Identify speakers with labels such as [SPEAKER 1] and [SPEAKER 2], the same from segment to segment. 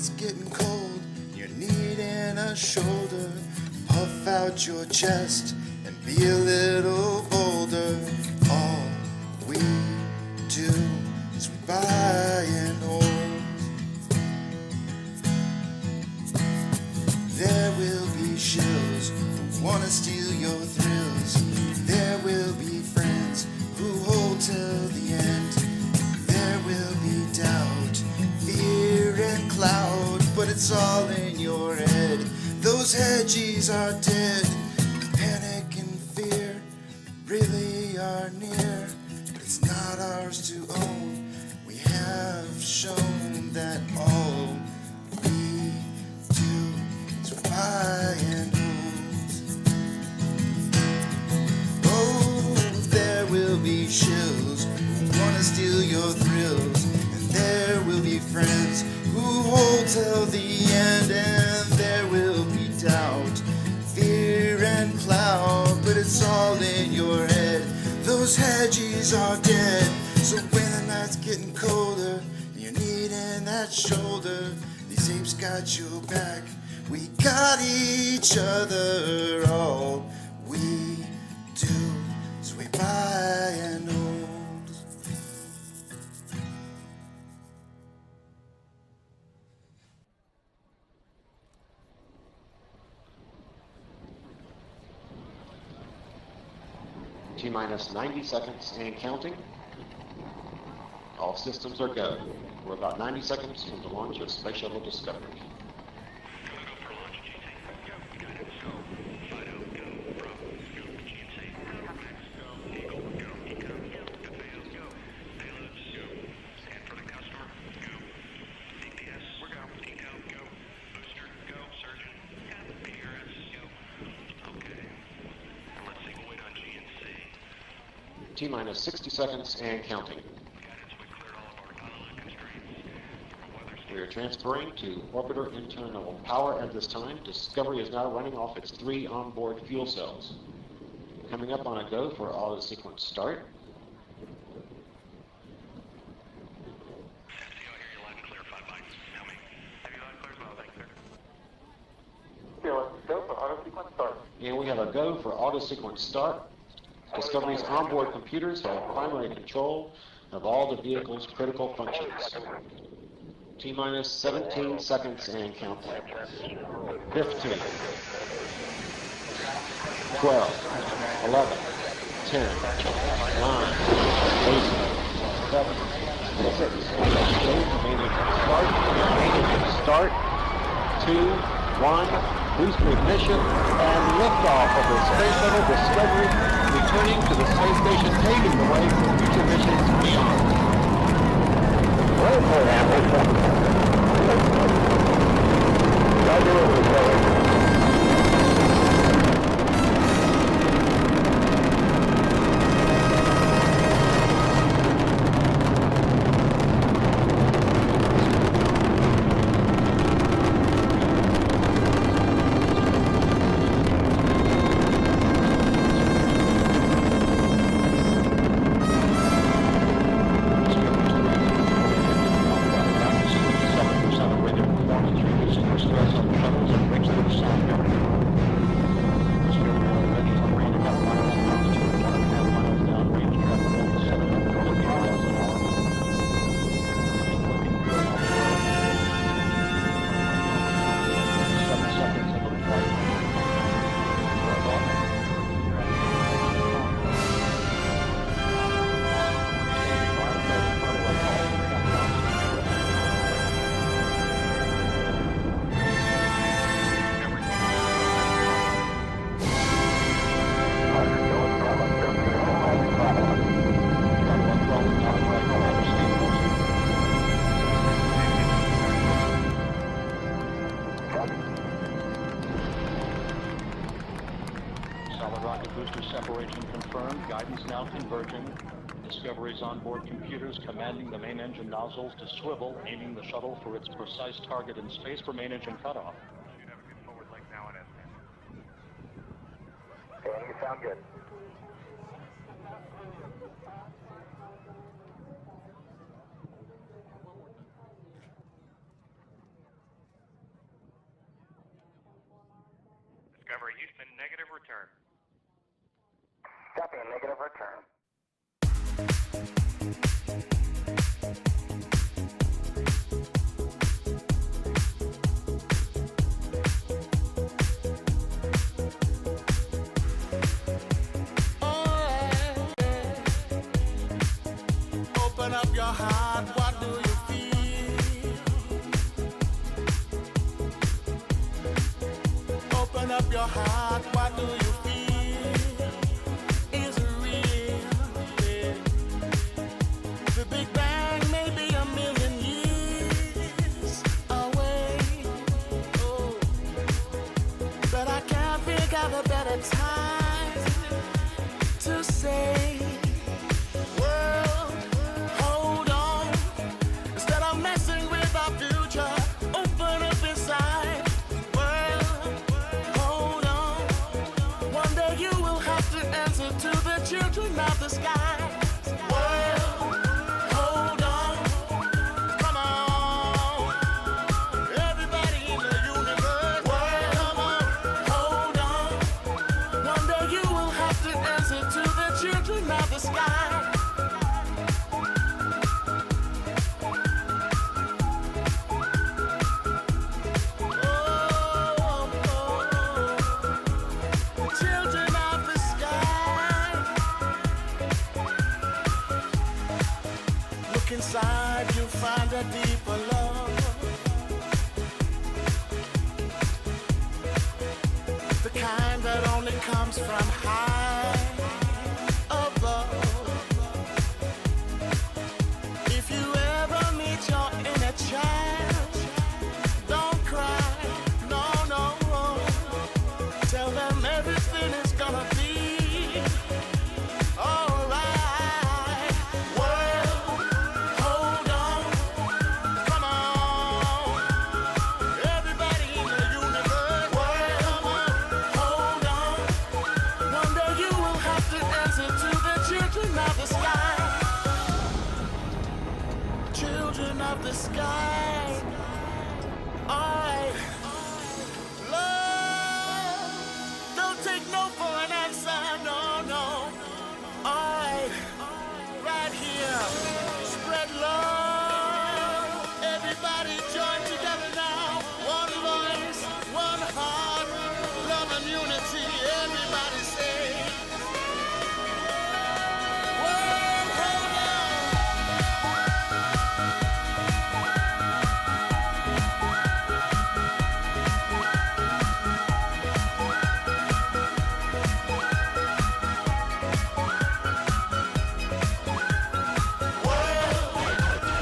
[SPEAKER 1] it's getting cold, you're needing a shoulder. Puff out your chest and be a little bolder. All we do is we buy and hold. There will be shills who wanna steal your thrills. There will be friends who hold till the end. There will be doubt, fear and cloud, but it's all in your head. Those hedgies are dead. Panic and fear really are near, but it's not ours to own. We have shown that all we do is buy and hold. Oh, there will be shills who wanna steal your thrills, and there will be friends who hold till the end, and there will be doubt, fear and cloud, but it's all in your head. Those hedgies are dead. So when the night's getting colder and you're needing that shoulder, these apes got your back, we got each other. All we do is we buy and hold.
[SPEAKER 2] T-minus 90 seconds and counting. All systems are go. We're about 90 seconds from the launch of Space Shuttle Discovery. T-minus 60 seconds and counting. We are transferring to orbiter internal power at this time. Discovery is now running off its 3 onboard fuel cells. Coming up on a go for auto sequence start. And we have a go for auto sequence start. Discovery's onboard computers have primary control of all the vehicle's critical functions. T-minus 17 seconds and counting. 15, 12, 11, 10, 9, 8, 7, 6, start, 2, 1, booster ignition, and liftoff of the Space Shuttle Discovery, returning to the space station, paving the way for future missions beyond.
[SPEAKER 3] Discovery's onboard computers commanding the main engine nozzles to swivel, aiming the shuttle for its precise target in space for main engine cutoff.
[SPEAKER 4] You have a good forward link now in S10.
[SPEAKER 5] Okay, you sound good.
[SPEAKER 4] Houston, negative return.
[SPEAKER 5] Copy, a negative return.
[SPEAKER 6] Open up your heart, what do you feel? Open up your heart, what do you feel? Is it real? Yeah. The Big Bang may be a million years away. Oh, but I can't think of a better time to say, world, hold on. Instead of messing with our future, open up inside. World, hold on. One day you will have to answer to the children of the sky. World, hold on. Come on. Everybody in the universe. World, come on. Hold on. One day you will have to answer to the children of the sky. Children of the sky. Look inside, you'll find a deeper love. The kind that only comes from high above. If you ever meet your inner child, don't cry, no, no. Tell them everything is gonna be alright. World, hold on. Come on. Everybody in the universe. World, come on. Hold on. One day you will have to answer to the children of the sky. Children of the sky. Alright. Love. Don't take no for an answer. No, no. Alright. Right here. Spread love. Everybody join together now. One voice, one heart. Love and unity. Everybody say. World, hold on.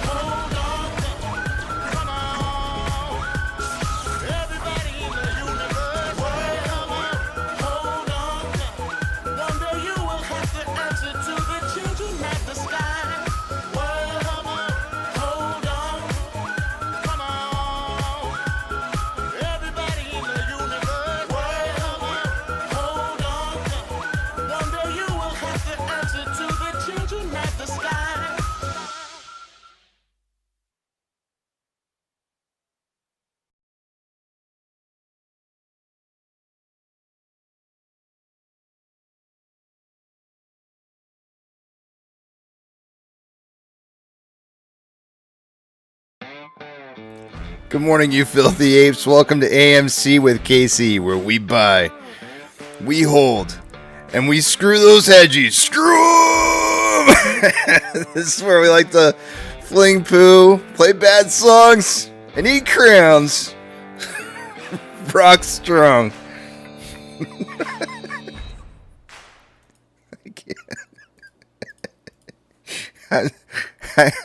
[SPEAKER 6] Hold on, come on. Everybody in the universe. Come on, hold on. One day you will have to answer to the children of the sky. Come on, hold on. Come on. Everybody in the universe. Come on, hold on. One day you will have to answer to the children of the sky.
[SPEAKER 1] Good morning, you filthy apes. Welcome to AMC with KC, where we buy, we hold, and we screw those hedgies. Screw 'em! This is where we like to fling poo, play bad songs, and eat crowns. Rock strong. I can't.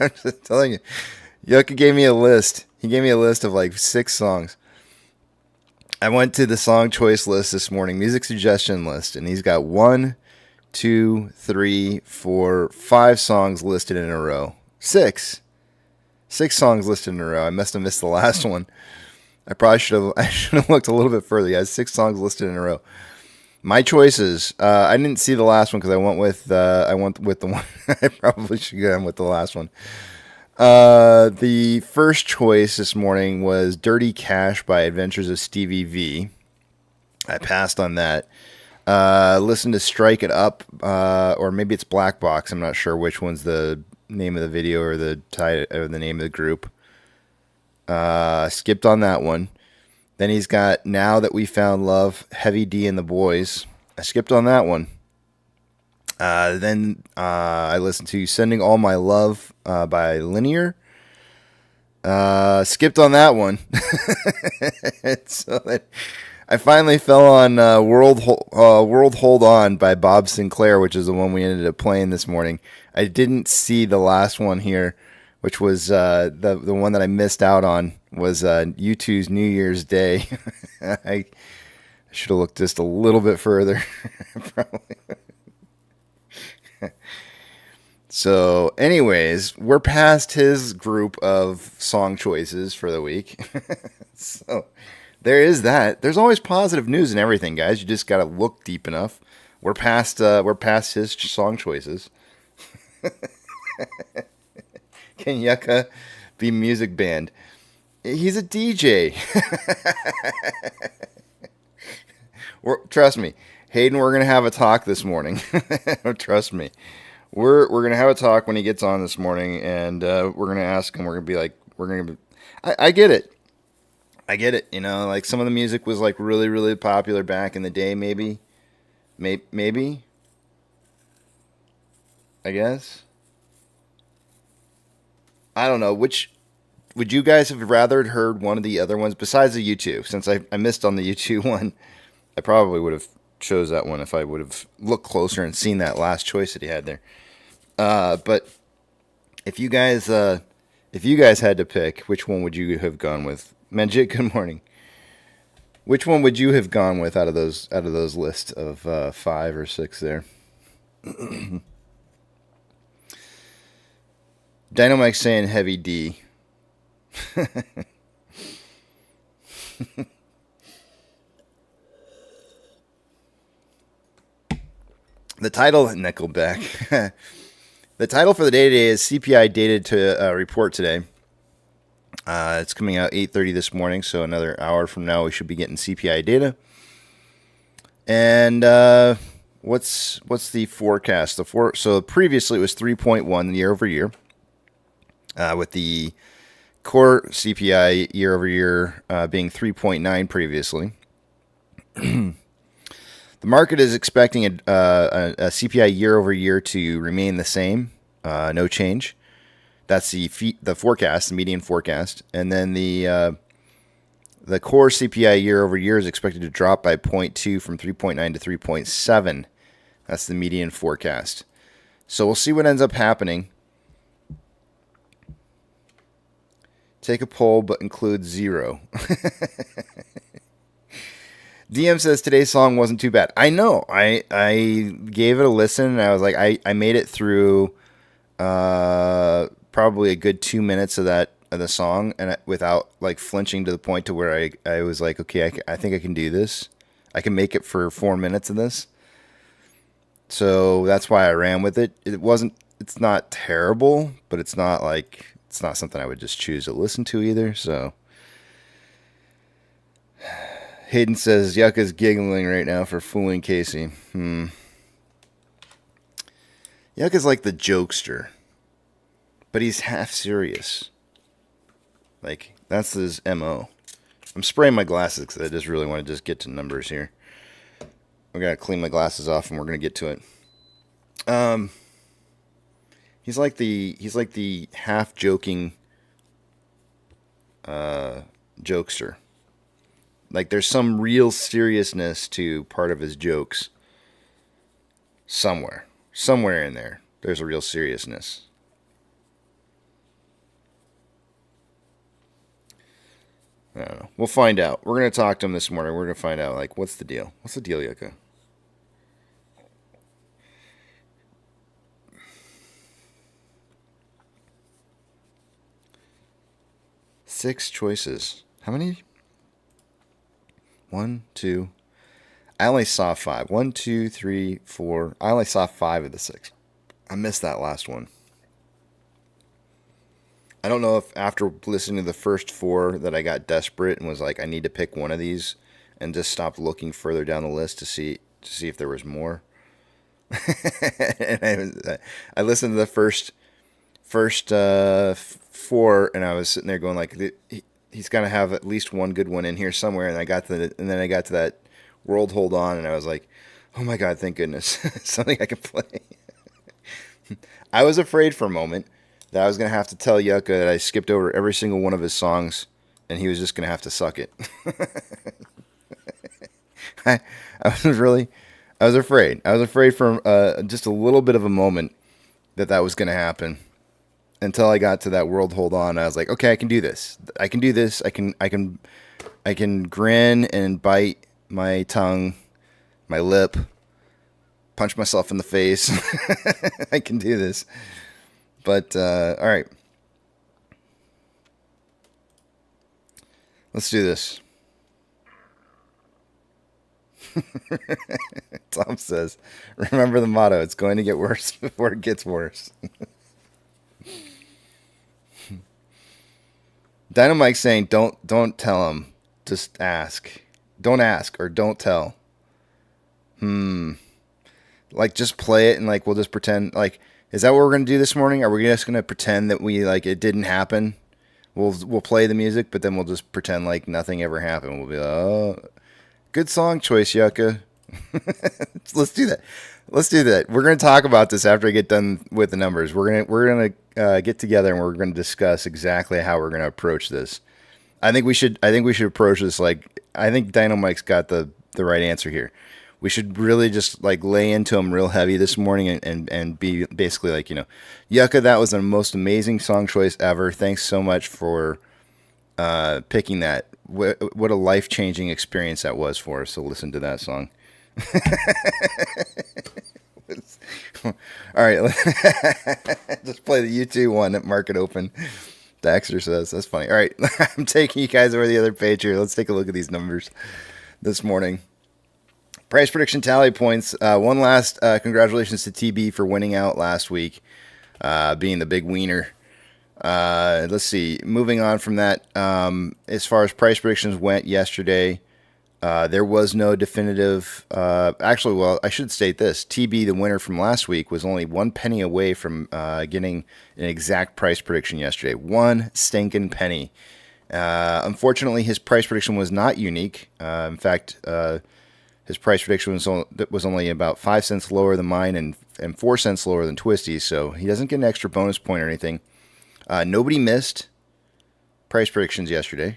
[SPEAKER 1] I'm just telling you. Yucca gave me a list. He gave me a list of like 6 songs. I went to the song choice list this morning, music suggestion list, and he's got 1, 2, 3, 4, 5 songs listed in a row. 6 songs listed in a row. I must have missed the last one. I should have looked a little bit further. He has 6 songs listed in a row. My choices. I didn't see the last one because I went with the one. I probably should go with the last one. The first choice this morning was Dirty Cash by Adventures of Stevie V.
[SPEAKER 5] I passed on that. Listen to Strike It Up, or maybe it's Black Box. I'm not sure which one's the name of the video or the title or the name of the group. Skipped on that one. Then he's got Now That We Found Love, Heavy D and the Boys. I skipped on that one. Then I listened to Sending All My Love by Linear. Skipped on that one. So that I finally fell on World Hold On by Bob Sinclair, which is the one we ended up playing this morning. I didn't see the last one here, which was the one that I missed out on was U2's New Year's Day. I should have looked just a little bit further. Probably. So, anyways, we're past his group of song choices for the week. So, there is that. There's always positive news in everything, guys. You just got to look deep enough. We're past his song choices. Can Yucca be music banned? He's a DJ. Trust me, Hayden, we're gonna have a talk this morning. Trust me, we're gonna have a talk when he gets on this morning, and we're gonna ask him. We're gonna be like, I get it. I get it. You know, like some of the music was like really, really popular back in the day. Maybe. I guess. I don't know. Which would you guys have rather heard one of the other ones besides the U2? Since I missed on the U2 one, I probably would have chose that one if I would have looked closer and seen that last choice that he had there. But if you guys had to pick, which one would you have gone with? Manjit, good morning. Which one would you have gone with out of those lists of 5 or 6 there? Dynamite's saying Heavy D. The title, Nickelback. The title for the day today is CPI dated to report today. It's coming out 8:30 this morning, so another hour from now we should be getting CPI data. And what's the forecast? So previously it was 3.1 year over year. With the core CPI year over year being 3.9 previously. The market is expecting a CPI year over year to remain the same, no change. That's the forecast, the median forecast, and then the core CPI year over year is expected to drop by 0.2 from 3.9 to 3.7. That's the median forecast. So we'll see what ends up happening. Take a poll, but include 0. DM says today's song wasn't too bad. I know. I gave it a listen, and I was like, I made it through probably a good 2 minutes of the song, and without like flinching to the point to where I was like, okay, I think I can do this. I can make it for 4 minutes of this. So that's why I ran with it. It's not terrible, but it's not something I would just choose to listen to either. So Hayden says Yucca's giggling right now for fooling Casey. Yucca's like the jokester, but he's half serious. Like, that's his MO. I'm spraying my glasses because I just really want to just get to numbers here. I gotta clean my glasses off, and we're gonna get to it. He's like the half joking jokester. Like, there's some real seriousness to part of his jokes. Somewhere in there, there's a real seriousness. I don't know. We'll find out. We're gonna talk to him this morning. We're gonna find out, like, what's the deal? What's the deal, Yucca? Six choices. How many? 1, 2. I only saw 5. 1, 2, 3, 4. I only saw 5 of the 6. I missed that last one. I don't know if after listening to the first 4 that I got desperate and was like, I need to pick one of these and just stopped looking further down the list to see if there was more. And I listened to the first four, and I was sitting there going like, he's got to have at least one good one in here somewhere. And then I got to that World Hold On, and I was like, oh my God, thank goodness, something I can play. I was afraid for a moment that I was going to have to tell Yucca that I skipped over every single one of his songs, and he was just going to have to suck it. I was afraid. I was afraid for just a little bit of a moment that was going to happen, until I got to that World Hold On. I was like, okay, I can do this. I can do this. I can grin and bite my tongue, my lip, punch myself in the face. I can do this. But, all right. Let's do this. Tom says, remember the motto, it's going to get worse before it gets worse. Dynamite's saying, don't tell him, just ask. Don't ask, or don't tell. Like, just play it, and like, we'll just pretend, like, is that what we're going to do this morning? Are we just going to pretend that it didn't happen? We'll play the music, but then we'll just pretend like nothing ever happened. We'll be like, oh, good song choice, Yucca. Let's do that. We're going to talk about this after I get done with the numbers. We're gonna get together, and we're going to discuss exactly how we're going to approach this. I think we should approach this like, I think Dynamite's got the right answer here. We should really just like lay into him real heavy this morning and be basically like, Yucca, that was the most amazing song choice ever. Thanks so much for picking that. What a life-changing experience that was for us. So listen to that song. All right, just play the U2 one that Market Open. Daxter says that's funny. All right, I'm taking you guys over the other page here. Let's take a look at these numbers this morning. Price prediction tally points. One last congratulations to TB for winning out last week, being the big wiener. Let's see. Moving on from that, as far as price predictions went yesterday, there was no definitive. Actually, well, I should state this: TB, the winner from last week, was only 1 penny away from getting an exact price prediction yesterday. 1 stinking penny. Unfortunately, his price prediction was not unique. In fact, his price prediction was only about 5 cents lower than mine and 4 cents lower than Twisty's, so he doesn't get an extra bonus point or anything. Nobody missed price predictions yesterday,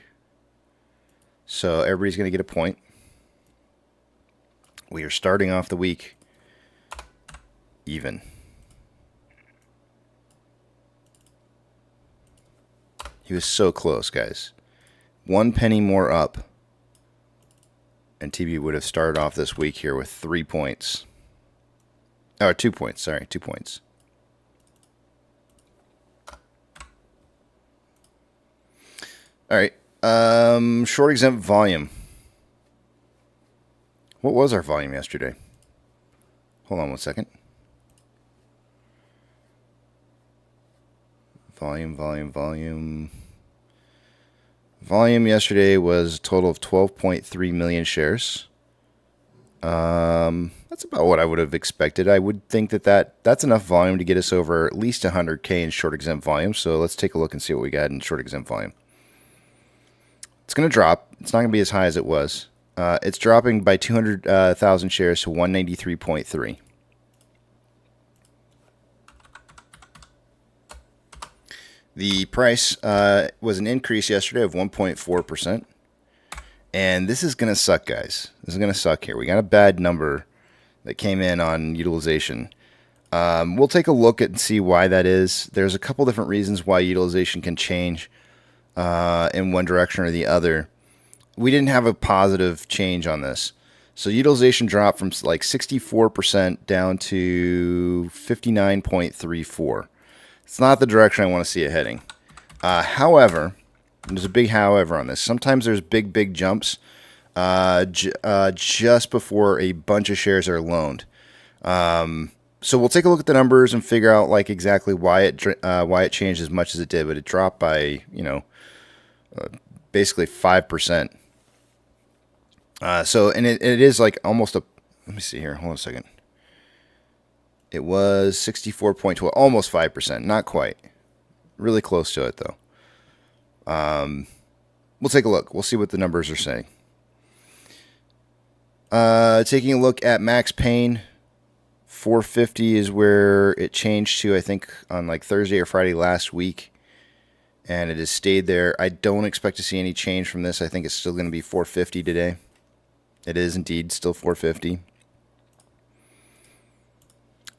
[SPEAKER 5] so everybody's going to get a point. We are starting off the week even. He was so close, guys. 1 penny more up, and TB would have started off this week here with 3 points. Oh, 2 points. Sorry, 2 points. All right. Short exempt volume. What was our volume yesterday? Hold on 1 second. Volume. Volume yesterday was a total of 12.3 million shares. That's about what I would have expected. I would think that's enough volume to get us over at least 100K in short exempt volume. So let's take a look and see what we got in short exempt volume. It's going to drop. It's not going to be as high as it was. It's dropping by 200,000 shares to 193.3. The price was an increase yesterday of 1.4%. And this is going to suck, guys. This is going to suck here. We got a bad number that came in on utilization. We'll take a look at and see why that is. There's a couple different reasons why utilization can change in one direction or the other. We didn't have a positive change on this. So utilization dropped from like 64% down to 59.34. It's not the direction I want to see it heading. However, there's a big however on this. Sometimes there's big jumps just before a bunch of shares are loaned. So we'll take a look at the numbers and figure out like exactly why it changed as much as it did. But it dropped by basically 5%. And it is like almost a. Let me see here. Hold on a second. It was 64.12, almost 5%. Not quite. Really close to it though. We'll take a look. We'll see what the numbers are saying. Taking a look at Max Payne, 450 is where it changed to, I think, on like Thursday or Friday last week. And it has stayed there. I don't expect to see any change from this. I think it's still going to be 450 today. It is indeed still 450.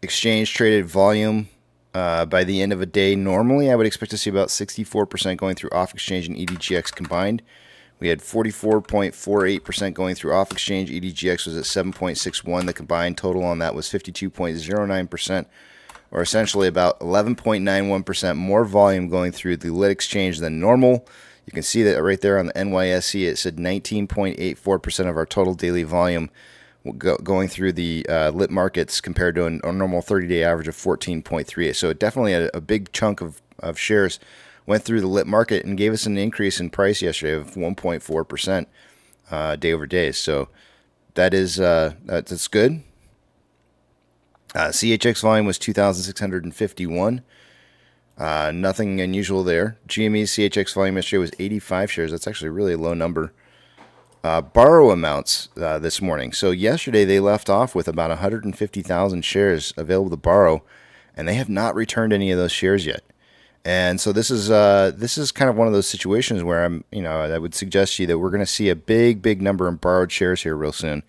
[SPEAKER 5] Exchange traded volume by the end of a day. Normally, I would expect to see about 64% going through off exchange and EDGX combined. We had 44.48% going through off exchange. EDGX was at 7.61. The combined total on that was 52.09%, or essentially about 11.91% more volume going through the lit exchange than normal. You can see that right there on the NYSE. It said 19.84% of our total daily volume going through the lit markets compared to a normal 30-day average of 14.38. So it definitely had a big chunk of shares went through the lit market and gave us an increase in price yesterday of 1.4% day over day. So that's good. CHX volume was 2,651. Nothing unusual there. GME's CHX volume yesterday was 85 shares. That's actually really a low number. Borrow amounts this morning. So yesterday they left off with about 150,000 shares available to borrow, and they have not returned any of those shares yet. And so this is kind of one of those situations where I would suggest to you that we're going to see a big number in borrowed shares here real soon.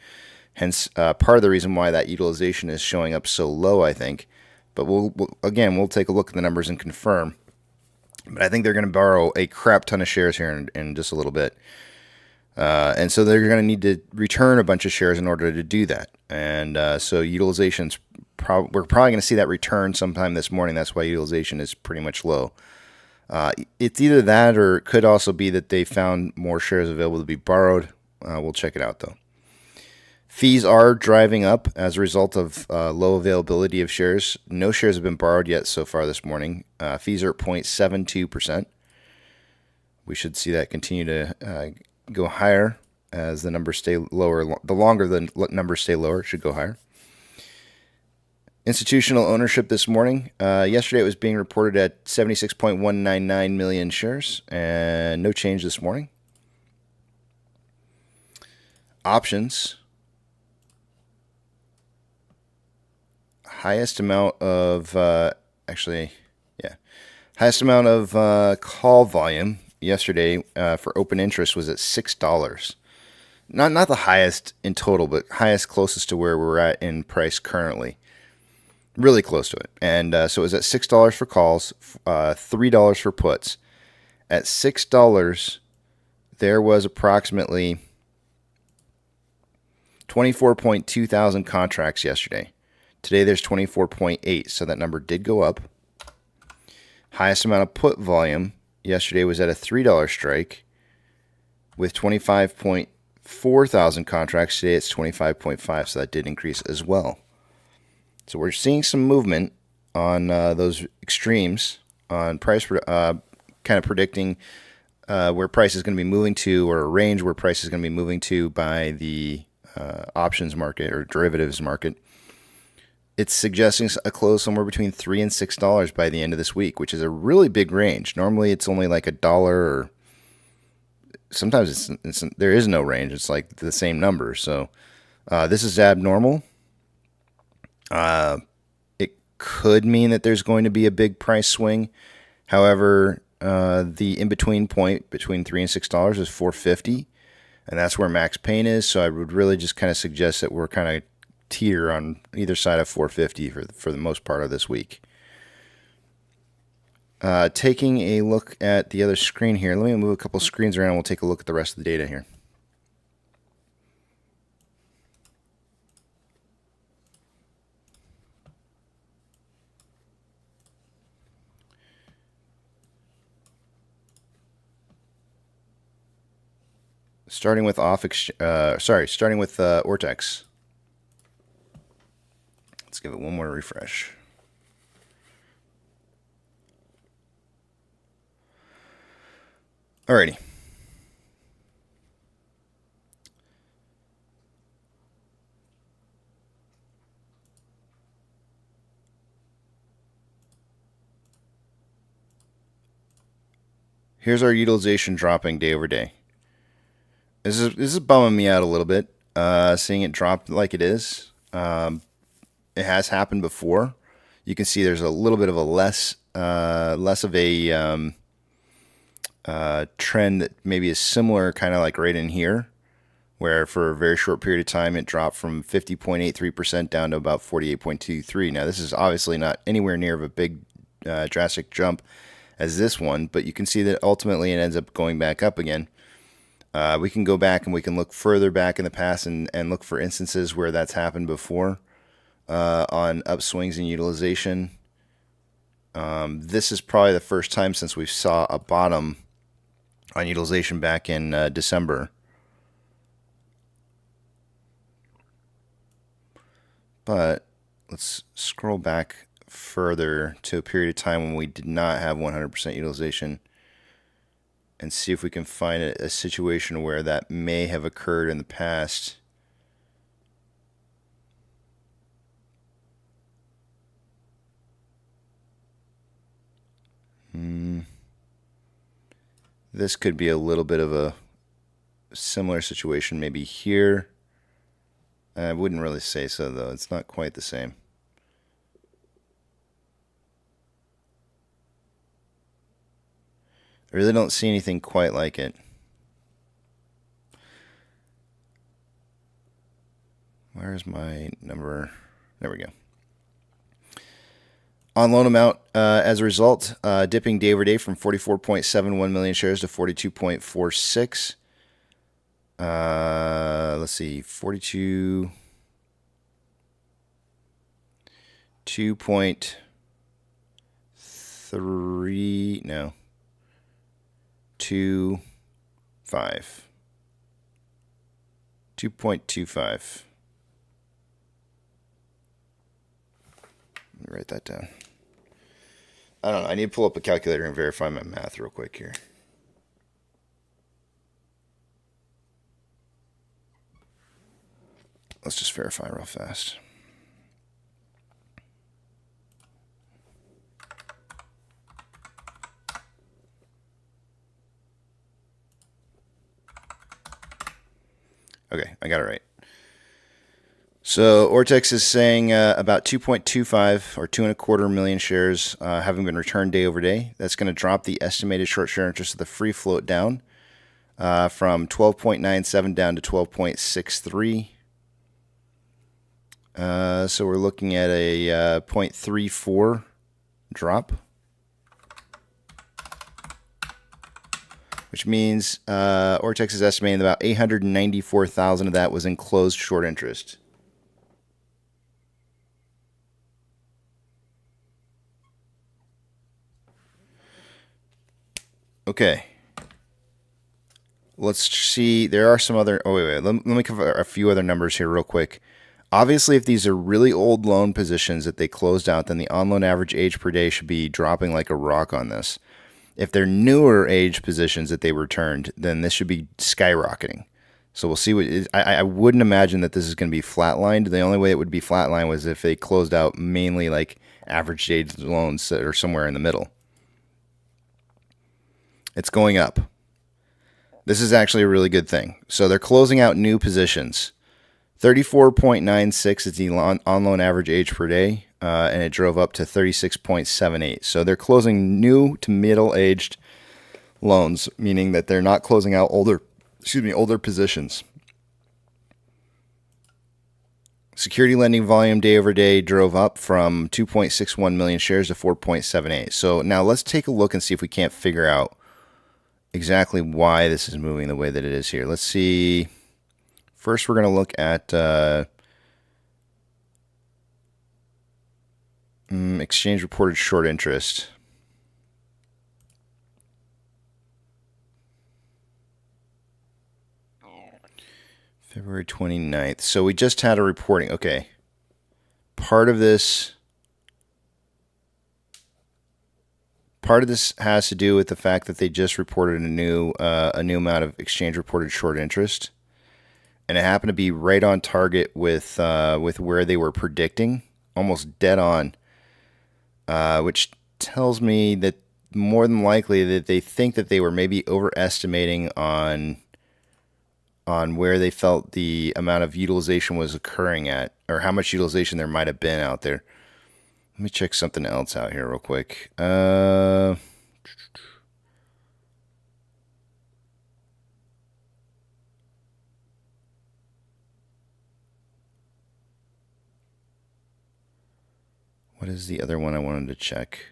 [SPEAKER 5] Hence, part of the reason why that utilization is showing up so low, I think. But we'll take a look at the numbers and confirm. But I think they're going to borrow a crap ton of shares here in just a little bit. And so they're going to need to return a bunch of shares in order to do that. And so utilization's we're probably going to see that return sometime this morning. That's why utilization is pretty much low. It's either that, or it could also be that they found more shares available to be borrowed. We'll check it out though. Fees are driving up as a result of low availability of shares. No shares have been borrowed yet so far this morning. Fees are at 0.72%. We should see that continue to go higher as the numbers stay lower. The longer the numbers stay lower, it should go higher. Institutional ownership this morning. Yesterday it was being reported at 76.199 million shares, and no change this morning. Options. Highest amount of call volume yesterday for open interest was at $6. Not the highest in total, but highest closest to where we're at in price currently. Really close to it. And so it was at $6 for calls, $3 for puts. At $6, there was approximately 24.2 thousand contracts yesterday. Today there's 24.8, so that number did go up. Highest amount of put volume yesterday was at a $3 strike with 25.4 thousand contracts. Today it's 25.5, so that did increase as well. So we're seeing some movement on those extremes on price, kind of predicting where price is going to be moving to, or a range where price is going to be moving to by the options market or derivatives market. It's suggesting a close somewhere between $3 and $6 by the end of this week, which is a really big range. Normally it's only like $1, or sometimes there is no range. It's like the same number. So this is abnormal. It could mean that there's going to be a big price swing. However, the in-between point between $3 and $6 is $4.50, and that's where Max Payne is. So I would really just kind of suggest that we're kind of teeter on either side of $4.50 for the most part of this week. Taking a look at the other screen here. Let me move a couple screens around and we'll take a look at the rest of the data here. Starting with Ortex. Let's give it one more refresh. Alrighty. Here's our utilization dropping day over day. This is bumming me out a little bit, seeing it drop like it is. It has happened before. You can see there's a little bit of a less of a trend that maybe is similar, kind of like right in here, where for a very short period of time it dropped from 50.83% down to about 48.23. Now this is obviously not anywhere near of a big drastic jump as this one, but you can see that ultimately it ends up going back up again. We can go back and we can look further back in the past and look for instances where that's happened before on upswings in utilization. This is probably the first time since we saw a bottom on utilization back in December. But let's scroll back further to a period of time when we did not have 100% utilization and see if we can find a situation where that may have occurred in the past. This could be a little bit of a similar situation, maybe here. I wouldn't really say so, though. It's not quite the same. I really don't see anything quite like it. Where's my number? There we go. On loan amount, as a result, dipping day over day from 44.71 million shares to 42.46. Let's see, 2.3, no, 2.5. Let me write that down. I don't know. I need to pull up a calculator and verify my math real quick here. Let's just verify real fast. Okay, I got it right. So Ortex is saying about 2.25 or 2.25 million shares having been returned day over day. That's going to drop the estimated short share interest of the free float down from 12.97 down to 12.63. So we're looking at a 0.34 drop, which means Ortex is estimating about 894,000 of that was in closed short interest. Okay. Let's see. There are some other... Oh, wait. Let me cover a few other numbers here real quick. Obviously, if these are really old loan positions that they closed out, then the on-loan average age per day should be dropping like a rock on this. If they're newer age positions that they returned, then this should be skyrocketing. So we'll see what... I wouldn't imagine that this is going to be flatlined. The only way it would be flatlined was if they closed out mainly like average age loans that are somewhere in the middle. It's going up. This is actually a really good thing. So they're closing out new positions. 34.96 is the on-loan average age per day, and it drove up to 36.78. So they're closing new to middle-aged loans, meaning that they're not closing out older positions. Security lending volume day over day drove up from 2.61 million shares to 4.78. So now let's take a look and see if we can't figure out exactly why this is moving the way that it is here. Let's see. First, we're going to look at exchange reported short interest. February 29th. So we just had a reporting. Okay. Part of this has to do with the fact that they just reported a new amount of exchange reported short interest, and it happened to be right on target with where they were predicting, almost dead on, which tells me that more than likely that they think that they were maybe overestimating on where they felt the amount of utilization was occurring at, or how much utilization there might have been out there. Let me check something else out here real quick. What is the other one I wanted to check?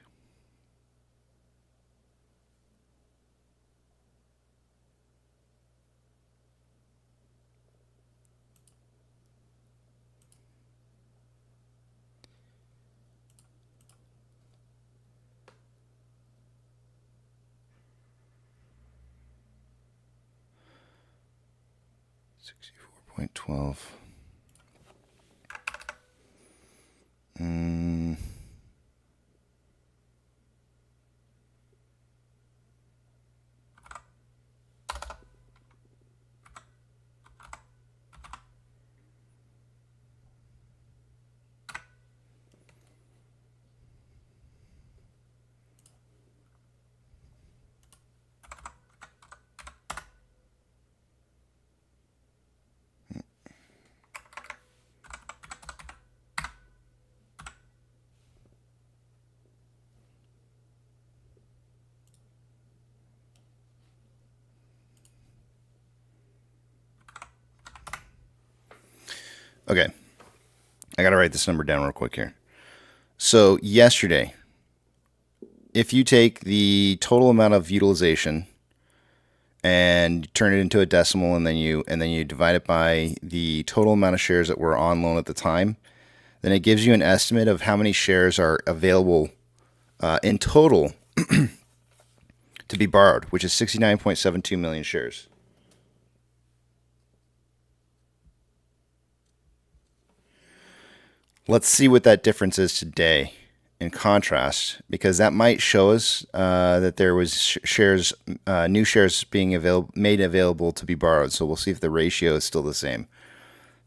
[SPEAKER 5] $64.12. Okay, I got to write this number down real quick here. So yesterday, if you take the total amount of utilization and turn it into a decimal, and then you divide it by the total amount of shares that were on loan at the time, then it gives you an estimate of how many shares are available in total to be borrowed, which is 69.72 million shares. Let's see what that difference is today in contrast, because that might show us that there was shares, new shares being made available to be borrowed. So we'll see if the ratio is still the same.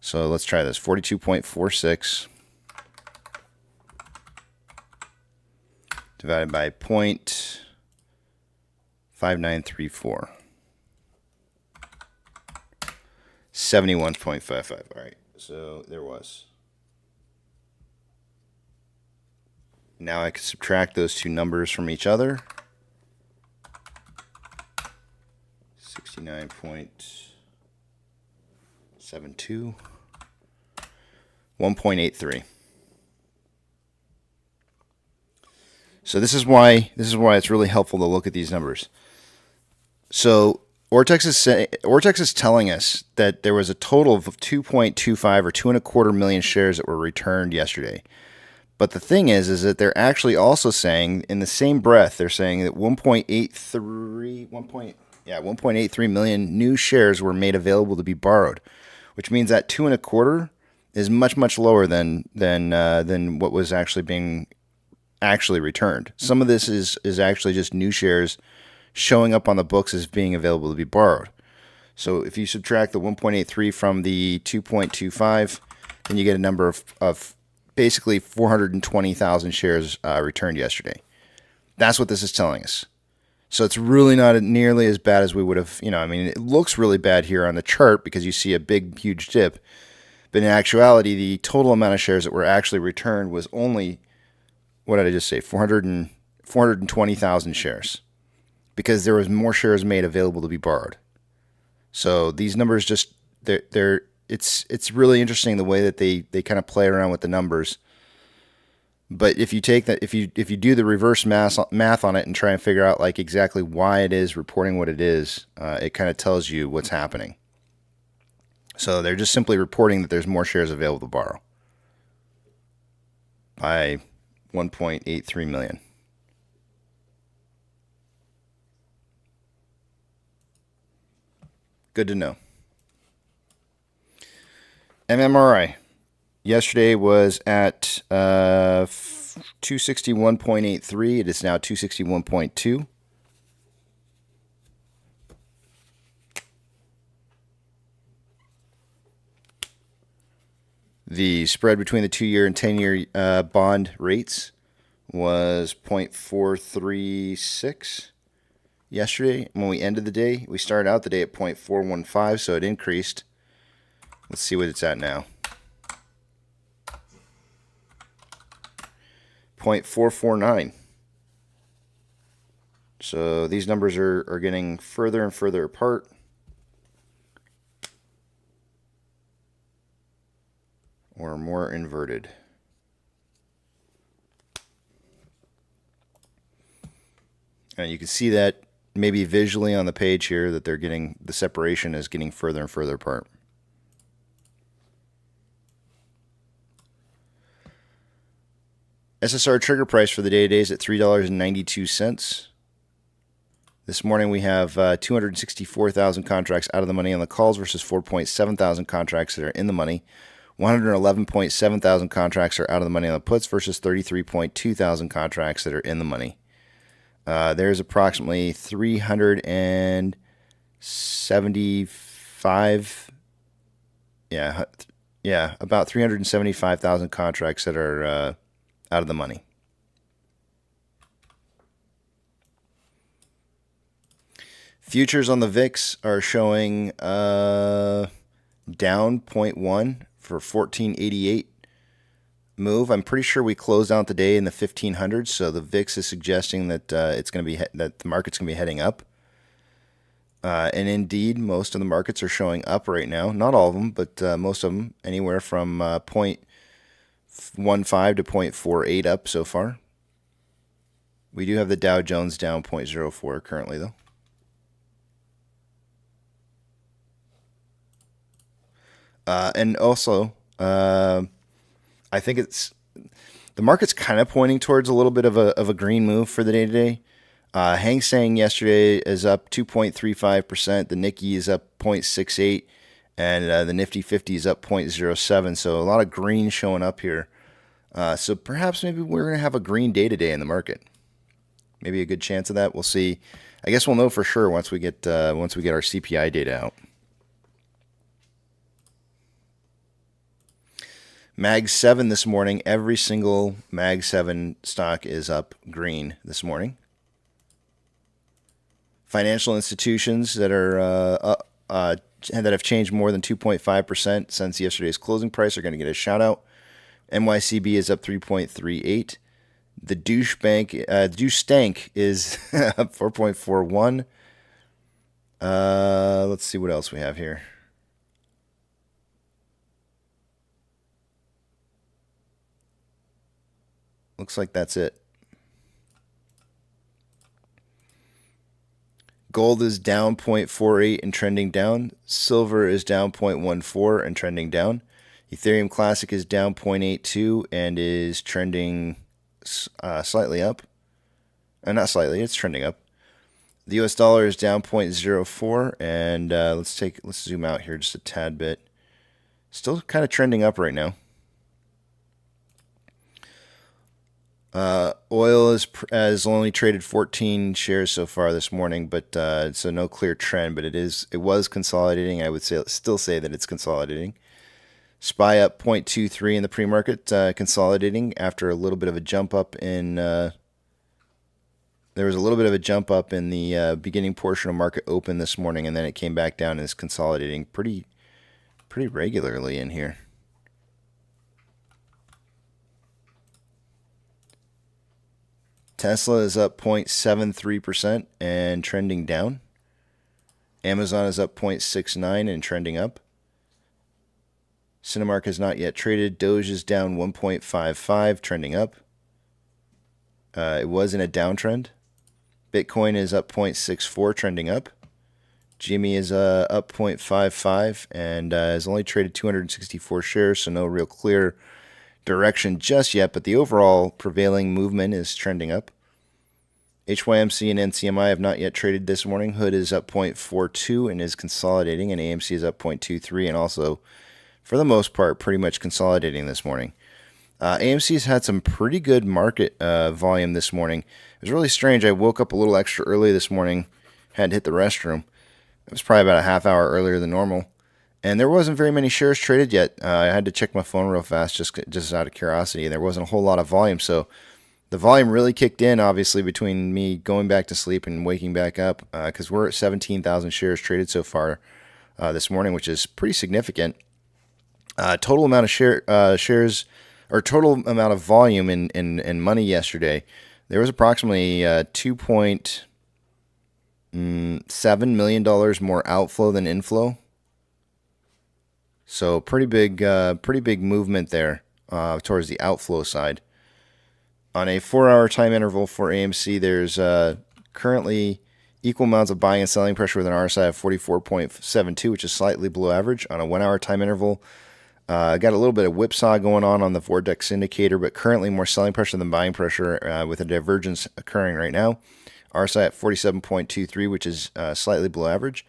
[SPEAKER 5] So let's try this. 42.46 divided by 0.5934. 71.55. All right, so there was. Now I can subtract those two numbers from each other. 69.72. 1.83. So this is why it's really helpful to look at these numbers. So Ortex is telling us that there was a total of 2.25 or 2.25 million shares that were returned yesterday. But the thing is that they're actually also saying, in the same breath, they're saying that 1.83 million new shares were made available to be borrowed, which means that 2.25 is much lower than what was actually being returned. Some of this is actually just new shares showing up on the books as being available to be borrowed. So if you subtract the 1.83 from the 2.25, then you get a number of basically 420,000 shares returned yesterday. That's what this is telling us. So it's really not nearly as bad as we would have, I mean, it looks really bad here on the chart because you see a big, huge dip. But in actuality, the total amount of shares that were actually returned was only, what did I just say, 420,000 shares. Because there was more shares made available to be borrowed. So these numbers just, it's really interesting the way that they kind of play around with the numbers. But if you take that, if you do the reverse math on it and try and figure out like exactly why it is reporting what it is, it kind of tells you what's happening. So they're just simply reporting that there's more shares available to borrow by 1.83 million. Good to know. MMRI yesterday was at 261.83. It is now 261.2. The spread between the 2-year and 10-year bond rates was 0.436 yesterday. When we ended the day, we started out the day at 0.415, so it increased. Let's see what it's at now. 0.449. So these numbers are getting further and further apart. Or more inverted. And you can see that maybe visually on the page here that they're getting, the separation is getting further and further apart. SSR trigger price for the day today is at $3.92. This morning we have 264,000 contracts out of the money on the calls versus 4.7 thousand contracts that are in the money. 111.7 thousand contracts are out of the money on the puts versus 33.2 thousand contracts that are in the money. There's approximately 375, about 375,000 contracts that are out of the money. Futures on the VIX are showing down 0.1 for 1488 move. I'm pretty sure we closed out the day in the 1500s, so the VIX is suggesting that it's going to be that the market's going to be heading up. And indeed, most of the markets are showing up right now. Not all of them, but most of them, anywhere from 0.15 to 0.48 up so far. We do have the Dow Jones down 0.04 currently, though. And also, I think the market's kind of pointing towards a little bit of a green move for the day today. Hang Seng yesterday is up 2.35%. The Nikkei is up 0.68, and the Nifty 50 is up 0.07. So a lot of green showing up here. So perhaps maybe we're going to have a green day today in the market. Maybe a good chance of that. We'll see. I guess we'll know for sure once we get our CPI data out. Mag 7 this morning, every single Mag 7 stock is up green this morning. Financial institutions that are that have changed more than 2.5% since yesterday's closing price are going to get a shout out. NYCB is up 3.38. The Douche Stank is up 4.41. Let's see what else we have here. Looks like that's it. Gold is down 0.48 and trending down. Silver is down 0.14 and trending down. Ethereum Classic is down 0.82 and is trending slightly up. Not slightly, it's trending up. The US dollar is down 0.04, and let's zoom out here just a tad bit. Still kind of trending up right now. Oil has only traded 14 shares so far this morning, but so no clear trend. But it was consolidating. I would still say that it's consolidating. SPY up 0.23 in the pre-market, consolidating after a little bit of a jump up in. There was a little bit of a jump up in the beginning portion of market open this morning, and then it came back down and is consolidating pretty regularly in here. Tesla is up 0.73% and trending down. Amazon is up 0.69 and trending up. Cinemark has not yet traded. Doge is down 1.55, trending up. It was in a downtrend. Bitcoin is up 0.64, trending up. GME is up 0.55 and has only traded 264 shares, so no real clear direction just yet, but the overall prevailing movement is trending up. HYMC and NCMI have not yet traded this morning. Hood is up 0.42 and is consolidating, and AMC is up 0.23 and also, for the most part, pretty much consolidating this morning. AMC has had some pretty good market volume this morning. It was really strange. I woke up a little extra early this morning, had to hit the restroom. It was probably about a half hour earlier than normal. And there wasn't very many shares traded yet. I had to check my phone real fast just out of curiosity. There wasn't a whole lot of volume, so The volume really kicked in, obviously, between me going back to sleep and waking back up, because we're at 17,000 shares traded so far this morning, which is pretty significant. Total amount of shares, or total amount of volume in money yesterday, there was approximately $2.7 million more outflow than inflow. So pretty big movement there towards the outflow side. On a 4-hour time interval for AMC, there's currently equal amounts of buying and selling pressure with an RSI of 44.72, which is slightly below average. On a 1-hour time interval, got a little bit of whipsaw going on the vortex indicator, but currently more selling pressure than buying pressure with a divergence occurring right now. RSI at 47.23, which is slightly below average.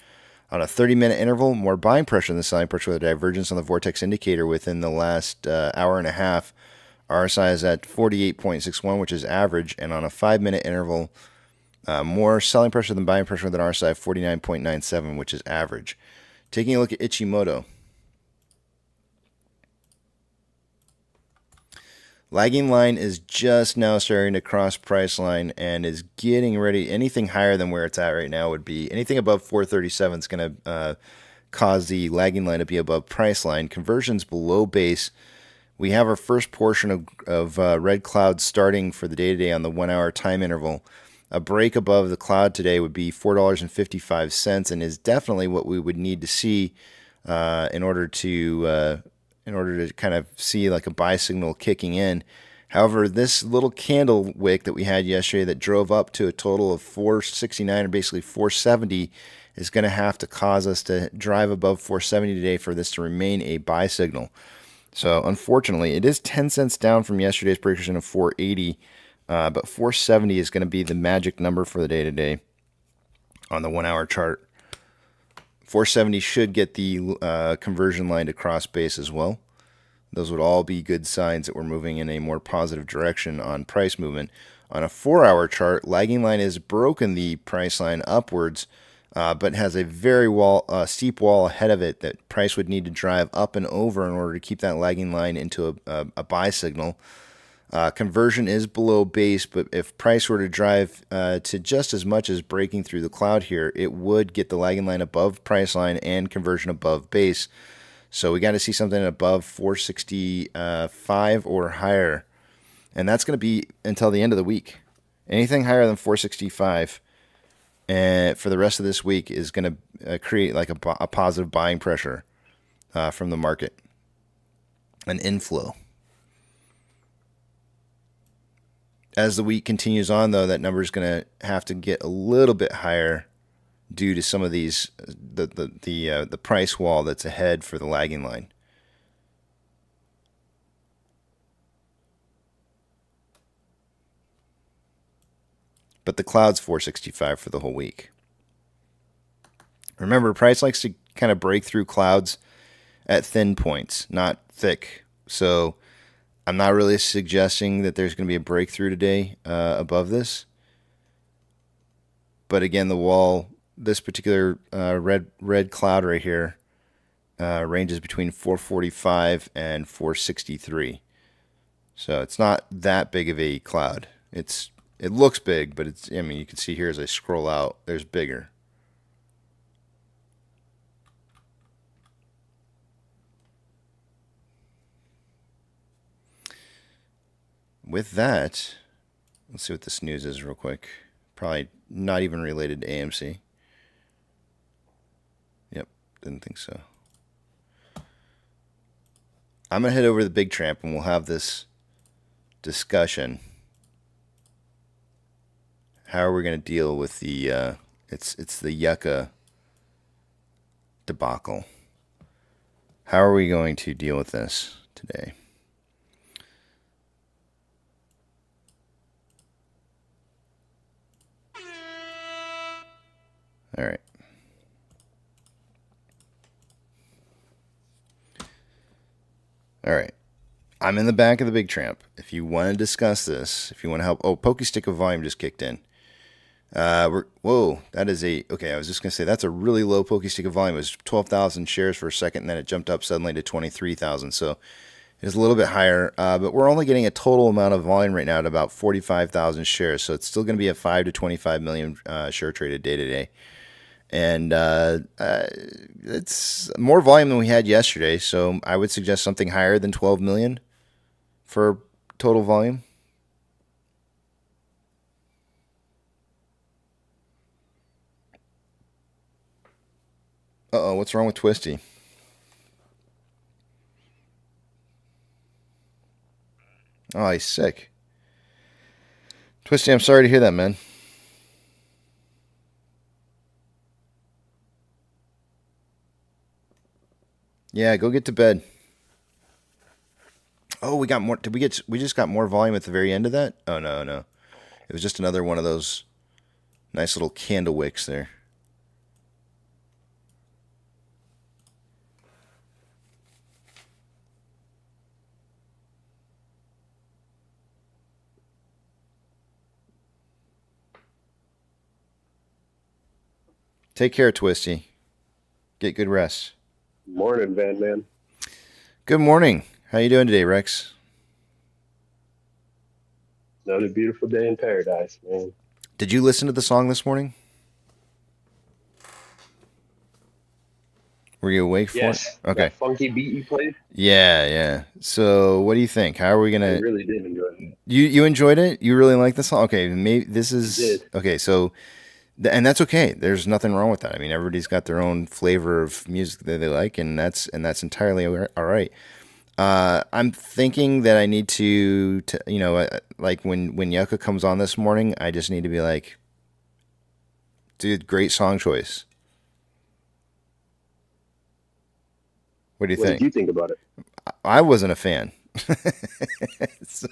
[SPEAKER 5] On a 30-minute interval, more buying pressure than selling pressure with a divergence on the vortex indicator within the last hour and a half. RSI is at 48.61, which is average. And on a 5-minute interval, more selling pressure than buying pressure with an RSI of 49.97, which is average. Taking a look at Ichimoto. Lagging line is just now starting to cross price line and is getting ready. Anything higher than where it's at right now would be, anything above 437 is going to cause the lagging line to be above price line. Conversions below base. We have our first portion of red clouds starting for the day-to-day on the 1-hour time interval. A break above the cloud today would be $4.55 and is definitely what we would need to see in order to kind of see like a buy signal kicking in. However, this little candle wick that we had yesterday that drove up to a total of 469 or basically 470 is going to have to cause us to drive above 470 today for this to remain a buy signal. So unfortunately, it is 10 cents down from yesterday's prediction of 480, but 470 is going to be the magic number for the day today on the 1-hour chart. 470 should get the conversion line to cross base as well. Those would all be good signs that we're moving in a more positive direction on price movement. On a 4-hour chart, lagging line has broken the price line upwards, but has a very steep wall ahead of it that price would need to drive up and over in order to keep that lagging line into a buy signal. Conversion is below base, but if price were to drive to just as much as breaking through the cloud here, it would get the lagging line above price line and conversion above base. So we got to see something above 465 or higher, and that's going to be until the end of the week. Anything higher than 465 for the rest of this week is going to create like a positive buying pressure from the market, an inflow. As the week continues on, though, that number is going to have to get a little bit higher due to some of these the price wall that's ahead for the lagging line. But the cloud's 465 for the whole week. Remember, price likes to kind of break through clouds at thin points, not thick. So I'm not really suggesting that there's going to be a breakthrough today above this. But again, the wall, this particular red cloud right here, ranges between 445 and 463. So it's not that big of a cloud. It looks big, but you can see here as I scroll out, there's bigger. With that, let's see what this news is real quick. Probably not even related to AMC. Yep, didn't think so. I'm going to head over to the Big Tramp and we'll have this discussion. How are we going to deal with the, it's the Yucca debacle. How are we going to deal with this today? All right. All right. I'm in the back of the Big Tramp. If you want to discuss this, if you want to help. Oh, Pokey Stick of Volume just kicked in. Whoa, that is okay, I was just going to say that's a really low Pokey Stick of Volume. It was 12,000 shares for a second, and then it jumped up suddenly to 23,000. So is a little bit higher, but we're only getting a total amount of volume right now at about 45,000 shares. So it's still going to be a 5 to 25 million share traded day to day. And it's more volume than we had yesterday. So I would suggest something higher than 12 million for total volume. Uh-oh, what's wrong with Twisty? Oh, he's sick. Twisty, I'm sorry to hear that, man. Yeah, go get to bed. Oh, we got more. We just got more volume at the very end of that? Oh, no, no. It was just another one of those nice little candle wicks there. Take care, Twisty. Get good rest.
[SPEAKER 7] Morning, Van Man.
[SPEAKER 5] Good morning. How you doing today, Rex?
[SPEAKER 7] Another beautiful day in paradise, man.
[SPEAKER 5] Did you listen to the song this morning? Were you awake for
[SPEAKER 7] Yes.
[SPEAKER 5] it? Okay.
[SPEAKER 7] That funky beat you played?
[SPEAKER 5] Yeah, yeah. So, what do you think? How are we
[SPEAKER 7] I
[SPEAKER 5] gonna?
[SPEAKER 7] really did enjoy it.
[SPEAKER 5] You enjoyed it? You really like the song? Okay, maybe this is
[SPEAKER 7] did.
[SPEAKER 5] okay. So, and that's okay. There's nothing wrong with that. I mean, everybody's got their own flavor of music that they like, and that's entirely all right. I'm thinking that I need to like when Yucca comes on this morning, I just need to be like, dude, great song choice. What do you
[SPEAKER 7] What
[SPEAKER 5] think?
[SPEAKER 7] did you think about it?
[SPEAKER 5] I wasn't a fan. So,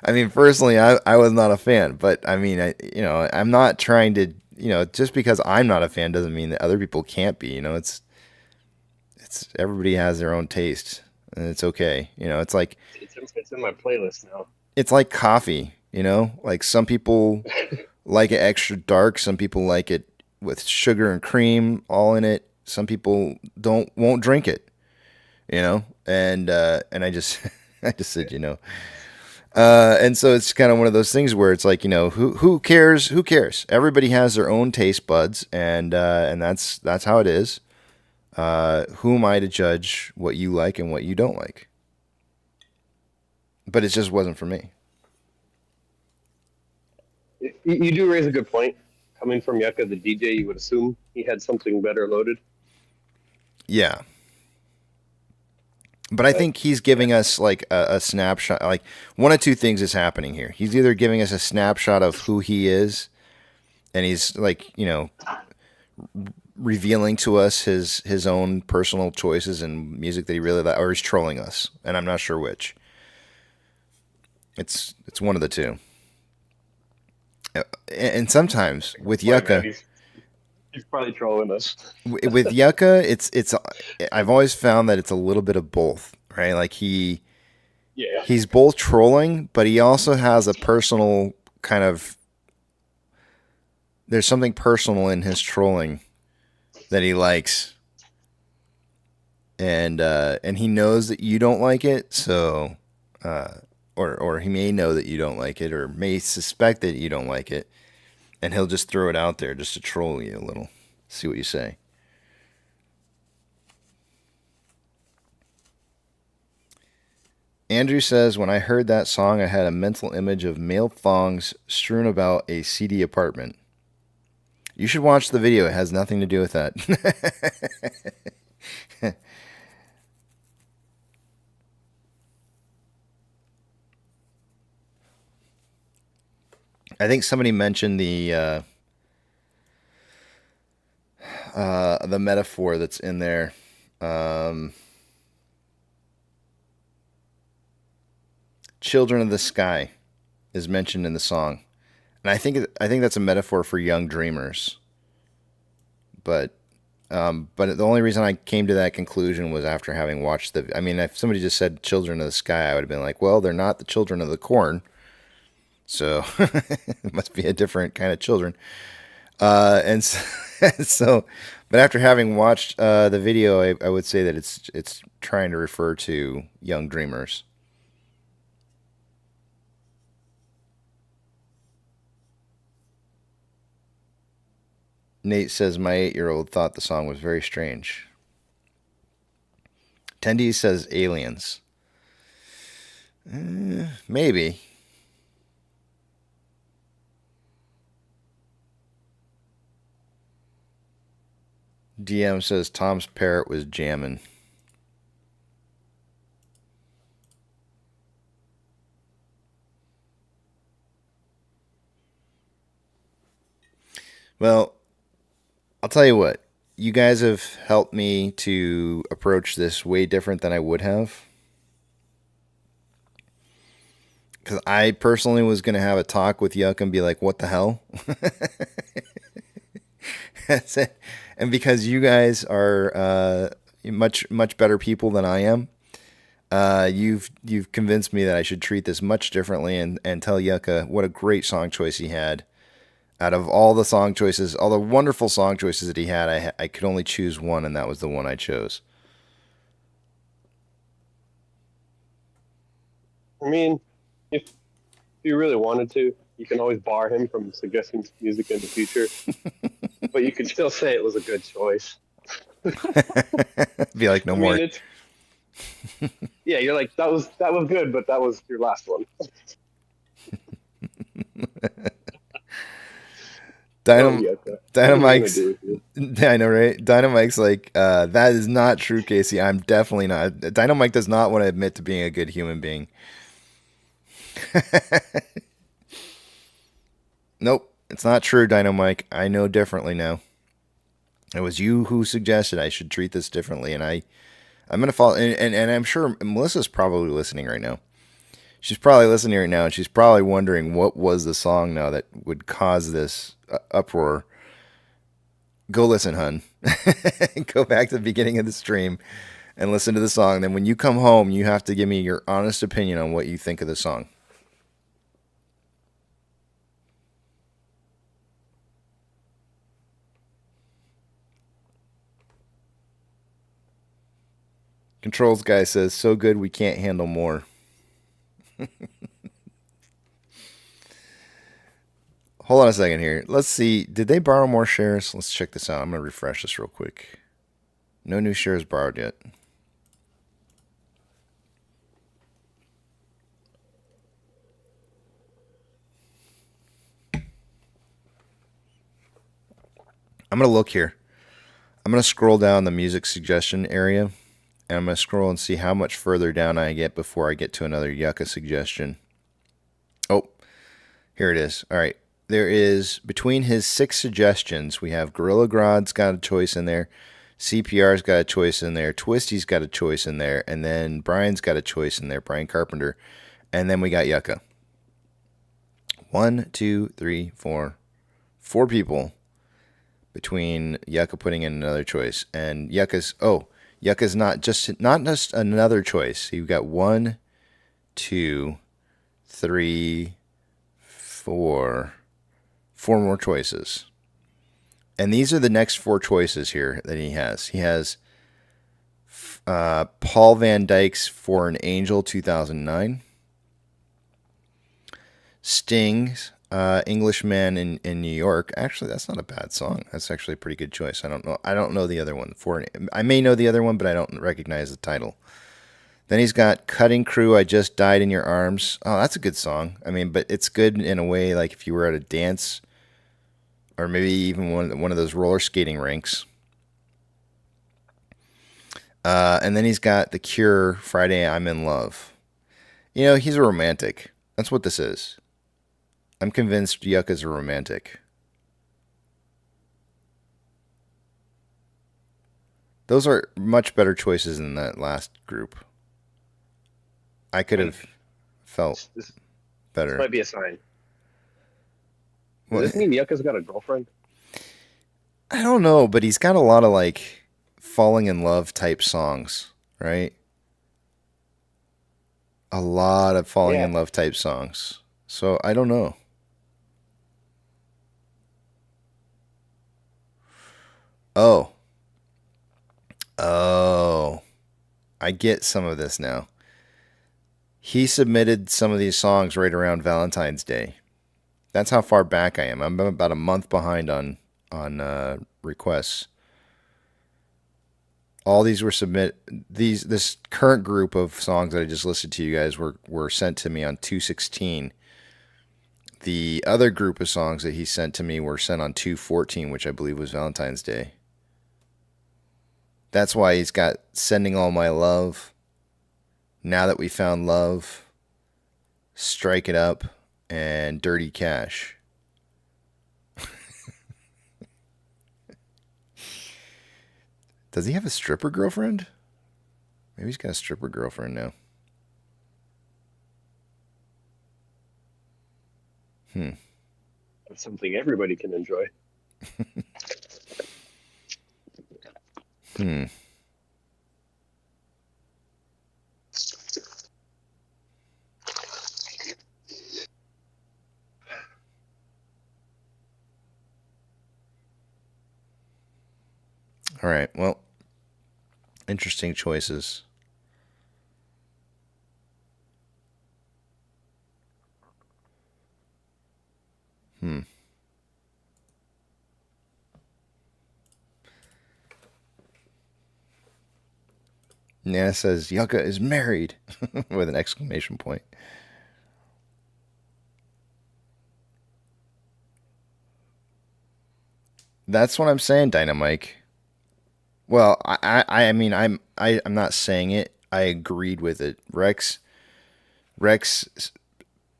[SPEAKER 5] I mean, personally, I was not a fan, but I mean, I'm not trying to, just because I'm not a fan doesn't mean that other people can't be. It's everybody has their own taste, and it's okay. It's like
[SPEAKER 7] It's in my playlist now.
[SPEAKER 5] it's like coffee. Like some people like it extra dark, some people like it with sugar and cream all in it. Some people won't drink it. And I just I just said, and so it's kind of one of those things where it's like, who cares? Who cares? Everybody has their own taste buds, and that's how it is. Who am I to judge what you like and what you don't like? But it just wasn't for me.
[SPEAKER 7] You do raise a good point. Coming from Yucca, the DJ, you would assume he had something better loaded.
[SPEAKER 5] Yeah. But I think he's giving us like a snapshot. Like one of two things is happening here. He's either giving us a snapshot of who he is, and he's like, revealing to us his own personal choices and music that he really likes, or he's trolling us, and I'm not sure which. It's one of the two. And sometimes with Yucca,
[SPEAKER 7] He's probably trolling us.
[SPEAKER 5] with Yucca, it's I've always found that it's a little bit of both, right? Like he's both trolling, but he also has a personal kind of, there's something personal in his trolling that he likes, and he knows that you don't like it, so or he may know that you don't like it, or may suspect that you don't like it, and he'll just throw it out there just to troll you a little, see what you say. Andrew says, when I heard that song, I had a mental image of male thongs strewn about a seedy apartment. You should watch the video. It has nothing to do with that. I think somebody mentioned the metaphor that's in there. Children of the Sky is mentioned in the song, and I think that's a metaphor for young dreamers. But the only reason I came to that conclusion was after having watched the. I mean, if somebody just said "Children of the Sky," I would have been like, "Well, they're not the children of the corn, so it must be a different kind of children." And so, But after having watched the video, I would say that it's trying to refer to young dreamers. Nate says my 8-year-old thought the song was very strange. Tendy says aliens. Maybe. DM says Tom's parrot was jamming. Well, I'll tell you what. You guys have helped me to approach this way different than I would have. Because I personally was going to have a talk with Yuck and be like, what the hell? That's it. And because you guys are much better people than I am, you've convinced me that I should treat this much differently and tell Yucca what a great song choice he had. Out of all the song choices, all the wonderful song choices that he had, I could only choose one, and that was the one I chose.
[SPEAKER 7] I mean, if you really wanted to, you can always bar him from suggesting music in the future. But you can still say it was a good choice.
[SPEAKER 5] Be like, no more.
[SPEAKER 7] Yeah, you're like, that was good, but that was your last one.
[SPEAKER 5] Dynamite's, I know, right? Dynamite's like, that is not true, Casey. I'm definitely not. Dynamite does not want to admit to being a good human being. Nope, it's not true, Dynamite. I know differently now. It was you who suggested I should treat this differently, and I'm going to follow. And I'm sure Melissa's probably listening right now. She's probably listening right now, and she's probably wondering what was the song now that would cause this uproar. Go listen, hun. Go back to the beginning of the stream and listen to the song. Then when you come home, you have to give me your honest opinion on what you think of the song. Controls guy says, so good we can't handle more. Hold on a second here. Let's see. Did they borrow more shares? Let's check this out. I'm going to refresh this real quick. No new shares borrowed yet. I'm going to look here. I'm going to scroll down the music suggestion area. And I'm going to scroll and see how much further down I get before I get to another Yucca suggestion. Oh, here it is. All right. There is, between his 6 suggestions, we have Gorilla Grodd's got a choice in there. CPR's got a choice in there. Twisty's got a choice in there. And then Brian's got a choice in there. Brian Carpenter. And then we got Yucca. 1, 2, 3, 4. 4 people between Yucca putting in another choice. And Yucca's not just another choice. You've got 1, 2, 3, 4 more choices. And these are the next 4 choices here that he has. He has Paul Van Dyk's For an Angel 2009. Sting's Englishman in New York. Actually, that's not a bad song. That's actually a pretty good choice. I don't know the other one. I may know the other one, but I don't recognize the title. Then he's got Cutting Crew, I Just Died in Your Arms. Oh, that's a good song. I mean, but it's good in a way like if you were at a dance or maybe even one of those roller skating rinks. And then he's got The Cure, Friday, I'm in Love. You know, he's a romantic. That's what this is. I'm convinced Yucca's a romantic. Those are much better choices than that last group. I could have felt better.
[SPEAKER 7] This might be a sign.
[SPEAKER 5] What?
[SPEAKER 7] Does this mean Yucca's got a girlfriend?
[SPEAKER 5] I don't know, but he's got a lot of like falling in love type songs, right? A lot of falling in love type songs. So I don't know. Oh, Oh, I get some of this now. He submitted some of these songs right around Valentine's Day. That's how far back I am. I'm about a month behind on requests. All these were this current group of songs that I just listed to you guys were sent to me on 2/16. The other group of songs that he sent to me were sent on 2/14, which I believe was Valentine's Day. That's why he's got Sending All My Love, Now That We Found Love, Strike It Up, and Dirty Cash. Does he have a stripper girlfriend? Maybe he's got a stripper girlfriend now.
[SPEAKER 7] That's something everybody can enjoy.
[SPEAKER 5] All right, well, interesting choices. Nana says Yucca is married with an exclamation point. That's what I'm saying, Dynamike. Well, I mean, I'm not saying it. I agreed with it. Rex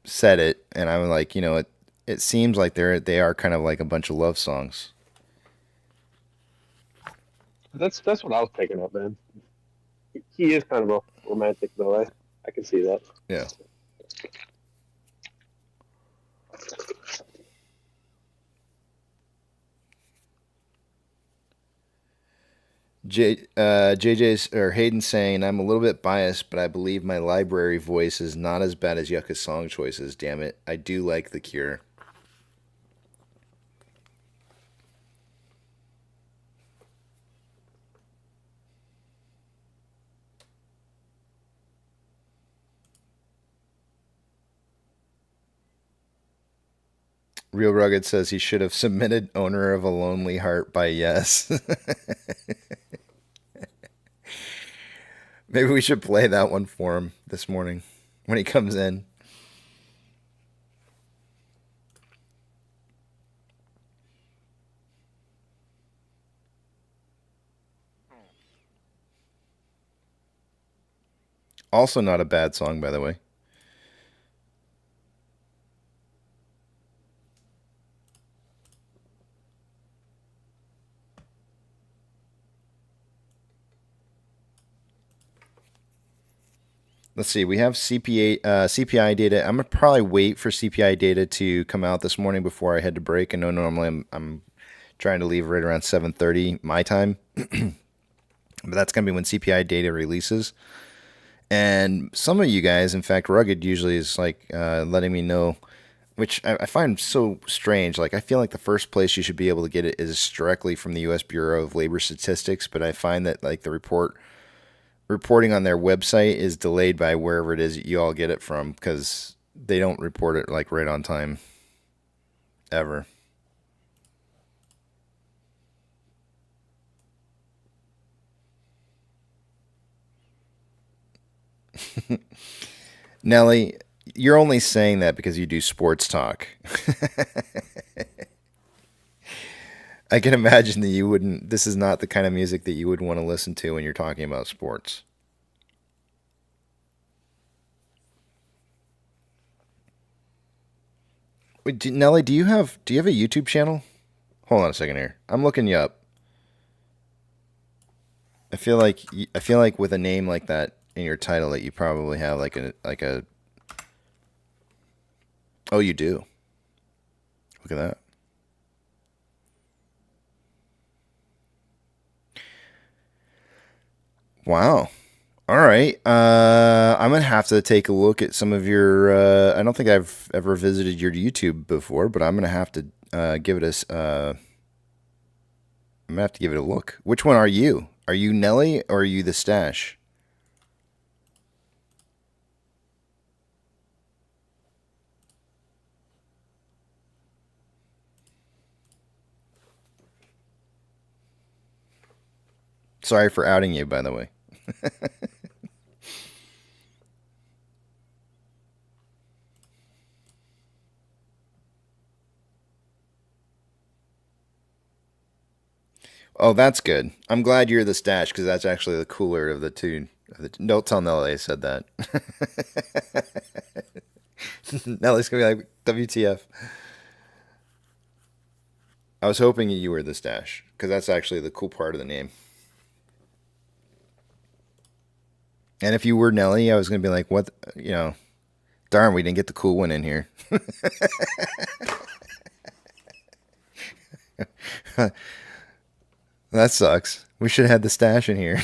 [SPEAKER 5] said it, and I'm like, it seems like they are kind of like a bunch of love songs.
[SPEAKER 7] That's what I was picking up, man. He is kind of a romantic, though. I can see that.
[SPEAKER 5] Yeah. JJ's or Hayden's saying, I'm a little bit biased, but I believe my library voice is not as bad as Yucca's song choices. Damn it. I do like The Cure. Real Rugged says he should have submitted Owner of a Lonely Heart by Yes. Maybe we should play that one for him this morning when he comes in. Also not a bad song, by the way. Let's see. We have CPI data. I'm gonna probably wait for CPI data to come out this morning before I head to break. I know normally I'm trying to leave right around 7:30 my time, but that's gonna be when CPI data releases. And some of you guys, in fact, Rugged usually is like letting me know, which I find so strange. Like I feel like the first place you should be able to get it is directly from the U.S. Bureau of Labor Statistics, but I find that like the reporting on their website is delayed by wherever it is that you all get it from, because they don't report it like right on time ever. Nelly, you're only saying that because you do sports talk. I can imagine that you wouldn't. This is not the kind of music that you would want to listen to when you're talking about sports. Wait, Nelly, do you have a YouTube channel? Hold on a second here. I'm looking you up. I feel like with a name like that in your title that you probably have like a. Oh, you do. Look at that. Wow. All right. I'm gonna have to take a look at some of your. I don't think I've ever visited your YouTube before, but I'm gonna have to give it a. I'm gonna have to give it a look. Which one are you? Are you Nelly or are you the stash? Sorry for outing you, by the way. Oh, that's good. I'm glad you're the stash because that's actually the cooler of the two. Don't tell Nelly I said that. Nelly's gonna be like, WTF. I was hoping you were the stash because that's actually the cool part of the name. And if you were Nelly, I was gonna be like, what? Darn, we didn't get the cool one in here. That sucks. We should have had the stash in here.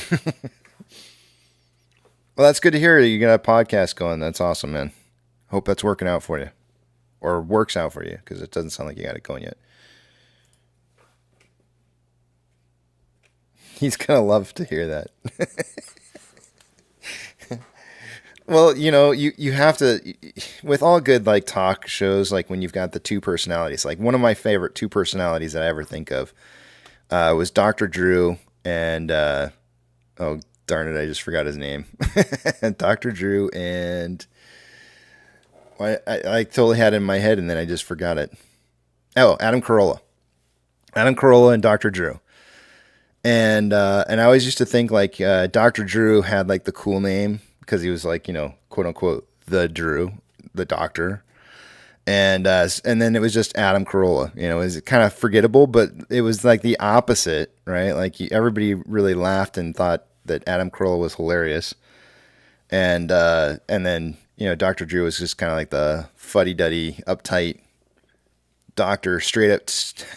[SPEAKER 5] Well, that's good to hear. You got a podcast going. That's awesome, man. Hope that's working out for you. Or works out for you, because it doesn't sound like you got it going yet. He's going to love to hear that. Well, you have to, with all good like talk shows, like when you've got the two personalities, like one of my favorite two personalities that I ever think of was Dr. Drew and, oh, darn it, I just forgot his name. Dr. Drew and, I totally had it in my head and then I just forgot it. Oh, Adam Carolla. Adam Carolla and Dr. Drew. And I always used to think like Dr. Drew had like the cool name because he was like, quote unquote, the Drew, the doctor. And then it was just Adam Carolla. It was kind of forgettable, but it was like the opposite, right? Like everybody really laughed and thought that Adam Carolla was hilarious. And then, Dr. Drew was just kind of like the fuddy-duddy, uptight doctor, straight up,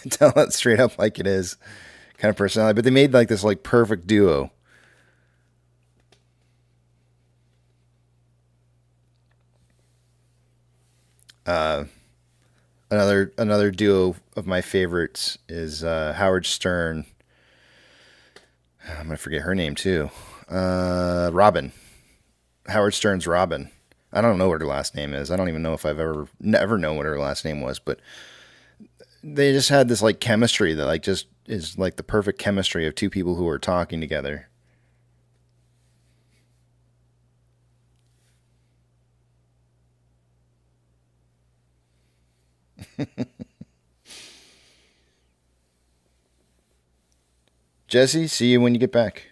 [SPEAKER 5] tell it straight up like it is kind of personality. But they made like this like perfect duo. Another duo of my favorites is Howard Stern. I'm gonna forget her name too. Robin. Howard Stern's Robin. I don't know what her last name is. I don't even know if I've never known what her last name was, but they just had this like chemistry that like just is like the perfect chemistry of two people who are talking together. Jesse, see you when you get back.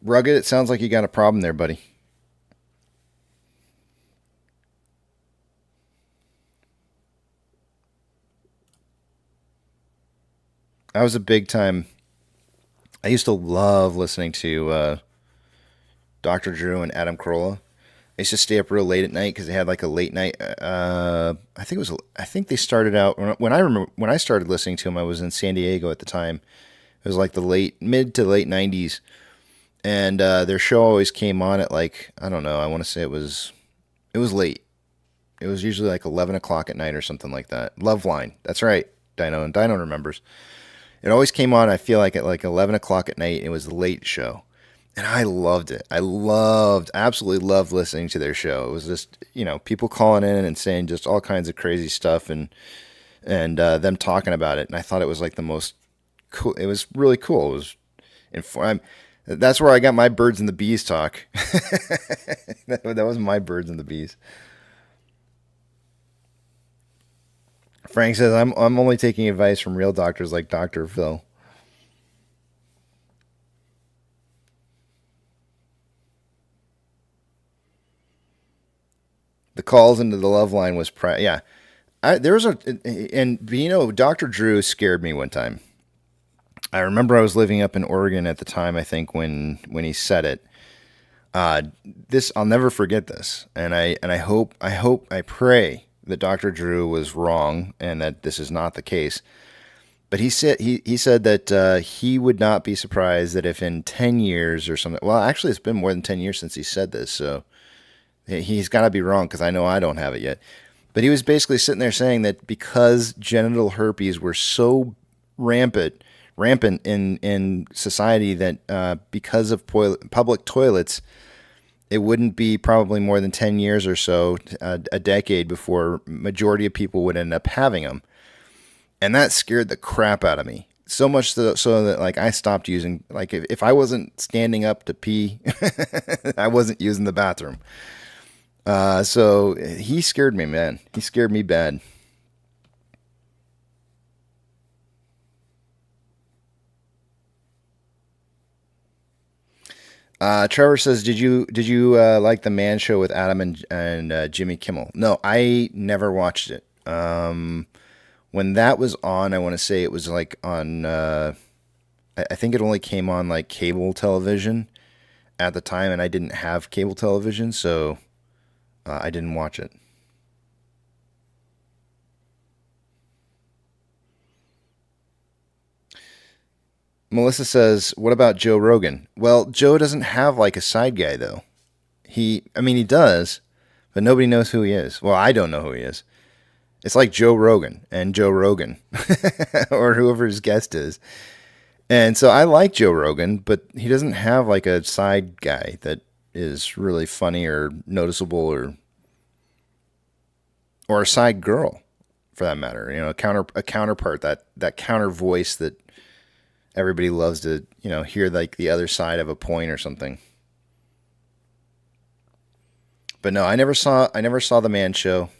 [SPEAKER 5] Rugged, it sounds like you got a problem there, buddy. I was a big time. I used to love listening to Dr. Drew and Adam Carolla. I used to stay up real late at night because they had like a late night. I think they started out when I started listening to them. I was in San Diego at the time. It was like the mid to late '90s, and their show always came on at like I don't know. I want to say it was late. It was usually like 11 o'clock at night or something like that. Loveline. That's right, Dino, and Dino remembers. It always came on, I feel like, at like 11 o'clock at night. It was the late show. And I loved it. Absolutely loved listening to their show. It was just, people calling in and saying just all kinds of crazy stuff and them talking about it. And I thought it was like the most cool. It was really cool. It was that's where I got my birds and the bees talk. That was my birds and the bees. Frank says, I'm only taking advice from real doctors like Dr. Phil. The calls into the love line was yeah. Dr. Drew scared me one time. I remember I was living up in Oregon at the time, I think, when he said it. I'll never forget this. And I pray that Dr. Drew was wrong and that this is not the case. But he said that he would not be surprised that if in 10 years or something. Well, actually, it's been more than 10 years since he said this, so he's got to be wrong because I know I don't have it yet. But he was basically sitting there saying that because genital herpes were so rampant in society that because of public toilets, it wouldn't be probably more than 10 years or so, a decade before majority of people would end up having them. And that scared the crap out of me. So much so that like I stopped using, like if I wasn't standing up to pee, I wasn't using the bathroom. So he scared me, man. He scared me bad. Trevor says, "Did you like the Man Show with Adam and Jimmy Kimmel?" No, I never watched it. When that was on, I want to say it was like on. I think it only came on like cable television at the time, and I didn't have cable television, so I didn't watch it. Melissa says, "What about Joe Rogan?" Well, Joe doesn't have like a side guy though. I mean, he does, but nobody knows who he is. Well, I don't know who he is. It's like Joe Rogan and Joe Rogan, or whoever his guest is. And so I like Joe Rogan, but he doesn't have like a side guy that is really funny or noticeable, or a side girl, for that matter. You know, a counterpart, that counter voice that everybody loves to, hear like the other side of a point or something. But no, I never saw the Man Show.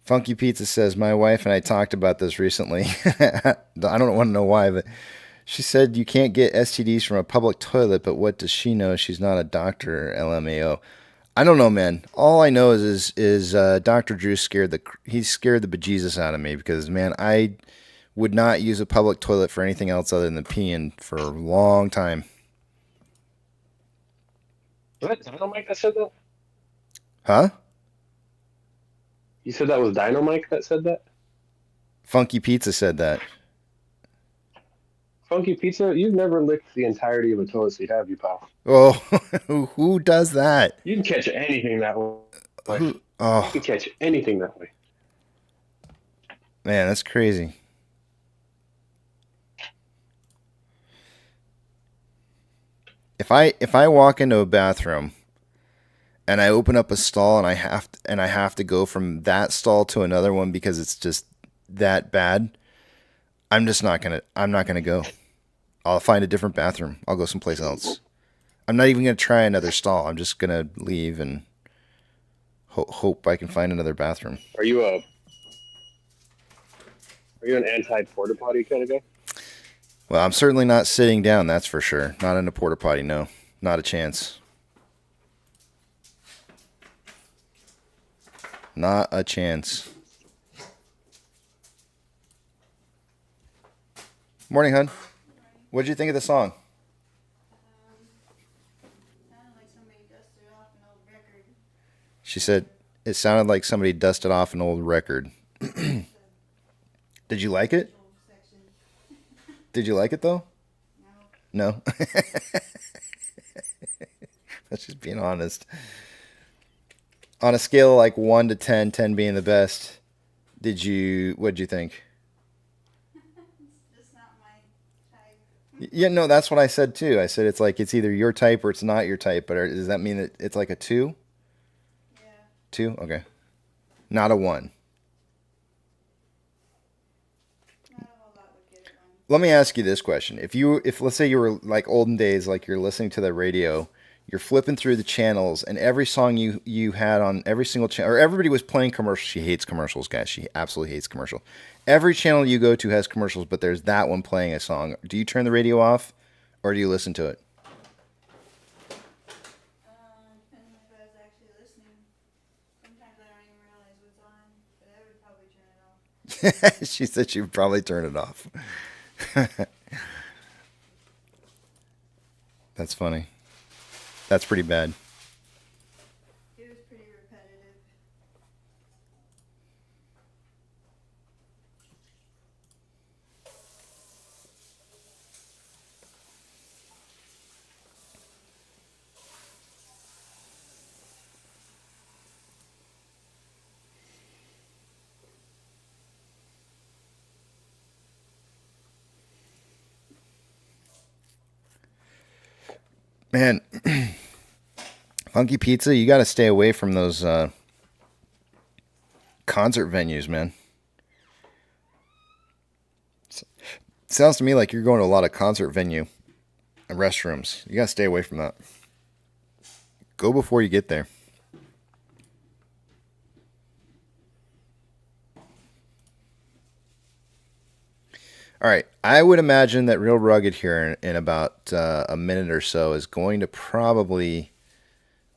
[SPEAKER 5] Funky Pizza says, "My wife and I talked about this recently." I don't want to know why, but she said you can't get STDs from a public toilet, but what does she know? She's not a doctor, LMAO. I don't know, man. All I know is Dr. Drew scared the bejesus out of me because, man, I would not use a public toilet for anything else other than peeing for a long time.
[SPEAKER 7] Was that Dynamite that said that?
[SPEAKER 5] Huh?
[SPEAKER 7] You said that was Dynamite that said that?
[SPEAKER 5] Funky Pizza said that.
[SPEAKER 7] Funky Pizza, you've never licked the entirety of a toilet seat, have you, pal?
[SPEAKER 5] Oh, who does that?
[SPEAKER 7] You can catch anything that way.
[SPEAKER 5] Who?
[SPEAKER 7] You can catch anything that way.
[SPEAKER 5] Man, that's crazy. If I walk into a bathroom and I open up a stall and I have to go from that stall to another one because it's just that bad, I'm not gonna go. I'll find a different bathroom. I'll go someplace else. I'm not even gonna try another stall. I'm just gonna leave and hope I can find another bathroom.
[SPEAKER 7] Are you an anti-porta potty kind of guy?
[SPEAKER 5] Well, I'm certainly not sitting down, that's for sure. Not in a porta potty, no. Not a chance. Not a chance. Morning, hun. What did you think of the song?
[SPEAKER 8] Sounded like somebody dusted off an old record.
[SPEAKER 5] She said it sounded like somebody dusted off an old record. Did you like it? Did you like it though? No. That's just being honest. On a scale of like 1 to 10, 10 being the best, what'd you think?
[SPEAKER 8] It's just not my type.
[SPEAKER 5] Yeah, no, that's what I said too. I said it's either your type or it's not your type, but does that mean that it's like a 2?
[SPEAKER 8] Yeah.
[SPEAKER 5] 2? Okay. Not a 1.
[SPEAKER 8] Not a whole lot would get it on.
[SPEAKER 5] Let me ask you this question. If let's say you were like olden days, like you're listening to the radio, you're flipping through the channels, and every song you had on every single channel, or everybody was playing commercials. She hates commercials, guys. She absolutely hates commercial. Every channel you go to has commercials, but there's that one playing a song. Do you turn the radio off, or do you listen to it?
[SPEAKER 8] Depending if I was actually listening. Sometimes I don't even realize what's
[SPEAKER 5] She said she would probably turn it off. That's funny. That's pretty bad.
[SPEAKER 8] It was pretty repetitive.
[SPEAKER 5] Man, Funky Pizza, you got to stay away from those concert venues, man. Sounds to me like you're going to a lot of concert venue and restrooms. You got to stay away from that. Go before you get there. All right, I would imagine that Real Rugged here in about a minute or so is going to probably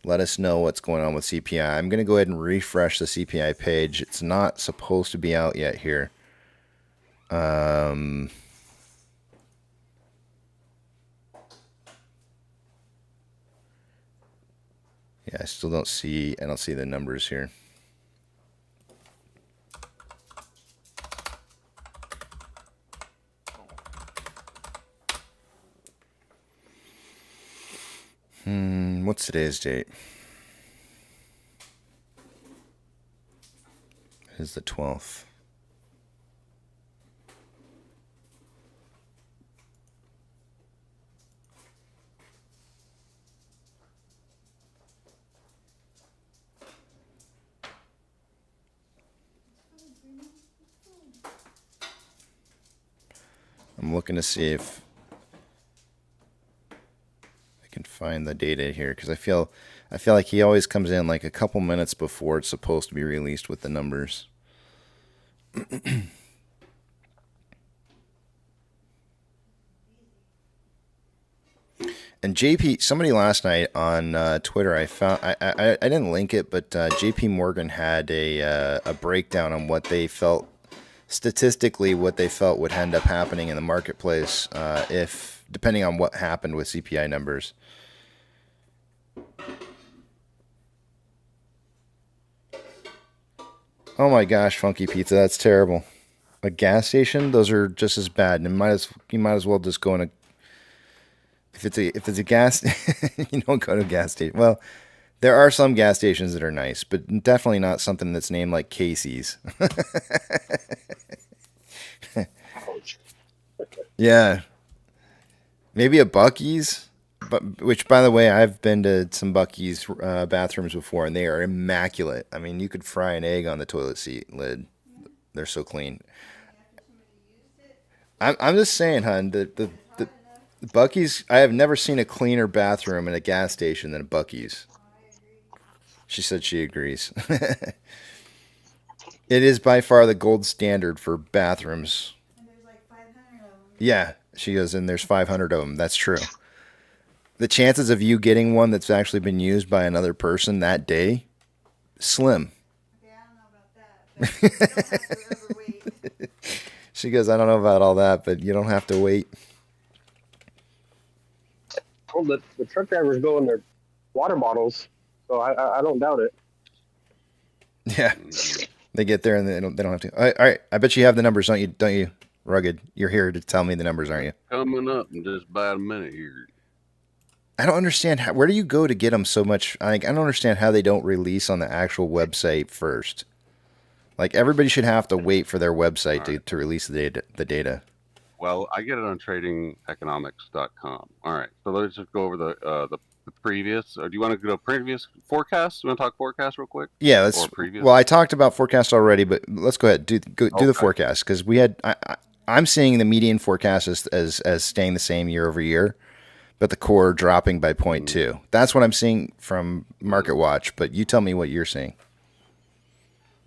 [SPEAKER 5] let us know what's going on with CPI. I'm going to go ahead and refresh the CPI page. It's not supposed to be out yet here. Yeah, I still don't see the numbers here. What's today's date? It is the 12th. I'm looking to see if I can find the data here because I feel like he always comes in like a couple minutes before it's supposed to be released with the numbers. And JP, somebody last night on Twitter, I found I didn't link it, but JP Morgan had a breakdown on what they felt statistically what they felt would end up happening in the marketplace if depending on what happened with CPI numbers. Oh my gosh, Funky Pizza, that's terrible. A gas station, those are just as bad. And you might as well just go in a if it's a gas you don't go to a gas station. Well, there are some gas stations that are nice, but definitely not something that's named like Casey's. Yeah. Maybe a Buc-ee's, but which, by the way, I've been to some Buc-ee's bathrooms before, and they are immaculate. I mean, you could fry an egg on the toilet seat lid. They're so clean. I'm just saying, hon, the Buc-ee's, I have never seen a cleaner bathroom in a gas station than a Buc-ee's. She said she agrees. It is by far the gold standard for bathrooms.
[SPEAKER 8] And there's like 500 of them.
[SPEAKER 5] Yeah, she goes, and there's 500 of them. That's true. The chances of you getting one that's actually been used by another person that day, slim.
[SPEAKER 8] Okay, I don't know about that, but you don't have to overweight.
[SPEAKER 5] She goes, I don't know about all that, but you don't have to wait.
[SPEAKER 7] Well, the truck drivers go in their water bottles, so I don't doubt it.
[SPEAKER 5] Yeah, they get there and they don't have to. All right, I bet you have the numbers, don't you, Rugged? You're here to tell me the numbers, aren't you?
[SPEAKER 9] Coming up in just about a minute here.
[SPEAKER 5] I don't understand where do you go to get them so much? I don't understand how they don't release on the actual website first. Like everybody should have to wait for their website to release the data.
[SPEAKER 9] Well, I get it on tradingeconomics.com. All right, so let's just go over the previous. Or do you want to go previous forecast? You want to talk forecast real quick?
[SPEAKER 5] Yeah, let's.
[SPEAKER 9] Or previous?
[SPEAKER 5] Well, I talked about forecast already, but let's go ahead do the forecast because we had. I'm seeing the median forecast as staying the same year over year, but the core dropping by 0.2. That's what I'm seeing from Market Watch. But you tell me what you're seeing.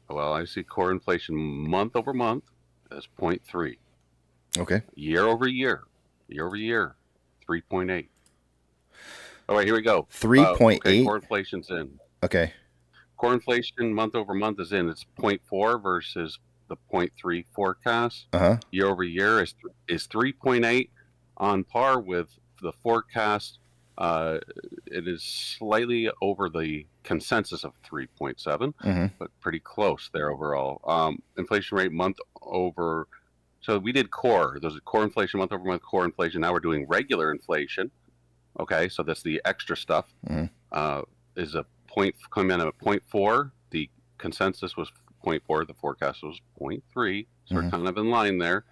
[SPEAKER 9] Well, I see core inflation month over month as 0.3.
[SPEAKER 5] Okay.
[SPEAKER 9] Year over year, 3.8. All right, here we go.
[SPEAKER 5] 3.8.
[SPEAKER 9] Okay, core inflation's in.
[SPEAKER 5] Okay.
[SPEAKER 9] Core inflation month over month is in. It's 0.4 versus the 0.3 forecast
[SPEAKER 5] Uh-huh.
[SPEAKER 9] year over year is 3.8, on par with the forecast. It is slightly over the consensus of 3.7,
[SPEAKER 5] Mm-hmm.
[SPEAKER 9] but pretty close there overall. Inflation rate month over. So we did core. There's a core inflation month over month, core inflation. Now we're doing regular inflation. Okay, so that's the extra stuff.
[SPEAKER 5] Mm-hmm.
[SPEAKER 9] Is a point coming in at 0.4. The consensus was 0.4. The forecast was 0.3. So we're kind of in line there.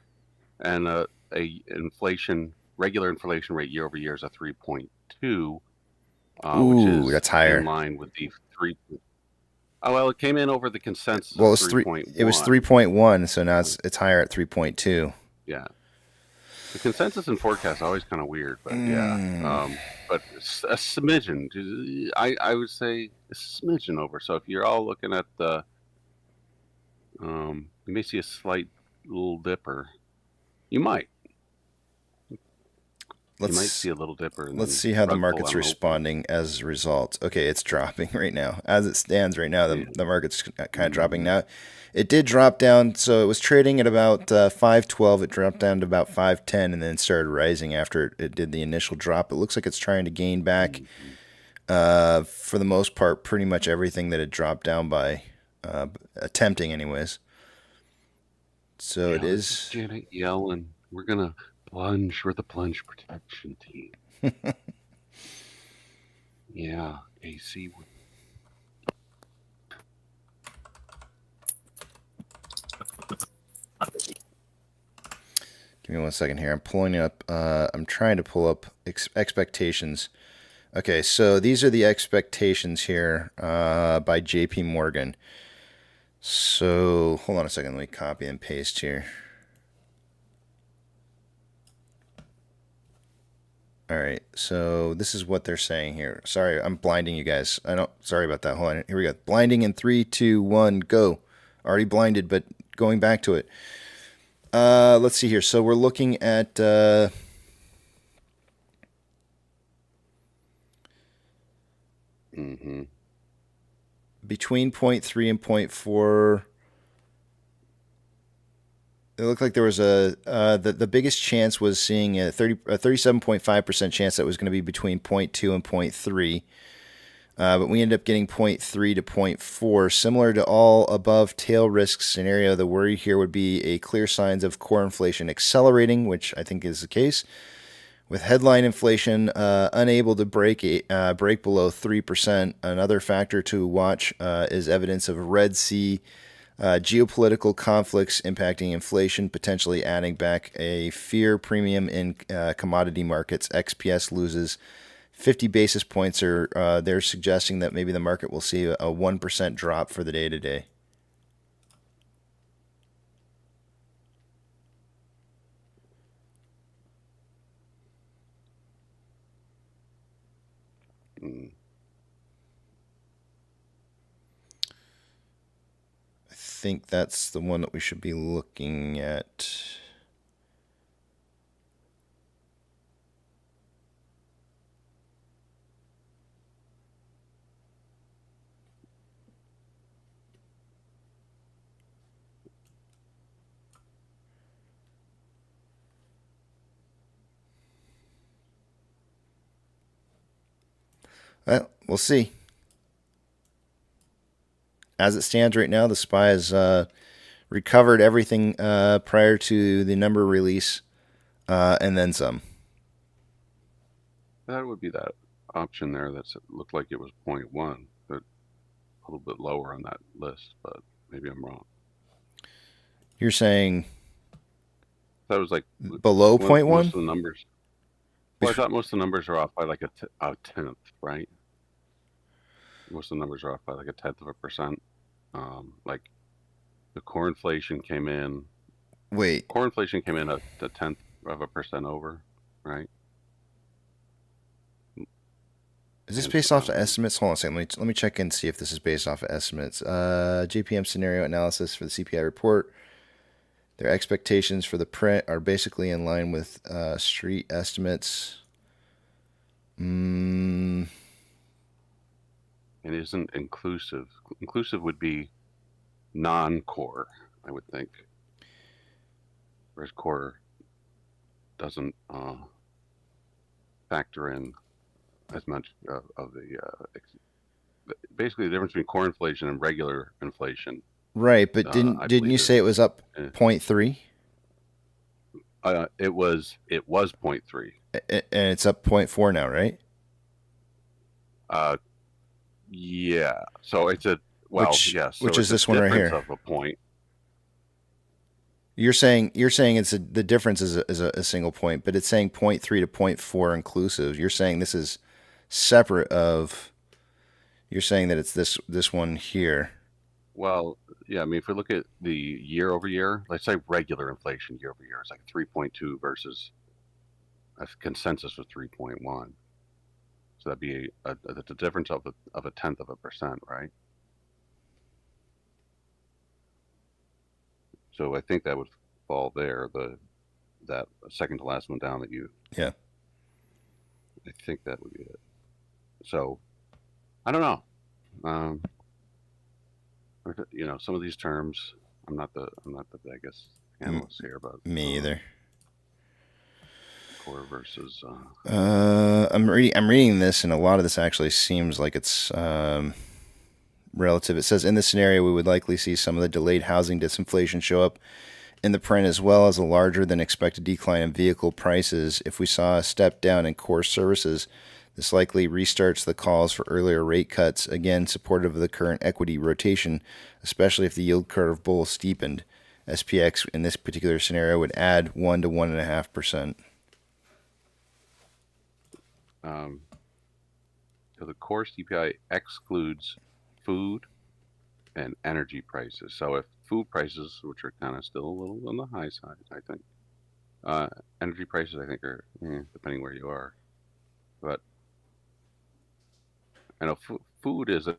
[SPEAKER 9] And a regular inflation rate year over year is a 3.2, which is
[SPEAKER 5] that's higher.
[SPEAKER 9] in line with the 3. Oh well, it came in over the consensus
[SPEAKER 5] Well,
[SPEAKER 9] of
[SPEAKER 5] it was
[SPEAKER 9] 3.1.
[SPEAKER 5] It was 3.1, so now it's higher at 3.2.
[SPEAKER 9] Yeah. The consensus and forecast are always kind of weird, but yeah. But a smidgen, I would say a smidgen over. So if you're all looking at the, you may see a slight little dipper. You might see a little dipper. And
[SPEAKER 5] Let's
[SPEAKER 9] then
[SPEAKER 5] see how the
[SPEAKER 9] rug pull
[SPEAKER 5] market's
[SPEAKER 9] on open.
[SPEAKER 5] responding as a result. Okay, it's dropping right now. As it stands right now, the market's kind of dropping now. It did drop down, so it was trading at about 512. It dropped down to about 510, and then started rising after it did the initial drop. It looks like it's trying to gain back, for the most part, pretty much everything that it dropped down by, attempting anyways. So it is.
[SPEAKER 9] Janet Yellen, we're gonna plunge. We're the plunge protection team. Yeah, AC.
[SPEAKER 5] Give me 1 second here. I'm pulling up. I'm trying to pull up expectations. Okay, so these are the expectations here by J.P. Morgan. So hold on a second. Let me copy and paste here. All right, so this is what they're saying here. Sorry, I'm blinding you guys. Sorry about that. Hold on. Here we go. Blinding in 3, 2, 1, go. Already blinded, but going back to it. Let's see here. So we're looking at between 0.3 and 0.4. It looked like there was the biggest chance was seeing a 37.5% chance that it was going to be between 0.2 and 0.3. But we ended up getting 0.3 to 0.4. Similar to all above tail risk scenario, the worry here would be a clear signs of core inflation accelerating, which I think is the case. With headline inflation unable to break below 3%, another factor to watch is evidence of Red Sea geopolitical conflicts impacting inflation, potentially adding back a fear premium in commodity markets. XPS loses 50 basis points, or they're suggesting that maybe the market will see a 1% drop for the day today. I think that's the one that we should be looking at. Well, we'll see. As it stands right now, the SPY has recovered everything prior to the number release, and then some.
[SPEAKER 9] That would be that option there that looked like it was 0.1, but a little bit lower on that list, but maybe I'm wrong.
[SPEAKER 5] You're saying
[SPEAKER 9] that was like
[SPEAKER 5] below 0.1?
[SPEAKER 9] Most of the numbers. Well, I thought most of the numbers are off by like a tenth, right? Most of the numbers are off by like 0.1%. Like the core inflation came in.
[SPEAKER 5] Wait.
[SPEAKER 9] Core inflation came in at 0.1% over, right?
[SPEAKER 5] Is this based off of estimates? Hold on a second. Let me check and see if this is based off of estimates. JPM scenario analysis for the CPI report. Their expectations for the print are basically in line with street estimates.
[SPEAKER 9] It isn't inclusive. Inclusive would be non-core. I would think. Whereas core doesn't factor in as much of the basically the difference between core inflation and regular inflation.
[SPEAKER 5] Right, but didn't you say it was up 0.3?
[SPEAKER 9] It was 0.3.
[SPEAKER 5] And it's up 0.4 now, right?
[SPEAKER 9] Yeah. So it's a yes.
[SPEAKER 5] Which
[SPEAKER 9] so
[SPEAKER 5] is this one right here?
[SPEAKER 9] Of a point.
[SPEAKER 5] You're saying it's the difference is a single point, but it's saying 0.3 to 0.4 inclusive. You're saying this is separate of. You're saying that it's this one here.
[SPEAKER 9] Well, yeah. I mean, if we look at the year over year, let's say regular inflation year over year, it's like 3.2 versus a consensus was 3.1. So that'd be the difference of a 0.1%, right? So I think that would fall there. That second to last one down that you.
[SPEAKER 5] Yeah.
[SPEAKER 9] I think that would be it. So I don't know. Some of these terms. I'm not the biggest analyst here, but
[SPEAKER 5] me either.
[SPEAKER 9] Core versus.
[SPEAKER 5] I'm reading this, and a lot of this actually seems like it's relative. It says in this scenario, we would likely see some of the delayed housing disinflation show up in the print, as well as a larger than expected decline in vehicle prices. If we saw a step down in core services, this likely restarts the calls for earlier rate cuts, again supportive of the current equity rotation, especially if the yield curve bull steepened. SPX in this particular scenario would add 1 to 1.5%.
[SPEAKER 9] So the core CPI excludes food and energy prices. So if food prices, which are kind of still a little on the high side, I think, energy prices, I think, are depending where you are. But I know food is a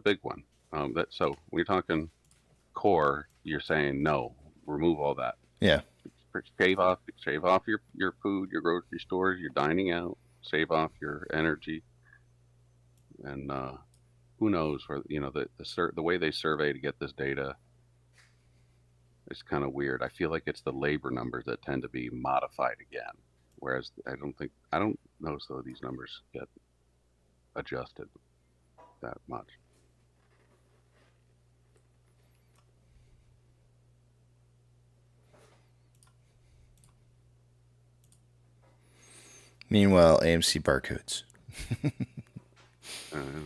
[SPEAKER 9] big one. So when you're talking core, you're saying no, remove all that.
[SPEAKER 5] Yeah.
[SPEAKER 9] Shave off your food, your grocery stores, your dining out. Save off your energy, and who knows where the way they survey to get this data is kind of weird. I feel like it's the labor numbers that tend to be modified again, whereas I don't notice though these numbers get adjusted that much.
[SPEAKER 5] Meanwhile, AMC barcodes.
[SPEAKER 9] Mm-hmm.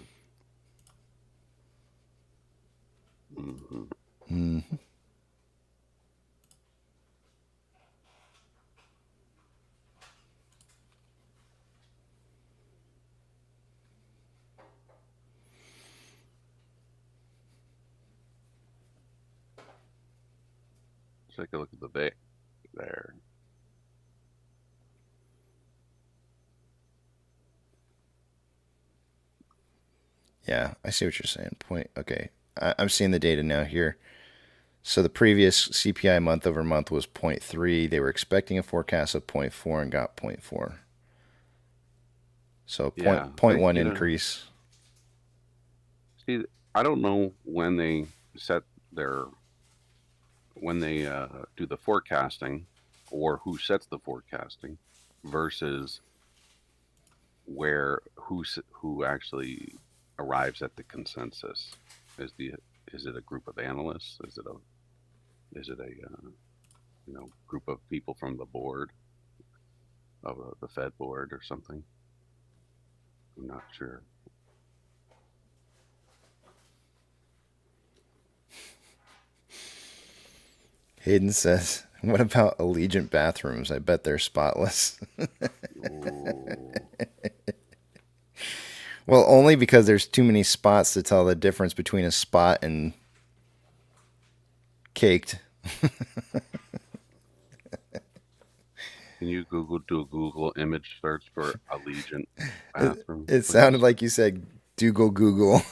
[SPEAKER 5] Mm-hmm.
[SPEAKER 9] Let's take a look at the bait there.
[SPEAKER 5] Yeah, I see what you're saying. Okay, I'm seeing the data now here. So the previous CPI month over month was 0.3. They were expecting a forecast of 0.4 and got 0.4. So 0.1 increase.
[SPEAKER 9] See, I don't know when they do the forecasting, or who sets the forecasting, versus who actually arrives at the consensus. Is it a group of analysts? Is it a group of people from the board of the Fed board or something? I'm not sure.
[SPEAKER 5] Hayden says, what about Allegiant bathrooms? I bet they're spotless. Well, only because there's too many spots to tell the difference between a spot and caked.
[SPEAKER 9] Can you do a Google image search for Allegiant bathroom?
[SPEAKER 5] It sounded like you said Google.
[SPEAKER 9] Google.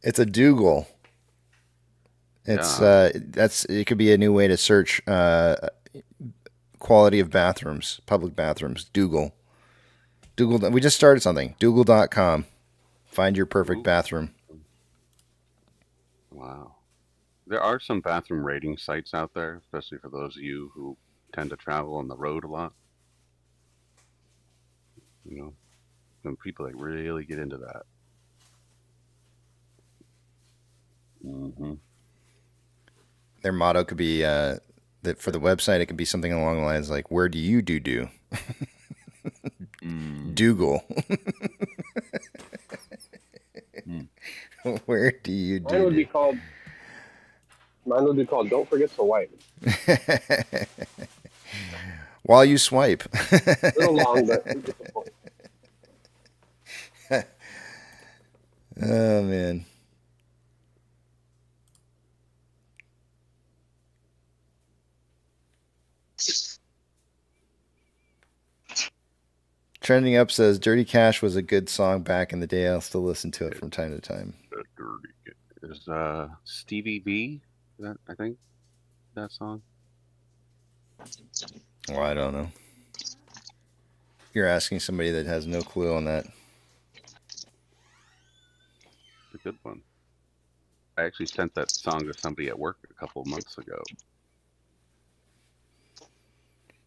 [SPEAKER 5] It's a Dougal. It's it could be a new way to search quality of bathrooms, public bathrooms. Dougal. We just started something. Dougal.com. Find your perfect bathroom.
[SPEAKER 9] There are some bathroom rating sites out there, especially for those of you who tend to travel on the road a lot. You know, some people that really get into that. Hmm.
[SPEAKER 5] Their motto could be that for the website. It could be something along the lines like, "Where do you do?" Dougal. Where do you
[SPEAKER 7] Mine would be
[SPEAKER 5] do?
[SPEAKER 7] called. Mine would be called. Don't forget to wipe.
[SPEAKER 5] While you swipe.
[SPEAKER 7] A little long, but we get the point.
[SPEAKER 5] Oh man. Trending Up says Dirty Cash was a good song back in the day. I'll still listen to it from time to time.
[SPEAKER 9] Is Stevie V? That I think that song.
[SPEAKER 5] Well, I don't know. You're asking somebody that has no clue on that.
[SPEAKER 9] It's a good one. I actually sent that song to somebody at work a couple of months ago.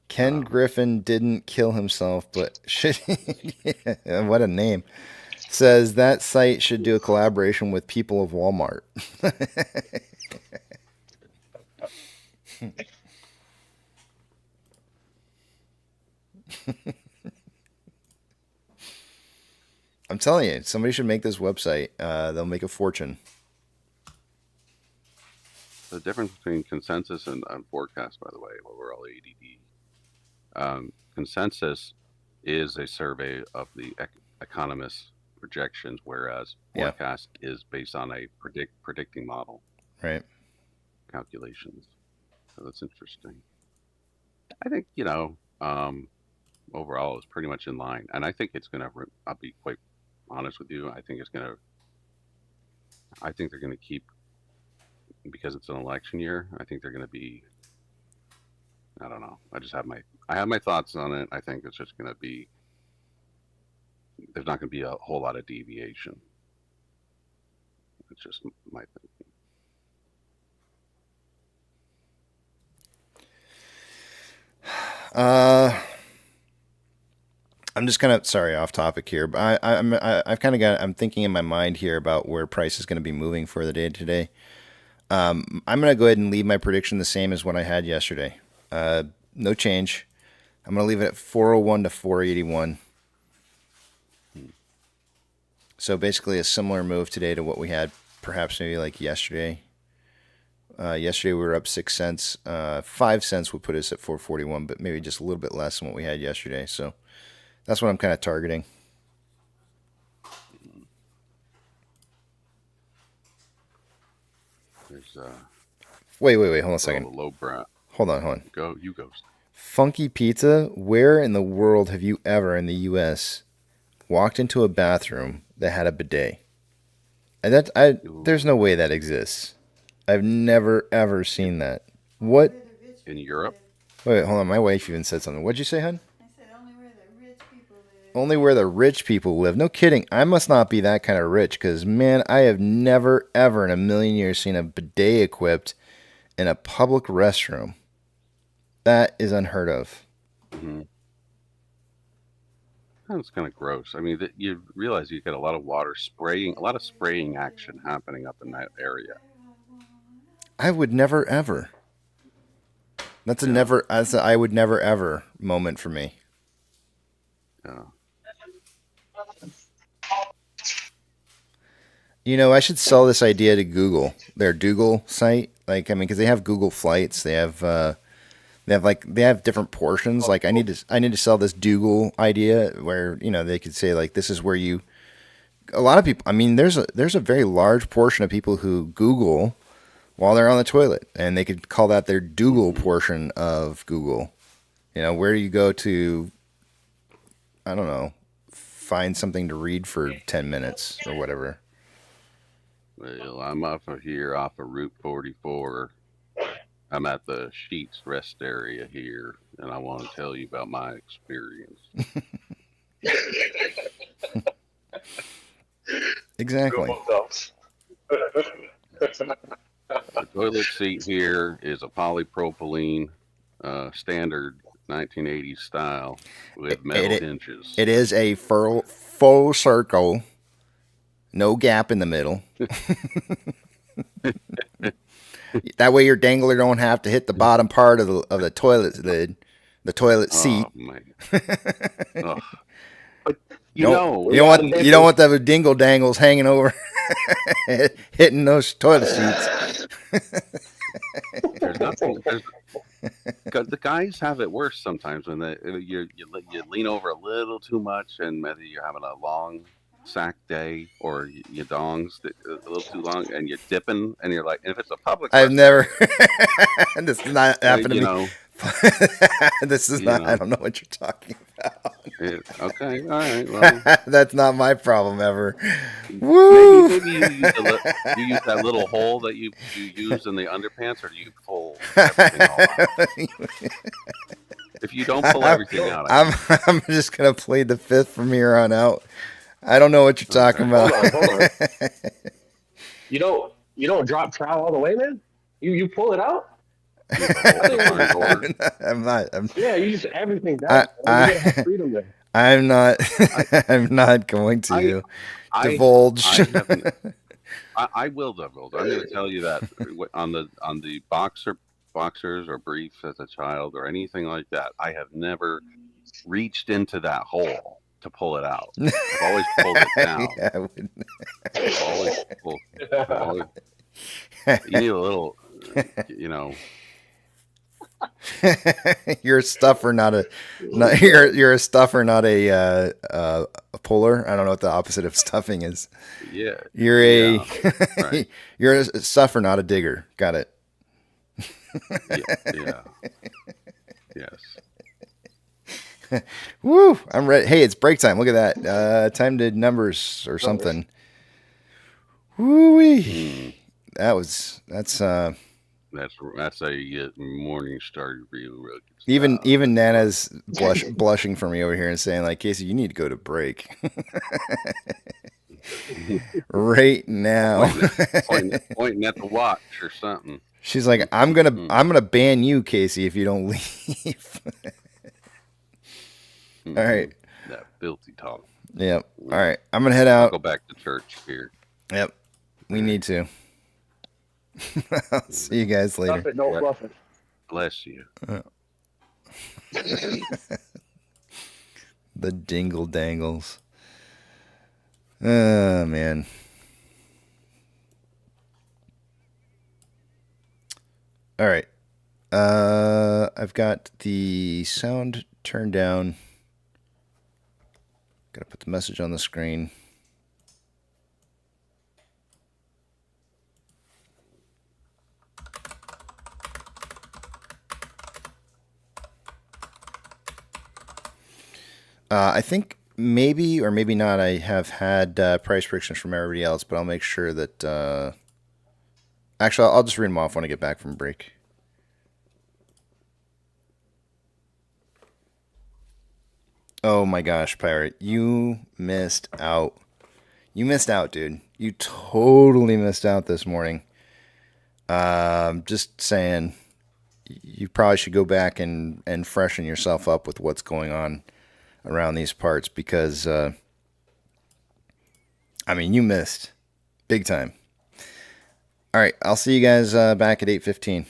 [SPEAKER 5] Ken Griffin didn't kill himself, but should what a name. Says that site should do a collaboration with people of Walmart. I'm telling you, somebody should make this website. They'll make a fortune.
[SPEAKER 9] The difference between consensus and forecast, by the way, while we're all ADD. Consensus is a survey of the economists' projections, whereas forecast is based on a predicting model.
[SPEAKER 5] Right.
[SPEAKER 9] Calculations. So that's interesting. I think, overall it's pretty much in line. And I think it's going to, I'll be quite honest with you, I think they're going to keep, because it's an election year, I think they're going to be, I don't know. I have my thoughts on it. I think it's just going to be, there's not going to be a whole lot of deviation. It's just my thinking.
[SPEAKER 5] I'm just kind of off topic here, but I'm thinking in my mind here about where price is going to be moving for the day today. I'm going to go ahead and leave my prediction the same as what I had yesterday. No change. I'm going to leave it at 401 to 481. So basically a similar move today to what we had perhaps maybe like yesterday. Yesterday we were up 6 cents. 5 cents would put us at 441, but maybe just a little bit less than what we had yesterday. So that's what I'm kind of targeting.
[SPEAKER 9] There's
[SPEAKER 5] Wait. Hold on a second.
[SPEAKER 9] Low brow.
[SPEAKER 5] Hold on.
[SPEAKER 9] You go.
[SPEAKER 5] Funky Pizza, where in the world have you ever in the U.S. walked into a bathroom that had a bidet? And there's no way that exists. I've never ever seen that. What?
[SPEAKER 9] In Europe?
[SPEAKER 5] Wait, hold on. My wife even said something. What'd you say, hon?
[SPEAKER 8] I said only where the rich people live.
[SPEAKER 5] Only where the rich people live. No kidding. I must not be that kind of rich because, man, I have never, ever in a million years seen a bidet equipped in a public restroom. That is unheard of.
[SPEAKER 9] Mm-hmm. That's kind of gross. I mean, you realize you get a lot of spraying action happening up in that area.
[SPEAKER 5] I would never, ever. That's a I would never, ever moment for me.
[SPEAKER 9] Yeah.
[SPEAKER 5] I should sell this idea to Google, their Dougal site. Because they have Google Flights, they have different portions. Like I need to sell this Dougal idea where they could say like this is where you. A lot of people. I mean, there's a very large portion of people who Google while they're on the toilet, and they could call that their Dougal portion of Google. Where you go to, I don't know, find something to read for 10 minutes or whatever.
[SPEAKER 9] Well, I'm off of Route 44. I'm at the Sheets rest area here, and I want to tell you about my experience.
[SPEAKER 5] Exactly.
[SPEAKER 9] The toilet seat here is a polypropylene standard 1980s style with metal hinges.
[SPEAKER 5] It is a full circle, no gap in the middle. That way your dangler don't have to hit the bottom part of the toilet lid, the toilet seat.
[SPEAKER 9] Oh man. Ugh.
[SPEAKER 5] You don't want the dingle dangles hanging over, hitting those toilet seats.
[SPEAKER 9] There's nothing. Because the guys have it worse sometimes when you lean over a little too much, and whether you're having a long sack day or your dongs a little too long, and you're dipping, and you're like, and if it's a public,
[SPEAKER 5] I've never. This is not happened to me. This is not. I don't know what you're talking about.
[SPEAKER 9] Okay, all right. Well,
[SPEAKER 5] that's not my problem ever. Woo!
[SPEAKER 9] Maybe you use that little hole that you use in the underpants, or do you pull everything all out? If you don't pull everything out,
[SPEAKER 5] I'm just gonna plead the fifth from here on out. I don't know what you're talking about.
[SPEAKER 7] Hold on. You don't drop trowel all the way, man. You pull it out.
[SPEAKER 5] I'm not.
[SPEAKER 7] Yeah, you just everything down. You have freedom there.
[SPEAKER 5] I'm not. I'm not going to divulge.
[SPEAKER 9] I will divulge. I'm going to tell you that on the boxers or briefs as a child or anything like that, I have never reached into that hole to pull it out. I've always pulled it down.
[SPEAKER 5] Yeah, I wouldn't.
[SPEAKER 9] You need a little,
[SPEAKER 5] You're a stuffer, not a. You're a stuffer, not a puller. I don't know what the opposite of stuffing is.
[SPEAKER 9] Yeah.
[SPEAKER 5] You're a.
[SPEAKER 9] Right.
[SPEAKER 5] You're a stuffer, not a digger. Got it.
[SPEAKER 9] Yeah. Yes.
[SPEAKER 5] Woo! I'm ready. Hey, it's break time. Look at that. Time to numbers or something. Woo-wee. That's a
[SPEAKER 9] morning start review.
[SPEAKER 5] Even Nana's blushing for me over here and saying like, Casey, you need to go to break right now.
[SPEAKER 9] Pointing at the watch or something.
[SPEAKER 5] She's like, I'm gonna ban you, Casey, if you don't leave. All right.
[SPEAKER 9] That filthy talk.
[SPEAKER 5] Yep. All right. I'm gonna head out.
[SPEAKER 9] I'll go back to church here.
[SPEAKER 5] Yep. We need to. I'll see you guys later.
[SPEAKER 7] Stuff it, don't fluff it.
[SPEAKER 9] Bless you.
[SPEAKER 5] The dingle dangles. Oh man. All right. I've got the sound turned down. Gotta put the message on the screen. I think maybe or maybe not I have had price predictions from everybody else, but I'll make sure that... Actually, I'll just read them off when I get back from break. Oh my gosh, Pirate. You missed out. You missed out, dude. You totally missed out this morning. Just saying, you probably should go back and freshen yourself up with what's going on around these parts because, I mean, you missed big time. All right, I'll see you guys back at 8:15.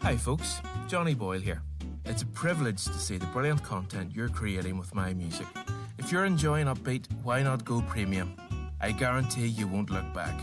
[SPEAKER 10] Hi folks, Johnny Boyle here. It's a privilege to see the brilliant content you're creating with my music. If you're enjoying Upbeat, why not go premium? I guarantee you won't look back.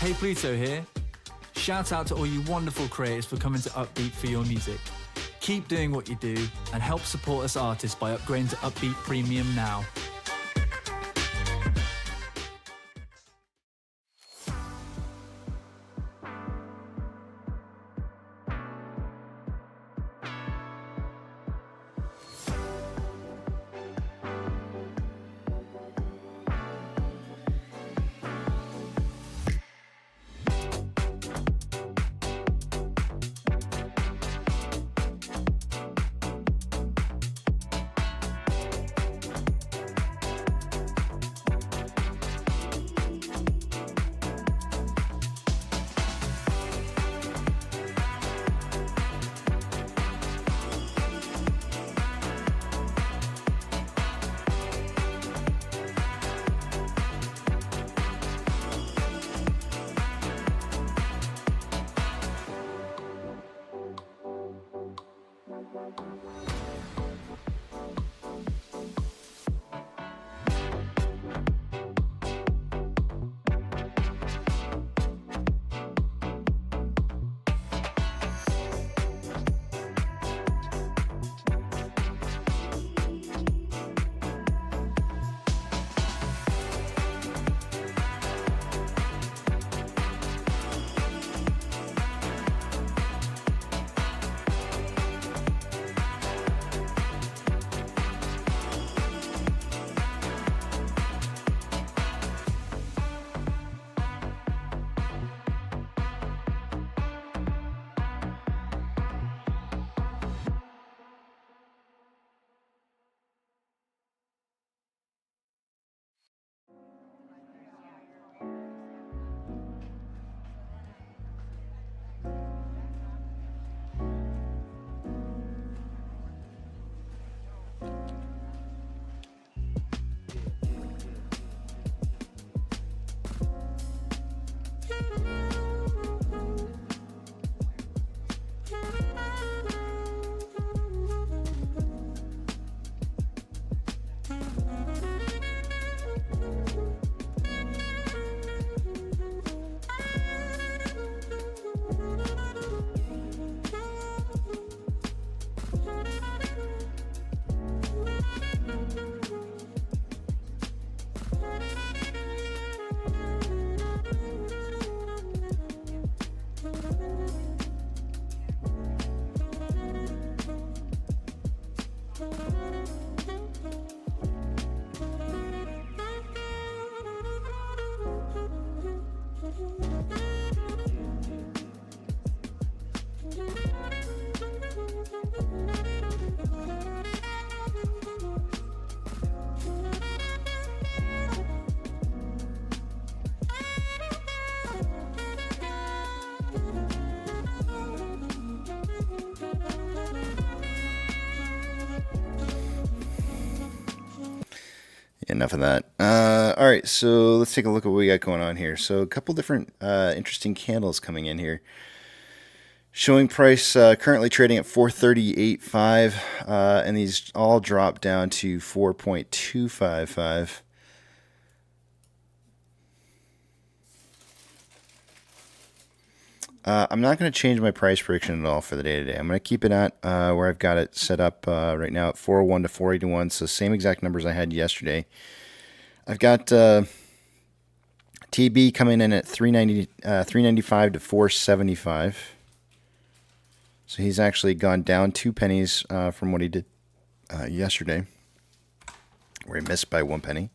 [SPEAKER 11] Hey Pluto here. Shout out to all you wonderful creators for coming to Upbeat for your music. Keep doing what you do and help support us artists by upgrading to Upbeat Premium now.
[SPEAKER 5] Enough of that. All right, so let's take a look at what we got going on here. So a couple different interesting candles coming in here. Showing price currently trading at 438.5, and these all drop down to 4.255. I'm not going to change my price prediction at all for the day today. I'm going to keep it at where I've got it set up right now at 401 to 481, so same exact numbers I had yesterday. I've got TB coming in at 395 to 475. So he's actually gone down 2 pennies from what he did yesterday, where he missed by 1 penny.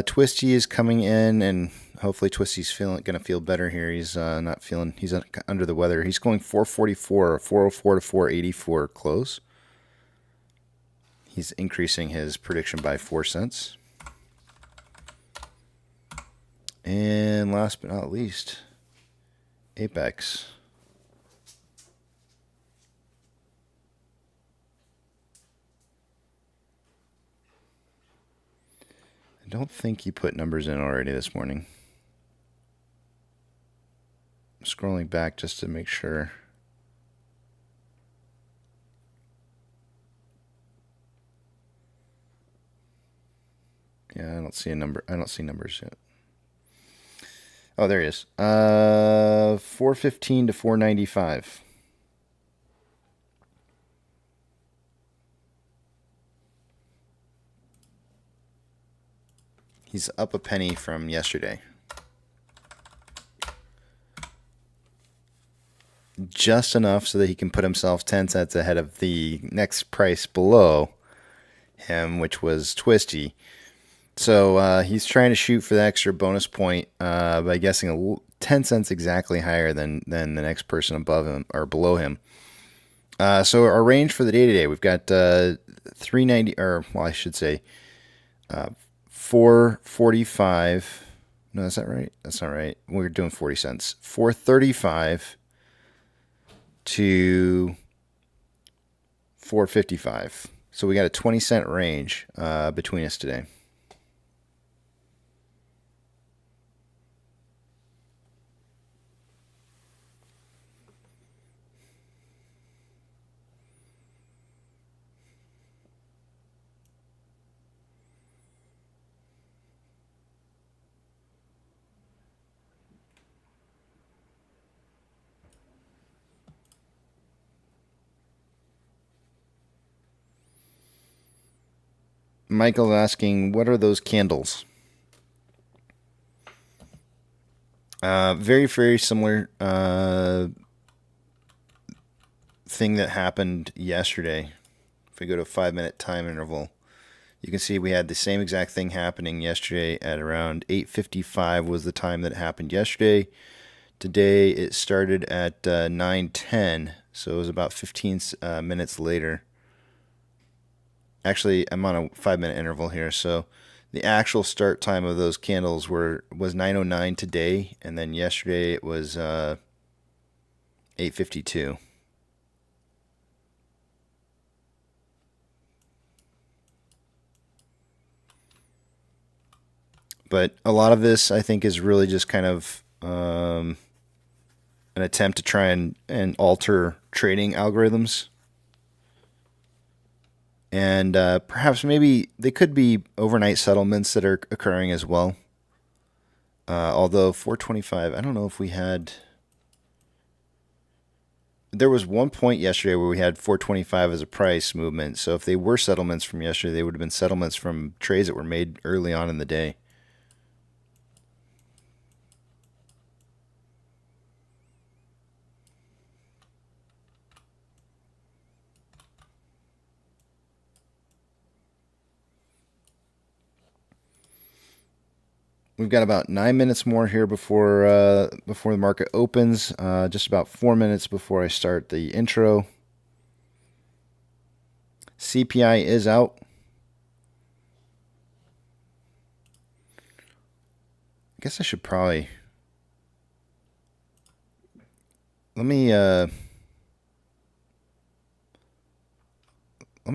[SPEAKER 5] Twisty is coming in, and hopefully Twisty's going to feel better here. He's not feeling, he's under the weather. He's going 444, 404 to 484 close. He's increasing his prediction by 4 cents. And last but not least, Apex. I don't think you put numbers in already this morning. I'm scrolling back just to make sure. Yeah, I don't see a number. I don't see numbers yet. Oh, there he is. 415 to 495. He's up a penny from yesterday. Just enough so that he can put himself 10 cents ahead of the next price below him, which was Twisty. So he's trying to shoot for the extra bonus point by guessing 10 cents exactly higher than the next person above him or below him. So our range for the day today, we've got 390, or well, I should say 445. No, is that right? That's not right. We're doing 40 cents. 435 to 455. So we got a 20-cent range between us today. Michael asking, what are those candles? Very, very similar thing that happened yesterday. If we go to a 5-minute time interval, you can see we had the same exact thing happening yesterday at around 8:55 was the time that it happened yesterday. Today it started at 9:10, so it was about 15 minutes later. Actually, I'm on a 5-minute interval here, so the actual start time of those candles was 9:09 today, and then yesterday it was 8:52. But a lot of this, I think, is really just kind of an attempt to try and alter trading algorithms. And perhaps maybe they could be overnight settlements that are occurring as well. Although 425, I don't know if we had... There was one point yesterday where we had 425 as a price movement. So if they were settlements from yesterday, they would have been settlements from trades that were made early on in the day. We've got about 9 minutes more here before the market opens. Just about 4 minutes before I start the intro. CPI is out. I guess I should probably... Let me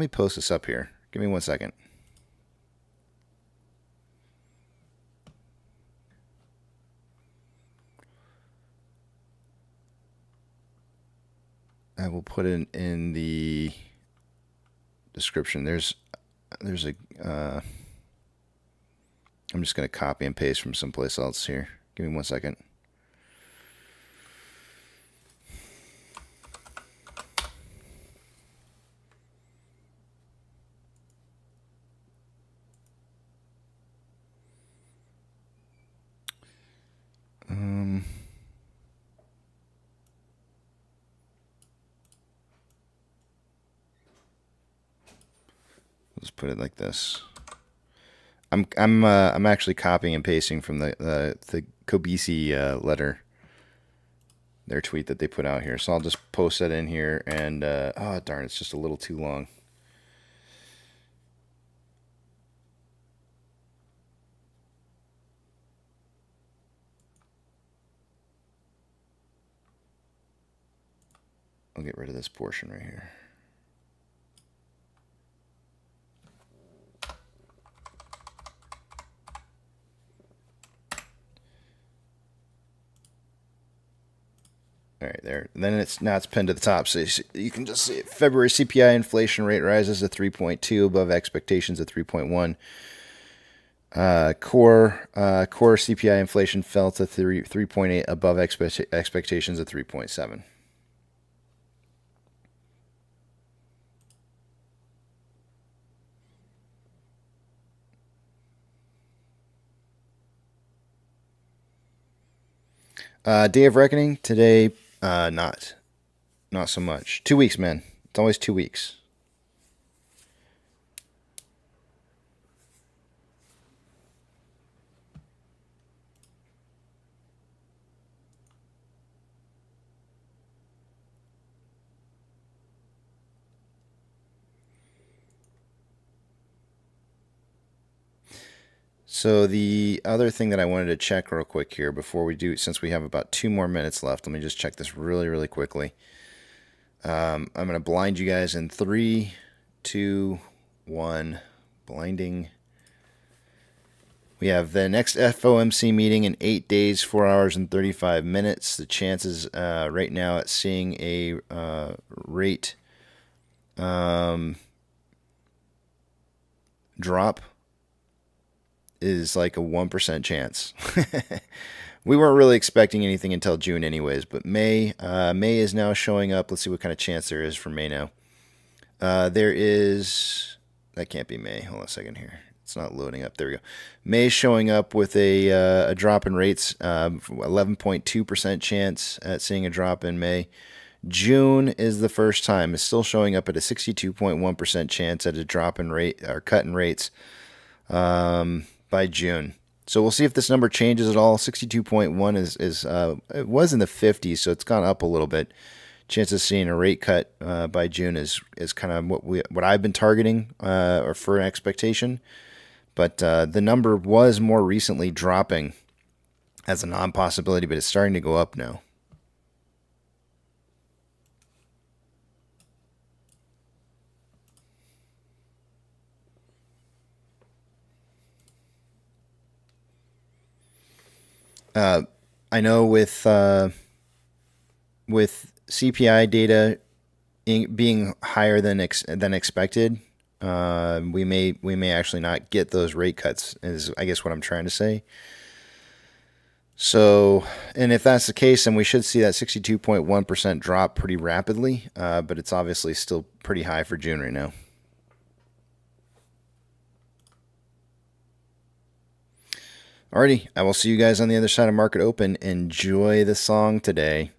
[SPEAKER 5] post this up here. Give me 1 second. I will put it in the description. There's a I'm just going to copy and paste from someplace else here. Give me 1 second. Let's put it like this. I'm actually copying and pasting from the Kobisi letter, their tweet that they put out here. So I'll just post that in here, and oh darn, it's just a little too long. I'll get rid of this portion right here. All right, there. And then now it's pinned to the top, so you can just see it. February CPI inflation rate rises to 3.2, above expectations at 3.1. Core CPI inflation fell to 3.8 above expectations of 3.7. Day of reckoning today, not so much. 2 weeks, man. It's always 2 weeks. So the other thing that I wanted to check real quick here before we do, since we have about 2 more minutes left, let me just check this really, really quickly. I'm going to blind you guys in 3, 2, 1. Blinding. We have the next FOMC meeting in 8 days, 4 hours and 35 minutes. The chances right now at seeing a rate drop is like a 1% chance. We weren't really expecting anything until June anyways, but May is now showing up. Let's see what kind of chance there is for May now. There is, that can't be May. Hold on a second here. It's not loading up. There we go. May showing up with a drop in rates, 11.2% chance at seeing a drop in May. June is the first time. It's still showing up at a 62.1% chance at a drop in rate or cut in rates by June. So we'll see if this number changes at all. 62.1 is it was in the 50s, so it's gone up a little bit. Chance of seeing a rate cut by June is kind of what I've been targeting or for an expectation. But the number was more recently dropping as a non-possibility, but it's starting to go up now. I know with CPI data being higher than expected, we may actually not get those rate cuts. Is I guess what I'm trying to say. So, and if that's the case, then we should see that 62.1% drop pretty rapidly. But it's obviously still pretty high for June right now. Alrighty, I will see you guys on the other side of market open. Enjoy the song today.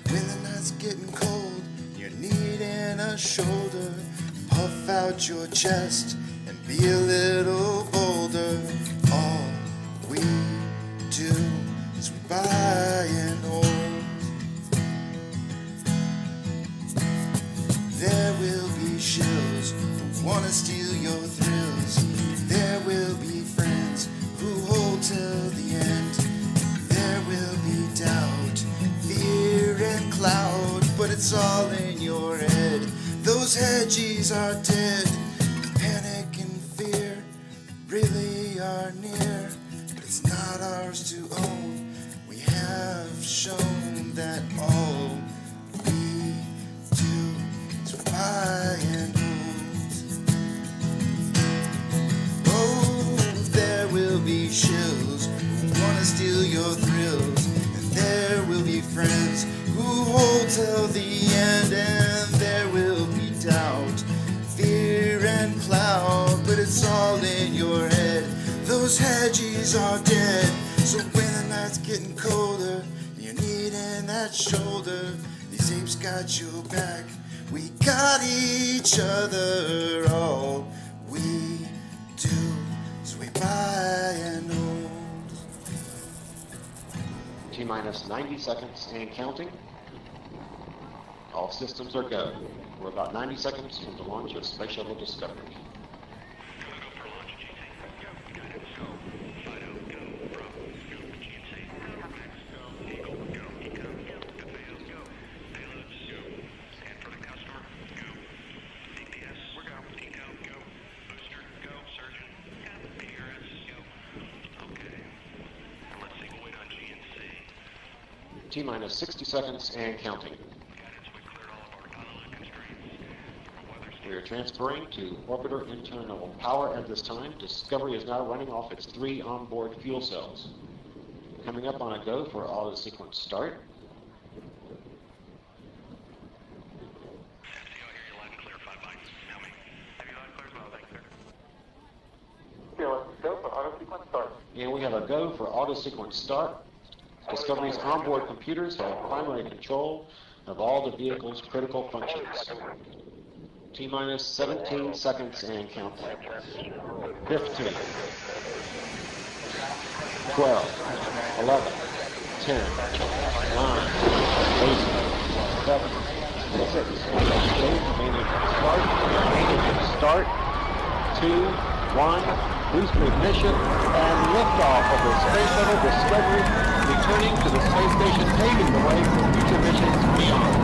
[SPEAKER 1] When the night's getting cold, you're needing a shoulder. Puff out your chest and be a little bolder. All we do is we buy and hold. There will be shills who wanna steal your thrills. There will be friends who hold till the end. There will be doubt, fear and cloud, but it's all in your head. Those hedgies are dead. Panic and fear really are near, but it's not ours to own. We have shown that all we do is buy and hold. Oh, there will be shills who wanna steal your thrills, and there will be friends who hold till the end, and there will be doubt, fear and cloud, but it's all in your head. Those hedgies are dead. So when the night's getting colder, you're needing that shoulder. These apes got your back, we got each other. All we do is we buy and hold.
[SPEAKER 2] T-minus 90 seconds and counting. All systems are go. We're about 90 seconds from the launch of Space Shuttle Discovery. T-minus 60 seconds and counting. We are transferring to orbiter internal power at this time. Discovery is now running off its 3 onboard fuel cells. Coming up on a go for auto sequence start. And we have a go for auto sequence start. Discovery's onboard computers have primary control of all the vehicle's critical functions. T-minus 17 seconds and counting. 15, 12, 11, 10, 9, 8, 7, 6, start, 2, 1, booster ignition, and liftoff of the Space Shuttle Discovery, returning to the space station, paving the way for future missions beyond.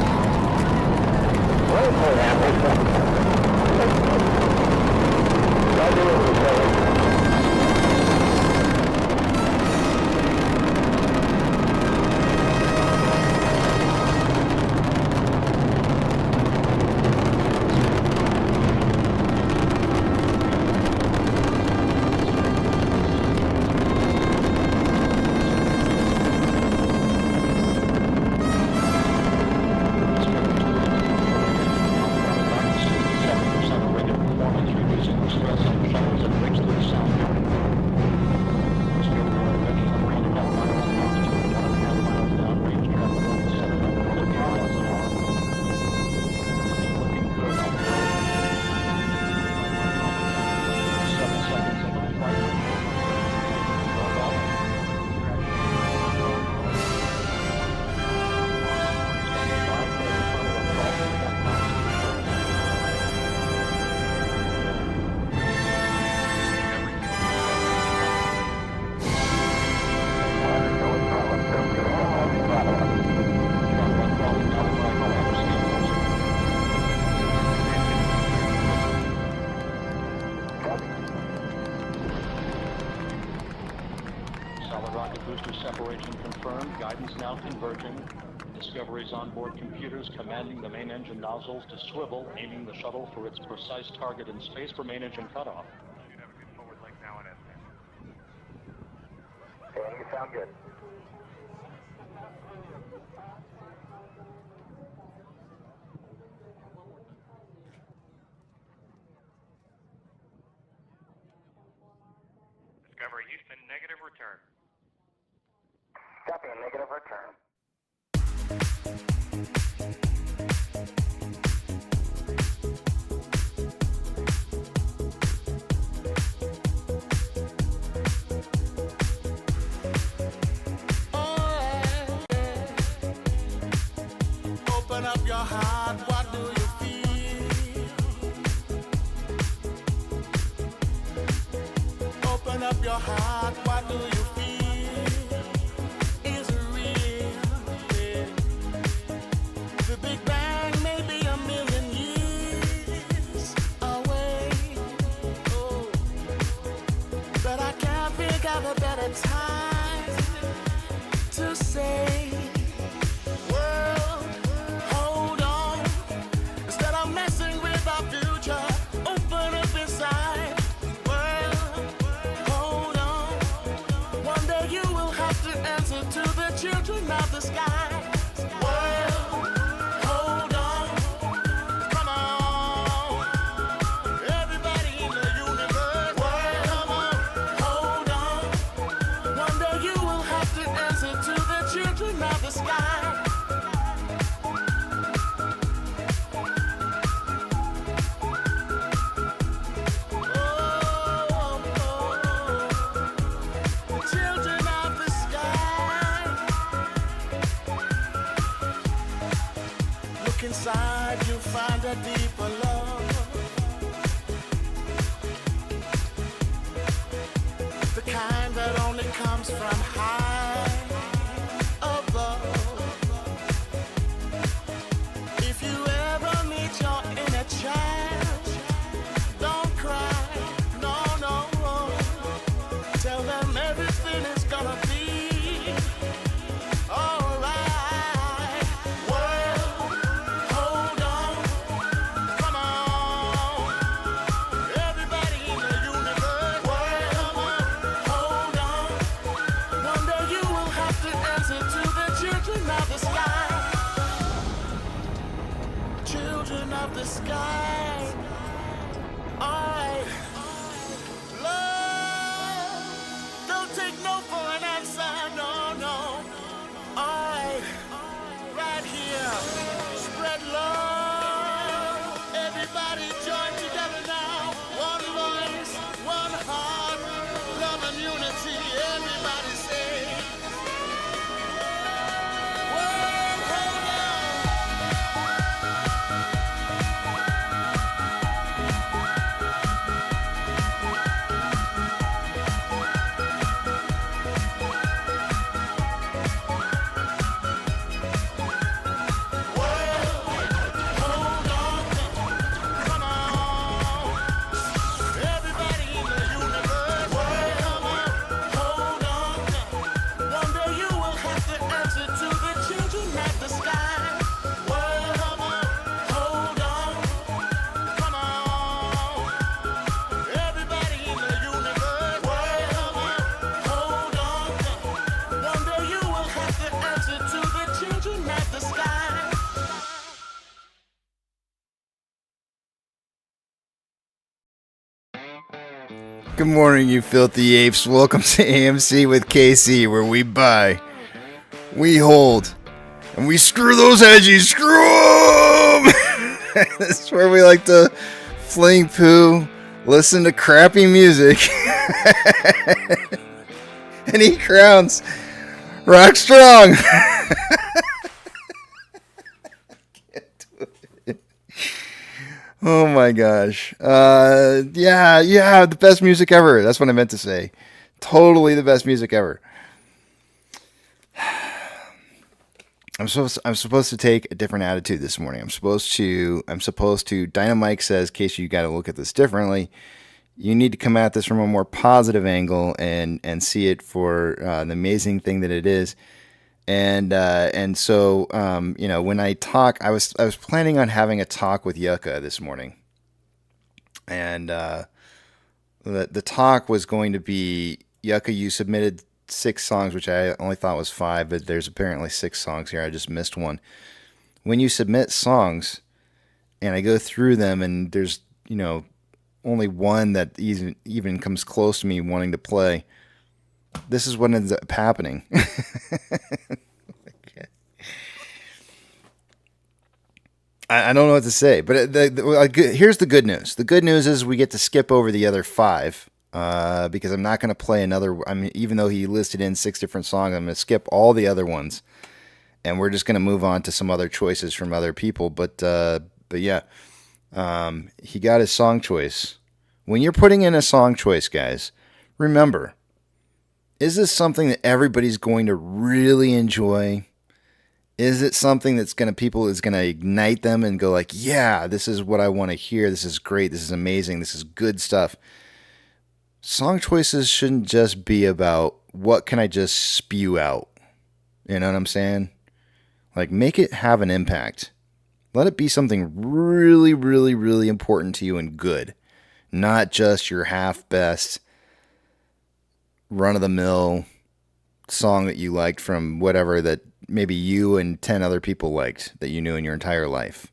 [SPEAKER 2] Discovery's onboard computers commanding the main engine nozzles to swivel, aiming the shuttle for its precise target in space for main engine cutoff.
[SPEAKER 4] Should have a good forward link now and estimate.
[SPEAKER 12] Dan, you sound good.
[SPEAKER 4] Discovery Houston, negative return.
[SPEAKER 12] Copy, a negative return.
[SPEAKER 6] Open up your heart, what do you feel? Open up your heart, what do you feel? Is it real? The Big Bang may be a million years away. Oh, but I can't think of a better time to say, world, hold on. Instead of messing with our future, open up inside. World, hold on. inside you find a deeper love. The kind that only comes from high above. If you ever meet your inner child, don't cry, no, no. Tell them everything is gonna be alright. Well, hold on, come on. Everybody in the universe, well, hold on. One day you will have to answer to the children of the sky. Children of the sky. I love. Don't take no for an answer, no, no. I right here spread love. Everybody join together now. One voice, one heart, love and unity. Everybody say, well, hold
[SPEAKER 5] Good morning, you filthy apes. Welcome to AMC with KC, where we buy, we hold, and we screw those hedgies. Screw them! This is where we like to fling poo, listen to crappy music, and eat crowns. Rock strong! Oh my gosh. Yeah, the best music ever. That's what I meant to say. Totally the best music ever. I'm supposed to take a different attitude this morning. I'm supposed to Dynamite says, Casey, you got to look at this differently. You need to come at this from a more positive angle and see it for the amazing thing that it is. And so when I talk, I was planning on having a talk with Yucca this morning, and the talk was going to be, Yucca, you submitted 6 songs, which I only thought was 5, but there's apparently 6 songs here. I just missed one. When you submit songs, and I go through them, and there's only one that even comes close to me wanting to play. This is what ends up happening. I don't know what to say, but here's the good news. The good news is we get to skip over the other 5 because I'm not going to play another. I mean, even though he listed in 6 different songs, I'm going to skip all the other ones, and we're just going to move on to some other choices from other people. But yeah, he got his song choice. When you're putting in a song choice, guys, remember, is this something that everybody's going to really enjoy? Is it something that's going to ignite them and go like, yeah, this is what I want to hear. This is great. This is amazing. This is good stuff. Song choices shouldn't just be about what can I just spew out. You know what I'm saying? Like, make it have an impact. Let it be something really, really, really important to you and good. Not just your half-best, run-of-the-mill song that you liked from whatever that maybe you and 10 other people liked that you knew in your entire life.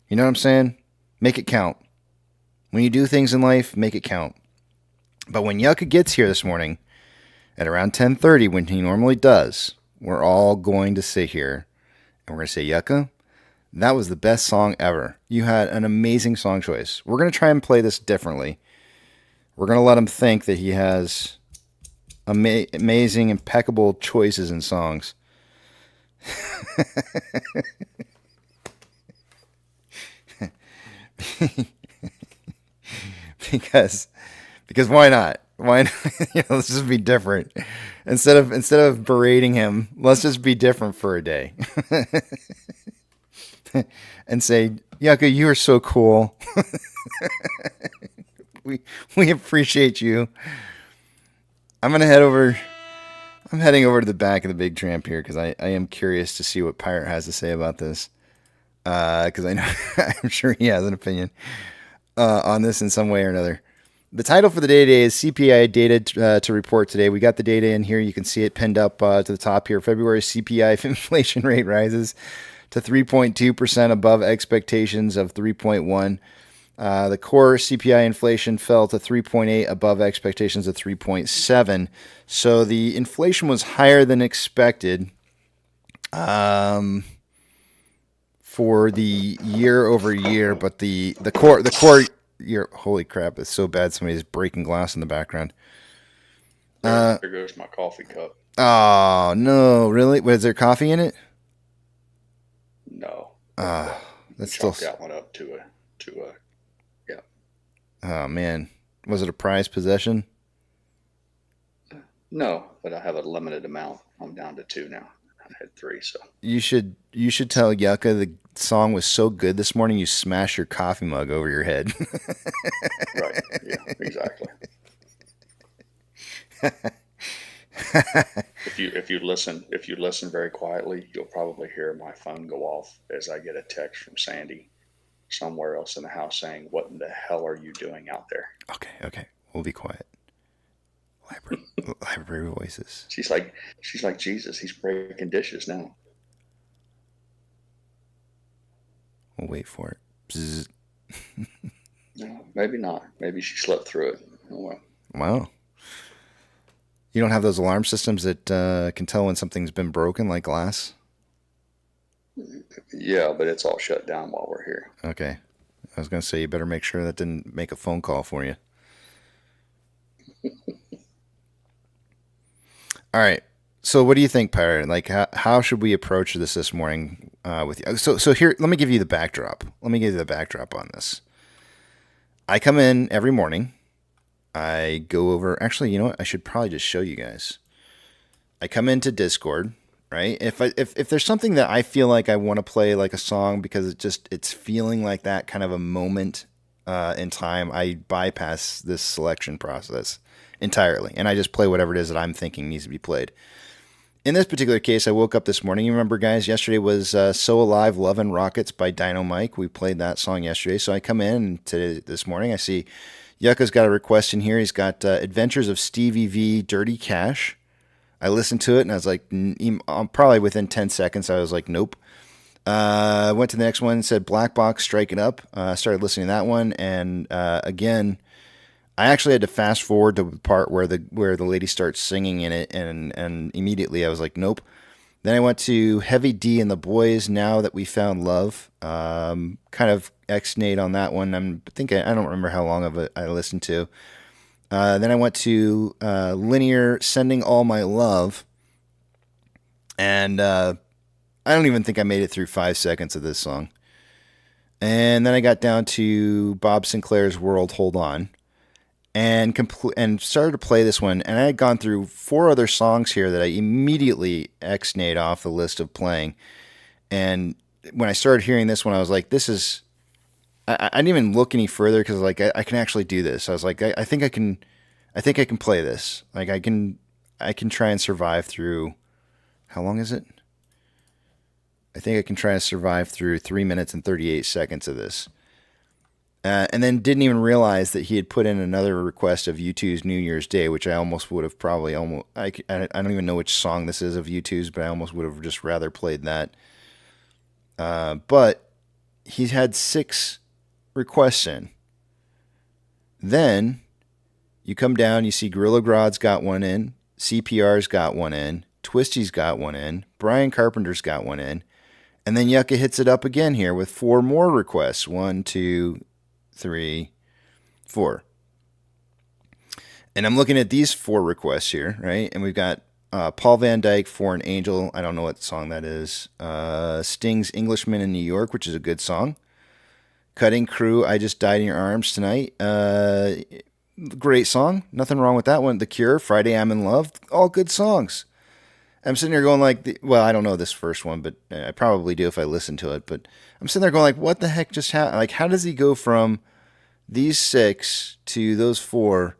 [SPEAKER 5] You know what I'm saying? Make it count. When you do things in life, make it count. But when Yucca gets here this morning at around 10:30, when he normally does, we're all going to sit here and we're going to say, Yucca, that was the best song ever. You had an amazing song choice. We're going to try and play this differently. We're going to let him think that he has amazing, impeccable choices in songs. because why not? Why not? Let's just be different. Instead of berating him, let's just be different for a day. And say, Yucca, you are so cool. we appreciate you. I'm heading over to the back of the big tramp here because I am curious to see what Pirate has to say about this. Because I know I'm sure he has an opinion on this in some way or another. The title for the day today is CPI data to report today. We got the data in here. You can see it pinned up to the top here. February CPI inflation rate rises to 3.2% above expectations of 3.1. The core CPI inflation fell to 3.8 above expectations of 3.7. So the inflation was higher than expected for the year over year, but the core year, holy crap, it's so bad somebody's breaking glass in the background.
[SPEAKER 13] There goes my coffee cup.
[SPEAKER 5] Oh no, really? Was there coffee in it?
[SPEAKER 13] No.
[SPEAKER 5] That's still
[SPEAKER 13] that one up to a yeah.
[SPEAKER 5] Oh man, was it a prized possession?
[SPEAKER 13] No, but I have a limited amount. I'm down to 2 now. I had 3, so
[SPEAKER 5] you should tell Yucca the song was so good this morning you smashed your coffee mug over your head.
[SPEAKER 13] Right. Yeah. Exactly. If you listen very quietly, you'll probably hear my phone go off as I get a text from Sandy somewhere else in the house saying, "What in the hell are you doing out there?"
[SPEAKER 5] Okay, we'll be quiet. Library voices.
[SPEAKER 13] She's like Jesus. He's breaking dishes now.
[SPEAKER 5] We'll wait for it. Bzz.
[SPEAKER 13] No, maybe not. Maybe she slept through it. Oh well.
[SPEAKER 5] Wow. You don't have those alarm systems that can tell when something's been broken, like glass?
[SPEAKER 13] Yeah, but it's all shut down while we're here.
[SPEAKER 5] Okay. I was going to say, you better make sure that didn't make a phone call for you. All right. So what do you think, Pirate? Like, how should we approach this morning with you? So here, let me give you the backdrop. Let me give you the backdrop on this. I come in every morning. I go over. Actually, you know what? I should probably just show you guys. I come into Discord, right? If there's something that I feel like I want to play, like a song, because it's feeling like that kind of a moment in time, I bypass this selection process entirely, and I just play whatever it is that I'm thinking needs to be played. In this particular case, I woke up this morning. You remember, guys, yesterday was So Alive, Love and Rockets by Dino Mike. We played that song yesterday. So I come in this morning. I see Yucca's got a request in here. He's got Adventures of Stevie V, Dirty Cash. I listened to it, and I was like, probably within 10 seconds, I was like, nope. I went to the next one and said Black Box, Strike It Up. I started listening to that one, and again, I actually had to fast forward to the part where the lady starts singing in it, and immediately I was like, nope. Then I went to Heavy D and the Boys, Now That We Found Love. Kind of ex-nate on that one. I don't remember how long of it I listened to. Then I went to Linear, Sending All My Love. And I don't even think I made it through 5 seconds of this song. And then I got down to Bob Sinclair's World, Hold On. And started to play this one, and I had gone through 4 other songs here that I immediately ex-nate off the list of playing. And when I started hearing this one, I was like, "This is." I didn't even look any further because like I can actually do this. I was like, I think I can play this. Like I can try and survive through. How long is it? I think I can try and survive through 3 minutes and 38 seconds of this. And then didn't even realize that he had put in another request of U2's New Year's Day, which I almost would have probably I don't even know which song this is of U2's, but I almost would have just rather played that. But he's had 6 requests in. Then you come down, you see Gorilla Grodd's got one in, CPR's got one in, Twisty's got one in, Brian Carpenter's got one in, and then Yucca hits it up again here with 4 more requests. 1, 2, 3, 4. And I'm looking at these 4 requests here, right? And we've got Paul Van Dyke, For an Angel. I don't know what song that is. Sting's Englishman in New York, which is a good song. Cutting Crew, I Just Died in Your Arms Tonight. Great song. Nothing wrong with that one. The Cure, Friday I'm in Love. All good songs. I'm sitting there going like, well, I don't know this first one, but I probably do if I listen to it. But I'm sitting there going like, what the heck just happened? Like, how does he go from these 6 to those 4?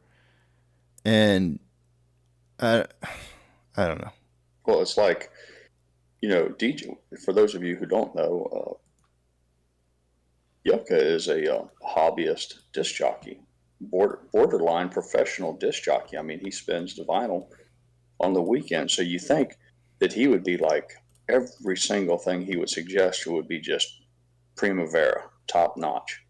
[SPEAKER 5] And I don't know.
[SPEAKER 13] Well, it's like, DJ, for those of you who don't know, Yucca is a hobbyist disc jockey, borderline professional disc jockey. I mean, he spins the vinyl on the weekend. So you think that he would be like, every single thing he would suggest would be just primavera, top notch.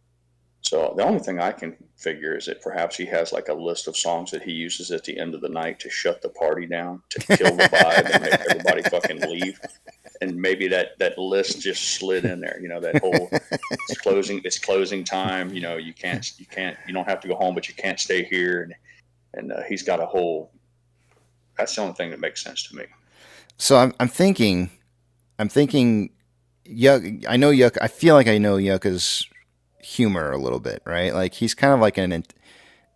[SPEAKER 13] So the only thing I can figure is that perhaps he has like a list of songs that he uses at the end of the night to shut the party down, to kill the vibe and make everybody fucking leave. And maybe that list just slid in there, that whole it's closing time. You don't have to go home, but you can't stay here. And he's got a whole, that's the only thing that makes sense to me.
[SPEAKER 5] So I'm thinking, Yuck. I know Yuck. I feel like I know Yucca's humor a little bit, right? Like he's kind of like an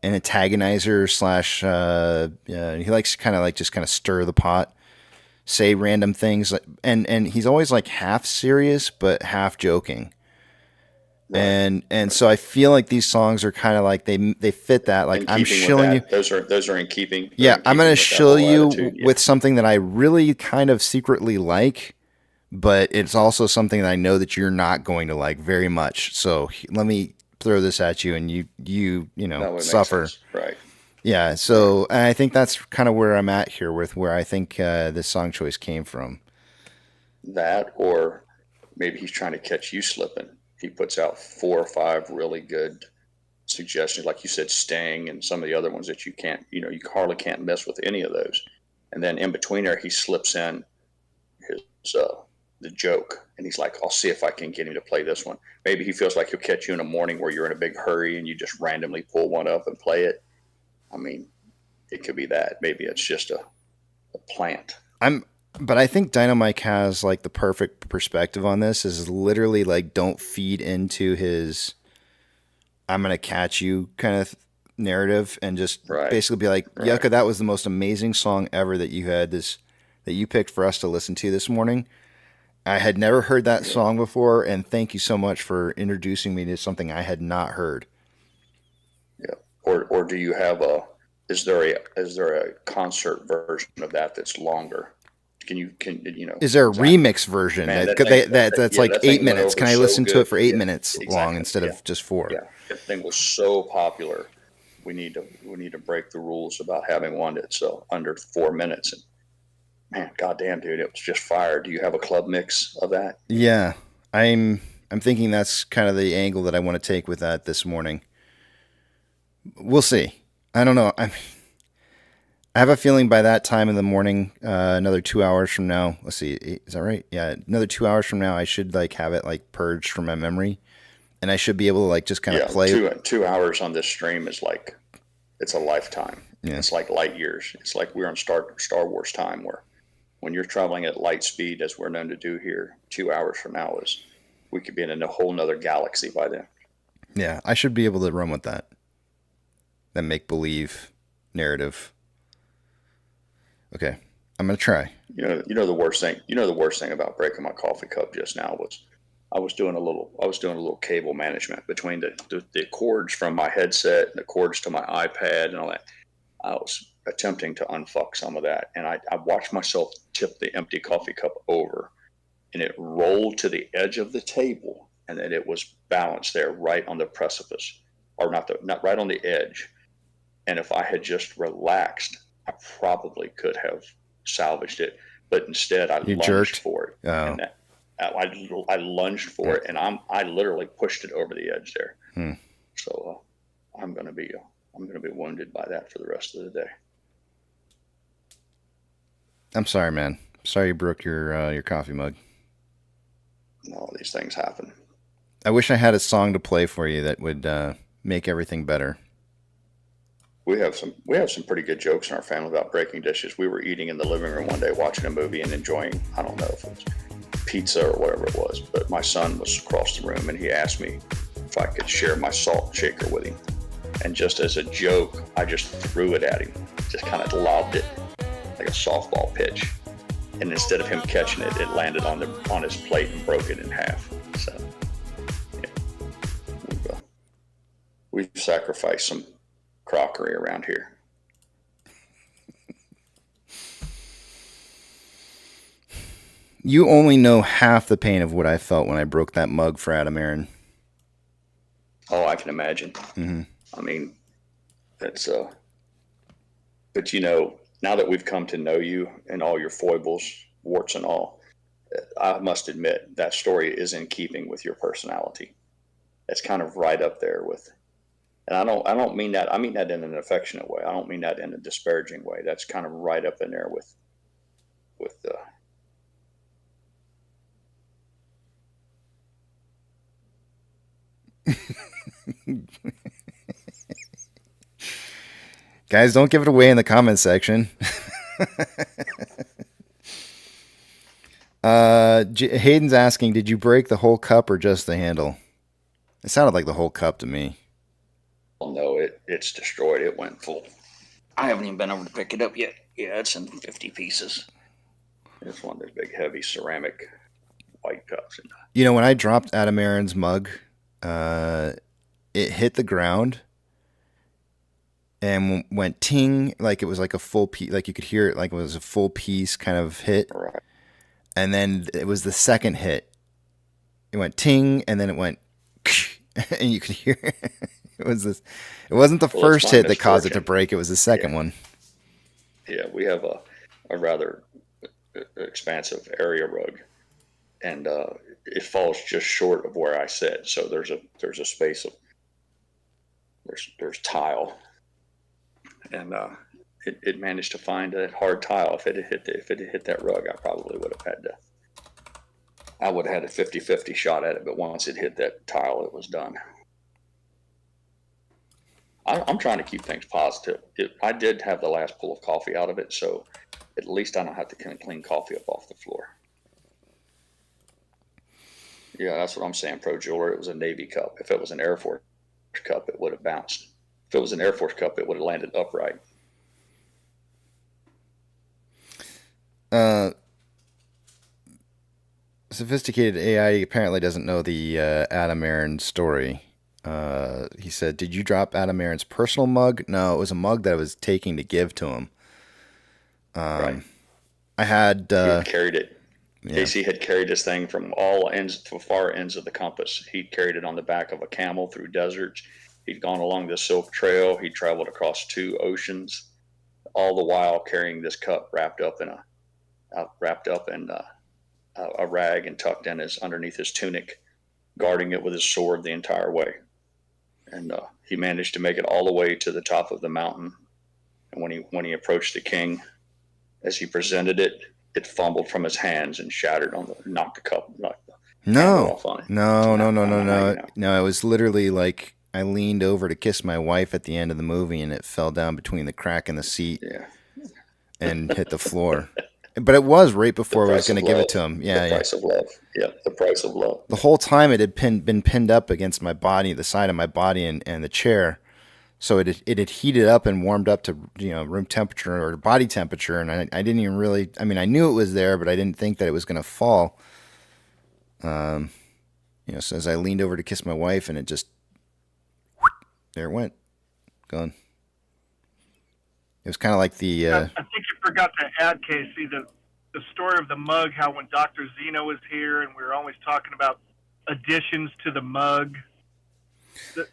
[SPEAKER 5] antagonizer slash. He likes to kind of stir the pot, say random things, and he's always like half serious but half joking. Right. And so I feel like these songs are kind of like they fit that. Like I'm shilling you.
[SPEAKER 13] Those are in keeping.
[SPEAKER 5] Yeah, I'm going to shill you with something that I really kind of secretly like, but it's also something that I know that you're not going to like very much. So let me throw this at you, and you suffer.
[SPEAKER 13] Right.
[SPEAKER 5] Yeah. So and I think that's kind of where I'm at here with where I think this song choice came from.
[SPEAKER 13] That, or maybe he's trying to catch you slipping. He puts out 4 or 5 really good suggestions, like you said, Sting and some of the other ones that you hardly can't miss with any of those. And then in between there, he slips in his the joke, and he's like, "I'll see if I can get him to play this one." Maybe he feels like he'll catch you in the morning where you're in a big hurry and you just randomly pull one up and play it. I mean, it could be that. Maybe it's just a plant.
[SPEAKER 5] But I think Dynamite has like the perfect perspective on this. Is literally like, don't feed into his "I'm gonna catch you" kind of narrative, and just basically be like, Yucca, that was the most amazing song ever that you picked for us to listen to this morning. I had never heard that song before, and thank you so much for introducing me to something I had not heard.
[SPEAKER 13] Yeah. Or do you have is there a concert version of that that's longer?
[SPEAKER 5] Is there a remix version that's like 8 minutes? Can I listen to it for 8 minutes long instead of just 4?
[SPEAKER 13] Yeah, that thing was so popular. We need to break the rules about having one that's under 4 minutes. And man, goddamn, dude, it was just fire. Do you have a club mix of that?
[SPEAKER 5] Yeah, I'm thinking that's kind of the angle that I want to take with that this morning. We'll see. I don't know. I have a feeling by that time in the morning, another 2 hours from now, let's see, is that right? Yeah, another 2 hours from now, I should like have it like purged from my memory, and I should be able to like just kind of play.
[SPEAKER 13] 2 hours on this stream is like, it's a lifetime. Yeah. It's like light years. It's like we're on Star Wars time, where when you're traveling at light speed, as we're known to do here, 2 hours from now we could be in a whole nother galaxy by then.
[SPEAKER 5] Yeah, I should be able to run with that make believe narrative. Okay, I'm gonna try.
[SPEAKER 13] The worst thing. The worst thing about breaking my coffee cup just now was I was doing a little cable management between the cords from my headset and the cords to my iPad and all that. I was attempting to unfuck some of that, and I watched myself tip the empty coffee cup over, and it rolled to the edge of the table, and then it was balanced there right on the precipice, or not right on the edge. And if I had just relaxed, I probably could have salvaged it, but instead I lunged for it. Oh. And I lunged for it, and I literally pushed it over the edge there. So I'm gonna be wounded by that for the rest of the day.
[SPEAKER 5] I'm sorry, man. Sorry you broke your coffee mug.
[SPEAKER 13] No, these things happen.
[SPEAKER 5] I wish I had a song to play for you that would make everything better.
[SPEAKER 13] We have some pretty good jokes in our family about breaking dishes. We were eating in the living room one day, watching a movie and enjoying, I don't know if it was pizza or whatever it was, but my son was across the room and he asked me if I could share my salt shaker with him. And just as a joke, I just threw it at him, just kind of lobbed it like a softball pitch. And instead of him catching it, it landed on his plate and broke it in half. So, yeah. We've sacrificed some crockery around here.
[SPEAKER 5] You only know half the pain of what I felt when I broke that mug for Adam Aaron.
[SPEAKER 13] Oh, I can imagine.
[SPEAKER 5] Mm-hmm.
[SPEAKER 13] I mean, that's but you know, now that we've come to know you and all your foibles, warts and all, I must admit that story is in keeping with your personality. It's kind of right up there with, and I don't mean that. I mean that in an affectionate way. I don't mean that in a disparaging way. That's kind of right up in there with.
[SPEAKER 5] Guys, don't give it away in the comment section. Hayden's asking, did you break the whole cup or just the handle? It sounded like the whole cup to me.
[SPEAKER 13] Well, no, it's destroyed. It went full. I haven't even been over to pick it up yet. Yeah, it's in 50 pieces. It's one of those big, heavy ceramic white cups.
[SPEAKER 5] You know, when I dropped Adam Aaron's mug, it hit the ground and went ting, like it was like a full piece, like you could hear it like it was a full piece kind of hit.
[SPEAKER 13] Right.
[SPEAKER 5] And then it was the second hit. It went ting, and then it went, and you could hear it. It wasn't the first hit that caused it to break. It was the second one.
[SPEAKER 13] Yeah, we have a rather expansive area rug, and it falls just short of where I sit. So there's a space of there's tile, and it managed to find a hard tile. If it had hit that rug, I probably would have I would have had a 50-50 shot at it. But once it hit that tile, it was done. I'm trying to keep things positive. I did have the last pull of coffee out of it, so at least I don't have to clean coffee up off the floor. Yeah, that's what I'm saying, Pro Jeweler. It was a Navy cup. If it was an Air Force cup, it would have bounced. If it was an Air Force cup, it would have landed upright.
[SPEAKER 5] Sophisticated AI apparently doesn't know the Adam Aaron story. He said, did you drop Adam Aaron's personal mug? No, it was a mug that I was taking to give to him.
[SPEAKER 13] Right.
[SPEAKER 5] I had...
[SPEAKER 13] he had carried it.
[SPEAKER 5] Yeah.
[SPEAKER 13] Casey had carried this thing from all ends to far ends of the compass. He carried it on the back of a camel through deserts. He'd gone along the Silk Trail. He traveled across 2 oceans, all the while carrying this cup wrapped up in a rag and tucked in underneath his tunic, guarding it with his sword the entire way. And he managed to make it all the way to the top of the mountain. And when he approached the king, as he presented it, it fumbled from his hands and shattered knocked the cup off on it.
[SPEAKER 5] No. It was literally like I leaned over to kiss my wife at the end of the movie, and it fell down between the crack in the seat and hit the floor. But it was right before I was going to give it to him. Yeah,
[SPEAKER 13] the price of love. Yeah, the price of love.
[SPEAKER 5] The whole time it had been pinned up against my body, the side of my body, and the chair. So it had heated up and warmed up to room temperature or body temperature, and I didn't even really. I mean, I knew it was there, but I didn't think that it was going to fall. So as I leaned over to kiss my wife, and it just there it went, gone. It was kind of like the.
[SPEAKER 14] I think you forgot to add, Casey, the story of the mug. How when Dr. Zeno was here, and we were always talking about additions to the mug.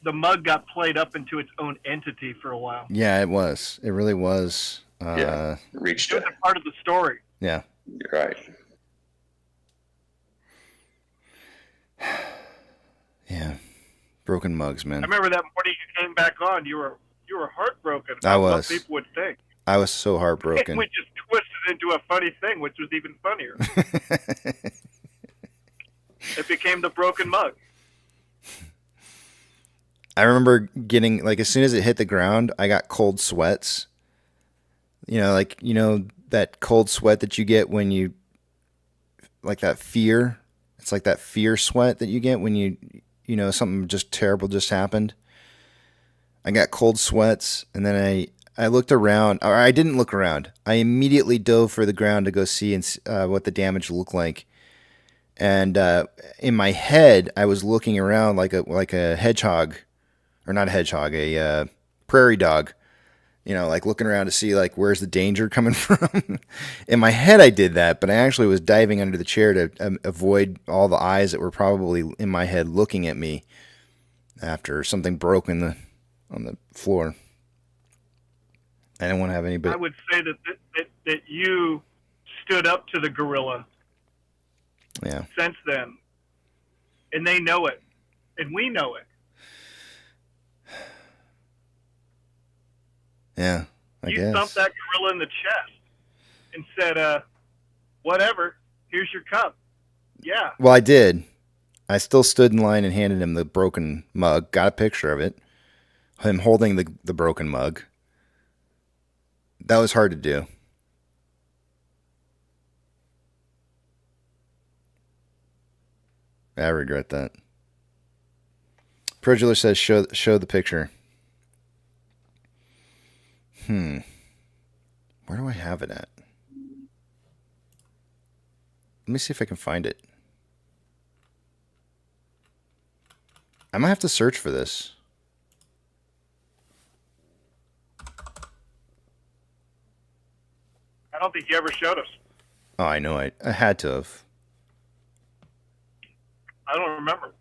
[SPEAKER 14] The mug got played up into its own entity for a while.
[SPEAKER 5] Yeah, it was. It really was.
[SPEAKER 13] Reached
[SPEAKER 14] it was a part of the story.
[SPEAKER 5] Yeah,
[SPEAKER 13] you're right.
[SPEAKER 5] Yeah, broken mugs, man.
[SPEAKER 14] I remember that morning you came back on. You were heartbroken.
[SPEAKER 5] I was.
[SPEAKER 14] What people would think.
[SPEAKER 5] I was so heartbroken.
[SPEAKER 14] We just twisted into a funny thing, which was even funnier. It became the broken mug.
[SPEAKER 5] I remember getting, like, as soon as it hit the ground, I got cold sweats. That cold sweat that you get when you, like that fear. It's like that fear sweat that you get when you something just terrible just happened. I got cold sweats, and then I looked around, or I didn't look around. I immediately dove for the ground to go see what the damage looked like. And in my head, I was looking around like a hedgehog, or not a hedgehog, a prairie dog. Like looking around to see like where's the danger coming from. In my head, I did that, but I actually was diving under the chair to avoid all the eyes that were probably in my head looking at me after something broke on the floor. I didn't want to have anybody.
[SPEAKER 14] I would say that you stood up to the gorilla.
[SPEAKER 5] Yeah.
[SPEAKER 14] Since then, and they know it, and we know it.
[SPEAKER 5] Yeah, I guess.
[SPEAKER 14] You thumped that gorilla in the chest and said, "Whatever, here's your cup." Yeah.
[SPEAKER 5] Well, I did. I still stood in line and handed him the broken mug. Got a picture of it. Him holding the broken mug. That was hard to do. I regret that. Prejular says, show the picture. Where do I have it at? Let me see if I can find it. I might have to search for this.
[SPEAKER 14] I don't think you ever showed us.
[SPEAKER 5] Oh, I know. I had to have.
[SPEAKER 14] I don't remember.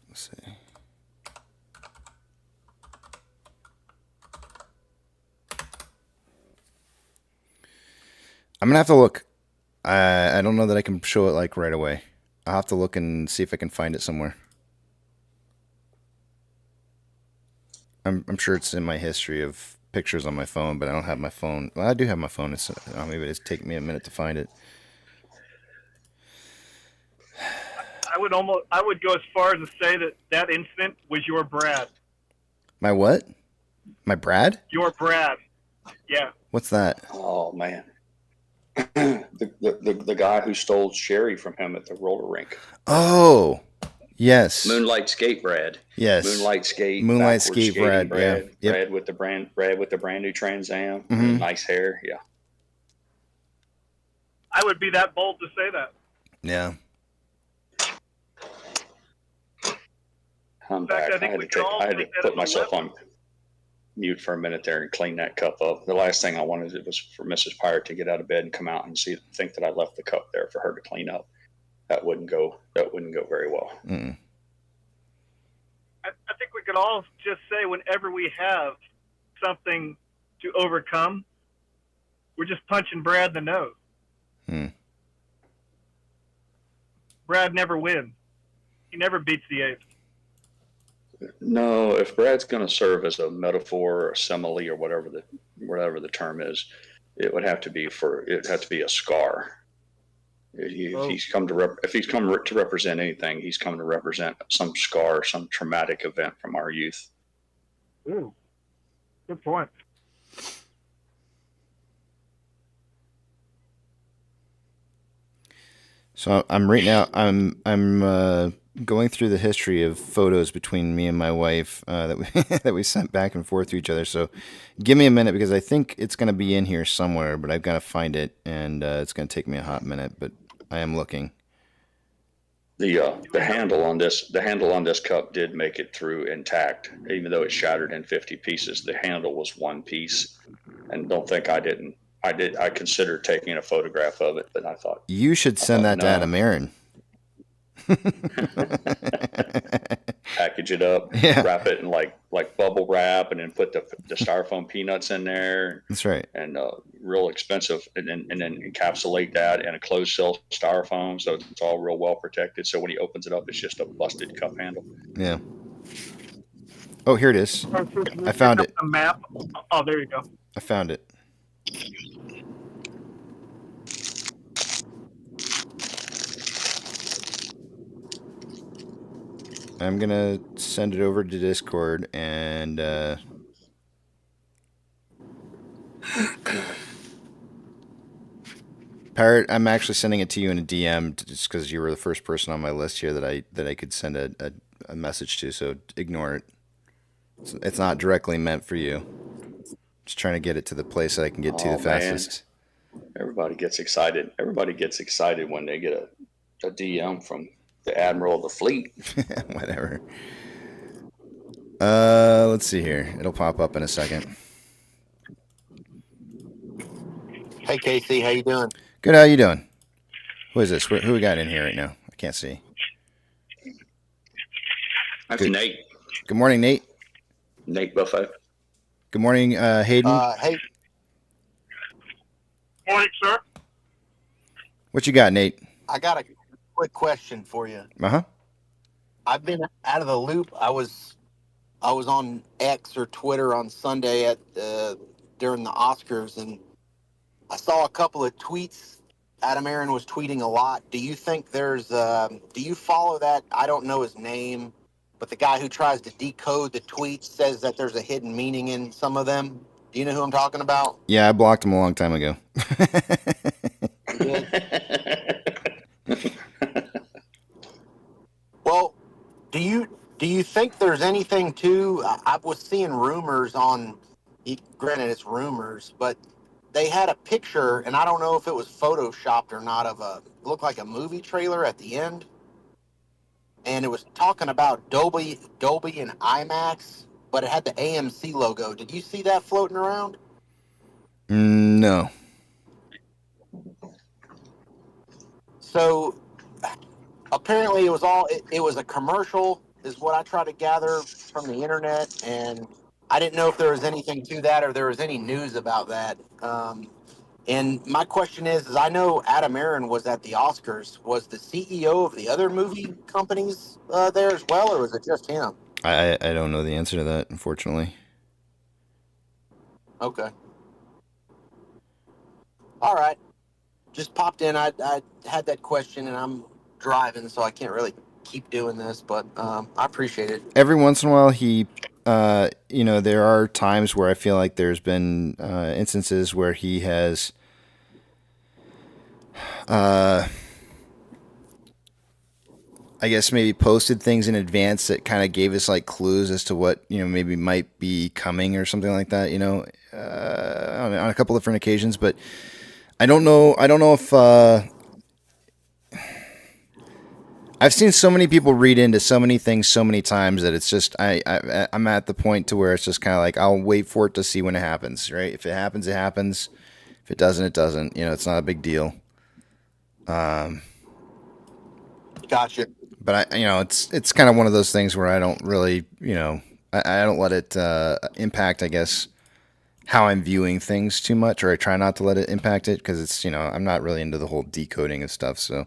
[SPEAKER 5] Let's see. I'm gonna have to look. I don't know that I can show it like right away. I'll have to look and see if I can find it somewhere. I'm sure it's in my history of pictures on my phone, but I don't have my phone. Well, I do have my phone. It's maybe it's taking me a minute to find it.
[SPEAKER 14] I would go as far as to say that incident was your Brad.
[SPEAKER 5] My what? My Brad?
[SPEAKER 14] Your Brad. Yeah.
[SPEAKER 5] What's that?
[SPEAKER 13] Oh man. the guy who stole Sherry from him at the roller rink.
[SPEAKER 5] Oh, yes.
[SPEAKER 13] Moonlight Skate Brad.
[SPEAKER 5] Yes.
[SPEAKER 13] Moonlight Skate
[SPEAKER 5] Brad.
[SPEAKER 13] Brad.
[SPEAKER 5] Yeah. Yep.
[SPEAKER 13] Brad with the brand new Trans Am.
[SPEAKER 5] Mm-hmm.
[SPEAKER 13] Nice hair. Yeah.
[SPEAKER 14] I would be that bold to say that.
[SPEAKER 5] Yeah.
[SPEAKER 13] I'm back. I had to put myself on mute for a minute there and clean that cup up. The last thing I wanted was for Mrs. Pirate to get out of bed and come out and think that I left the cup there for her to clean up. That wouldn't go very well.
[SPEAKER 5] Mm.
[SPEAKER 14] I think we could all just say whenever we have something to overcome, we're just punching Brad in the nose.
[SPEAKER 5] Mm.
[SPEAKER 14] Brad never wins. He never beats the apes.
[SPEAKER 13] No, if Brad's going to serve as a metaphor or a simile or whatever the term is, it would have to be a scar. If he's come to represent anything, he's come to represent some scar, some traumatic event from our youth.
[SPEAKER 14] Ooh, good point.
[SPEAKER 5] So I'm right now. I'm going through the history of photos between me and my wife that we sent back and forth to each other. So give me a minute because I think it's going to be in here somewhere, but I've got to find it, and it's going to take me a hot minute. But I am looking.
[SPEAKER 13] The handle on this cup did make it through intact, even though it shattered in 50 pieces. The handle was one piece, and don't think I didn't. I considered taking a photograph of it, but I thought
[SPEAKER 5] you should send that to Adam Aaron.
[SPEAKER 13] Package it up, wrap it in like bubble wrap, and then put the styrofoam peanuts in there.
[SPEAKER 5] That's right.
[SPEAKER 13] And real expensive, and then encapsulate that in a closed cell styrofoam, so it's all real well protected. So when he opens it up, it's just a busted cup handle.
[SPEAKER 5] Yeah. Oh, here it is. I found it.
[SPEAKER 14] The map. Oh, there you go.
[SPEAKER 5] I found it. I'm gonna send it over to Discord and Parrot, I'm actually sending it to you in a DM just because you were the first person on my list here that I could send a message to. So ignore it. It's not directly meant for you. Just trying to get it to the place that I can get to the fastest.
[SPEAKER 13] Everybody gets excited. Everybody gets excited when they get a DM from the Admiral of the Fleet.
[SPEAKER 5] Whatever. Let's see here. It'll pop up in a second.
[SPEAKER 15] Hey Casey, how you doing?
[SPEAKER 5] Good. How you doing? Who is this? Who we got in here right now? I can't see.
[SPEAKER 13] That's Nate.
[SPEAKER 5] Good morning, Nate.
[SPEAKER 13] Nate Buffet.
[SPEAKER 5] Good morning, Hayden.
[SPEAKER 15] Hey.
[SPEAKER 14] Morning, sir.
[SPEAKER 5] What you got, Nate?
[SPEAKER 15] I got a quick question for you.
[SPEAKER 5] Uh-huh.
[SPEAKER 15] I've been out of the loop. I was on X or Twitter on Sunday at during the Oscars, and I saw a couple of tweets. Adam Aaron was tweeting a lot. Do you think there's do you follow that? I don't know his name, but the guy who tries to decode the tweets says that there's a hidden meaning in some of them. Do you know who I'm talking about?
[SPEAKER 5] Yeah, I blocked him a long time ago.
[SPEAKER 15] Well, do you think there's anything to? I was seeing rumors on. Granted, it's rumors, but they had a picture, and I don't know if it was photoshopped or not. It looked like a movie trailer at the end, and it was talking about Dolby and IMAX, but it had the AMC logo. Did you see that floating around?
[SPEAKER 5] No.
[SPEAKER 15] So apparently it was a commercial, is what I try to gather from the internet, and I didn't know if there was anything to that or there was any news about that. And my question is I know Adam Aaron was at the Oscars. Was the CEO of the other movie companies there as well, or was it just him?
[SPEAKER 5] I don't know the answer to that, unfortunately.
[SPEAKER 15] Okay. All right. Just popped in. I had that question, and I'm driving, so I can't really keep doing this, but I appreciate it.
[SPEAKER 5] Every once in a while, there are times where I feel like there's been instances where he has, I guess maybe posted things in advance that kind of gave us like clues as to what, maybe might be coming or something like that, on a couple different occasions, but I don't know if I've seen so many people read into so many things so many times that it's just I'm at the point to where it's just kind of like I'll wait for it to see when it happens, right? If it happens, it happens. If it doesn't, it doesn't. It's not a big deal.
[SPEAKER 15] Gotcha.
[SPEAKER 5] But it's kind of one of those things where I don't really, I don't let it impact, I guess, how I'm viewing things too much, or I try not to let it impact it because it's, I'm not really into the whole decoding of stuff. So,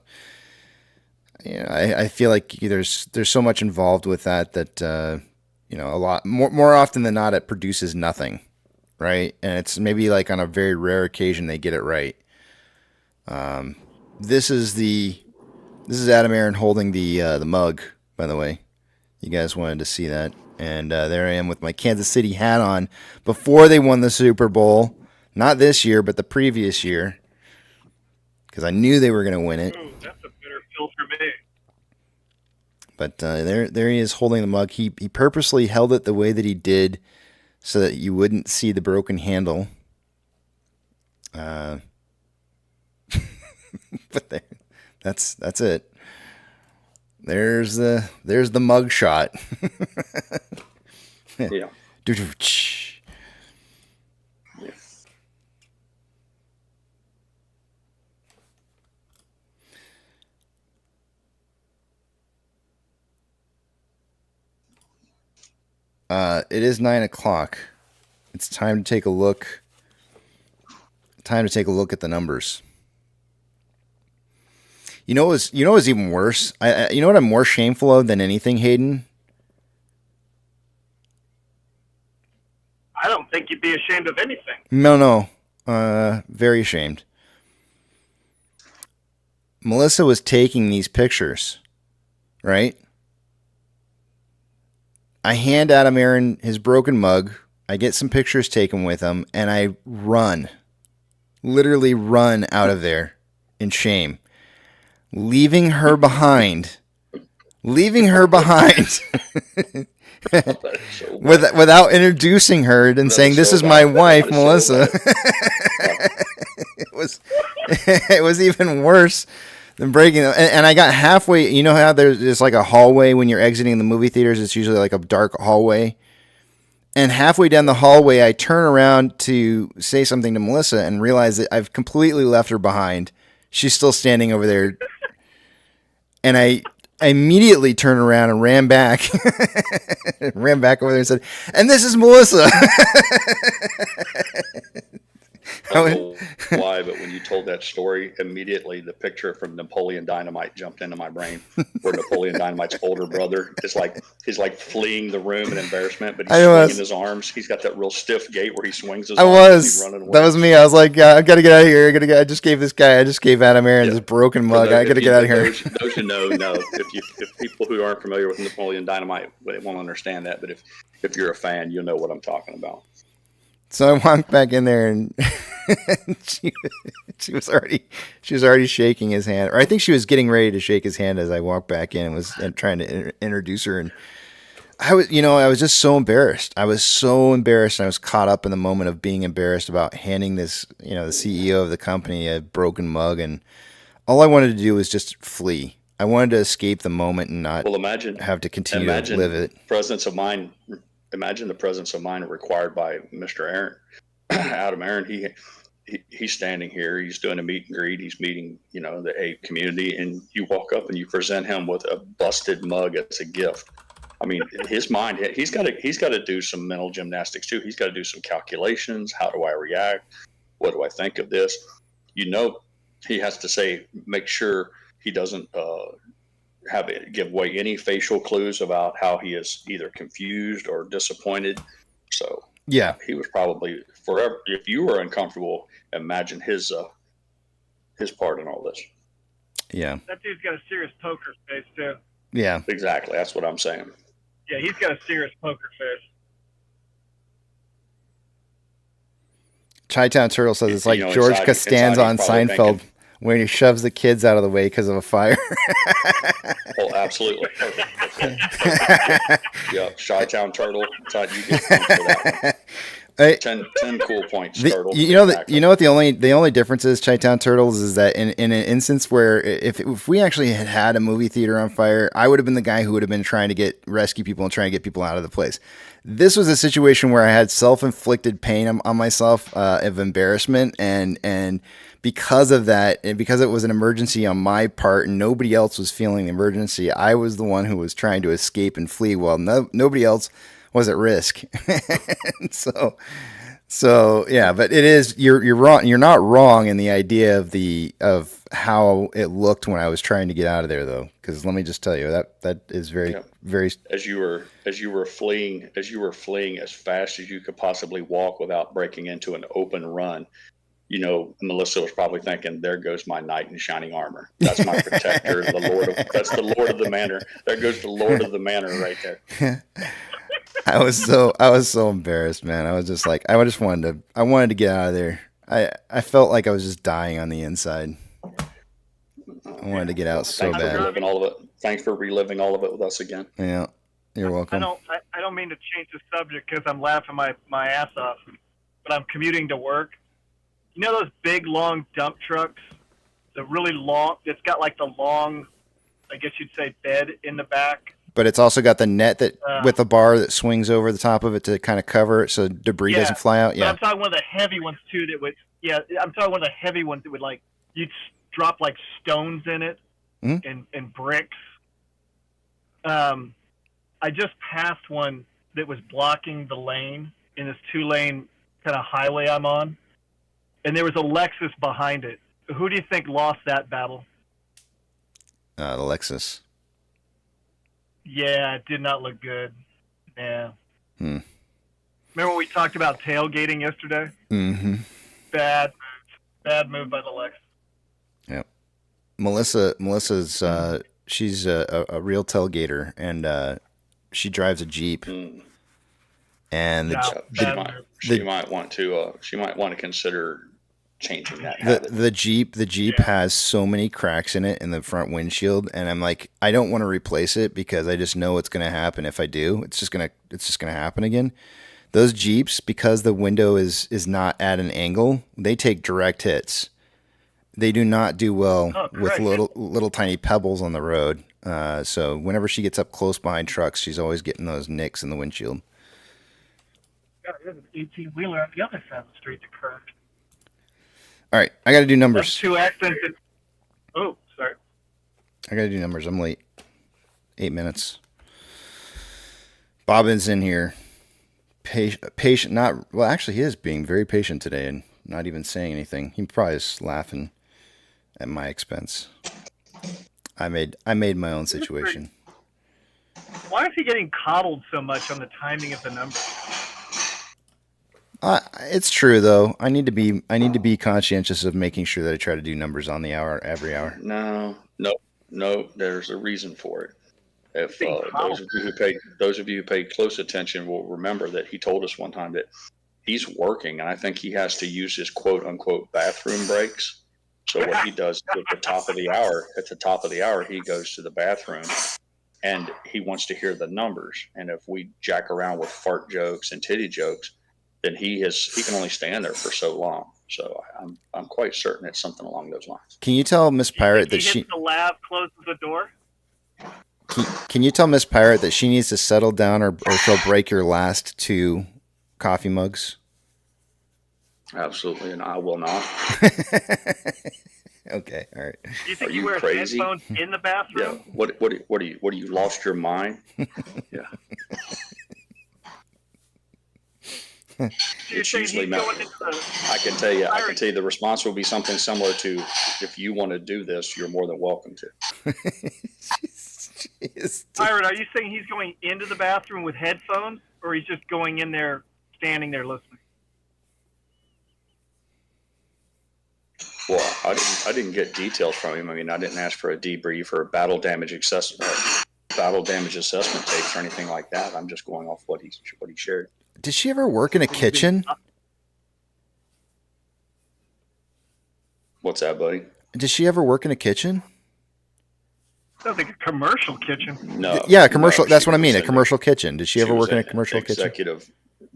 [SPEAKER 5] I feel like there's so much involved with that a lot more often than not, it produces nothing, right? And it's maybe like on a very rare occasion they get it right. This is Adam Aaron holding the mug, by the way. You guys wanted to see that. And there I am with my Kansas City hat on before they won the Super Bowl. Not this year, but the previous year. Because I knew they were going to win it.
[SPEAKER 14] Ooh, that's a better fill for me.
[SPEAKER 5] But there he is holding the mug. He purposely held it the way that he did so that you wouldn't see the broken handle. But that's it. There's the mug shot.
[SPEAKER 13] Yeah.
[SPEAKER 5] It is 9:00. It's time to take a look. Time to take a look at the numbers. You know what's even worse? You know what I'm more shameful of than anything, Hayden?
[SPEAKER 14] I don't think you'd be ashamed of anything.
[SPEAKER 5] No. Very ashamed. Melissa was taking these pictures, right? I hand Adam Aaron his broken mug. I get some pictures taken with him, and I literally run out of there in shame, leaving her behind. Without introducing her and saying, "This is my wife, Melissa." It was even worse than breaking them. And I got halfway. You know how there's like a hallway when you're exiting the movie theaters? It's usually like a dark hallway. And halfway down the hallway, I turn around to say something to Melissa and realize that I've completely left her behind. She's still standing over there. And I immediately turned around and ran back. Ran back over there and said, "And this is Melissa."
[SPEAKER 13] I don't know why, but when you told that story, immediately the picture from Napoleon Dynamite jumped into my brain, where Napoleon Dynamite's older brother is like, he's like fleeing the room in embarrassment, but he's swinging his arms. He's got that real stiff gait where he swings his arms. He's running away.
[SPEAKER 5] That was me. I was like, I got to get out of here. I just gave Adam Aaron this broken mug. I got to get out of here.
[SPEAKER 13] Those who know. If people who aren't familiar with Napoleon Dynamite, they won't understand that. But if you're a fan, you'll know what I'm talking about.
[SPEAKER 5] So I walked back in there, and she was already shaking his hand, or I think she was getting ready to shake his hand as I walked back in and was trying to introduce her. And I was just so embarrassed. I was so embarrassed. And I was caught up in the moment of being embarrassed about handing this, the CEO of the company a broken mug, and all I wanted to do was just flee. I wanted to escape the moment and not have to continue to live it.
[SPEAKER 13] Imagine the presence of mind required by Mr. Aaron, Adam Aaron. He's standing here. He's doing a meet and greet. He's meeting, the Ape community, and you walk up and you present him with a busted mug as a gift. I mean, his mind, he's got to do some mental gymnastics too. He's got to do some calculations. How do I react? What do I think of this? He has to make sure he doesn't give away any facial clues about how he is either confused or disappointed. So
[SPEAKER 5] yeah,
[SPEAKER 13] he was probably forever. If you were uncomfortable, imagine his part in all this.
[SPEAKER 5] Yeah,
[SPEAKER 14] that dude's got a serious poker face too.
[SPEAKER 5] Yeah,
[SPEAKER 13] exactly. That's what I'm saying.
[SPEAKER 14] Yeah, he's got a serious poker face.
[SPEAKER 5] Chi-Town Turtle says it's like George Costanza on Seinfeld when he shoves the kids out of the way because of a fire.
[SPEAKER 13] Oh, absolutely. Yeah, Chi-Town Turtle. You get points for that one. 10 cool points, Turtle.
[SPEAKER 5] You know what the only difference is, Chi-Town Turtles, is that in an instance where if we actually had a movie theater on fire, I would have been the guy who would have been trying to rescue people and trying to get people out of the place. This was a situation where I had self-inflicted pain on myself of embarrassment, and because of that, and because it was an emergency on my part and nobody else was feeling the emergency, I was the one who was trying to escape and flee while nobody else was at risk. So yeah, but it is, you're wrong. You're not wrong in the idea of how it looked when I was trying to get out of there, though. Because let me just tell you, that is very.
[SPEAKER 13] As you were fleeing as fast as you could possibly walk without breaking into an open run, Melissa was probably thinking, "There goes my knight in shining armor. That's my protector, that's the Lord of the Manor. There goes the Lord of the Manor right there."
[SPEAKER 5] I was so embarrassed, man. I was just like, I wanted to get out of there. I felt like I was just dying on the inside. I wanted to get out so bad.
[SPEAKER 13] Thanks for reliving all of it with us again.
[SPEAKER 5] Yeah, you're welcome.
[SPEAKER 14] I don't mean to change the subject because I'm laughing my ass off, but I'm commuting to work. You know those big long dump trucks, the really long. It's got like the long, I guess you'd say, bed in the back.
[SPEAKER 5] But it's also got the net that with a bar that swings over the top of it to kind of cover it so debris doesn't fly out. Yeah,
[SPEAKER 14] but I'm talking one of the heavy ones too. I'm talking one of the heavy ones that would you'd drop like stones in it and bricks. I just passed one that was blocking the lane in this 2-lane kind of highway I'm on, and there was a Lexus behind it. Who do you think lost that battle?
[SPEAKER 5] The Lexus.
[SPEAKER 14] Yeah, it did not look good. Yeah.
[SPEAKER 5] Remember
[SPEAKER 14] we talked about tailgating yesterday?
[SPEAKER 5] Mm-hmm.
[SPEAKER 14] Bad move by the Lex.
[SPEAKER 5] Yep. Melissa's she's a real tailgater, and she drives a Jeep. And
[SPEAKER 13] She might want to consider changing that habit.
[SPEAKER 5] The Jeep has so many cracks in it in the front windshield, and I'm like, I don't want to replace it because I just know what's going to happen if I do. It's just gonna happen again. Those Jeeps, because the window is not at an angle, they take direct hits. They do not do well with little tiny pebbles on the road. So whenever she gets up close behind trucks, she's always getting those nicks in the windshield.
[SPEAKER 14] God, there's an 18-wheeler on the other side of the street that curved.
[SPEAKER 5] All right, I got to do numbers.
[SPEAKER 14] That's 2 accidents. Oh, sorry.
[SPEAKER 5] I got to do numbers. I'm late. 8 minutes. Bobbin's in here. Patient, not well. Actually, he is being very patient today and not even saying anything. He probably is laughing at my expense. I made my own situation.
[SPEAKER 14] Why is he getting coddled so much on the timing of the numbers?
[SPEAKER 5] It's true though. I need to be conscientious of making sure that I try to do numbers on the hour every hour.
[SPEAKER 13] No. There's a reason for it. If those of you who paid close attention will remember that he told us one time that he's working, and I think he has to use his quote unquote bathroom breaks. So what he does at the top of the hour, he goes to the bathroom, and he wants to hear the numbers. And if we jack around with fart jokes and titty jokes, then he can only stand there for so long. So I'm quite certain it's something along those lines.
[SPEAKER 5] Can you tell Miss Pirate that
[SPEAKER 14] he hits the lab, closes the door?
[SPEAKER 5] Can you tell Miss Pirate that she needs to settle down, or she'll break your last 2 coffee mugs?
[SPEAKER 13] Absolutely, and I will not.
[SPEAKER 5] Okay, all right.
[SPEAKER 14] Do you think you wear headphones in the bathroom?
[SPEAKER 13] Yeah. What are you lost your mind? Yeah. It's usually not. I can tell you the response will be something similar to, if you want to do this, you're more than welcome to.
[SPEAKER 14] Pirate, are you saying he's going into the bathroom with headphones, or he's just going in there, standing there listening?
[SPEAKER 13] Well, I didn't get details from him. I mean, I didn't ask for a debrief or a battle damage assessment tapes or anything like that. I'm just going off what he shared.
[SPEAKER 5] Did she ever work in a kitchen?
[SPEAKER 13] What's that, buddy?
[SPEAKER 5] Did she ever work in a kitchen?
[SPEAKER 14] Sounds like a commercial kitchen.
[SPEAKER 13] No.
[SPEAKER 5] Yeah, commercial. That's what I mean. A commercial kitchen. Did she ever work in a commercial kitchen?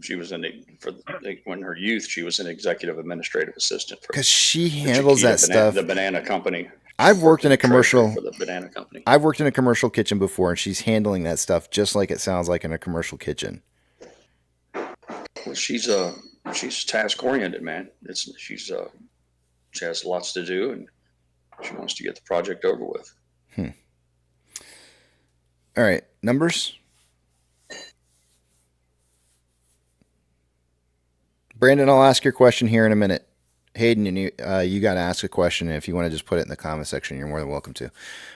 [SPEAKER 13] She was when her youth. She was an executive administrative assistant.
[SPEAKER 5] Because she handles that stuff.
[SPEAKER 13] The banana company.
[SPEAKER 5] I've worked in a commercial.
[SPEAKER 13] For the banana company.
[SPEAKER 5] I've worked in a commercial kitchen before, and she's handling that stuff just like it sounds like in a commercial kitchen.
[SPEAKER 13] Well, she's task oriented, man. She has lots to do, and she wants to get the project over with.
[SPEAKER 5] All right, numbers. Brandon, I'll ask your question here in a minute. Hayden, you got to ask a question. And if you want to just put it in the comment section, you're more than welcome to.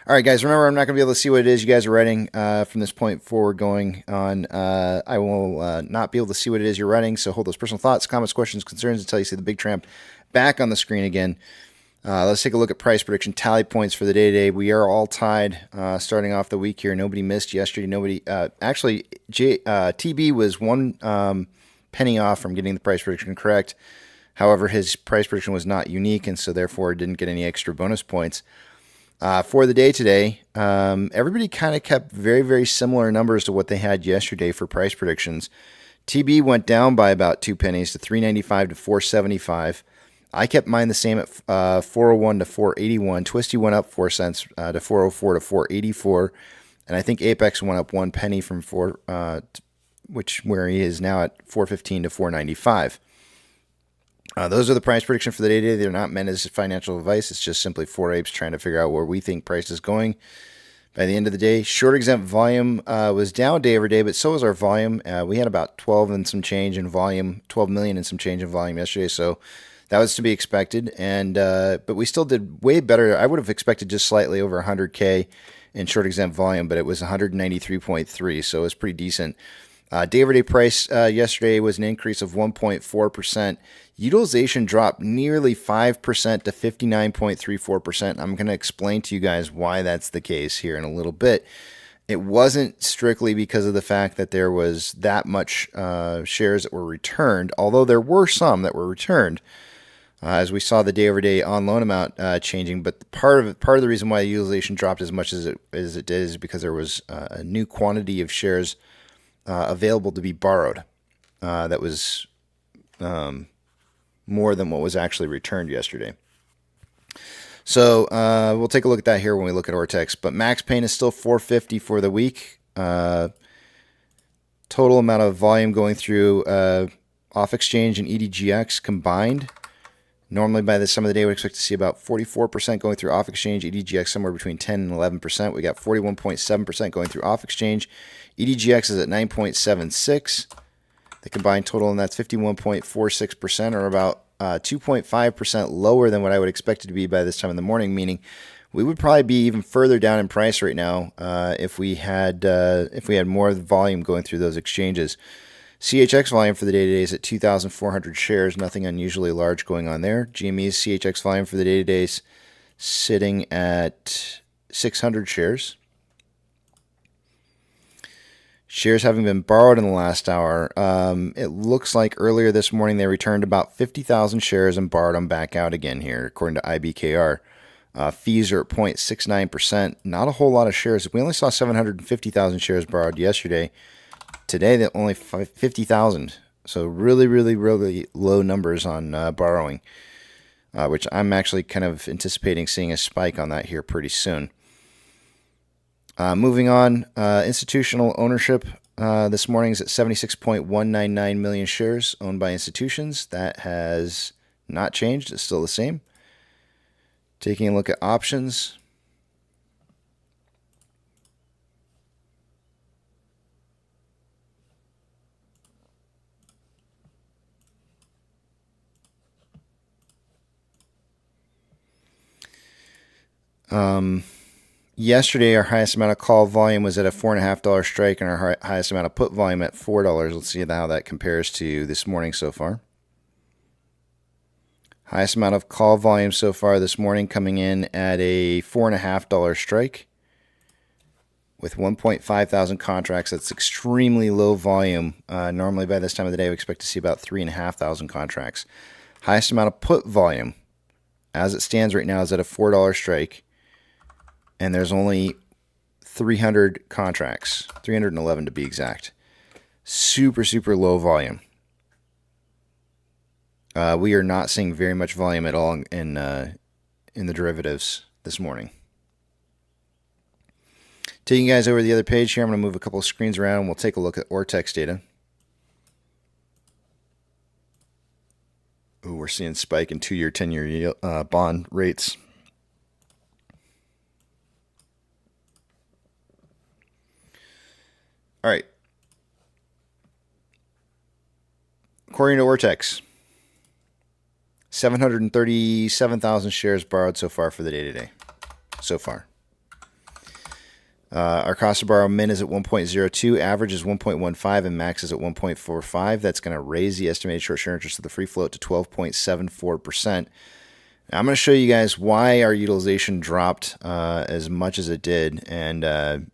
[SPEAKER 5] All right, guys, remember, I'm not going to be able to see what it is you guys are writing from this point forward going on. I will not be able to see what it is you're writing, so hold those personal thoughts, comments, questions, concerns until you see the big tramp back on the screen again. Let's take a look at price prediction tally points for the day today. We are all tied starting off the week here. Nobody missed yesterday. Actually, TB was 1 penny off from getting the price prediction correct. However, his price prediction was not unique, and so therefore didn't get any extra bonus points. For the day today, everybody kind of kept very, very similar numbers to what they had yesterday for price predictions. TB went down by about 2 pennies to $3.95 to $4.75. I kept mine the same at $4.01 to $4.81. Twisty went up 4 cents to $4.04 to $4.84, and I think Apex went up 1 penny from where he is now at $4.15 to $4.95. Those are the price prediction for the day today. They're not meant as financial advice. It's just simply 4 apes trying to figure out where we think price is going. By the end of the day, short exempt volume was down day over day, but so was our volume. We had about 12 and some change in volume, 12 million and some change in volume yesterday, so that was to be expected. And but we still did way better. I would have expected just slightly over 100K in short exempt volume, but it was 193.3, so it was pretty decent. Day-over-day price yesterday was an increase of 1.4%. Utilization dropped nearly 5% to 59.34%. I'm going to explain to you guys why that's the case here in a little bit. It wasn't strictly because of the fact that there was that much shares that were returned, although there were some that were returned, as we saw the day-over-day on-loan amount changing. But part of the reason why the utilization dropped as much as it did is because there was a new quantity of shares available to be borrowed that was more than what was actually returned yesterday. So we'll take a look at that here when we look at Ortex. But max pain is still 450 for the week. Total amount of volume going through off exchange and EDGX combined. Normally by this time of the day, we expect to see about 44% going through off exchange, EDGX somewhere between 10 and 11%. We got 41.7% going through off exchange. EDGX is at 9.76. The combined total, and that's 51.46%, or about 2.5% lower than what I would expect it to be by this time in the morning, meaning we would probably be even further down in price right now if we had more volume going through those exchanges. CHX volume for the day-to-day is at 2,400 shares, nothing unusually large going on there. GME's CHX volume for the day-to-day is sitting at 600 shares. Shares having been borrowed in the last hour, it looks like earlier this morning they returned about 50,000 shares and borrowed them back out again here, according to IBKR. Fees are at 0.69%. Not a whole lot of shares. We only saw 750,000 shares borrowed yesterday. Today, they only 50,000. So really, really, really low numbers on borrowing, which I'm actually kind of anticipating seeing a spike on that here pretty soon. Moving on, institutional ownership this morning is at 76.199 million shares owned by institutions. That has not changed. It's still the same. Taking a look at options. Yesterday, our highest amount of call volume was at a $4.50 strike, and our highest amount of put volume at $4. Let's see how that compares to this morning so far. Highest amount of call volume so far this morning coming in at a $4.50 strike with 1.5 thousand contracts. That's extremely low volume. Normally by this time of the day, we expect to see about 3,500 contracts. Highest amount of put volume as it stands right now is at a $4 strike. And there's only 300 contracts, 311 to be exact. Super, super low volume. We are not seeing very much volume at all in the derivatives this morning. Taking you guys over to the other page here, I'm going to move a couple of screens around and we'll take a look at Ortex data. Ooh, we're seeing spike in 2-year, 10-year bond rates. All right. According to Ortex, 737,000 shares borrowed so far for the day today. So far. Our cost to borrow min is at 1.02, average is 1.15, and max is at 1.45. That's going to raise the estimated short-share interest of the free float to 12.74%. I'm going to show you guys why our utilization dropped as much as it did, and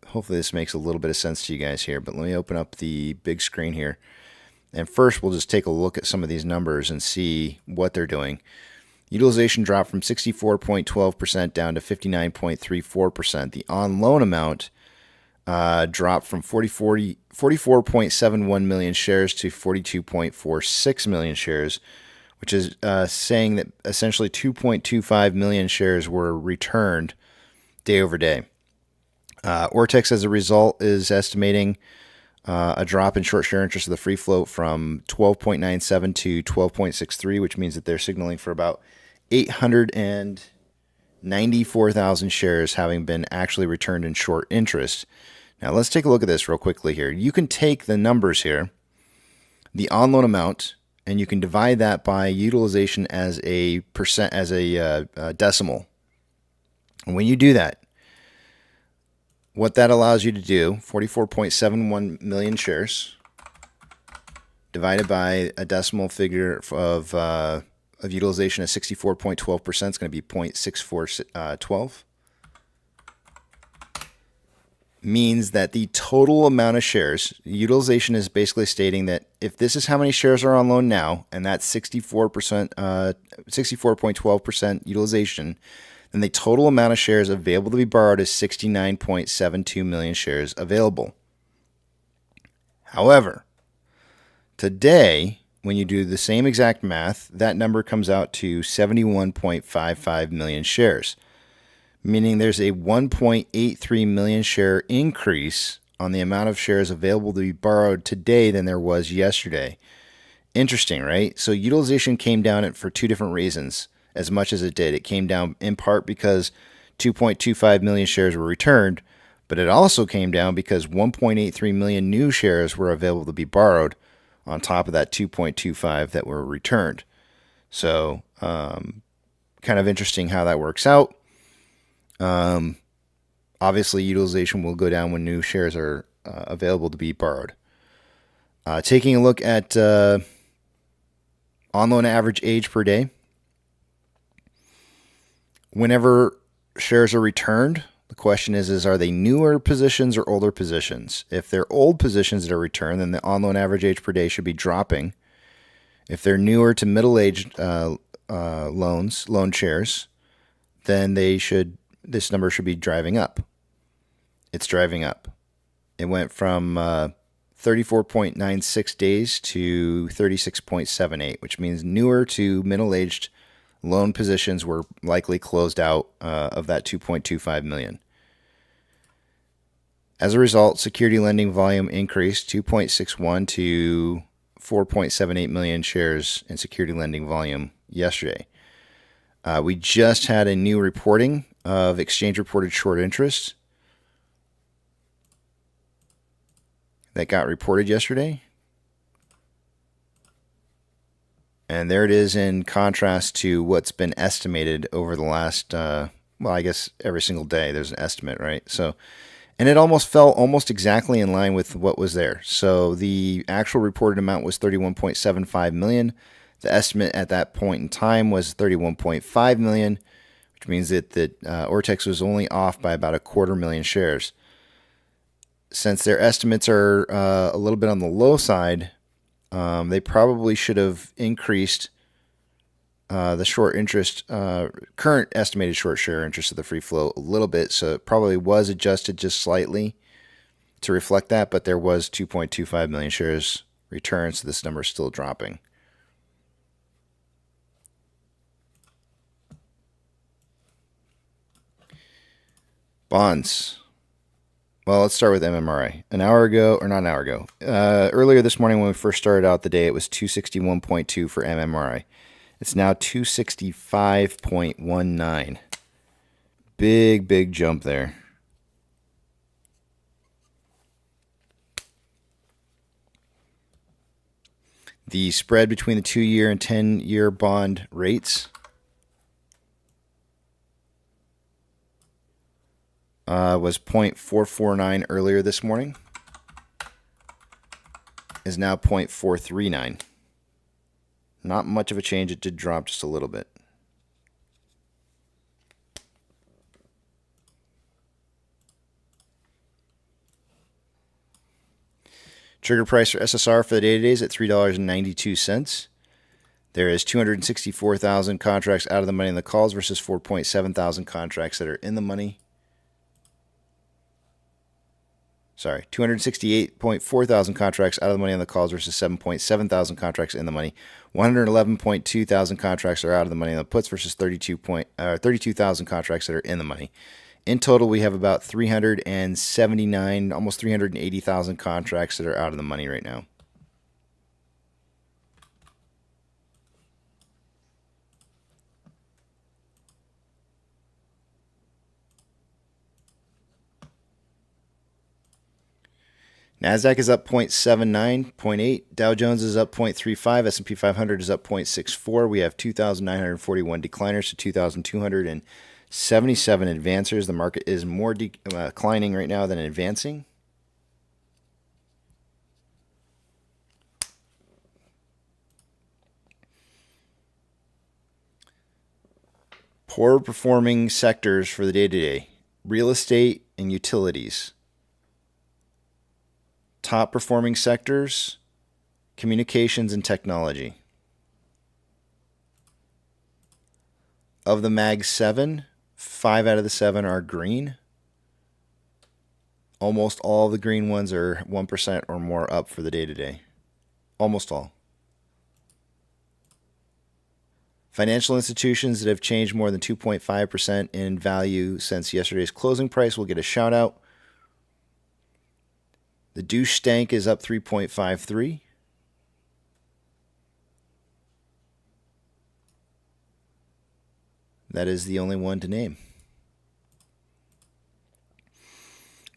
[SPEAKER 5] hopefully this makes a little bit of sense to you guys here. But let me open up the big screen here. And first, we'll just take a look at some of these numbers and see what they're doing. Utilization dropped from 64.12% down to 59.34%. The on-loan amount dropped from 44.71 million shares to 42.46 million shares, which is saying that essentially 2.25 million shares were returned day over day. Ortex, as a result, is estimating a drop in short share interest of the free float from 12.97 to 12.63, which means that they're signaling for about 894,000 shares having been actually returned in short interest. Now let's take a look at this real quickly here. You can take the numbers here, the on-loan amount, and you can divide that by utilization as a percent, as a decimal. And when you do that, what that allows you to do, 44.71 million shares divided by a decimal figure of utilization of 64.12%. It's going to be 0.6412. Means that the total amount of shares, utilization is basically stating that if this is how many shares are on loan now, and that's 64.12% utilization, then the total amount of shares available to be borrowed is 69.72 million shares available. However, today, when you do the same exact math, that number comes out to 71.55 million shares, meaning there's a 1.83 million share increase on the amount of shares available to be borrowed today than there was yesterday. Interesting, right? So utilization came down for two different reasons as much as it did. It came down in part because 2.25 million shares were returned, but it also came down because 1.83 million new shares were available to be borrowed on top of that 2.25 that were returned. So kind of interesting how that works out. Obviously, utilization will go down when new shares are available to be borrowed. Taking a look at on-loan average age per day. Whenever shares are returned, the question is are they newer positions or older positions? If they're old positions that are returned, then the on-loan average age per day should be dropping. If they're newer to middle-aged loan shares, then this number should be driving up. It's driving up. It went from 34.96 days to 36.78, which means newer to middle-aged loan positions were likely closed out of that 2.25 million. As a result, security lending volume increased 2.61 to 4.78 million shares in security lending volume yesterday. We just had a new reporting of exchange reported short interest that got reported yesterday. And there it is in contrast to what's been estimated over the last, I guess every single day there's an estimate, right? So, and it almost fell almost exactly in line with what was there. So the actual reported amount was 31.75 million. The estimate at that point in time was 31.5 million, which means that Ortex was only off by about 250,000 shares. Since their estimates are a little bit on the low side, they probably should have increased the short interest, current estimated short share interest of the free float a little bit. So it probably was adjusted just slightly to reflect that, but there was 2.25 million shares returned, so this number is still dropping. Bonds. Well, let's start with MMRI. Earlier this morning when we first started out the day, it was 261.2 for MMRI. It's now 265.19. Big jump there. The spread between the 2-year and 10-year bond rates was 0.449 earlier this morning, is now 0.439. Not much of a change. It did drop just a little bit. Trigger price for SSR for the day today is at $3.92. There is 264,000 contracts out of the money in the calls versus 4.7 thousand contracts that are in the money. 268.4 thousand contracts out of the money on the calls versus 7.7 thousand contracts in the money. 111.2 thousand contracts are out of the money on the puts versus 32,000 contracts that are in the money. In total, we have about 379, almost 380,000 contracts that are out of the money right now. NASDAQ is up 0.79, 0.8. Dow Jones is up 0.35. S&P 500 is up 0.64. We have 2,941 decliners to 2,277 advancers. The market is more declining right now than advancing. Poor performing sectors for the day-to-day. Real estate and utilities. Top performing sectors, communications and technology. Of the Mag 7, 5 out of the 7 are green. Almost all of the green ones are 1% or more up for the day-to-day. Almost all. Financial institutions that have changed more than 2.5% in value since yesterday's closing price will get a shout out. The douche stank is up 3.53. That is the only one to name.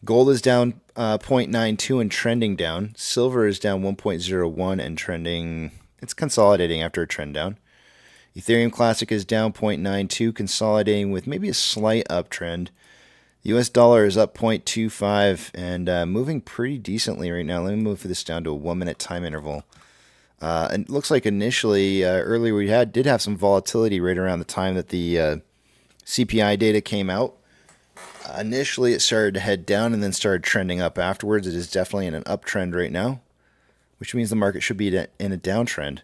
[SPEAKER 5] Gold is down 0.92 and trending down. Silver is down 1.01 and trending. It's consolidating after a trend down. Ethereum Classic is down 0.92, consolidating with maybe a slight uptrend. The US dollar is up 0.25 and moving pretty decently right now. Let me move this down to a 1 minute time interval. And it looks like initially, earlier we did have some volatility right around the time that the CPI data came out. Initially, it started to head down and then started trending up afterwards. It is definitely in an uptrend right now, which means the market should be in a downtrend.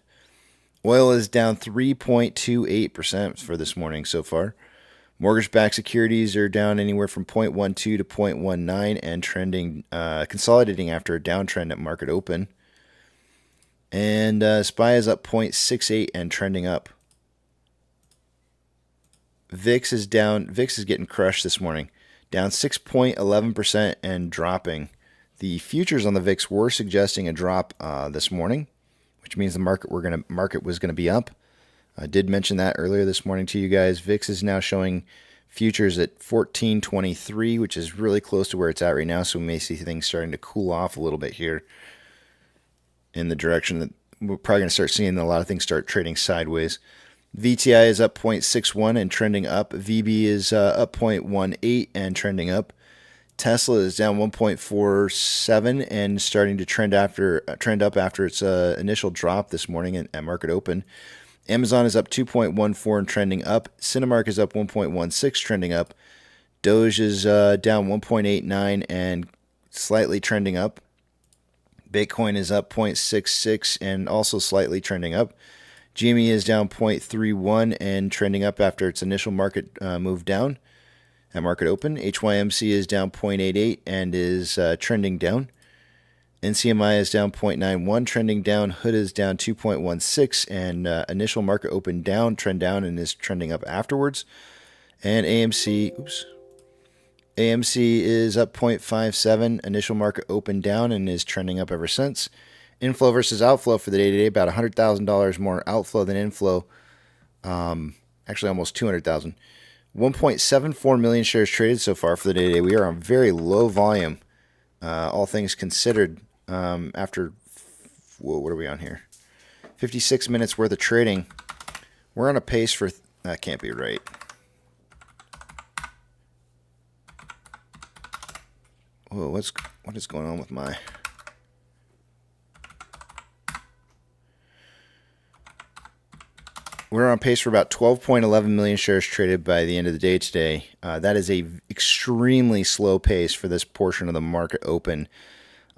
[SPEAKER 5] Oil is down 3.28% for this morning so far. Mortgage-backed securities are down anywhere from 0.12 to 0.19 and trending, consolidating after a downtrend at market open. And SPY is up 0.68 and trending up. VIX is down. VIX is getting crushed this morning, down 6.11% and dropping. The futures on the VIX were suggesting a drop this morning, which means the market was gonna be up. I did mention that earlier this morning to you guys. VIX is now showing futures at 1423, which is really close to where it's at right now. So we may see things starting to cool off a little bit here in the direction that we're probably going to start seeing a lot of things start trading sideways. VTI is up 0.61 and trending up. VB is up 0.18 and trending up. Tesla is down 1.47 and starting to trend up after its initial drop this morning at market open. Amazon is up 2.14 and trending up. Cinemark is up 1.16, trending up. Doge is down 1.89 and slightly trending up. Bitcoin is up 0.66 and also slightly trending up. GME is down 0.31 and trending up after its initial market move down at market open. HYMC is down 0.88 and is trending down. NCMI is down 0.91, trending down. Hood is down 2.16 and initial market open down, trend down, and is trending up afterwards. And AMC is up 0.57, initial market open down, and is trending up ever since. Inflow versus outflow for the day today, about $100,000 more outflow than inflow. Actually, almost $200,000. 1.74 million shares traded so far for the day today. We are on very low volume, all things considered. After, what are we on here? 56 minutes worth of trading. We're on a pace for, that can't be right. Whoa, what is going on with my... We're on pace for about 12.11 million shares traded by the end of the day today. That is a extremely slow pace for this portion of the market open.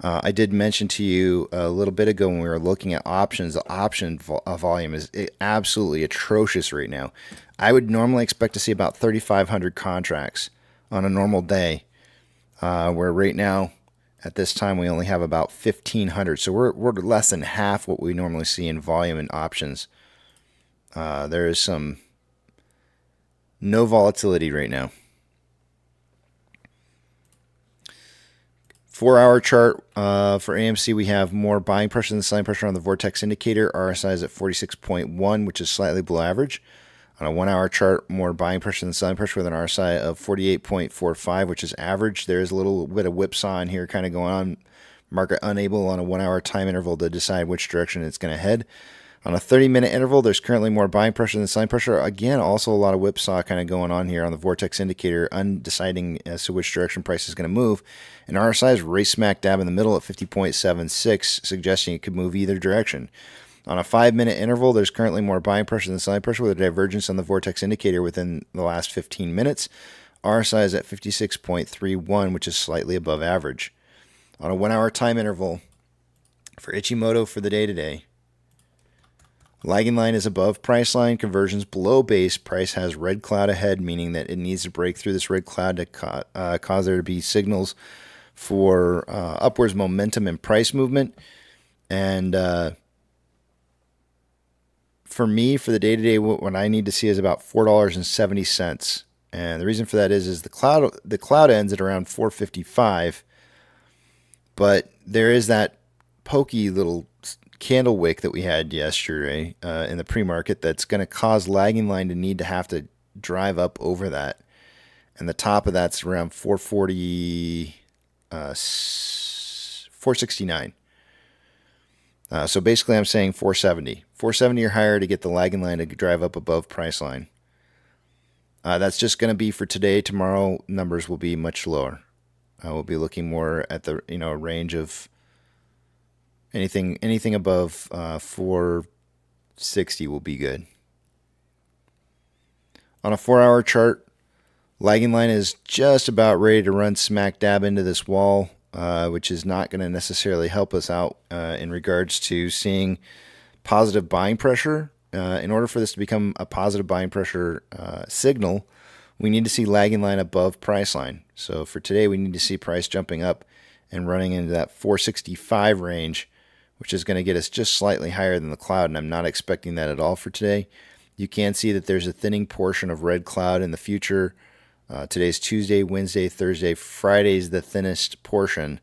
[SPEAKER 5] I did mention to you a little bit ago when we were looking at options, the option volume is absolutely atrocious right now. I would normally expect to see about 3,500 contracts on a normal day, where right now, at this time, we only have about 1,500. So we're less than half what we normally see in volume in options. There is no volatility right now. 4-hour chart for AMC, we have more buying pressure than selling pressure on the Vortex indicator. RSI is at 46.1, which is slightly below average. On a 1-hour chart, more buying pressure than selling pressure with an RSI of 48.45, which is average. There is a little bit of whipsaw in here kind of going on. Market unable on a 1-hour time interval to decide which direction it's going to head. On a 30-minute interval, there's currently more buying pressure than selling pressure. Again, also a lot of whipsaw kind of going on here on the Vortex indicator, undeciding as to which direction price is going to move. And RSI is right smack dab in the middle at 50.76, suggesting it could move either direction. On a 5-minute interval, there's currently more buying pressure than selling pressure with a divergence on the vortex indicator within the last 15 minutes. RSI is at 56.31, which is slightly above average. On a 1-hour time interval for Ichimoto for the day today, lagging line is above price line, conversions below base. Price has red cloud ahead, meaning that it needs to break through this red cloud to cause there to be signals for upwards momentum and price movement. And for me, for the day-to-day, what I need to see is about $4.70. And the reason for that is the cloud ends at around 455, but there is that pokey little candle wick that we had yesterday in the pre-market that's going to cause lagging line to need to have to drive up over that. And the top of that's around 469. So basically I'm saying 470. 470 or higher to get the lagging line to drive up above price line. That's just going to be for today. Tomorrow numbers will be much lower. We'll be looking more at the range of anything above 460 will be good. On a 4-hour chart, lagging line is just about ready to run smack dab into this wall, which is not going to necessarily help us out in regards to seeing positive buying pressure. In order for this to become a positive buying pressure signal, we need to see lagging line above price line. So for today, we need to see price jumping up and running into that 465 range, which is going to get us just slightly higher than the cloud, and I'm not expecting that at all for today. You can see that there's a thinning portion of red cloud in the future. Today's Tuesday, Wednesday, Thursday. Friday's the thinnest portion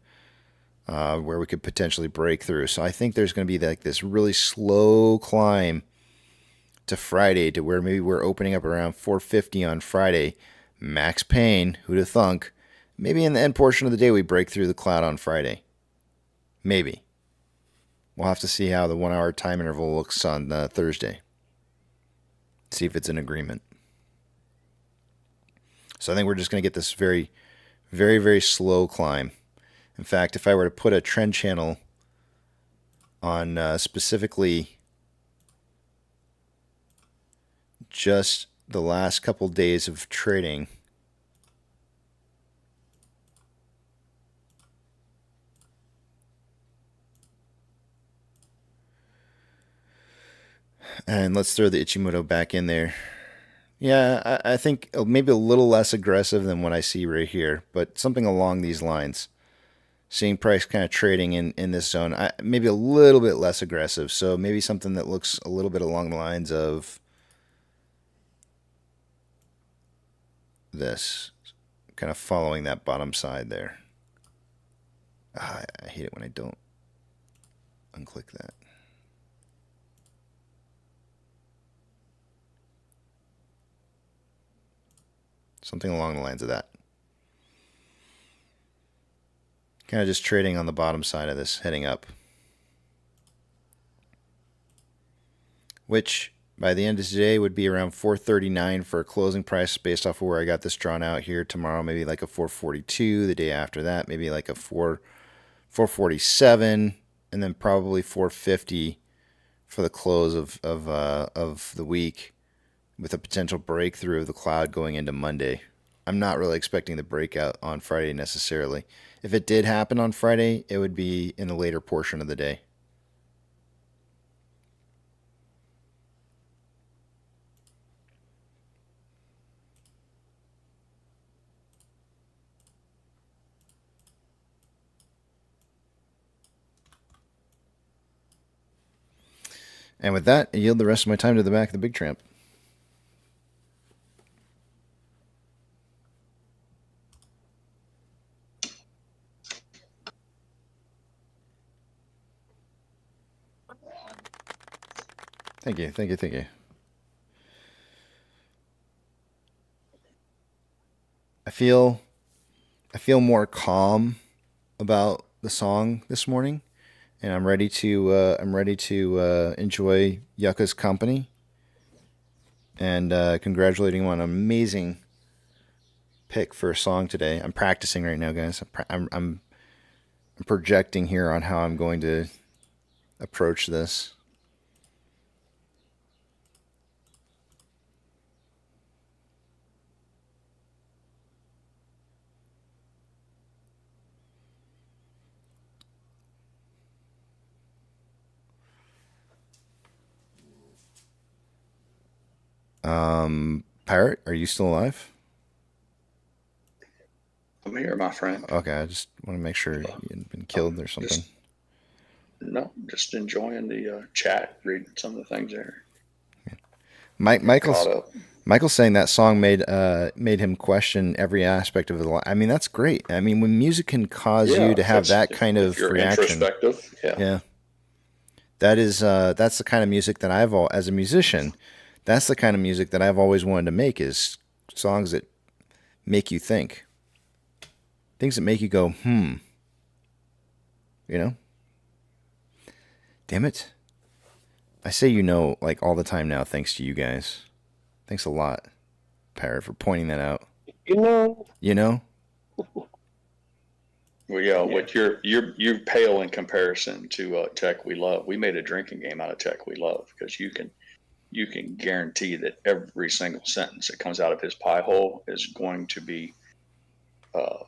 [SPEAKER 5] where we could potentially break through. So I think there's going to be like this really slow climb to Friday to where maybe we're opening up around 450 on Friday. Max pain, who'd have thunk? Maybe in the end portion of the day we break through the cloud on Friday. Maybe. We'll have to see how the 1-hour time interval looks on Thursday. See if it's in agreement. So I think we're just going to get this very, very, very slow climb. In fact, if I were to put a trend channel on specifically just the last couple days of trading, and let's throw the Ichimoto back in there. Yeah, I think maybe a little less aggressive than what I see right here, but something along these lines. Seeing price kind of trading in this zone, maybe a little bit less aggressive. So maybe something that looks a little bit along the lines of this, kind of following that bottom side there. I hate it when I don't unclick that. Something along the lines of that. Kind of just trading on the bottom side of this, heading up. Which, by the end of today, would be around 439 for a closing price based off of where I got this drawn out here. Tomorrow, maybe like a 442. The day after that, maybe like a 447. And then probably 450 for the close of the week, with a potential breakthrough of the cloud going into Monday. I'm not really expecting the breakout on Friday necessarily. If it did happen on Friday, it would be in the later portion of the day. And with that, I yield the rest of my time to the back of the big tramp. Thank you, thank you, thank you. I feel more calm about the song this morning, and I'm ready to enjoy Yucca's company, and congratulating him on an amazing pick for a song today. I'm practicing right now, guys. I'm projecting here on how I'm going to approach this. Pirate, are you still alive?
[SPEAKER 13] I'm here, my friend.
[SPEAKER 5] Okay, I just want to make sure you hadn't been killed or something.
[SPEAKER 13] Just enjoying the chat, reading some of the things there.
[SPEAKER 5] Michael's saying that song made him question every aspect of his life. I mean, that's great. I mean, when music can cause you to have that kind of reaction.
[SPEAKER 13] Introspective,
[SPEAKER 5] Yeah. That's the kind of music that as a musician, that's the kind of music that I've always wanted to make, is songs that make you think. Things that make you go, You know? Damn it. I say like all the time now, thanks to you guys. Thanks a lot, Parrot, for pointing that out. You know?
[SPEAKER 13] Well, yeah, what you're pale in comparison to Tech We Love. We made a drinking game out of Tech We Love because you can guarantee that every single sentence that comes out of his pie hole is going to be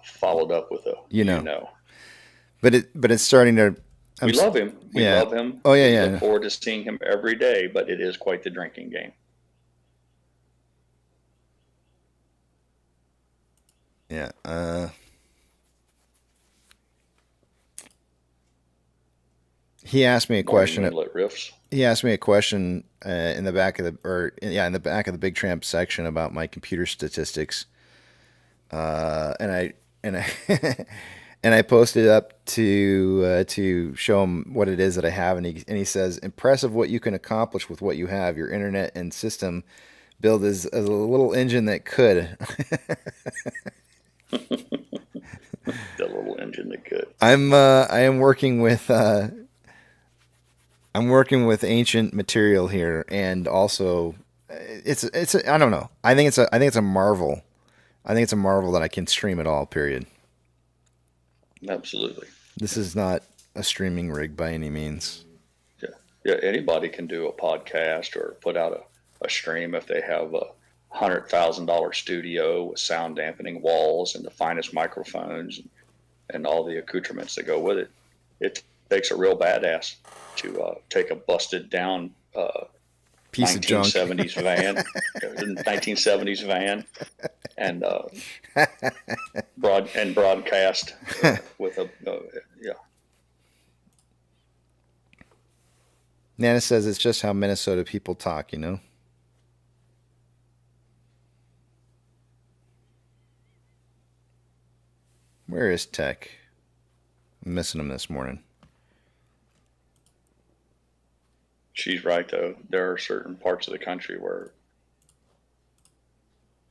[SPEAKER 13] followed up with a you know.
[SPEAKER 5] But it's starting to.
[SPEAKER 13] We love him. We love him.
[SPEAKER 5] Oh yeah,
[SPEAKER 13] we
[SPEAKER 5] yeah.
[SPEAKER 13] Look forward to seeing him every day, but it is quite the drinking game.
[SPEAKER 5] Yeah. He asked me a question. He asked me a question in the back of the Big Tramp section about my computer statistics, and I and I posted up to show him what it is that I have, and he says, "Impressive what you can accomplish with what you have. Your internet and system build is a little engine that could."
[SPEAKER 13] The little engine that could.
[SPEAKER 5] I am working with ancient material here, and also it's I don't know. I think it's a marvel. I think it's a marvel that I can stream it all. Period.
[SPEAKER 13] Absolutely.
[SPEAKER 5] This is not a streaming rig by any means.
[SPEAKER 13] Yeah. Anybody can do a podcast or put out a stream if they have a $100,000 studio with sound dampening walls and the finest microphones and all the accoutrements that go with it. It takes a real badass to take a busted down
[SPEAKER 5] piece
[SPEAKER 13] 1970s van, 1970s van, and broadcast with a yeah.
[SPEAKER 5] Nana says it's just how Minnesota people talk, you know. Where is Tech? I'm missing him this morning.
[SPEAKER 13] She's right, though. There are certain parts of the country where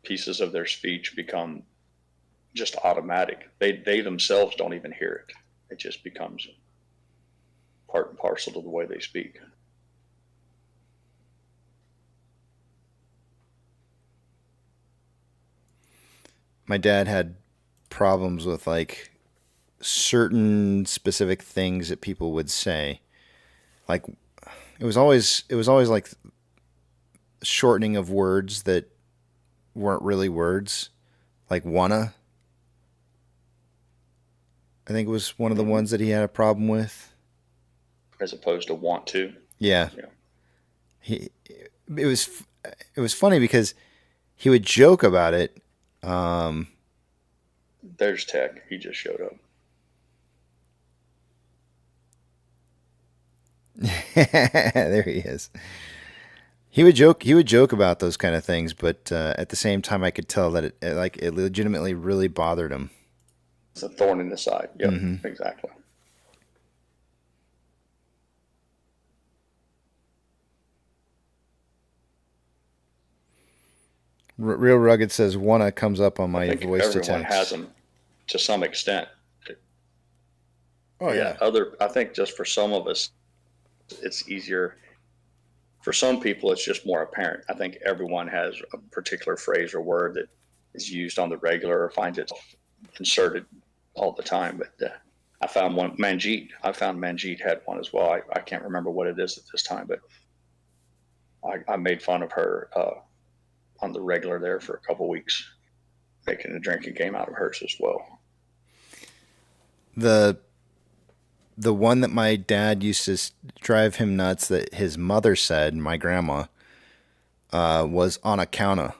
[SPEAKER 13] pieces of their speech become just automatic. They themselves don't even hear it. It just becomes part and parcel to the way they speak.
[SPEAKER 5] My dad had problems with like certain specific things that people would say. Like it was always like shortening of words that weren't really words. Like wanna, I think, was one of the ones that he had a problem with.
[SPEAKER 13] As opposed to want to.
[SPEAKER 5] Yeah. It was funny because he would joke about it.
[SPEAKER 13] There's Tech. He just showed up.
[SPEAKER 5] There he is. He would joke about those kind of things, but at the same time, I could tell that it legitimately really bothered him.
[SPEAKER 13] It's a thorn in the side. Yep, exactly.
[SPEAKER 5] Real Rugged says wanna comes up on my voice to text.
[SPEAKER 13] Everyone has them to some extent.
[SPEAKER 5] Oh yeah.
[SPEAKER 13] I think just for some of us, it's easier. For some people, it's just more apparent. I think everyone has a particular phrase or word that is used on the regular or finds it inserted all the time. But I found one, Manjeet. I found Manjeet had one as well. I can't remember what it is at this time, but I made fun of her on the regular there for a couple of weeks, making a drinking game out of hers as well.
[SPEAKER 5] The one that my dad used to drive him nuts that his mother said, my grandma, was on accounta.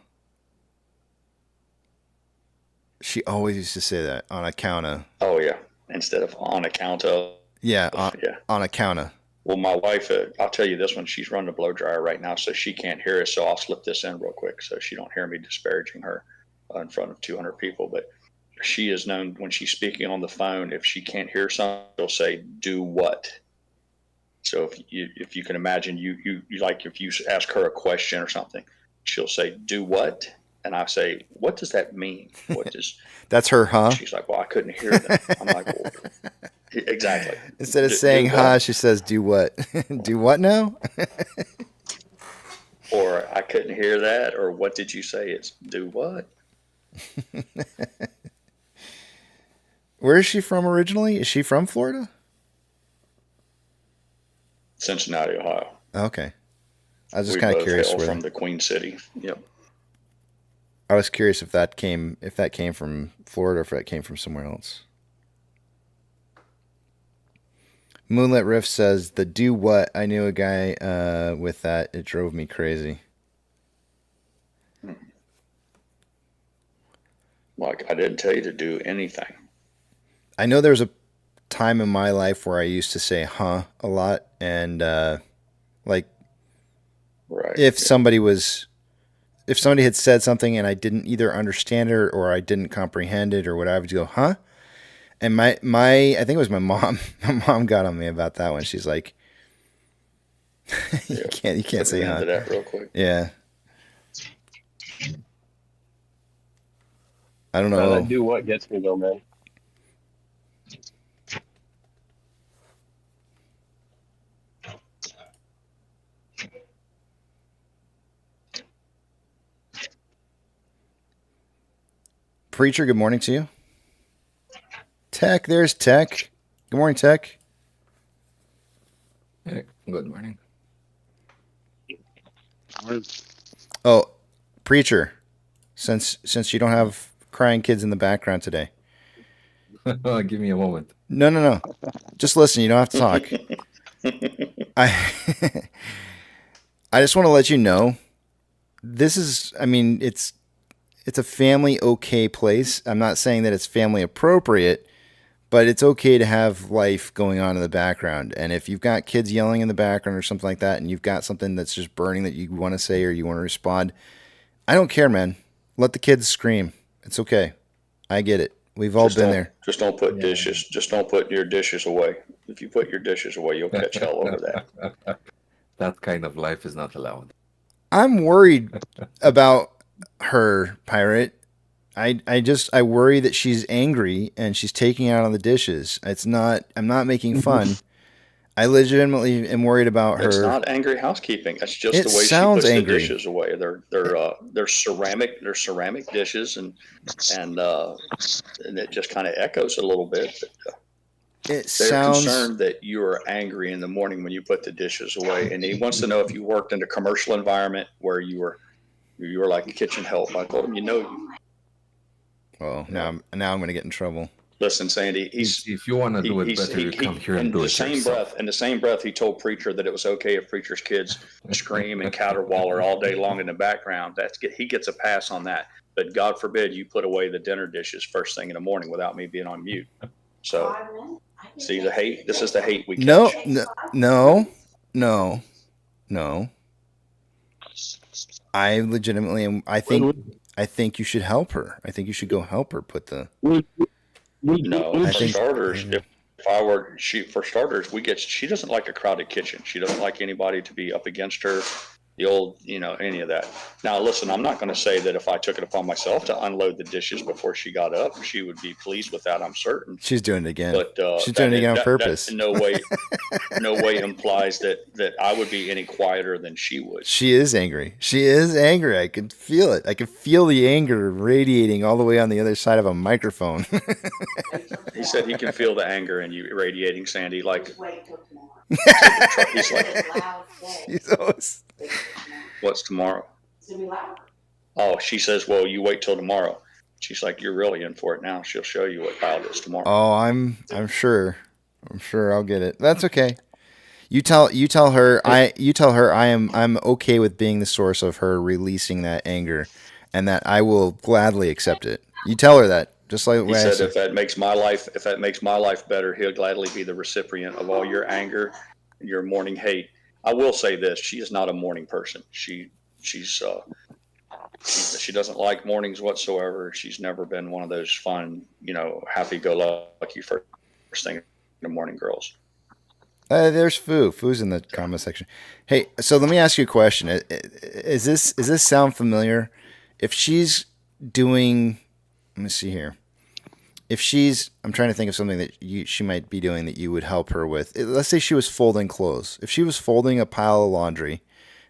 [SPEAKER 5] She always used to say that, on accounta.
[SPEAKER 13] Oh yeah, instead of on account of.
[SPEAKER 5] Yeah,
[SPEAKER 13] Yeah.
[SPEAKER 5] on accounta.
[SPEAKER 13] Well, my wife, I'll tell you this one. She's running the blow dryer right now, so she can't hear us. So I'll slip this in real quick, so she don't hear me disparaging her in front of 200 people. But she is known when she's speaking on the phone. If she can't hear something, she'll say, "Do what?" So if you can imagine, you like if you ask her a question or something, she'll say, "Do what?" And I say, "What does that mean? What does?"
[SPEAKER 5] That's her, huh?
[SPEAKER 13] She's like, "Well, I couldn't hear that." I'm like, "Well, exactly."
[SPEAKER 5] Instead of saying "huh," she says "do what?" Do what now?
[SPEAKER 13] Or I couldn't hear that. Or what did you say? It's do what?
[SPEAKER 5] Where is she from originally? Is she from Florida?
[SPEAKER 13] Cincinnati, Ohio.
[SPEAKER 5] Okay. I was just
[SPEAKER 13] We
[SPEAKER 5] kind of
[SPEAKER 13] both
[SPEAKER 5] curious
[SPEAKER 13] hail
[SPEAKER 5] where.
[SPEAKER 13] from the Queen City. Yep.
[SPEAKER 5] I was curious if that came from Florida or if that came from somewhere else. Moonlit Rift says, the do what? I knew a guy with that. It drove me crazy.
[SPEAKER 13] Like, I didn't tell you to do anything.
[SPEAKER 5] I know there was a time in my life where I used to say "huh" a lot, and like,
[SPEAKER 13] right.
[SPEAKER 5] if somebody had said something and I didn't either understand it or I didn't comprehend it or whatever, I would go "huh." And my I think it was my mom. My mom got on me about that one. She's like, you can't say "huh."
[SPEAKER 13] Into that real quick.
[SPEAKER 5] Yeah. I don't know.
[SPEAKER 7] That do what gets me though, man.
[SPEAKER 5] Preacher, good morning to you. Tech, there's Tech. Good morning, Tech.
[SPEAKER 16] Hey, good morning.
[SPEAKER 5] Oh, Preacher, since you don't have crying kids in the background today.
[SPEAKER 16] Give me a moment.
[SPEAKER 5] No. Just listen. You don't have to talk. I just want to let you know, this is, I mean, it's a family okay place. I'm not saying that it's family appropriate, but it's okay to have life going on in the background. And if you've got kids yelling in the background or something like that, and you've got something that's just burning that you want to say or you want to respond, I don't care, man. Let the kids scream. It's okay. I get it. We've all been there.
[SPEAKER 13] Just don't put dishes. Just don't put your dishes away. If you put your dishes away, you'll catch hell over that.
[SPEAKER 16] That kind of life is not allowed.
[SPEAKER 5] I'm worried about her, Pirate. I worry that she's angry and she's taking out on the dishes. I'm not making fun. I legitimately am worried about her.
[SPEAKER 13] It's not angry housekeeping. That's just
[SPEAKER 5] It
[SPEAKER 13] the way she
[SPEAKER 5] sounds
[SPEAKER 13] puts
[SPEAKER 5] angry.
[SPEAKER 13] the dishes away. They're ceramic dishes, and it just kind of echoes a little bit. But, they're concerned that you are angry in the morning when you put the dishes away, and he wants to know if you worked in a commercial environment where you were like a kitchen help. I told him,
[SPEAKER 5] Well, now I'm going to get in trouble.
[SPEAKER 13] Listen, Sandy,
[SPEAKER 16] if you want to do it better, you come here and do it yourself.
[SPEAKER 13] In the same breath, he told Preacher that it was okay if Preacher's kids scream and caterwauler all day long in the background. He gets a pass on that. But God forbid you put away the dinner dishes first thing in the morning without me being on mute. So, see the hate? This is the hate we catch.
[SPEAKER 5] No. I legitimately am. I think you should help her. I think you should go help her put the.
[SPEAKER 13] No, for starters, she doesn't like a crowded kitchen. She doesn't like anybody to be up against her. The old, any of that. Now, listen, I'm not going to say that if I took it upon myself to unload the dishes before she got up, she would be pleased with that. I'm certain.
[SPEAKER 5] She's doing it again.
[SPEAKER 13] But
[SPEAKER 5] she's doing it again on purpose.
[SPEAKER 13] That no way implies that I would be any quieter than she would.
[SPEAKER 5] She is angry. I can feel it. I can feel the anger radiating all the way on the other side of a microphone.
[SPEAKER 13] He said he can feel the anger in you radiating, Sandy. Like, he's like, what's tomorrow? Oh, she says, well, you wait till tomorrow. She's like, you're really in for it now. She'll show you what loud is tomorrow.
[SPEAKER 5] Oh, I'm sure. I'm sure I'll get it. That's okay. You tell her I'm okay with being the source of her releasing that anger, and that I will gladly accept it. You tell her that, just like
[SPEAKER 13] He said, if that makes my life better, he'll gladly be the recipient of all your anger and your morning hate. I will say this: she is not a morning person. She doesn't like mornings whatsoever. She's never been one of those fun, happy-go-lucky first thing in the morning girls.
[SPEAKER 5] There's Foo. Foo's in the comment section. Hey, so let me ask you a question. Is this sound familiar? If she's doing, let me see here. I'm trying to think of something that she might be doing that you would help her with. Let's say she was folding clothes. If she was folding a pile of laundry,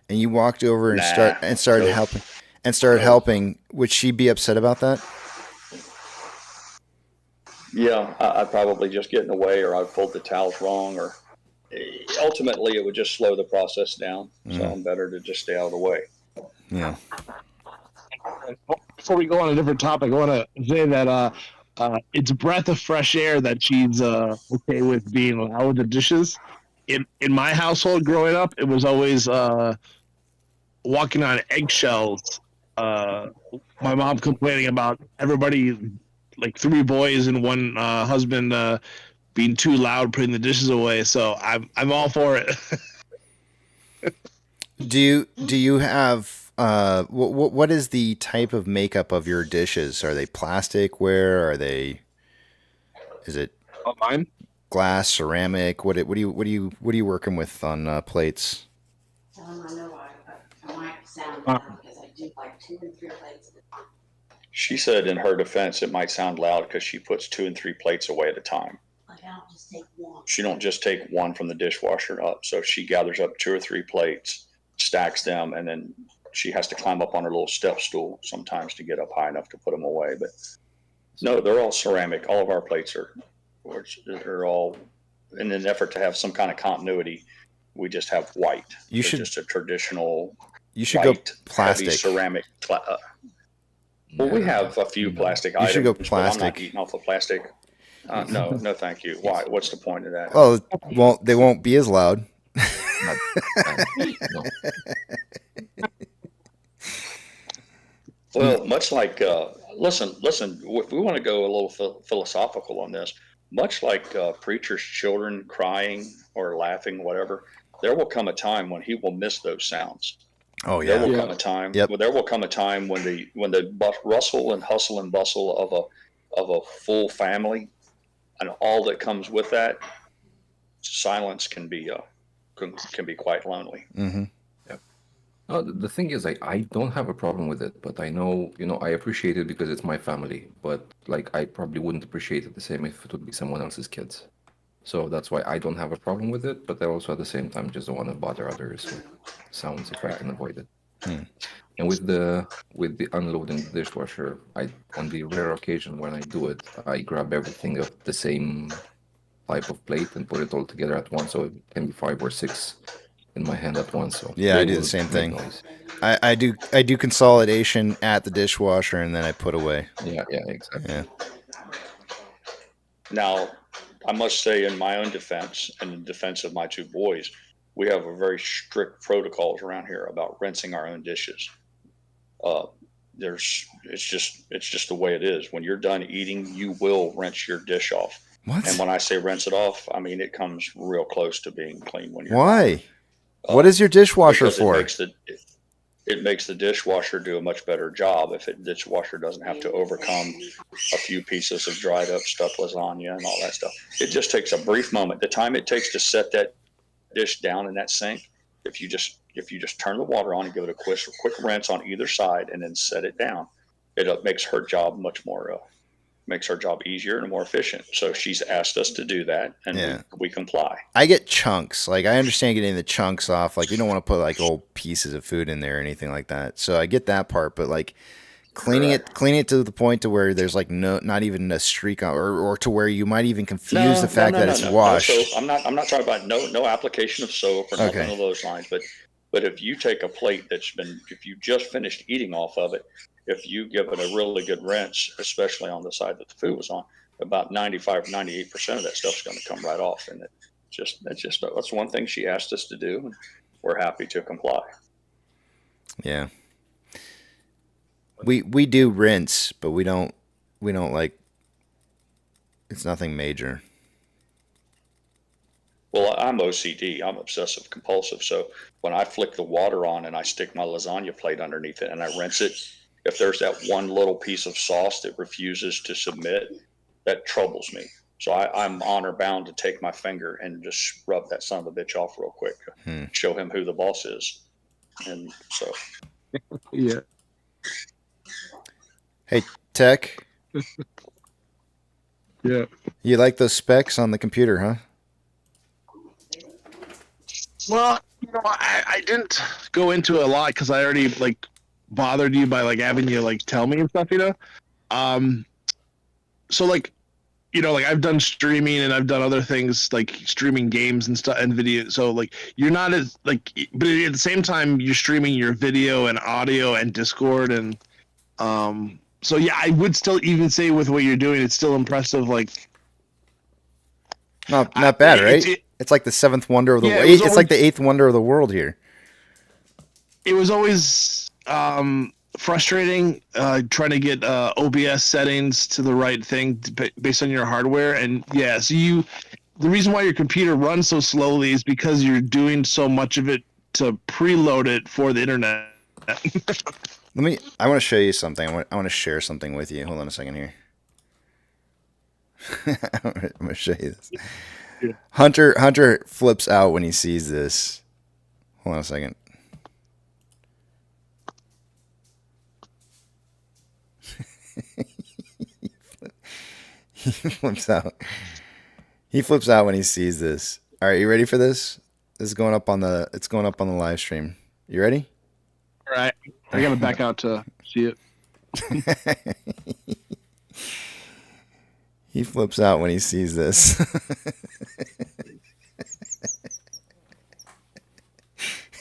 [SPEAKER 5] and you walked over and started helping, would she be upset about that?
[SPEAKER 13] Yeah, I'd probably just get in the way, or I'd fold the towels wrong, or ultimately it would just slow the process down. So I'm better to just stay out of the way.
[SPEAKER 5] Yeah.
[SPEAKER 17] Before we go on a different topic, I want to say that it's a breath of fresh air that she's okay with being loud with the dishes. In my household growing up, it was always walking on eggshells. My mom complaining about everybody, like 3 boys and 1 husband, being too loud putting the dishes away. So I'm all for it.
[SPEAKER 5] Do you have what is the type of makeup of your dishes? Are they plasticware? Is it
[SPEAKER 17] mine?
[SPEAKER 5] Glass, ceramic? What are you working with on plates?
[SPEAKER 8] I know I might sound loud because I do like 2 and 3 plates at a time.
[SPEAKER 13] She said in her defense, it might sound loud because she puts 2 and 3 plates away at a time.
[SPEAKER 8] Like I don't just take 1.
[SPEAKER 13] She don't just take 1 from the dishwasher up. So she gathers up 2 or 3 plates, stacks them, and then she has to climb up on her little step stool sometimes to get up high enough to put them away. But no, they're all ceramic. All of our plates are all, in an effort to have some kind of continuity, we just have white. Just a traditional.
[SPEAKER 5] You should go plastic.
[SPEAKER 13] Heavy ceramic. Well, we have a few plastic items.
[SPEAKER 5] You should go
[SPEAKER 13] But
[SPEAKER 5] plastic.
[SPEAKER 13] I'm not eating off of plastic. No, thank you. Why? What's the point of that?
[SPEAKER 5] Well, they won't be as loud.
[SPEAKER 13] Well, much like, listen, we want to go a little philosophical on this. Much like preacher's children crying or laughing, whatever, there will come a time when he will miss those sounds.
[SPEAKER 5] Oh yeah.
[SPEAKER 13] There will come a time.
[SPEAKER 5] Yep.
[SPEAKER 13] Well, there will come a time when the rustle and hustle and bustle of a full family, and all that comes with that, silence can be quite lonely.
[SPEAKER 5] Mm-hmm.
[SPEAKER 16] No, the thing is, I don't have a problem with it, but I know, I appreciate it because it's my family. But like, I probably wouldn't appreciate it the same if it would be someone else's kids. So that's why I don't have a problem with it. But I also, at the same time, just don't want to bother others with sounds if I can avoid it. And with the unloading the dishwasher, on the rare occasion when I do it, I grab everything of the same type of plate and put it all together at once, so it can be 5 or 6 in my hand at once. So
[SPEAKER 5] yeah, I do the same thing. I do consolidation at the dishwasher and then I put away.
[SPEAKER 16] Yeah, exactly.
[SPEAKER 5] Yeah.
[SPEAKER 13] Now, I must say, in my own defense and in defense of my 2 boys, we have a very strict protocols around here about rinsing our own dishes. It's just the way it is. When you're done eating, you will rinse your dish off.
[SPEAKER 5] What?
[SPEAKER 13] And when I say rinse it off, I mean it comes real close to being clean when you're
[SPEAKER 5] Why? What is your dishwasher for?
[SPEAKER 13] It makes the dishwasher do a much better job if the dishwasher doesn't have to overcome a few pieces of dried up stuffed lasagna and all that stuff. It just takes a brief moment. The time it takes to set that dish down in that sink, if you just turn the water on and give it a quick rinse on either side and then set it down, it makes her job much more makes her job easier and more efficient. So she's asked us to do that, and we comply.
[SPEAKER 5] I get chunks. Like, I understand getting the chunks off. Like, you don't want to put like old pieces of food in there or anything like that. So I get that part, but like cleaning it to the point to where there's like not even a streak on, or to where you might even confuse the fact that it's washed.
[SPEAKER 13] No soap. I'm not talking about no application of soap or nothing along those lines. But if you take a plate if you just finished eating off of it, if you give it a really good rinse, especially on the side that the food was on, about 95, 98% of that stuff's going to come right off, and That's one thing she asked us to do, and we're happy to comply.
[SPEAKER 5] Yeah. We do rinse, but we don't like, it's nothing major.
[SPEAKER 13] Well, I'm OCD. I'm obsessive compulsive. So when I flick the water on and I stick my lasagna plate underneath it and I rinse it, if there's that one little piece of sauce that refuses to submit, that troubles me. So I'm honor bound to take my finger and just rub that son of a bitch off real quick, show him who the boss is. And so,
[SPEAKER 17] Yeah.
[SPEAKER 5] Hey, Tech,
[SPEAKER 17] Yeah.
[SPEAKER 5] you like those specs on the computer, huh?
[SPEAKER 17] Well, I didn't go into it a lot because I already like bothered you by like having you like tell me and stuff, So like, like I've done streaming and I've done other things like streaming games and stuff and video. So like you're not as like, but at the same time you're streaming your video and audio and Discord and So yeah, I would still even say with what you're doing, it's still impressive. Like,
[SPEAKER 5] not bad, right? It's like the seventh wonder of the world. It's like the eighth wonder of the world here.
[SPEAKER 17] It was always frustrating trying to get OBS settings to the right thing based on your hardware. And yeah, so the reason why your computer runs so slowly is because you're doing so much of it to preload it for the internet.
[SPEAKER 5] I want to show you something. I want to share something with you. Hold on a second here. I'm going to show you this. Yeah. Hunter flips out when he sees this. Hold on a second. He flips out. He flips out when he sees this. All right, you ready for this? This is going up on the live stream. You ready?
[SPEAKER 17] All right. I got to back out to see it.
[SPEAKER 5] He flips out when he sees this.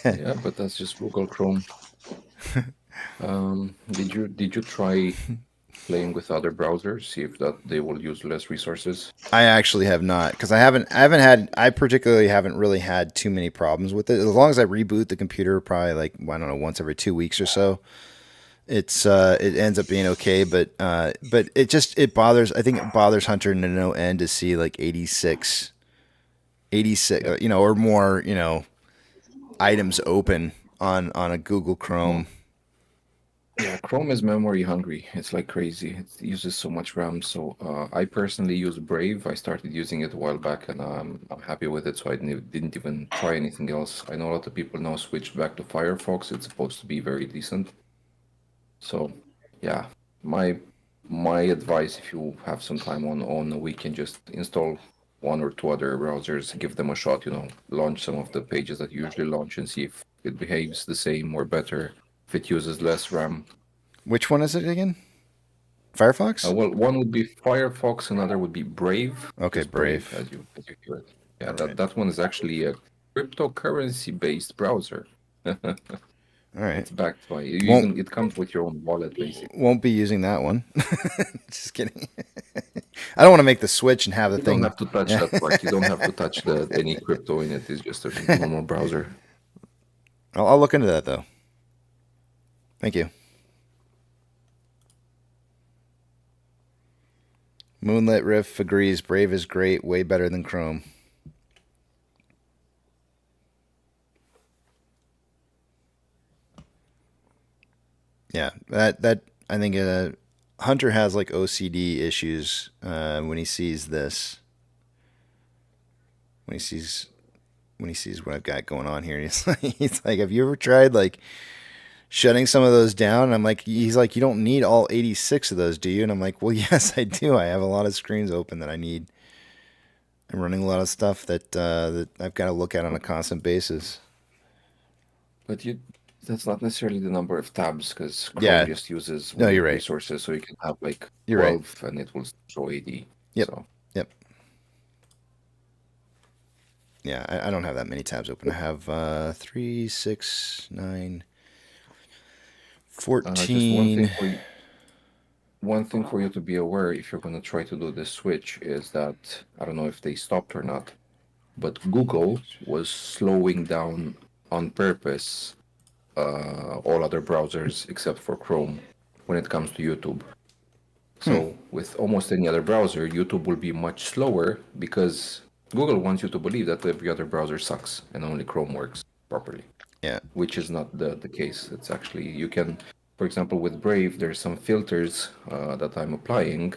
[SPEAKER 16] Yeah, but that's just Google Chrome. Did you try playing with other browsers, see if they will use less resources?
[SPEAKER 5] I actually have not, because I particularly haven't really had too many problems with it. As long as I reboot the computer, probably like, I don't know, once every 2 weeks or so, it ends up being okay. But it bothers. I think it bothers Hunter to no end to see like 86, or more, items open on a Google Chrome.
[SPEAKER 16] Yeah, Chrome is memory hungry. It's like crazy. It uses so much RAM. So I personally use Brave. I started using it a while back, and I'm happy with it. So I didn't even try anything else. I know a lot of people now switched back to Firefox. It's supposed to be very decent. So yeah, my advice, if you have some time on a weekend, just install one or two other browsers, give them a shot. Launch some of the pages that you usually launch and see if it behaves the same or better, if it uses less RAM.
[SPEAKER 5] Which one is it again? Firefox?
[SPEAKER 16] Well, one would be Firefox, another would be Brave.
[SPEAKER 5] Okay, Brave.
[SPEAKER 16] As you hear it. Yeah, that one is actually a cryptocurrency-based browser.
[SPEAKER 5] All right.
[SPEAKER 16] It's backed by it comes with your own wallet, basically.
[SPEAKER 5] Won't be using that one. Just kidding. I don't want to make the switch and have the thing.
[SPEAKER 16] You don't have to touch that part. You don't have to touch any crypto in it. It's just a normal browser.
[SPEAKER 5] I'll look into that though. Thank you. Moonlit Riff agrees. Brave is great. Way better than Chrome. Yeah, that I think Hunter has like OCD issues when he sees this. When he sees what I've got going on here, he's like, have you ever tried like shutting some of those down? And he's like, you don't need all 86 of those, do you? And I'm like, well, yes, I do. I have a lot of screens open that I need. I'm running a lot of stuff that I've got to look at on a constant basis.
[SPEAKER 16] But that's not necessarily the number of tabs, because Chrome just uses
[SPEAKER 5] you're right.
[SPEAKER 16] resources, so you can have like 12
[SPEAKER 5] you're right.
[SPEAKER 16] And it will show 80.
[SPEAKER 5] Yep.
[SPEAKER 16] So.
[SPEAKER 5] Yep. Yeah, I don't have that many tabs open. I have 3, 6, 9, 14.
[SPEAKER 16] One thing for you to be aware if you're going to try to do this switch is that, I don't know if they stopped or not, but Google was slowing down on purpose all other browsers except for Chrome when it comes to YouTube. So with almost any other browser, YouTube will be much slower because Google wants you to believe that every other browser sucks and only Chrome works properly.
[SPEAKER 5] Yeah.
[SPEAKER 16] Which is not the case. It's actually, you can, for example, with Brave, there's some filters that I'm applying,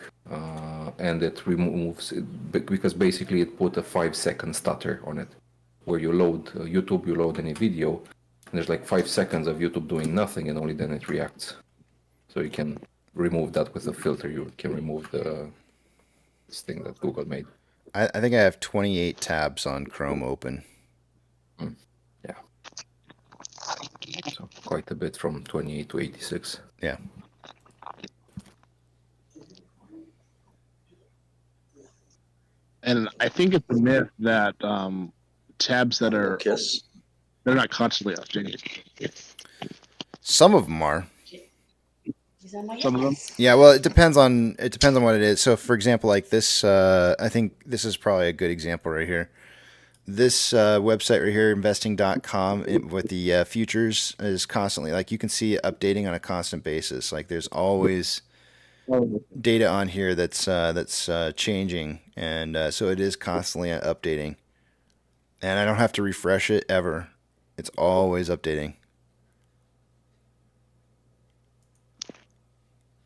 [SPEAKER 16] and it removes it because basically it put a 5-second stutter on it, where you load YouTube, you load any video, and there's like 5 seconds of YouTube doing nothing, and only then it reacts. So you can remove that with a filter. You can remove this thing that Google made.
[SPEAKER 5] I think I have 28 tabs on Chrome open.
[SPEAKER 16] Yeah. So quite a bit from 28 to 86.
[SPEAKER 5] Yeah.
[SPEAKER 17] And I think it's a myth that tabs that are they're not constantly updated.
[SPEAKER 5] Some of them are.
[SPEAKER 17] Some of them.
[SPEAKER 5] Yeah, well, it depends on what it is. So, for example, like this, I think this is probably a good example right here. This website right here, investing.com, with the futures is constantly, like, you can see it updating on a constant basis. Like, there's always data on here that's changing, and so it is constantly updating. And I don't have to refresh it ever. It's always updating.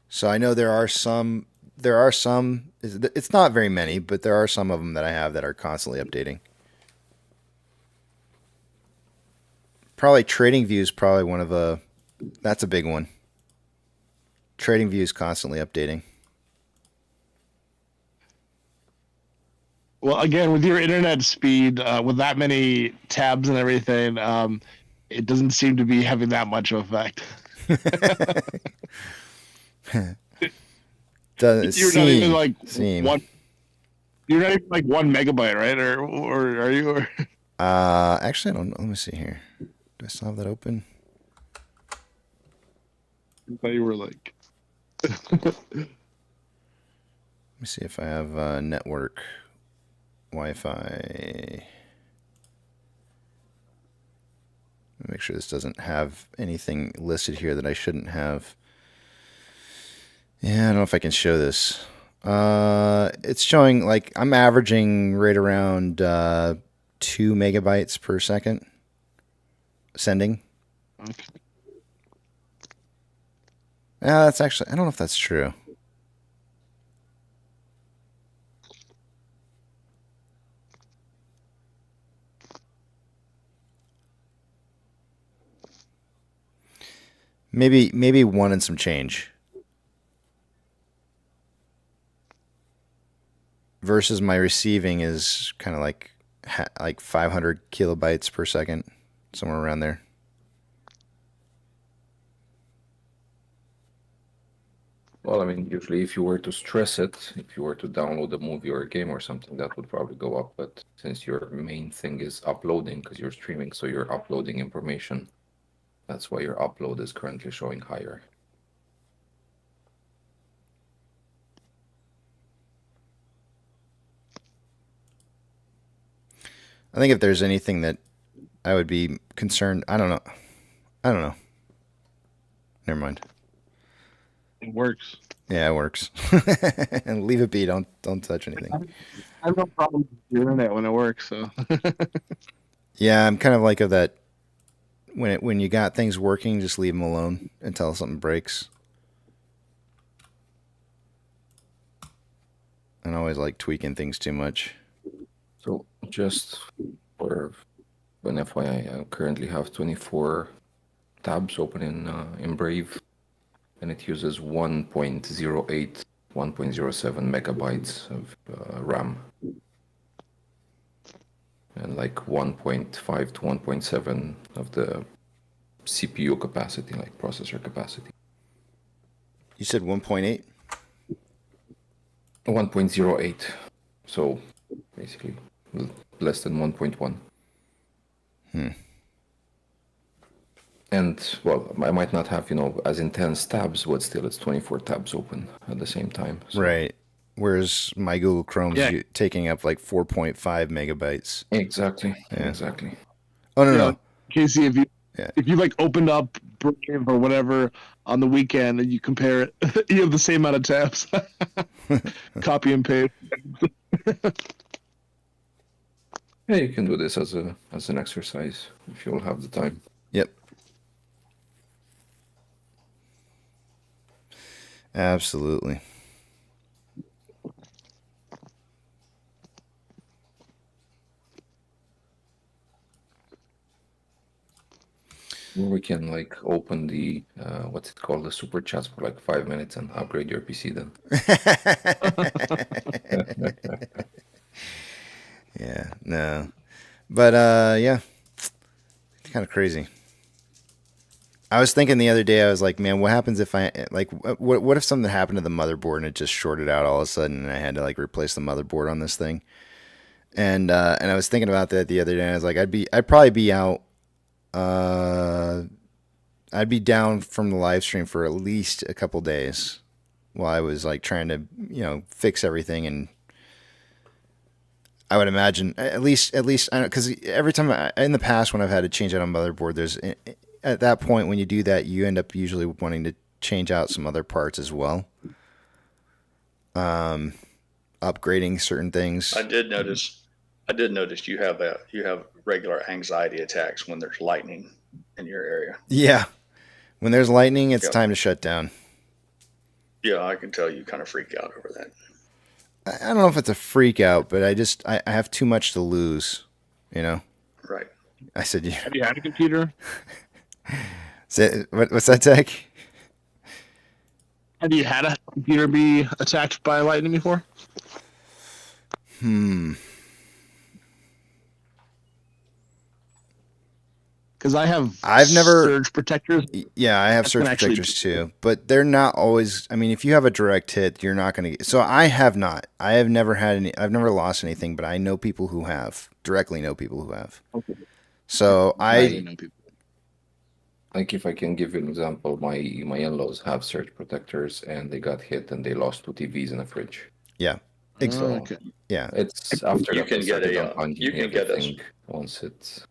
[SPEAKER 5] So I know there are some, it's not very many, but there are some of them that I have that are constantly updating. Probably TradingView is probably one of that's a big one. TradingView is constantly updating.
[SPEAKER 17] Well, again, with your internet speed, with that many tabs and everything, it doesn't seem to be having that much of effect.
[SPEAKER 5] You're
[SPEAKER 17] not even like one. You're not even like 1 megabyte, right? Or are you? Or...
[SPEAKER 5] Actually, I don't know. Let me see here. Do I still have that open?
[SPEAKER 17] I thought you were like.
[SPEAKER 5] Let me see if I have network Wi-Fi. Make sure this doesn't have anything listed here that I shouldn't have. Yeah, I don't know if I can show this. It's showing like I'm averaging right around 2 megabytes per second sending.
[SPEAKER 17] Okay.
[SPEAKER 5] Yeah, that's actually, I don't know if that's true. Maybe 1 and some change. Versus my receiving is kind of like 500 kilobytes per second, somewhere around there.
[SPEAKER 16] Well, I mean, usually if you were to stress it, if you were to download a movie or a game or something, that would probably go up. But since your main thing is uploading, because you're streaming, so you're uploading information, that's why your upload is currently showing higher.
[SPEAKER 5] I think if there's anything that I would be concerned, I don't know. Never mind.
[SPEAKER 17] It works.
[SPEAKER 5] Yeah, it works. And leave it be. Don't touch anything.
[SPEAKER 17] I have no problem doing that when it works. So.
[SPEAKER 5] Yeah, I'm kind of like of that. When you got things working, just leave them alone until something breaks. I don't always like tweaking things too much.
[SPEAKER 16] So just for an FYI, I currently have 24 tabs open in Brave, and it uses 1.08, 1.07 megabytes of RAM, and like 1.5 to 1.7 of the CPU capacity, like processor capacity.
[SPEAKER 5] You said 1.8?
[SPEAKER 16] 1.08, so basically less than 1.1. And, well, I might not have, as intense tabs, but still it's 24 tabs open at the same time. So.
[SPEAKER 5] Right. whereas my Google Chrome's
[SPEAKER 17] Yeah.
[SPEAKER 5] taking up like 4.5 megabytes.
[SPEAKER 16] Exactly.
[SPEAKER 5] Yeah.
[SPEAKER 16] Exactly.
[SPEAKER 5] Oh no,
[SPEAKER 17] Yeah,
[SPEAKER 5] no.
[SPEAKER 17] Casey,
[SPEAKER 5] Yeah.
[SPEAKER 17] if you like opened up Brave or whatever on the weekend and you compare it, you have the same amount of tabs. Copy and paste.
[SPEAKER 16] Yeah, you can do this as an exercise if you'll have the time.
[SPEAKER 5] Yep. Absolutely.
[SPEAKER 16] Or we can like open the what's it called, the super chats for like 5 minutes and upgrade your PC then.
[SPEAKER 5] Yeah, no. But yeah. It's kind of crazy. I was thinking the other day, I was like, man, what happens if what if something happened to the motherboard and it just shorted out all of a sudden and I had to like replace the motherboard on this thing? And I was thinking about that the other day and I was like, I'd probably be out I'd be down from the live stream for at least a couple days while I was like trying to, fix everything. And I would imagine at least, because every time in the past when I've had to change out a motherboard, there's at that point when you do that, you end up usually wanting to change out some other parts as well. Upgrading certain things.
[SPEAKER 13] I did notice you have regular anxiety attacks when there's lightning in your area.
[SPEAKER 5] Yeah. When there's lightning, it's
[SPEAKER 13] Yep.
[SPEAKER 5] time to shut down.
[SPEAKER 13] Yeah, I can tell you kind of freak out over that.
[SPEAKER 5] I don't know if it's a freak out, but I have too much to lose,
[SPEAKER 13] Right.
[SPEAKER 5] I said, yeah.
[SPEAKER 17] Have you had a computer?
[SPEAKER 5] What's that, Tech?
[SPEAKER 17] Have you had a computer be attacked by lightning before? Because I've
[SPEAKER 5] never
[SPEAKER 17] surge protectors.
[SPEAKER 5] Yeah, I have
[SPEAKER 17] That
[SPEAKER 5] surge
[SPEAKER 17] can actually
[SPEAKER 5] protectors too, but they're not always. I mean, if you have a direct hit, you're not going to get. So I have not. I have never had any. I've never lost anything, but I know people who have. Directly know people who have.
[SPEAKER 17] Okay.
[SPEAKER 5] So
[SPEAKER 16] Like if I can give you an example, my in-laws have surge protectors and they got hit and they lost 2 TVs in a fridge.
[SPEAKER 5] Yeah.
[SPEAKER 16] So,
[SPEAKER 17] okay.
[SPEAKER 16] Yeah, it's after
[SPEAKER 13] You
[SPEAKER 16] that
[SPEAKER 13] can
[SPEAKER 16] they
[SPEAKER 13] get
[SPEAKER 16] started
[SPEAKER 13] a,
[SPEAKER 16] unplunging
[SPEAKER 13] you can get
[SPEAKER 16] everything once it's.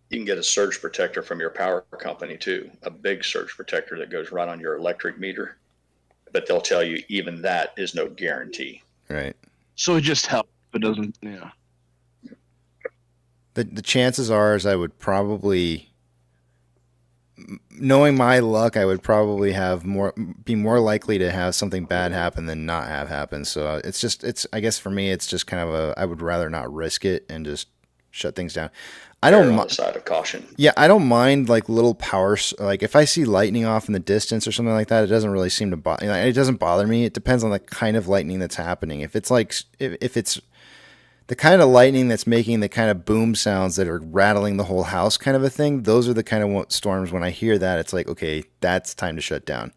[SPEAKER 13] You can get a surge protector from your power company too, a big surge protector that goes right on your electric meter. But they'll tell you even that is no guarantee.
[SPEAKER 5] Right.
[SPEAKER 17] So it just helps, but doesn't. Yeah.
[SPEAKER 5] The chances are, is I would probably, knowing my luck, I would probably be more likely to have something bad happen than not have happen. So I guess for me, it's just kind of I would rather not risk it and just shut things down. I don't
[SPEAKER 13] on the side of caution.
[SPEAKER 5] Yeah, I don't mind like little powers. Like if I see lightning off in the distance or something like that, it doesn't really seem to bother. It doesn't bother me. It depends on the kind of lightning that's happening. If it's like if it's the kind of lightning that's making the kind of boom sounds that are rattling the whole house, kind of a thing, those are the kind of storms. When I hear that, it's like, okay, that's time to shut down.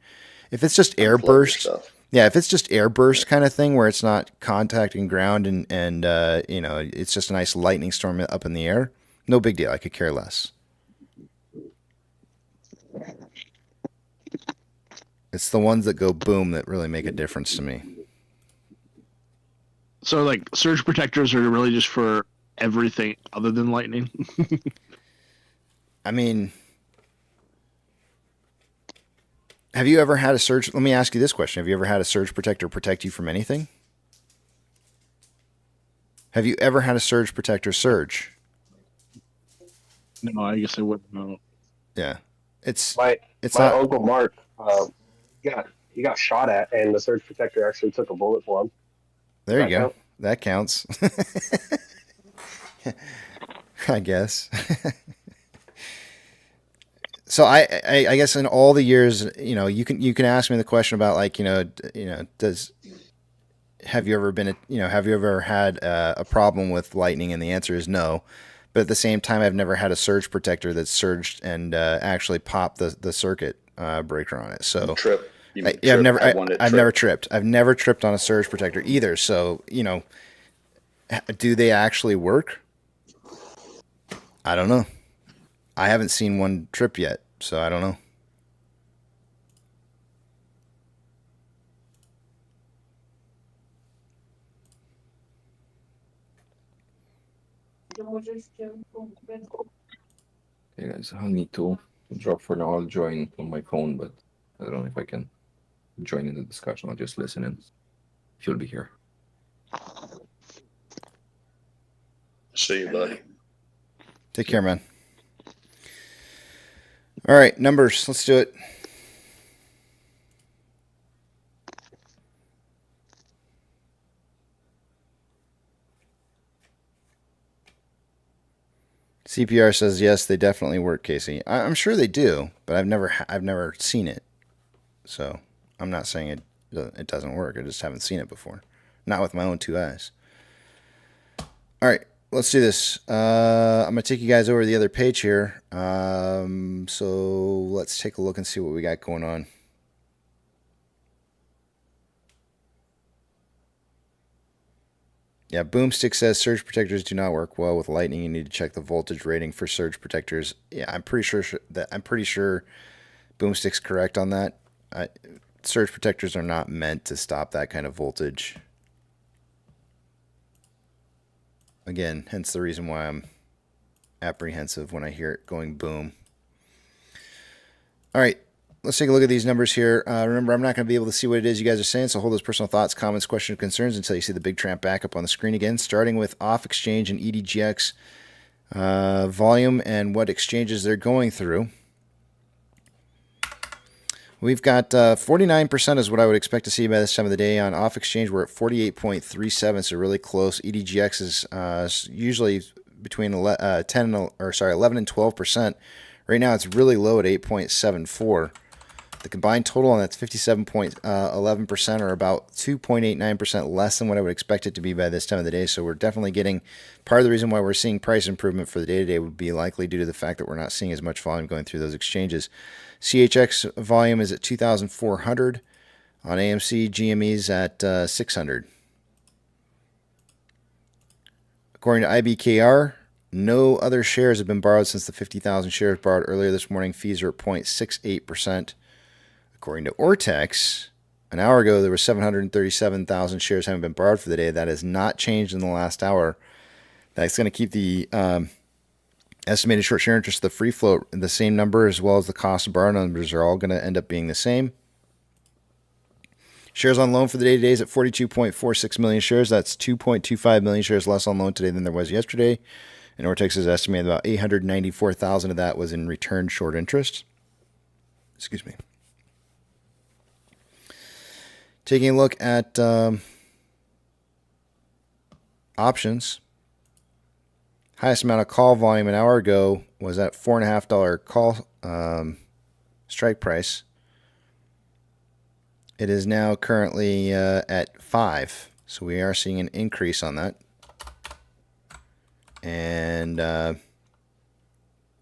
[SPEAKER 5] If it's just airburst, yeah, if it's just airburst kind of thing where it's not contacting ground and it's just a nice lightning storm up in the air. No big deal. I could care less. It's the ones that go boom that really make a difference to me.
[SPEAKER 17] So like surge protectors are really just for everything other than lightning.
[SPEAKER 5] I mean, have you ever had a surge? Let me ask you this question. Have you ever had a surge protector protect you from anything? Have you ever had a surge protector surge?
[SPEAKER 17] No, I guess I wouldn't know.
[SPEAKER 5] Yeah, it's
[SPEAKER 7] my
[SPEAKER 5] not.
[SPEAKER 7] Uncle Mark he got shot at, and the surge protector actually took a bullet for him.
[SPEAKER 5] There you go. That counts. I guess. So I guess in all the years, you can ask me the question about like, have you ever had a problem with lightning? And the answer is no. But at the same time, I've never had a surge protector that surged and actually popped the circuit breaker on it. So I've never tripped. I've never tripped on a surge protector either. So do they actually work? I don't know. I haven't seen one trip yet, so I don't know.
[SPEAKER 16] Okay, guys, I'll need to drop for now. I'll join on my phone, but I don't know if I can join in the discussion. I'll just listen in if you'll be here.
[SPEAKER 13] See you, buddy.
[SPEAKER 5] Take care, man. All right, numbers. Let's do it. CPR says yes, they definitely work, Casey. I'm sure they do, but I've never seen it. So I'm not saying it doesn't work. I just haven't seen it before, not with my own two eyes. All right, let's do this. I'm gonna take you guys over to the other page here. So let's take a look and see what we got going on. Yeah, Boomstick says surge protectors do not work well with lightning. You need to check the voltage rating for surge protectors. Yeah, I'm pretty sure Boomstick's correct on that. Surge protectors are not meant to stop that kind of voltage. Again, hence the reason why I'm apprehensive when I hear it going boom. All right, let's take a look at these numbers here. Remember, I'm not going to be able to see what it is you guys are saying, so hold those personal thoughts, comments, questions, concerns until you see the big tramp back up on the screen again, starting with off-exchange and EDGX volume and what exchanges they're going through. We've got 49% is what I would expect to see by this time of the day. On off-exchange, we're at 48.37, so really close. EDGX is usually between 11 and 12%. Right now, it's really low at 8.74. The combined total on that's 57.11%, or about 2.89% less than what I would expect it to be by this time of the day. So we're definitely getting part of the reason why we're seeing price improvement for the day-to-day would be likely due to the fact that we're not seeing as much volume going through those exchanges. CHX volume is at 2,400. On AMC, GME's at 600. According to IBKR, no other shares have been borrowed since the 50,000 shares borrowed earlier this morning. Fees are at 0.68%. According to Ortex, an hour ago there were 737,000 shares having been borrowed for the day. That has not changed in the last hour. That's going to keep the estimated short share interest, the free float, the same number, as well as the cost of borrow numbers are all going to end up being the same. Shares on loan for the day today is at 42.46 million shares. That's 2.25 million shares less on loan today than there was yesterday. And Ortex is estimated about 894,000 of that was in return short interest. Excuse me. Taking a look at options. Highest amount of call volume an hour ago was at $4.50 call strike price. It is now currently at $5. So we are seeing an increase on that. And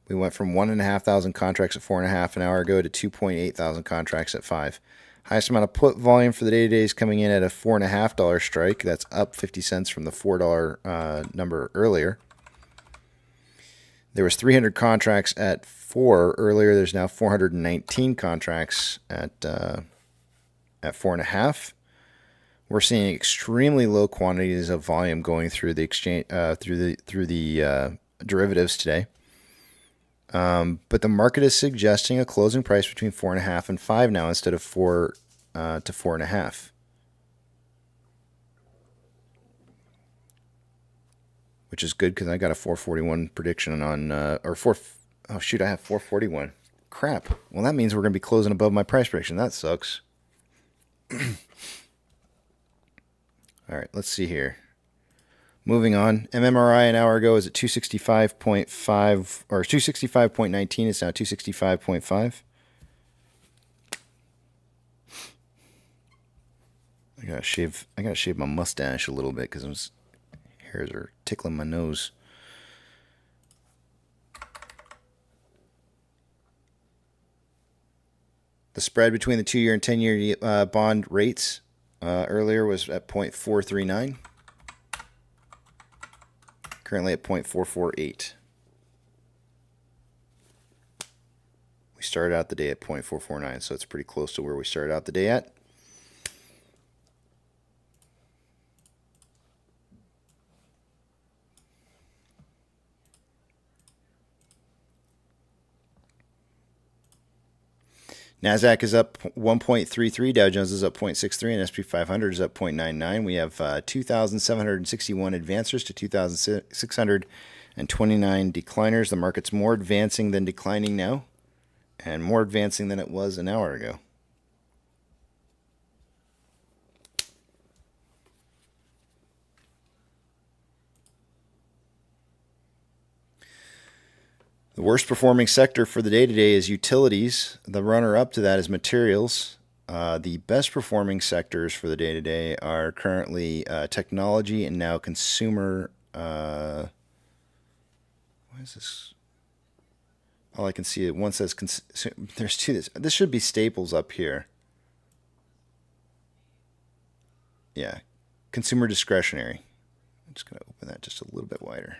[SPEAKER 5] we went from 1,500 contracts at 4.5 an hour ago to 2,800 contracts at 5. Highest amount of put volume for the day today is coming in at a $4.50 strike. That's up 50 cents from the $4 number earlier. There was 300 contracts at 4 earlier. There's now 419 contracts at 4.5. We're seeing extremely low quantities of volume going through the exchange through the derivatives today. But the market is suggesting a closing price between 4.5 and 5 now instead of 4 to 4.5. Which is good because I got a 441 prediction on or 4. Oh shoot, I have 441. Crap. Well, that means we're going to be closing above my price prediction. That sucks. All right, let's see here. Moving on, MMRI an hour ago was at 265.5 or 265.19. It's now 265.5. I gotta shave my mustache a little bit because hairs are tickling my nose. The spread between the 2-year and 10-year bond rates earlier was at 0.439. Currently at 0.448. We started out the day at 0.449, so it's pretty close to where we started out the day at. NASDAQ is up 1.33, Dow Jones is up 0.63, and S&P 500 is up 0.99. We have 2,761 advancers to 2,629 decliners. The market's more advancing than declining now, and more advancing than it was an hour ago. The worst performing sector for the day today is utilities. The runner up to that is materials. The best performing sectors for the day today are currently technology and now consumer. What is this? All I can see, one says there's two. This should be staples up here. Yeah, consumer discretionary. I'm just going to open that just a little bit wider.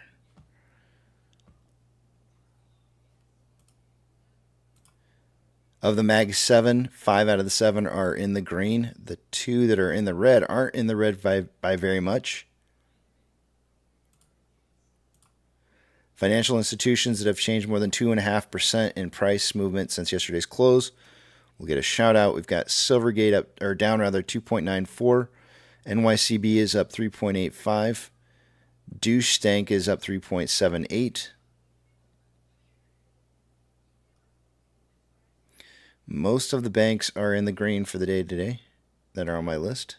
[SPEAKER 5] Of the Mag 7, 5 out of the 7 are in the green. The 2 that are in the red aren't in the red by very much. Financial institutions that have changed more than 2.5% in price movement since yesterday's close will get a shout out. We've got Silvergate up, or down rather, 2.94. NYCB is up 3.85. Douche Stank is up 3.78. Most of the banks are in the green for the day today that are on my list.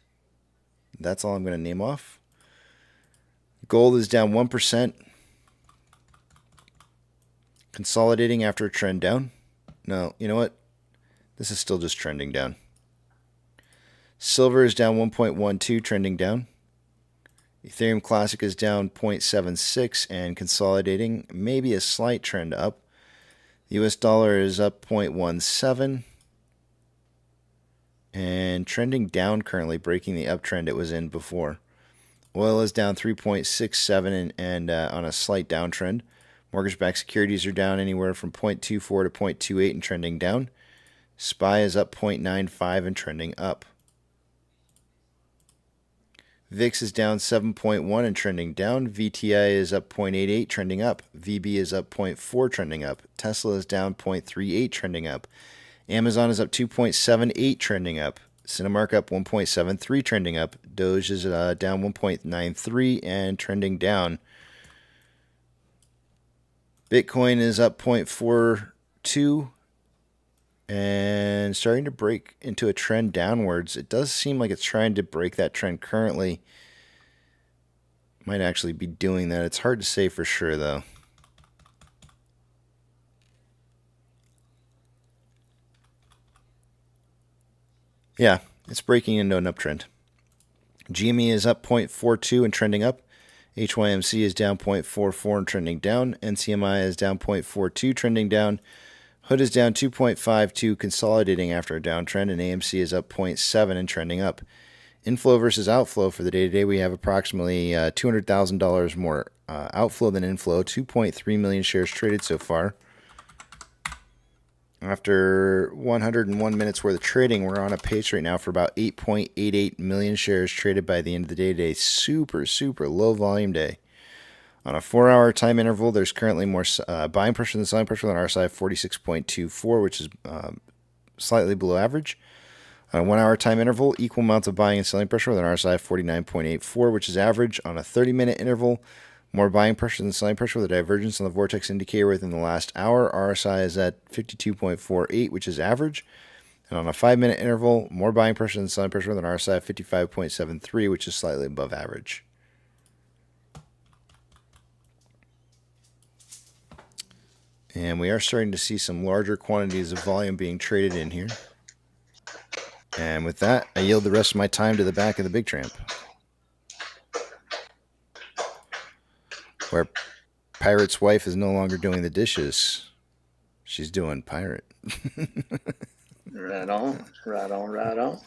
[SPEAKER 5] That's all I'm going to name off. Gold is down 1%. Consolidating after a trend down. No, you know what? This is still just trending down. Silver is down 1.12, trending down. Ethereum Classic is down 0.76 and consolidating, maybe a slight trend up. The US dollar is up 0.17 and trending down currently, breaking the uptrend it was in before. Oil is down 3.67 and on a slight downtrend. Mortgage-backed securities are down anywhere from 0.24 to 0.28 and trending down. SPY is up 0.95 and trending up. VIX is down 7.1 and trending down. VTI is up 0.88, trending up. VB is up 0.4, trending up. Tesla is down 0.38, trending up. Amazon is up 2.78, trending up. Cinemark up 1.73, trending up. Doge is down 1.93 and trending down. Bitcoin is up 0.42 and starting to break into a trend downwards. It does seem like it's trying to break that trend currently. Might actually be doing that. It's hard to say for sure, though. Yeah, it's breaking into an uptrend. GME is up 0.42 and trending up. HYMC is down 0.44 and trending down. NCMI is down 0.42, trending down. Hood is down 2.52, consolidating after a downtrend, and AMC is up 0.7 and trending up. Inflow versus outflow for the day today, we have approximately $200,000 more outflow than inflow. 2.3 million shares traded so far. After 101 minutes worth of trading, we're on a pace right now for about 8.88 million shares traded by the end of the day today. Super, super low volume day. On a 4-hour time interval, there's currently more buying pressure than selling pressure on our side, 46.24, which is slightly below average. On a 1-hour time interval, equal amounts of buying and selling pressure on our side, 49.84, which is average. On a 30-minute interval, more buying pressure than selling pressure with a divergence on the vortex indicator within the last hour. RSI is at 52.48, which is average. And on a 5-minute interval, more buying pressure than selling pressure with an RSI of 55.73, which is slightly above average. And we are starting to see some larger quantities of volume being traded in here. And with that, I yield the rest of my time to the back of the big tramp, where Pirate's wife is no longer doing the dishes. She's doing Pirate.
[SPEAKER 13] Right on, right on, right on.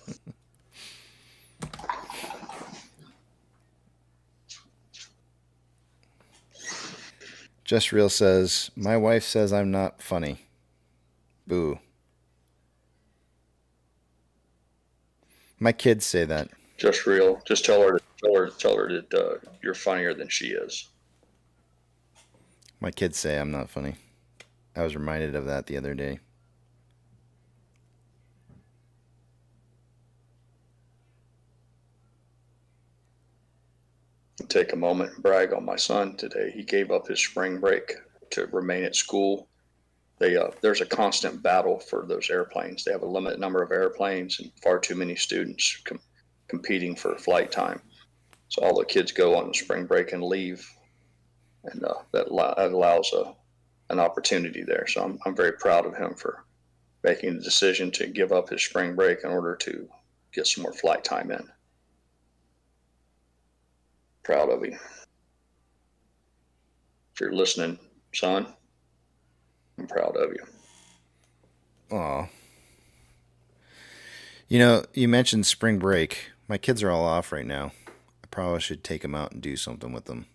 [SPEAKER 5] Just Real says, my wife says I'm not funny. Boo. My kids say that.
[SPEAKER 13] Just Real. Just tell her that you're funnier than she is.
[SPEAKER 5] My kids say I'm not funny. I was reminded of that the other day.
[SPEAKER 13] take a moment and brag on my son today. He gave up his spring break to remain at school. There's a constant battle for those airplanes. They have a limited number of airplanes and far too many students competing for flight time. So all the kids go on the spring break and leave, and that allows an opportunity there. So I'm very proud of him for making the decision to give up his spring break in order to get some more flight time in. Proud of him. If you're listening, son, I'm proud of you.
[SPEAKER 5] Aw. You know, you mentioned spring break. My kids are all off right now. I probably should take them out and do something with them.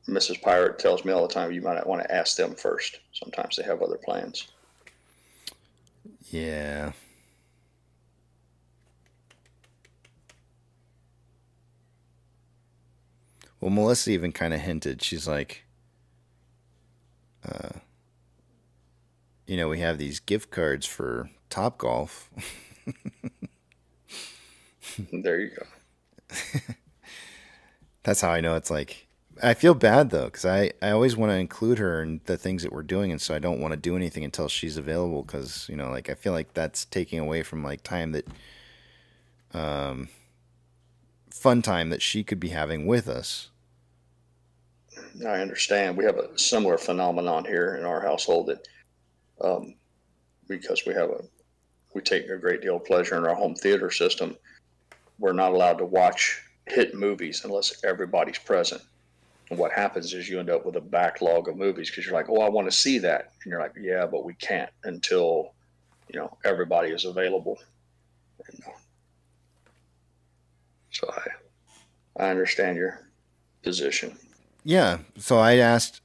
[SPEAKER 13] Mrs. Pirate tells me all the time you might want to ask them first. Sometimes they have other plans.
[SPEAKER 5] Yeah. Well, Melissa even kind of hinted. She's like, you know, we have these gift cards for Topgolf.
[SPEAKER 13] There you go.
[SPEAKER 5] That's how I know it's like. I feel bad though, because I always want to include her in the things that we're doing, and so I don't want to do anything until she's available, because, you know, like, I feel like that's taking away from, like, time that, fun time that she could be having with us.
[SPEAKER 13] I understand. We have a similar phenomenon here in our household that, because we take a great deal of pleasure in our home theater system, we're not allowed to watch hit movies unless everybody's present. And what happens is you end up with a backlog of movies because you're like, oh, I want to see that. And you're like, yeah, but we can't until, you know, everybody is available. And so I understand your position.
[SPEAKER 5] Yeah. So I asked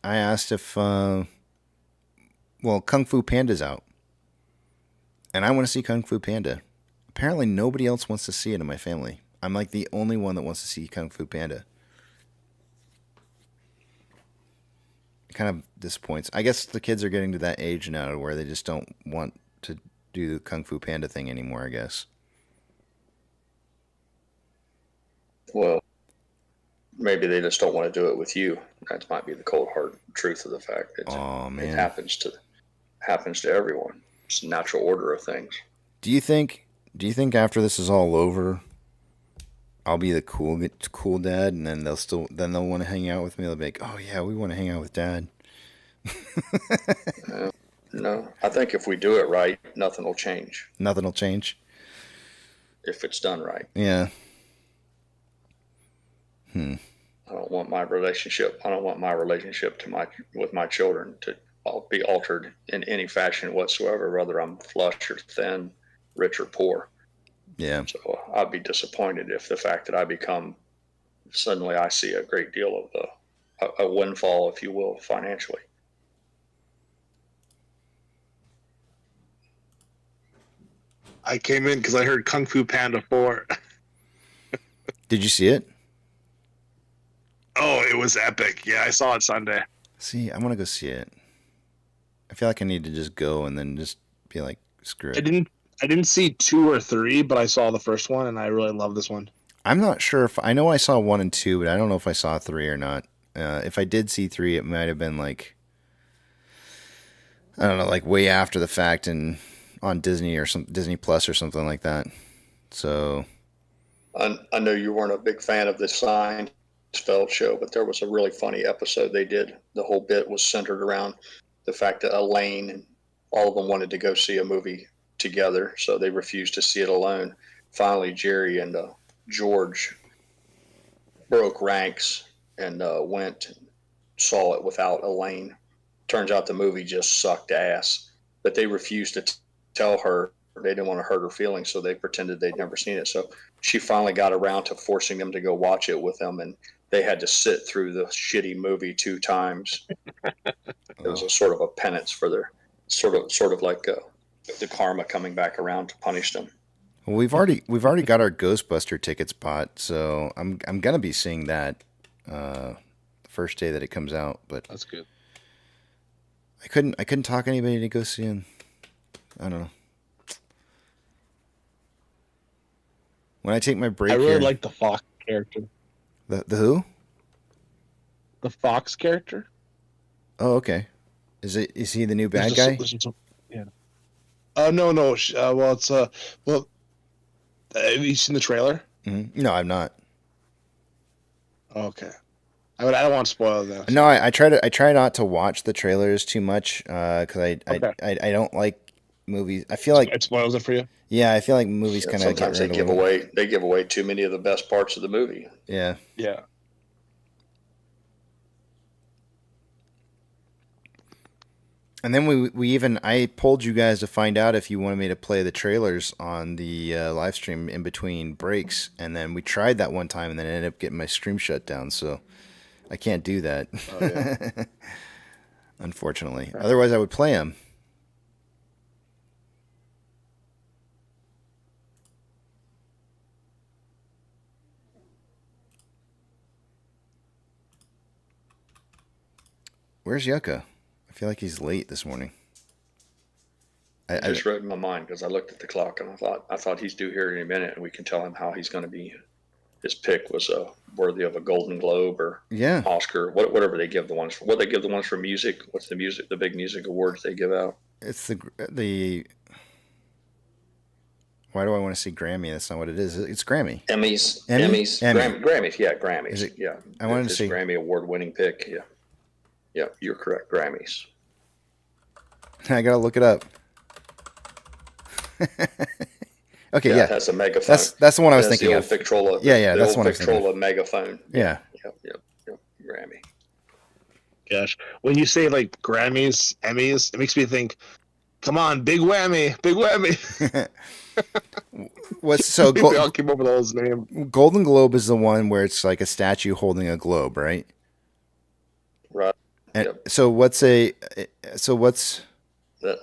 [SPEAKER 5] if, well, Kung Fu Panda's out, and I want to see Kung Fu Panda. Apparently nobody else wants to see it in my family. I'm like the only one that wants to see Kung Fu Panda. It kind of disappoints. I guess the kids are getting to that age now where they just don't want to do the Kung Fu Panda thing anymore, I guess.
[SPEAKER 13] Well, maybe they just don't want to do it with you. That might be the cold hard truth of the fact.
[SPEAKER 5] Oh, man.
[SPEAKER 13] It happens to everyone. It's the natural order of things.
[SPEAKER 5] Do you think after this is all over, I'll be the cool dad, and then they'll want to hang out with me? They'll be like, oh yeah, we want to hang out with Dad.
[SPEAKER 13] No, I think if we do it right, nothing will change.
[SPEAKER 5] Nothing will change
[SPEAKER 13] if it's done right.
[SPEAKER 5] Yeah.
[SPEAKER 13] I don't want my relationship with my children to be altered in any fashion whatsoever, whether I'm flush or thin, rich or poor.
[SPEAKER 5] Yeah.
[SPEAKER 13] So I'd be disappointed if the fact that suddenly I see a great deal of a windfall, if you will, financially.
[SPEAKER 17] I came in because I heard Kung Fu Panda 4.
[SPEAKER 5] Did you see it?
[SPEAKER 17] Oh, it was epic. Yeah, I saw it Sunday.
[SPEAKER 5] See, I want to go see it. I feel like I need to just go and then just be like, screw it.
[SPEAKER 17] I didn't see 2 or 3, but I saw the first one, and I really love this one.
[SPEAKER 5] I'm not sure if I know I saw 1 and 2, but I don't know if I saw 3 or not. If I did see 3, it might have been like, I don't know, like way after the fact and on Disney or Disney Plus or something like that. So
[SPEAKER 13] I know you weren't a big fan of the Seinfeld show, but there was a really funny episode they did. The whole bit was centered around the fact that Elaine and all of them wanted to go see a movie together, so they refused to see it alone. Finally, Jerry and George broke ranks and went and saw it without Elaine. Turns out the movie just sucked ass, but they refused to tell her. They didn't want to hurt her feelings, so they pretended they'd never seen it. So she finally got around to forcing them to go watch it with them, and they had to sit through the shitty movie 2 times. It was a sort of a penance for their sort of like the karma coming back around to punish them.
[SPEAKER 5] Well, we've already got our Ghostbuster tickets bought, so I'm gonna be seeing that the first day that it comes out. But
[SPEAKER 17] that's good.
[SPEAKER 5] I couldn't talk anybody to go see him. I don't know. When I take my break
[SPEAKER 17] I really
[SPEAKER 5] here,
[SPEAKER 17] like the Fox character.
[SPEAKER 5] the who?
[SPEAKER 17] The Fox character.
[SPEAKER 5] Oh, okay. Is he the new bad
[SPEAKER 17] There's
[SPEAKER 5] guy?
[SPEAKER 17] Yeah. Oh no. Well, it's well. Have you seen the trailer?
[SPEAKER 5] No, I'm not.
[SPEAKER 17] Okay. I don't want to spoil that.
[SPEAKER 5] No, I try not to watch the trailers too much because I don't like movies. I feel like
[SPEAKER 17] it spoils it for you.
[SPEAKER 5] Yeah, I feel like movies kind of
[SPEAKER 13] sometimes they give away too many of the best parts of the movie.
[SPEAKER 5] Yeah.
[SPEAKER 17] Yeah.
[SPEAKER 5] And then I polled you guys to find out if you wanted me to play the trailers on the live stream in between breaks, and then we tried that one time, and then I ended up getting my stream shut down, so I can't do that.
[SPEAKER 17] Oh, yeah.
[SPEAKER 5] Unfortunately. Right. Otherwise, I would play them. Where's Yucca? I feel like he's late this morning.
[SPEAKER 13] I just wrote in my mind because I looked at the clock and I thought he's due here in a minute, and we can tell him how he's going to be. His pick was worthy of a Golden Globe or Oscar, whatever they give the ones for. What they give the ones for music? What's the big music awards they give out?
[SPEAKER 5] It's the. Why do I want to say Grammy? That's not what it is. It's Grammy.
[SPEAKER 13] Emmys. Grammys. Yeah, Grammys.
[SPEAKER 5] Is it,
[SPEAKER 13] yeah.
[SPEAKER 5] I wanted to say
[SPEAKER 13] Grammy award-winning pick. Yeah. Yeah, you're correct. Grammys.
[SPEAKER 5] I gotta look it up. Okay, yeah.
[SPEAKER 13] That's a megaphone.
[SPEAKER 5] That's the one I was thinking of.
[SPEAKER 13] Victrola,
[SPEAKER 5] yeah, that's the one I was thinking of.
[SPEAKER 13] Victrola megaphone.
[SPEAKER 5] Yeah.
[SPEAKER 13] Yep. Grammy.
[SPEAKER 17] Gosh, when you say like Grammys, Emmys, it makes me think, come on, big whammy.
[SPEAKER 5] What's so?
[SPEAKER 17] I'll keep up with all his name.
[SPEAKER 5] Golden Globe is the one where it's like a statue holding a globe, right?
[SPEAKER 13] Right.
[SPEAKER 5] And so what's the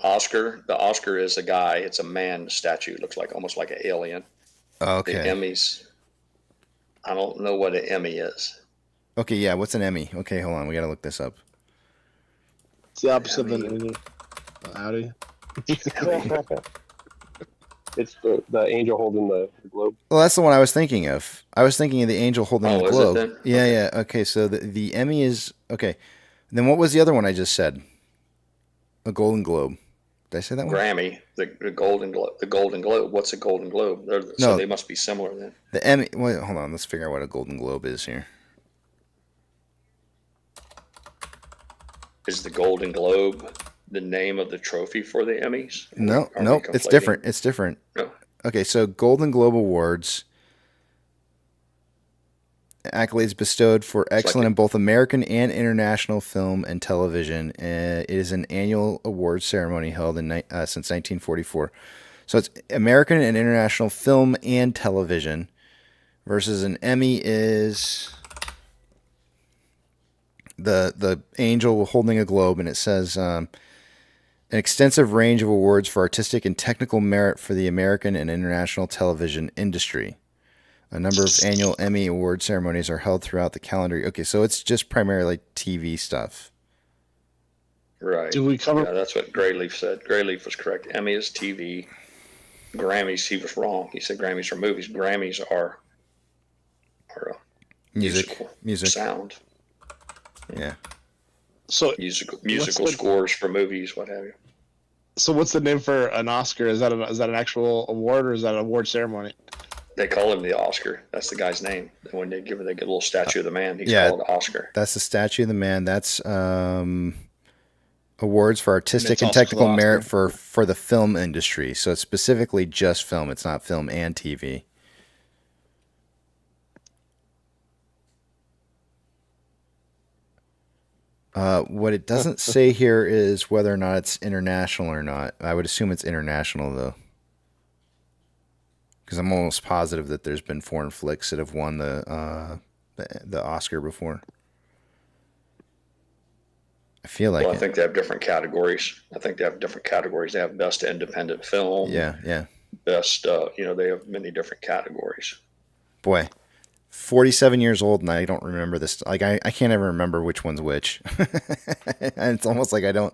[SPEAKER 13] Oscar? The Oscar is a guy. It's a man statue. It looks like almost like an alien.
[SPEAKER 5] Okay.
[SPEAKER 13] The Emmys. I don't know what an Emmy is.
[SPEAKER 5] Okay, yeah. What's an Emmy? Okay, hold on. We gotta look this up.
[SPEAKER 17] It's the opposite of an Emmy. Howdy. It's the angel holding the globe.
[SPEAKER 5] Well, that's the one I was thinking of. I was thinking of the angel holding the globe.
[SPEAKER 13] Is it then?
[SPEAKER 5] Yeah. Okay, so the Emmy is okay. Then what was the other one I just said? A Golden Globe. Did I say that one?
[SPEAKER 13] Grammy, the Golden Globe. The Golden Globe. What's a Golden Globe? So they must be similar then.
[SPEAKER 5] The Emmy. Wait, hold on. Let's figure out what a Golden Globe is here.
[SPEAKER 13] Is the Golden Globe the name of the trophy for the Emmys?
[SPEAKER 5] No, it's different. It's different.
[SPEAKER 13] No.
[SPEAKER 5] Okay, so Golden Globe Awards. Accolades bestowed for excellent in both American and international film and television. It is an annual award ceremony held since 1944. So it's American and international film and television versus an Emmy is the angel holding a globe, and it says an extensive range of awards for artistic and technical merit for the American and international television industry. A number of annual Emmy award ceremonies are held throughout the calendar. Okay, so it's just primarily TV stuff.
[SPEAKER 13] Right.
[SPEAKER 17] Do we cover?
[SPEAKER 13] Yeah, that's what Grayleaf said. Grayleaf was correct. Emmy is TV. Grammys, he was wrong. He said Grammys are movies. Grammys are
[SPEAKER 5] music
[SPEAKER 13] sound.
[SPEAKER 5] Yeah.
[SPEAKER 17] So
[SPEAKER 13] musical scores for movies, what have you.
[SPEAKER 17] So what's the name for an Oscar? Is that an actual award, or is that an award ceremony?
[SPEAKER 13] They call him the Oscar. That's the guy's name. And when they get a little statue of the man, he's called Oscar.
[SPEAKER 5] That's the statue of the man. That's awards for artistic and technical merit for the film industry. So it's specifically just film. It's not film and TV. What it doesn't say here is whether or not it's international or not. I would assume it's international, though. Because I'm almost positive that there's been foreign flicks that have won the Oscar before. I feel like.
[SPEAKER 13] Well, I think they have different categories. They have best independent film.
[SPEAKER 5] Yeah.
[SPEAKER 13] Best, they have many different categories.
[SPEAKER 5] Boy, 47 years old, and I don't remember this. Like, I can't ever remember which one's which. And it's almost like I don't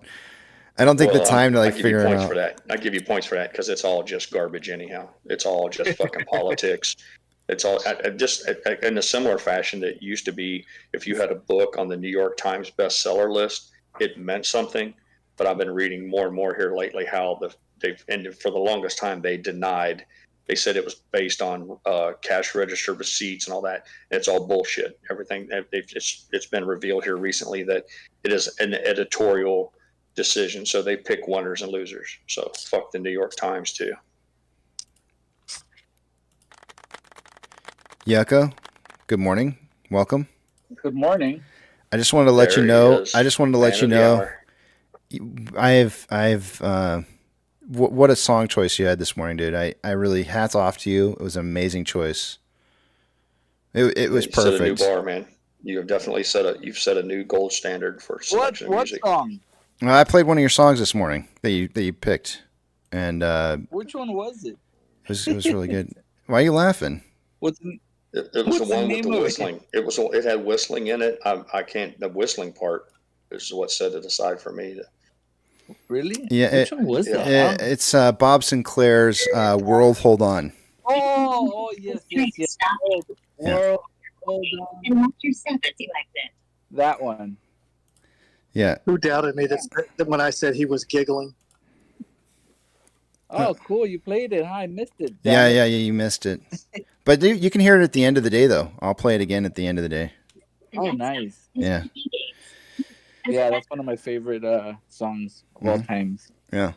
[SPEAKER 5] take the time to figure it out.
[SPEAKER 13] I give you points for that because it's all just garbage anyhow. It's all just fucking politics. It's all just in a similar fashion that used to be. If you had a book on the New York Times bestseller list, it meant something. But I've been reading more and more here lately how they've and for the longest time they denied. They said it was based on cash register receipts and all that. It's all bullshit. Everything it's been revealed here recently that it is an editorial decision. So they pick winners and losers. So fuck the New York Times too.
[SPEAKER 5] Yucko, good morning. Welcome.
[SPEAKER 18] Good morning.
[SPEAKER 5] I just wanted to let you know. I just wanted to let you know. What a song choice you had this morning, dude. I really hats off to you. It was an amazing choice. It was perfect.
[SPEAKER 13] Set a new bar, man. You have definitely you've set a new gold standard for selection of music.
[SPEAKER 18] What song?
[SPEAKER 5] I played one of your songs this morning that you picked, and
[SPEAKER 18] which one was it?
[SPEAKER 5] It was really good. Why are you laughing?
[SPEAKER 13] It was the one with the whistling. It had whistling in it. I can't. The whistling part is what set it aside for me.
[SPEAKER 18] Really?
[SPEAKER 5] Yeah.
[SPEAKER 18] Which one was that?
[SPEAKER 5] It's Bob Sinclair's "World Hold On."
[SPEAKER 18] Oh, yes. World Hold On.
[SPEAKER 19] And watch your step as you exit.
[SPEAKER 18] That one.
[SPEAKER 5] Yeah.
[SPEAKER 20] Who doubted me that when I said he was giggling?
[SPEAKER 18] Oh, cool. You played it. I missed it.
[SPEAKER 5] Yeah, you missed it. But you can hear it at the end of the day, though. I'll play it again at the end of the day.
[SPEAKER 18] Oh, nice.
[SPEAKER 5] Yeah.
[SPEAKER 18] Yeah, that's one of my favorite songs of all times.
[SPEAKER 5] Yeah.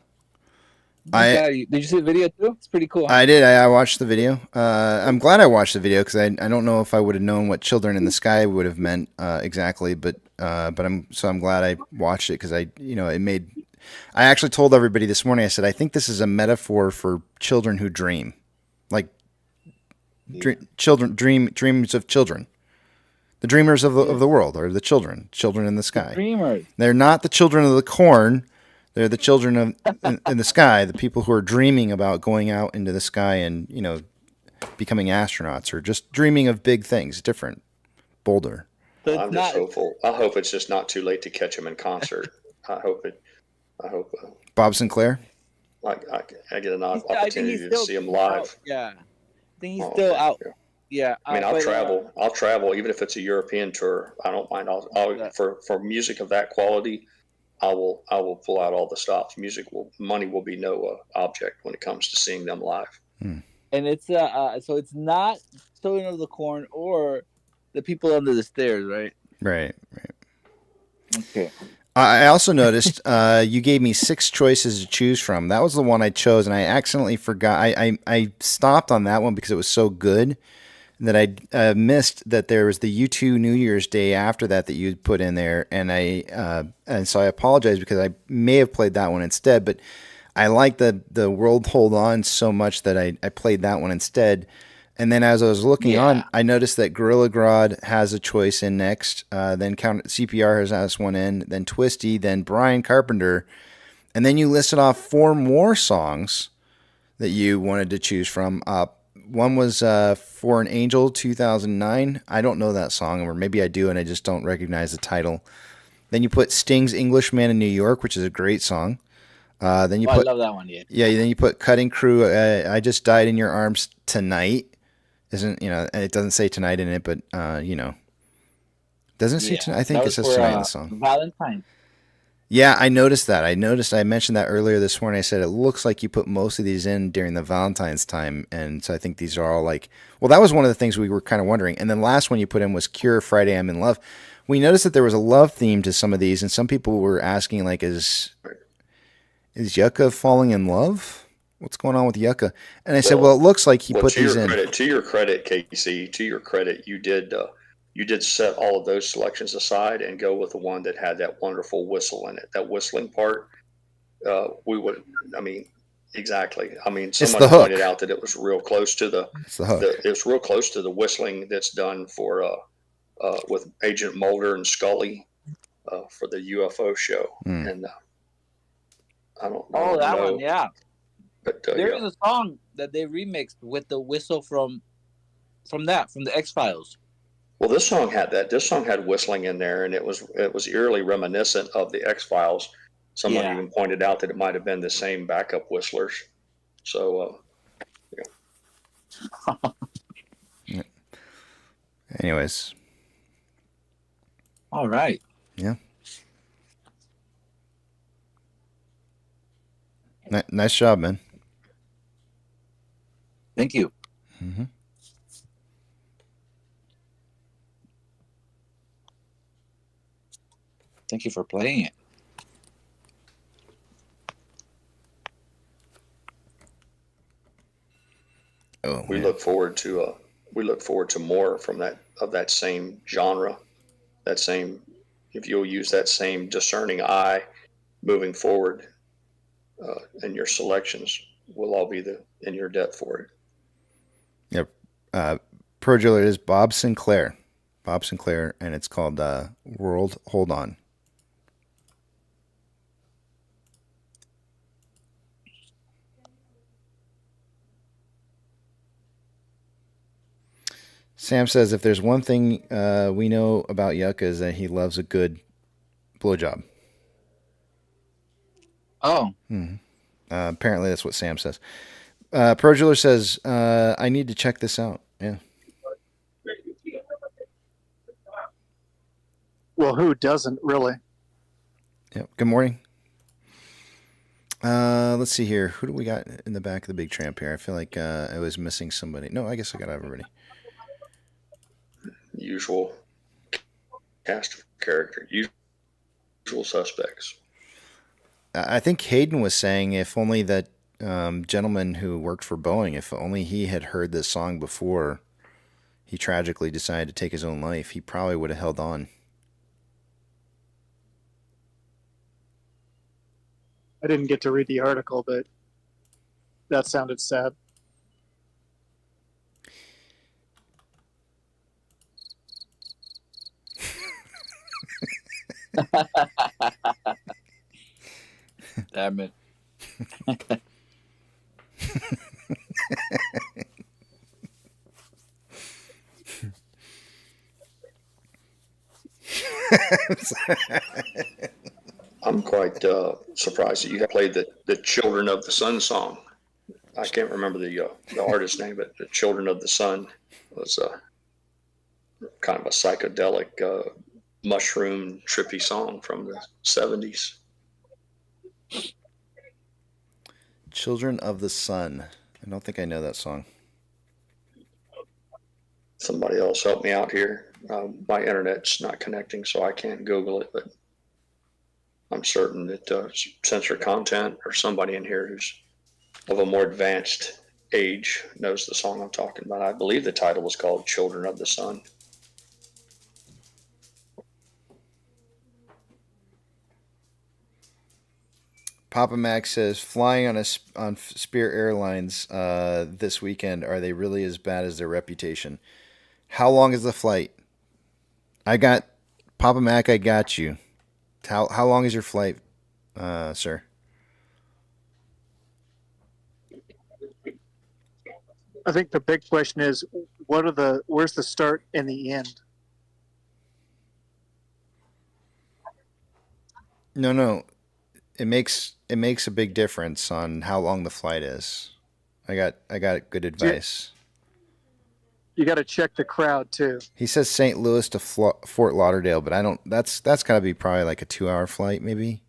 [SPEAKER 18] Did you see the video too? It's pretty cool. Huh?
[SPEAKER 5] I did. I watched the video. I'm glad I watched the video because I don't know if I would have known what "Children in the Sky" would have meant exactly, but I'm glad I watched it because it made. I actually told everybody this morning. I said I think this is a metaphor for children who dream, like dreams of children. The dreamers of the world are the children in the sky.
[SPEAKER 18] Dreamers.
[SPEAKER 5] They're not the children of the corn. They're the children in the sky, the people who are dreaming about going out into the sky and, becoming astronauts or just dreaming of big things, different, bolder.
[SPEAKER 13] I'm just hopeful. I hope it's just not too late to catch him in concert. I hope
[SPEAKER 5] Bob Sinclair?
[SPEAKER 13] I get an opportunity to see him live.
[SPEAKER 18] Out. Yeah. I think he's still out. Yeah.
[SPEAKER 13] I mean, I'll travel. I'll travel even if it's a European tour. I don't mind. For music of that quality, I will pull out all the stops. Money will be no object when it comes to seeing them live.
[SPEAKER 18] And it's so it's not Children of the Corn or the People Under the Stairs, right?
[SPEAKER 5] Right.
[SPEAKER 18] Okay.
[SPEAKER 5] I also noticed you gave me 6 choices to choose from. That was the one I chose, and I accidentally forgot. I stopped on that one because it was so good that I missed that there was the U2 New Year's Day after that you put in there, and so I apologize because I may have played that one instead, but I like the World Hold On so much that I played that one instead. And then as I was looking on, I noticed that Gorilla Grodd has a choice in next, then CPR has one in, then Twisty, then Brian Carpenter, and then you listed off 4 more songs that you wanted to choose from. One was For an Angel, 2009. I don't know that song, or maybe I do, and I just don't recognize the title. Then you put Sting's Englishman in New York, which is a great song. Then you put,
[SPEAKER 18] I love that one, yeah.
[SPEAKER 5] Yeah, then you put Cutting Crew, I Just Died in Your Arms Tonight. It doesn't say tonight in it, but, doesn't it say tonight? I think it says tonight in the song.
[SPEAKER 18] Valentine.
[SPEAKER 5] Yeah, I noticed that. I mentioned that earlier this morning. I said, it looks like you put most of these in during the Valentine's time. And so I think these are all that was one of the things we were kind of wondering. And then last one you put in was Cure, Friday, I'm in Love. We noticed that there was a love theme to some of these. And some people were asking, is Yucca falling in love? What's going on with Yucca? And I said, it looks like he put these in.
[SPEAKER 13] To your credit, Casey, to your credit, you did set all of those selections aside and go with the one that had that wonderful whistle in it. That whistling part, exactly. I mean, somebody pointed out that it was real close to it was real close to the whistling that's done for with Agent Mulder and Scully for the UFO show. And I don't know.
[SPEAKER 18] One, yeah. But there is a song that they remixed with the whistle from the X-Files.
[SPEAKER 13] Well, this song had that. This song had whistling in there, and it was eerily reminiscent of the X-Files. Someone even pointed out that it might have been the same backup whistlers. So,
[SPEAKER 5] Anyways.
[SPEAKER 18] All right.
[SPEAKER 5] Yeah. Nice job, man.
[SPEAKER 18] Thank you.
[SPEAKER 5] Mm-hmm.
[SPEAKER 18] Thank you for playing it.
[SPEAKER 5] Oh,
[SPEAKER 13] we look forward to more from that same genre, that same, if you'll use that same discerning eye moving forward, and your selections will all be in your depth for it.
[SPEAKER 5] Yep. Pro Dealer is Bob Sinclair, and it's called World Hold On. Sam says if there's one thing we know about Yucca is that he loves a good blowjob.
[SPEAKER 18] Oh.
[SPEAKER 5] Mm-hmm. Apparently that's what Sam says. Pro Jeweler says, I need to check this out. Yeah.
[SPEAKER 20] Well, who doesn't really?
[SPEAKER 5] Yep. Good morning. Let's see here. Who do we got in the back of the big tramp here? I feel like I was missing somebody. No, I guess I got everybody.
[SPEAKER 13] Usual cast of character, usual suspects.
[SPEAKER 5] I think Hayden was saying if only that gentleman who worked for Boeing, if only he had heard this song before he tragically decided to take his own life, he probably would have held on.
[SPEAKER 20] I didn't get to read the article, but that sounded sad.
[SPEAKER 18] Damn it.
[SPEAKER 13] I'm quite surprised that you played the Children of the Sun song. I can't remember the artist's name, but the Children of the Sun was kind of a psychedelic mushroom trippy song from the 70s.
[SPEAKER 5] Children of the Sun. I don't think I know that song.
[SPEAKER 13] Somebody else help me out here. My internet's not connecting, so I can't Google it, but I'm certain that Censor Content or somebody in here who's of a more advanced age knows the song I'm talking about. I believe the title was called Children of the Sun.
[SPEAKER 5] Papa Mac says, flying on Spirit Airlines this weekend, are they really as bad as their reputation? How long is the flight? Papa Mac, I got you. How long is your flight, sir?
[SPEAKER 20] I think the big question is, where's the start and the end?
[SPEAKER 5] No. It makes a big difference on how long the flight is. I got good advice.
[SPEAKER 20] You got to check the crowd too.
[SPEAKER 5] He says St. Louis to Fort Lauderdale, but I don't. That's got to be probably like a 2-hour flight, maybe.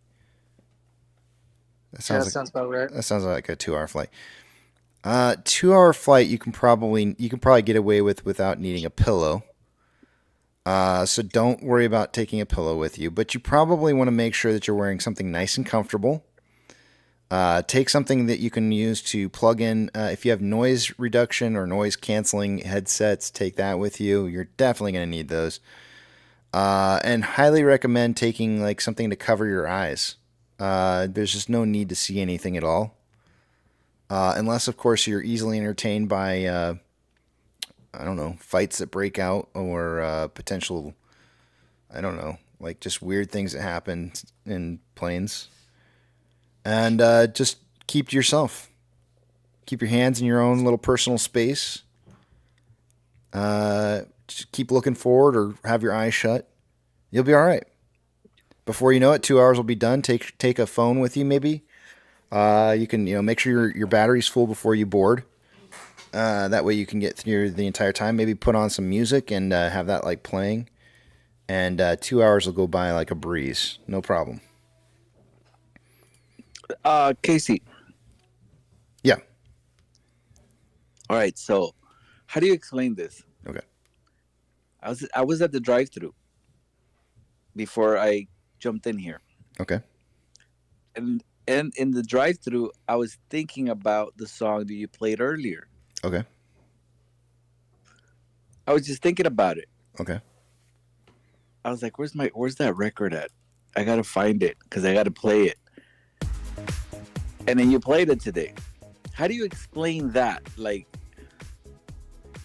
[SPEAKER 20] That sounds about right.
[SPEAKER 5] That sounds like a 2-hour flight. 2-hour flight you can probably get away with without needing a pillow. So don't worry about taking a pillow with you, but you probably want to make sure that you're wearing something nice and comfortable. Take something that you can use to plug in. If you have noise reduction or noise canceling headsets, take that with you. You're definitely going to need those. And highly recommend taking like something to cover your eyes. There's just no need to see anything at all. Unless, of course, you're easily entertained by, I don't know, fights that break out or potential, I don't know, like just weird things that happen in planes. And just keep to yourself. Keep your hands in your own little personal space. Just keep looking forward or have your eyes shut. You'll be all right. Before you know it, 2 hours will be done. Take a phone with you, maybe. You can make sure your battery's full before you board. That way you can get through the entire time. Maybe put on some music and have that like playing, and 2 hours will go by like a breeze. No problem.
[SPEAKER 18] Casey.
[SPEAKER 5] Yeah.
[SPEAKER 18] All right. So, how do you explain this?
[SPEAKER 5] Okay.
[SPEAKER 18] I was at the drive-thru before I jumped in here.
[SPEAKER 5] Okay.
[SPEAKER 18] And in the drive-thru, I was thinking about the song that you played earlier.
[SPEAKER 5] Okay.
[SPEAKER 18] I was just thinking about it.
[SPEAKER 5] Okay.
[SPEAKER 18] I was like, where's that record at? I gotta find it because I gotta play it. And then you played it today. How do you explain that? Like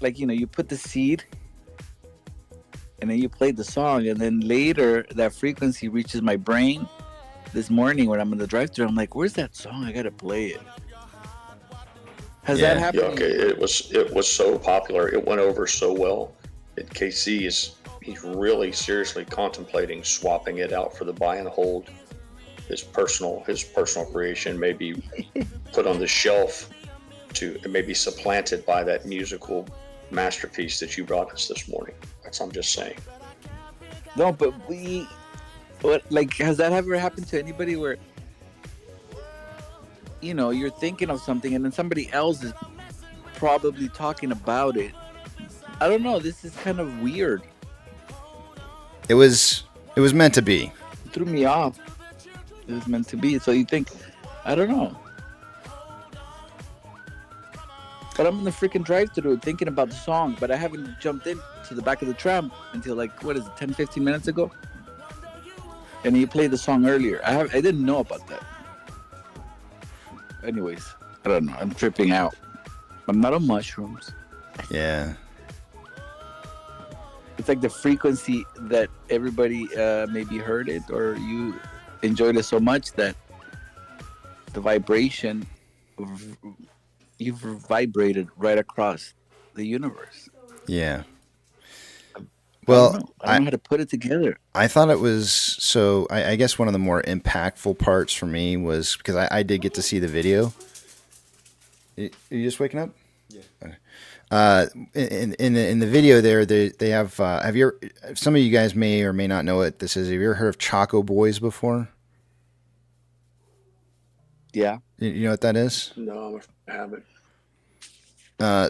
[SPEAKER 18] you put the seed and then you played the song, and then later that frequency reaches my brain. This morning when I'm in the drive-thru, I'm like, where's that song? I gotta play it. Has that happened?
[SPEAKER 13] Yeah, okay. It was so popular. It went over so well. KC he's really seriously contemplating swapping it out for the buy and hold. His personal creation may be put on the shelf to maybe supplanted by that musical masterpiece that you brought us this morning. I'm just saying.
[SPEAKER 18] No, but has that ever happened to anybody where you're thinking of something and then somebody else is probably talking about it? I don't know. This is kind of weird.
[SPEAKER 5] It was meant to be.
[SPEAKER 18] It threw me off. It was meant to be. So you think, I don't know. But I'm in the freaking drive-thru thinking about the song, but I haven't jumped in to the back of the tram until 10, 15 minutes ago. And you played the song earlier. I didn't know about that. Anyways, I don't know. I'm tripping out. I'm not on mushrooms.
[SPEAKER 5] Yeah.
[SPEAKER 18] It's like the frequency that everybody maybe heard it, or you enjoyed it so much that the vibration, you've vibrated right across the universe.
[SPEAKER 5] Yeah. Well,
[SPEAKER 18] I don't know how to put it together.
[SPEAKER 5] I thought it was so. I guess one of the more impactful parts for me was because I did get to see the video. Are you just waking up?
[SPEAKER 21] Yeah.
[SPEAKER 5] Okay. In the video there, they have. Have you ever, some of you guys may or may not know what this is. Have you ever heard of Choco Boys before?
[SPEAKER 18] Yeah.
[SPEAKER 5] You know what that is?
[SPEAKER 13] No, I haven't.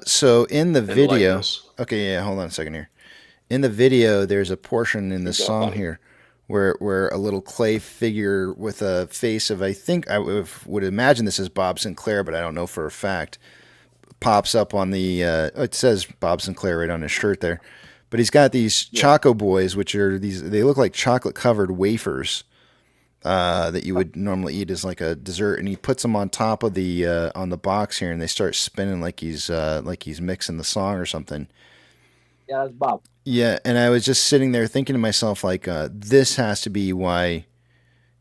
[SPEAKER 5] So in the video,
[SPEAKER 13] Enlighten us.
[SPEAKER 5] okay, yeah, hold on a second here. In the video, there's a portion in the song here where a little clay figure with a face of, I think I would imagine this is Bob Sinclair, but I don't know for a fact, pops up on the, it says Bob Sinclair right on his shirt there, but he's got these Choco Boys, which are they look like chocolate covered wafers that you would normally eat as like a dessert, and he puts them on top of on the box here, and they start spinning like he's mixing the song or something.
[SPEAKER 18] Yeah, that's Bob.
[SPEAKER 5] Yeah, and I was just sitting there thinking to myself, like, this has to be why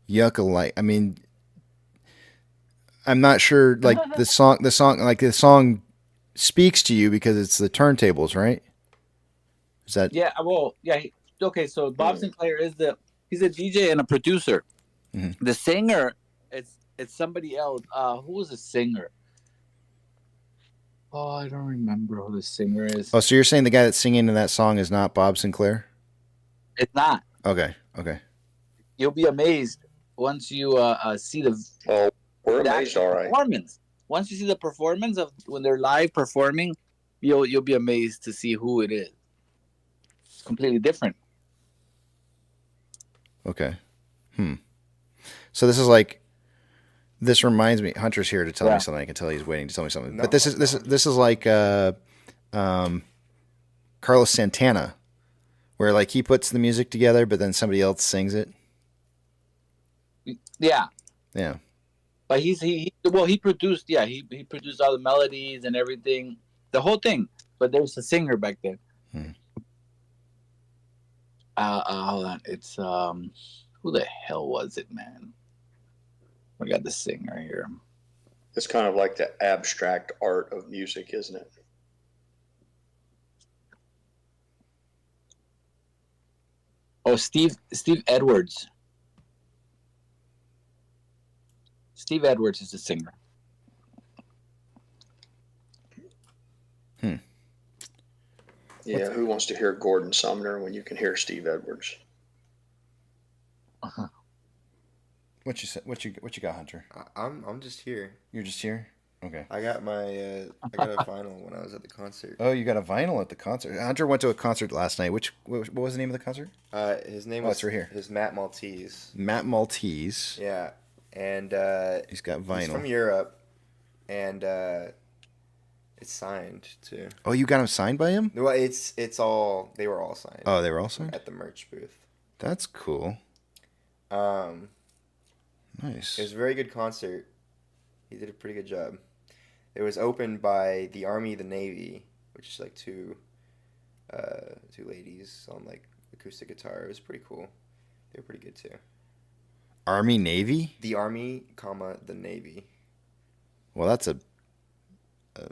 [SPEAKER 5] Yucca I mean, I'm not sure, like, the song speaks to you because it's the turntables, right? Is that?
[SPEAKER 18] Yeah, well, yeah. Okay, so Bob Sinclair he's a DJ and a producer.
[SPEAKER 5] Mm-hmm.
[SPEAKER 18] The singer, it's somebody else. Who was the singer? Oh, I don't remember who the singer is.
[SPEAKER 5] Oh, so you're saying the guy that's singing in that song is not Bob Sinclair?
[SPEAKER 18] It's not.
[SPEAKER 5] Okay.
[SPEAKER 18] You'll be amazed once you see the.
[SPEAKER 13] Oh, we're amazed, all right.
[SPEAKER 18] Performance. Once you see the performance of when they're live performing, you'll be amazed to see who it is. It's completely different.
[SPEAKER 5] Okay. So this is like. This reminds me. Hunter's here to tell me something. I can tell he's waiting to tell me something. No, but this is like Carlos Santana, where like he puts the music together, but then somebody else sings it.
[SPEAKER 18] Yeah.
[SPEAKER 5] Yeah.
[SPEAKER 18] But he produced. Yeah, he produced all the melodies and everything, the whole thing. But there was a singer back then. Hold on. It's who the hell was it, man? I got the singer here.
[SPEAKER 13] It's kind of like the abstract art of music, isn't it?
[SPEAKER 18] Oh, Steve Edwards. Steve Edwards is the singer.
[SPEAKER 13] Yeah, who wants to hear Gordon Sumner when you can hear Steve Edwards?
[SPEAKER 5] What you got, Hunter?
[SPEAKER 21] I'm just here.
[SPEAKER 5] You're just here. Okay.
[SPEAKER 21] I got my I got a vinyl when I was at the concert.
[SPEAKER 5] Oh, you got a vinyl at the concert. Hunter went to a concert last night. What was the name of the concert?
[SPEAKER 21] His name
[SPEAKER 5] Oh,
[SPEAKER 21] was
[SPEAKER 5] it's right here.
[SPEAKER 21] His Matt Maltese.
[SPEAKER 5] Matt Maltese.
[SPEAKER 21] Yeah, and
[SPEAKER 5] he's got vinyl.
[SPEAKER 21] He's from Europe, and it's signed too.
[SPEAKER 5] Oh, you got him signed by him?
[SPEAKER 21] Well, it's all they were all signed.
[SPEAKER 5] Oh, they were all signed
[SPEAKER 21] at the merch booth.
[SPEAKER 5] That's cool. Nice.
[SPEAKER 21] It was a very good concert. He did a pretty good job. It was opened by the Army, the Navy, which is like two ladies on like acoustic guitar. It was pretty cool. They were pretty good too.
[SPEAKER 5] Army, Navy?
[SPEAKER 21] The Army, the Navy.
[SPEAKER 5] Well, that's a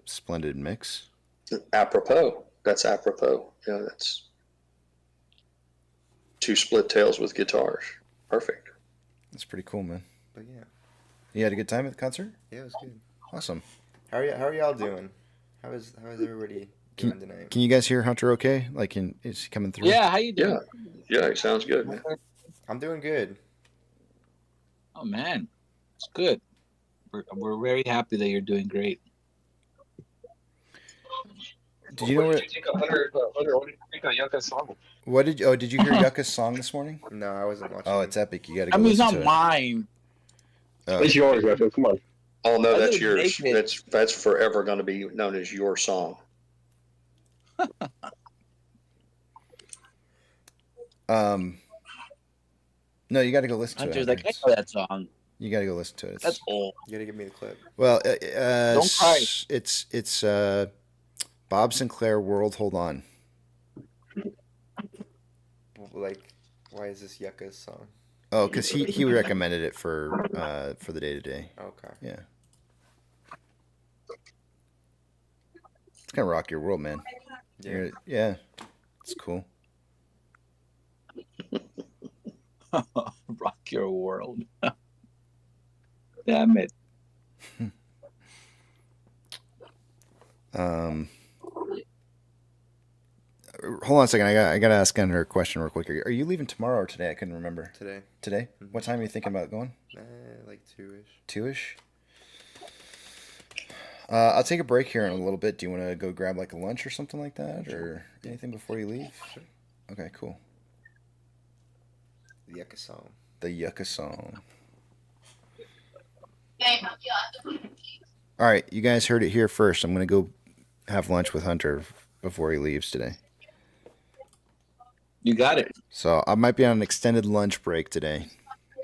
[SPEAKER 5] splendid mix.
[SPEAKER 13] Apropos. That's apropos. Yeah, that's two split tails with guitars. Perfect.
[SPEAKER 5] That's pretty cool, man.
[SPEAKER 21] But yeah.
[SPEAKER 5] You had a good time at the concert?
[SPEAKER 21] Yeah, it was good.
[SPEAKER 5] Awesome.
[SPEAKER 21] How are y'all doing? How is everybody doing tonight?
[SPEAKER 5] Can you guys hear Hunter okay? Like, is he coming through?
[SPEAKER 18] Yeah, how you doing?
[SPEAKER 13] Yeah, it sounds good, man.
[SPEAKER 21] I'm doing good.
[SPEAKER 18] Oh man, it's good. We're very happy that you're doing great.
[SPEAKER 5] Did you know what? What did you hear Yucca's song this morning?
[SPEAKER 21] No, I wasn't watching.
[SPEAKER 5] Oh, it's epic. You got to go
[SPEAKER 18] I mean, it's
[SPEAKER 5] listen
[SPEAKER 18] not
[SPEAKER 5] to it.
[SPEAKER 18] mine.
[SPEAKER 7] It's yours, Raphael. Come on.
[SPEAKER 13] Oh no,
[SPEAKER 18] I
[SPEAKER 13] that's
[SPEAKER 18] didn't
[SPEAKER 13] yours.
[SPEAKER 18] make it.
[SPEAKER 13] That's forever going to be known as your song.
[SPEAKER 5] No, you got to go listen to
[SPEAKER 18] Hunter's
[SPEAKER 5] it.
[SPEAKER 18] like, I know that song.
[SPEAKER 5] You got to go listen to it.
[SPEAKER 18] That's old.
[SPEAKER 21] You gotta give me the clip.
[SPEAKER 5] Well,
[SPEAKER 18] Don't cry.
[SPEAKER 5] It's Bob Sinclair, World Hold On.
[SPEAKER 21] Like, why is this Yucca's song?
[SPEAKER 5] Oh, because he recommended it for the day to day.
[SPEAKER 21] Okay.
[SPEAKER 5] Yeah. It's gonna rock your world, man.
[SPEAKER 21] Yeah.
[SPEAKER 5] Yeah. It's cool.
[SPEAKER 18] Rock your world. Damn it.
[SPEAKER 5] Hold on a second. I gotta ask Hunter a question real quick. Are you leaving tomorrow or today? I couldn't remember.
[SPEAKER 21] Today.
[SPEAKER 5] Today? What time are you thinking about going?
[SPEAKER 21] Like 2-ish.
[SPEAKER 5] 2-ish? I'll take a break here in a little bit. Do you want to go grab like a lunch or something like that, or anything before you leave?
[SPEAKER 21] Sure.
[SPEAKER 5] Okay, cool.
[SPEAKER 21] The Yucca song.
[SPEAKER 5] The Yucca song. All right, you guys heard it here first. I'm gonna go have lunch with Hunter before he leaves today.
[SPEAKER 18] You got it.
[SPEAKER 5] So I might be on an extended lunch break today.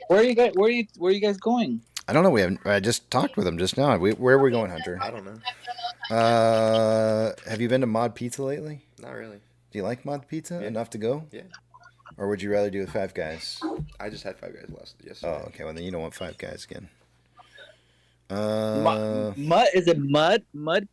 [SPEAKER 18] Where are you guys? Where are you guys going?
[SPEAKER 5] I don't know. I just talked with him just now. Where are we going, Hunter?
[SPEAKER 21] I don't know.
[SPEAKER 5] Have you been to Mod Pizza lately?
[SPEAKER 21] Not really.
[SPEAKER 5] Do you like Mod Pizza
[SPEAKER 21] Yeah.
[SPEAKER 5] enough to go?
[SPEAKER 21] Yeah.
[SPEAKER 5] Or would you rather do with Five Guys?
[SPEAKER 21] I just had Five Guys yesterday.
[SPEAKER 5] Oh, okay. Well, then you don't want Five Guys again.
[SPEAKER 18] Mud? Is it mud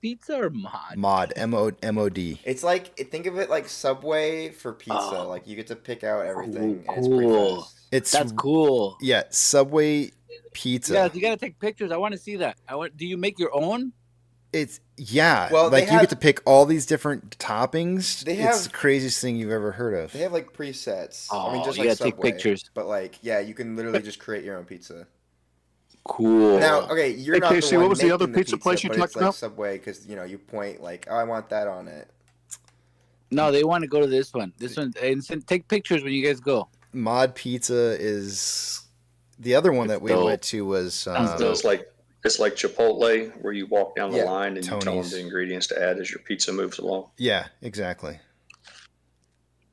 [SPEAKER 18] pizza or mod?
[SPEAKER 5] Mod. M-O-D.
[SPEAKER 21] It's like, think of it like Subway for pizza.
[SPEAKER 18] Oh.
[SPEAKER 21] Like you get to pick out everything. And
[SPEAKER 18] Cool.
[SPEAKER 21] it's pretty fast.
[SPEAKER 18] That's cool.
[SPEAKER 5] Yeah, Subway pizza.
[SPEAKER 18] Yeah, you gotta take pictures. I want to see that. Do you make your own?
[SPEAKER 5] Yeah.
[SPEAKER 21] Well,
[SPEAKER 5] like
[SPEAKER 21] they
[SPEAKER 5] you
[SPEAKER 21] have-
[SPEAKER 5] get to pick all these different toppings.
[SPEAKER 21] They
[SPEAKER 5] It's
[SPEAKER 21] have-
[SPEAKER 5] the craziest thing you've ever heard of.
[SPEAKER 21] They have like presets. I mean,
[SPEAKER 18] Oh,
[SPEAKER 21] just
[SPEAKER 18] you
[SPEAKER 21] like
[SPEAKER 18] gotta take
[SPEAKER 21] Subway,
[SPEAKER 18] pictures.
[SPEAKER 21] But like, yeah, you can literally just create your own pizza.
[SPEAKER 18] Cool.
[SPEAKER 21] Now, okay, you're
[SPEAKER 20] Hey,
[SPEAKER 21] not
[SPEAKER 20] Casey,
[SPEAKER 21] the one
[SPEAKER 20] what was the other
[SPEAKER 21] making
[SPEAKER 20] pizza place you
[SPEAKER 21] but
[SPEAKER 20] talked
[SPEAKER 21] it's like
[SPEAKER 20] about?
[SPEAKER 21] Subway, because you point like, oh, I want that on it.
[SPEAKER 18] No, they want to go to this one. This one, and take pictures when you guys go.
[SPEAKER 5] Mod Pizza is the other one that we
[SPEAKER 18] dope.
[SPEAKER 5] went to was
[SPEAKER 13] So it's like Chipotle, where you walk down the
[SPEAKER 5] Yeah,
[SPEAKER 13] line and you tell them
[SPEAKER 5] Tony's.
[SPEAKER 13] the ingredients to add as your pizza moves along.
[SPEAKER 5] yeah, exactly.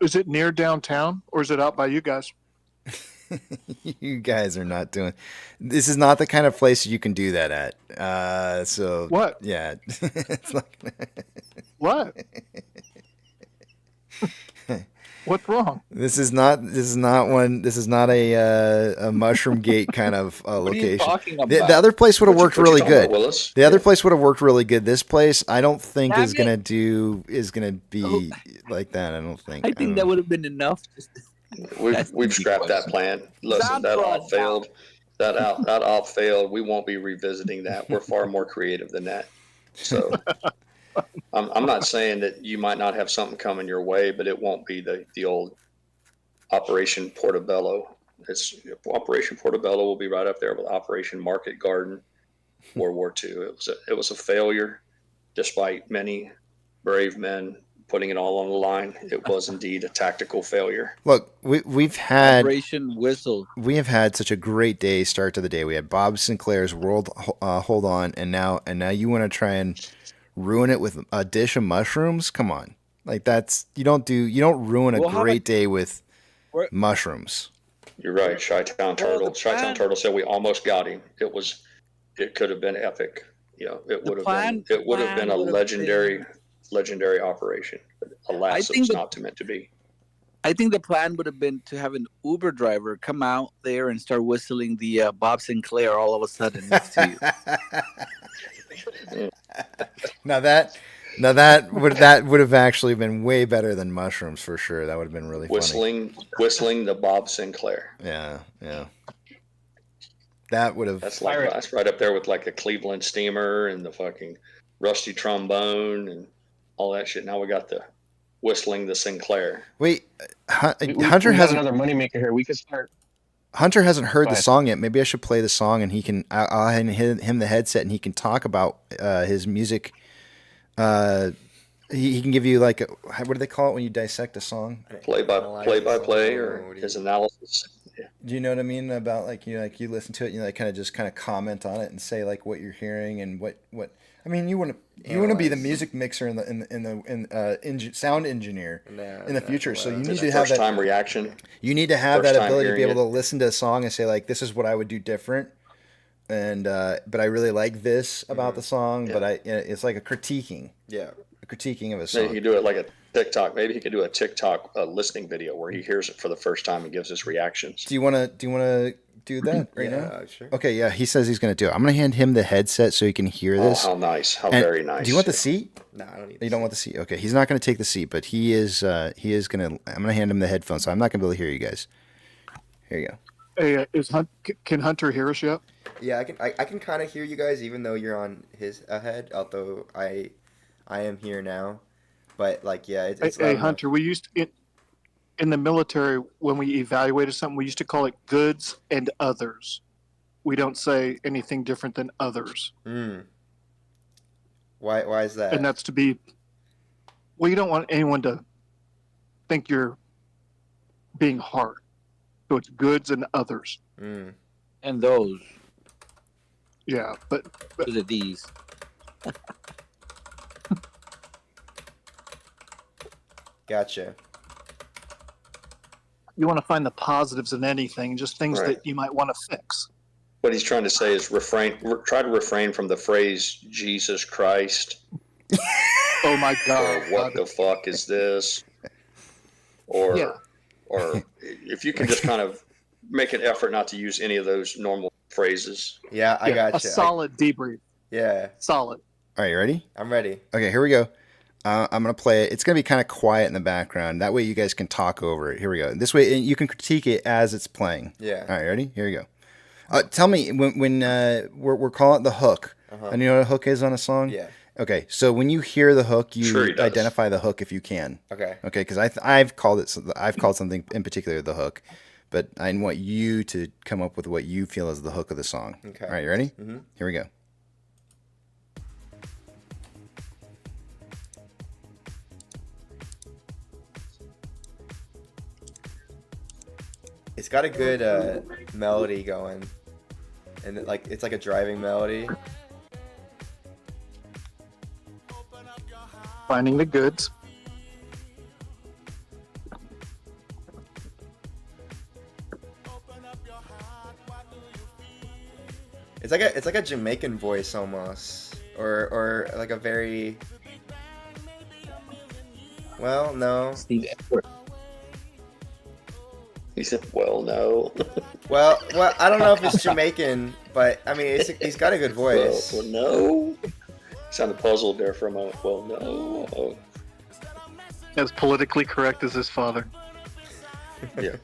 [SPEAKER 20] Is it near downtown or is it out by you guys?
[SPEAKER 5] You guys are not doing. This is not the kind of place you can do that at. So
[SPEAKER 20] What?
[SPEAKER 5] Yeah, it's like
[SPEAKER 20] What? What's wrong?
[SPEAKER 5] This is not one. This is not a Mushroom Gate kind of
[SPEAKER 18] are you
[SPEAKER 5] location.
[SPEAKER 18] talking
[SPEAKER 5] The
[SPEAKER 18] about?
[SPEAKER 5] other place would have worked
[SPEAKER 13] What you
[SPEAKER 5] really
[SPEAKER 13] talking about,
[SPEAKER 5] good.
[SPEAKER 13] Willis?
[SPEAKER 5] The other place would have worked really good. This place, I don't think
[SPEAKER 18] Damn
[SPEAKER 5] is
[SPEAKER 18] it.
[SPEAKER 5] gonna be like that. I don't think.
[SPEAKER 18] I think
[SPEAKER 5] don't
[SPEAKER 18] that
[SPEAKER 5] know.
[SPEAKER 18] would have been enough.
[SPEAKER 13] We've scrapped that plan. Listen, that all failed. That all failed. We won't be revisiting that. We're far more creative than that. So I'm not saying that you might not have something coming your way, but it won't be the old Operation Portobello. Operation Portobello will be right up there with Operation Market Garden, World War II. It was a failure, despite many brave men putting it all on the line. It was indeed a tactical failure.
[SPEAKER 5] Look, we've had
[SPEAKER 18] Operation Whistle.
[SPEAKER 5] we have had such a great day start to the day. We had Bob Sinclair's World Hold On, and now you want to try and ruin it with a dish of mushrooms? Come on, like you don't ruin a
[SPEAKER 18] We'll have
[SPEAKER 5] great day with
[SPEAKER 18] We're-
[SPEAKER 5] mushrooms.
[SPEAKER 13] You're right, Chi-Town Turtle. Chi-Town Turtle said we almost got him. It could have been epic. You know, it would have been a legendary operation. But alas, it was not meant to be.
[SPEAKER 18] I think the plan would have been to have an Uber driver come out there and start whistling the Bob Sinclair all of a sudden next to you.
[SPEAKER 5] Now that would have actually been way better than mushrooms for sure. That would have been really funny.
[SPEAKER 13] Whistling the Bob Sinclair.
[SPEAKER 5] Yeah. That would have.
[SPEAKER 13] That's right up there with like a Cleveland Steamer and the fucking rusty trombone and all that shit. Now we got the whistling the Sinclair.
[SPEAKER 5] Wait,
[SPEAKER 7] We
[SPEAKER 5] Hunter
[SPEAKER 7] got
[SPEAKER 5] hasn't.
[SPEAKER 7] another moneymaker here. We could start.
[SPEAKER 5] Hunter hasn't heard
[SPEAKER 7] Go
[SPEAKER 5] the
[SPEAKER 7] ahead.
[SPEAKER 5] song yet. Maybe I should play the song and he can. I'll hand him the headset and he can talk about his music. He can give you like what do they call it when you dissect a song?
[SPEAKER 13] Play by play or his analysis. Yeah.
[SPEAKER 5] Do you know what I mean about like you listen to it, and you like kind of comment on it and say like what you're hearing and what. I mean, you want to be the music mixer sound engineer in the future. So you need to have that
[SPEAKER 13] first time reaction.
[SPEAKER 5] You need to have that ability to be able
[SPEAKER 13] hearing
[SPEAKER 5] to listen to a song and say like, this is what I would do different. And but I really like this about the song. But it's like a critiquing.
[SPEAKER 21] Yeah.
[SPEAKER 5] A critiquing of a
[SPEAKER 13] Maybe
[SPEAKER 5] song.
[SPEAKER 13] he could do it like a TikTok. Maybe he could do a TikTok listening video where he hears it for the first time and gives his reactions.
[SPEAKER 5] Do you want to do that right now?
[SPEAKER 21] Yeah, sure.
[SPEAKER 5] Okay, yeah. He says he's going to do it. I'm going to hand him the headset so he can hear this.
[SPEAKER 13] Oh, how nice! How
[SPEAKER 5] And
[SPEAKER 13] very nice.
[SPEAKER 5] Do you want the seat?
[SPEAKER 21] No, I don't need.
[SPEAKER 5] You don't want the seat. Okay, he's not going to take the seat, but he is going to. I'm going to hand him the headphones, so I'm not going to be able to hear you guys. Here you go.
[SPEAKER 20] Hey, can Hunter hear us yet?
[SPEAKER 21] Yeah, I can kind of hear you guys, even though you're on his head. Although I am here now, but like it's
[SPEAKER 20] Hey, Hunter, we used to, in the military when we evaluated something, we used to call it goods and others. We don't say anything different than others.
[SPEAKER 21] Why is that?
[SPEAKER 20] And that's to be. Well, you don't want anyone to think you're being hard. So it's goods and others.
[SPEAKER 18] And those.
[SPEAKER 20] Yeah, but
[SPEAKER 18] Those are these.
[SPEAKER 21] Gotcha.
[SPEAKER 20] you want to find the positives in anything, just things
[SPEAKER 13] Right.
[SPEAKER 20] that you might want to fix.
[SPEAKER 13] What he's trying to say is try to refrain from the phrase Jesus Christ.
[SPEAKER 20] Oh my
[SPEAKER 13] Or
[SPEAKER 20] God.
[SPEAKER 13] what the fuck is this? Or
[SPEAKER 20] Yeah.
[SPEAKER 13] or if you can just kind of make an effort not to use any of those normal phrases.
[SPEAKER 21] Yeah, I got
[SPEAKER 20] A solid debrief.
[SPEAKER 21] Yeah.
[SPEAKER 20] Solid.
[SPEAKER 5] All right, you ready?
[SPEAKER 21] I'm ready.
[SPEAKER 5] Okay, here we go. I'm going to play it. It's going to be kind of quiet in the background. That way you guys can talk over it. Here we go. This way you can critique it as it's playing.
[SPEAKER 21] Yeah.
[SPEAKER 5] All right, ready? Here we go. Tell me, when we're calling it the hook, and you know what a hook is on a song?
[SPEAKER 21] Yeah.
[SPEAKER 5] Okay, so when you hear the hook, you
[SPEAKER 21] Sure he does.
[SPEAKER 5] identify the hook if you can.
[SPEAKER 21] Okay.
[SPEAKER 5] Okay, because I've called something in particular the hook, but I want you to come up with what you feel is the hook of the song.
[SPEAKER 21] Okay.
[SPEAKER 5] All right, you ready?
[SPEAKER 21] Mm-hmm.
[SPEAKER 5] Here we go.
[SPEAKER 21] It's got a good melody going, and it's like a driving melody.
[SPEAKER 20] Finding the goods.
[SPEAKER 21] It's like a Jamaican voice almost, or like a very. Well, no.
[SPEAKER 18] Steve Edward.
[SPEAKER 13] He said, "Well, no."
[SPEAKER 21] Well, I don't know if it's Jamaican, but I mean, he's got a good voice.
[SPEAKER 13] Well, no. Sounded puzzled there for a moment. Well, no.
[SPEAKER 20] As politically correct as his father.
[SPEAKER 13] Yeah.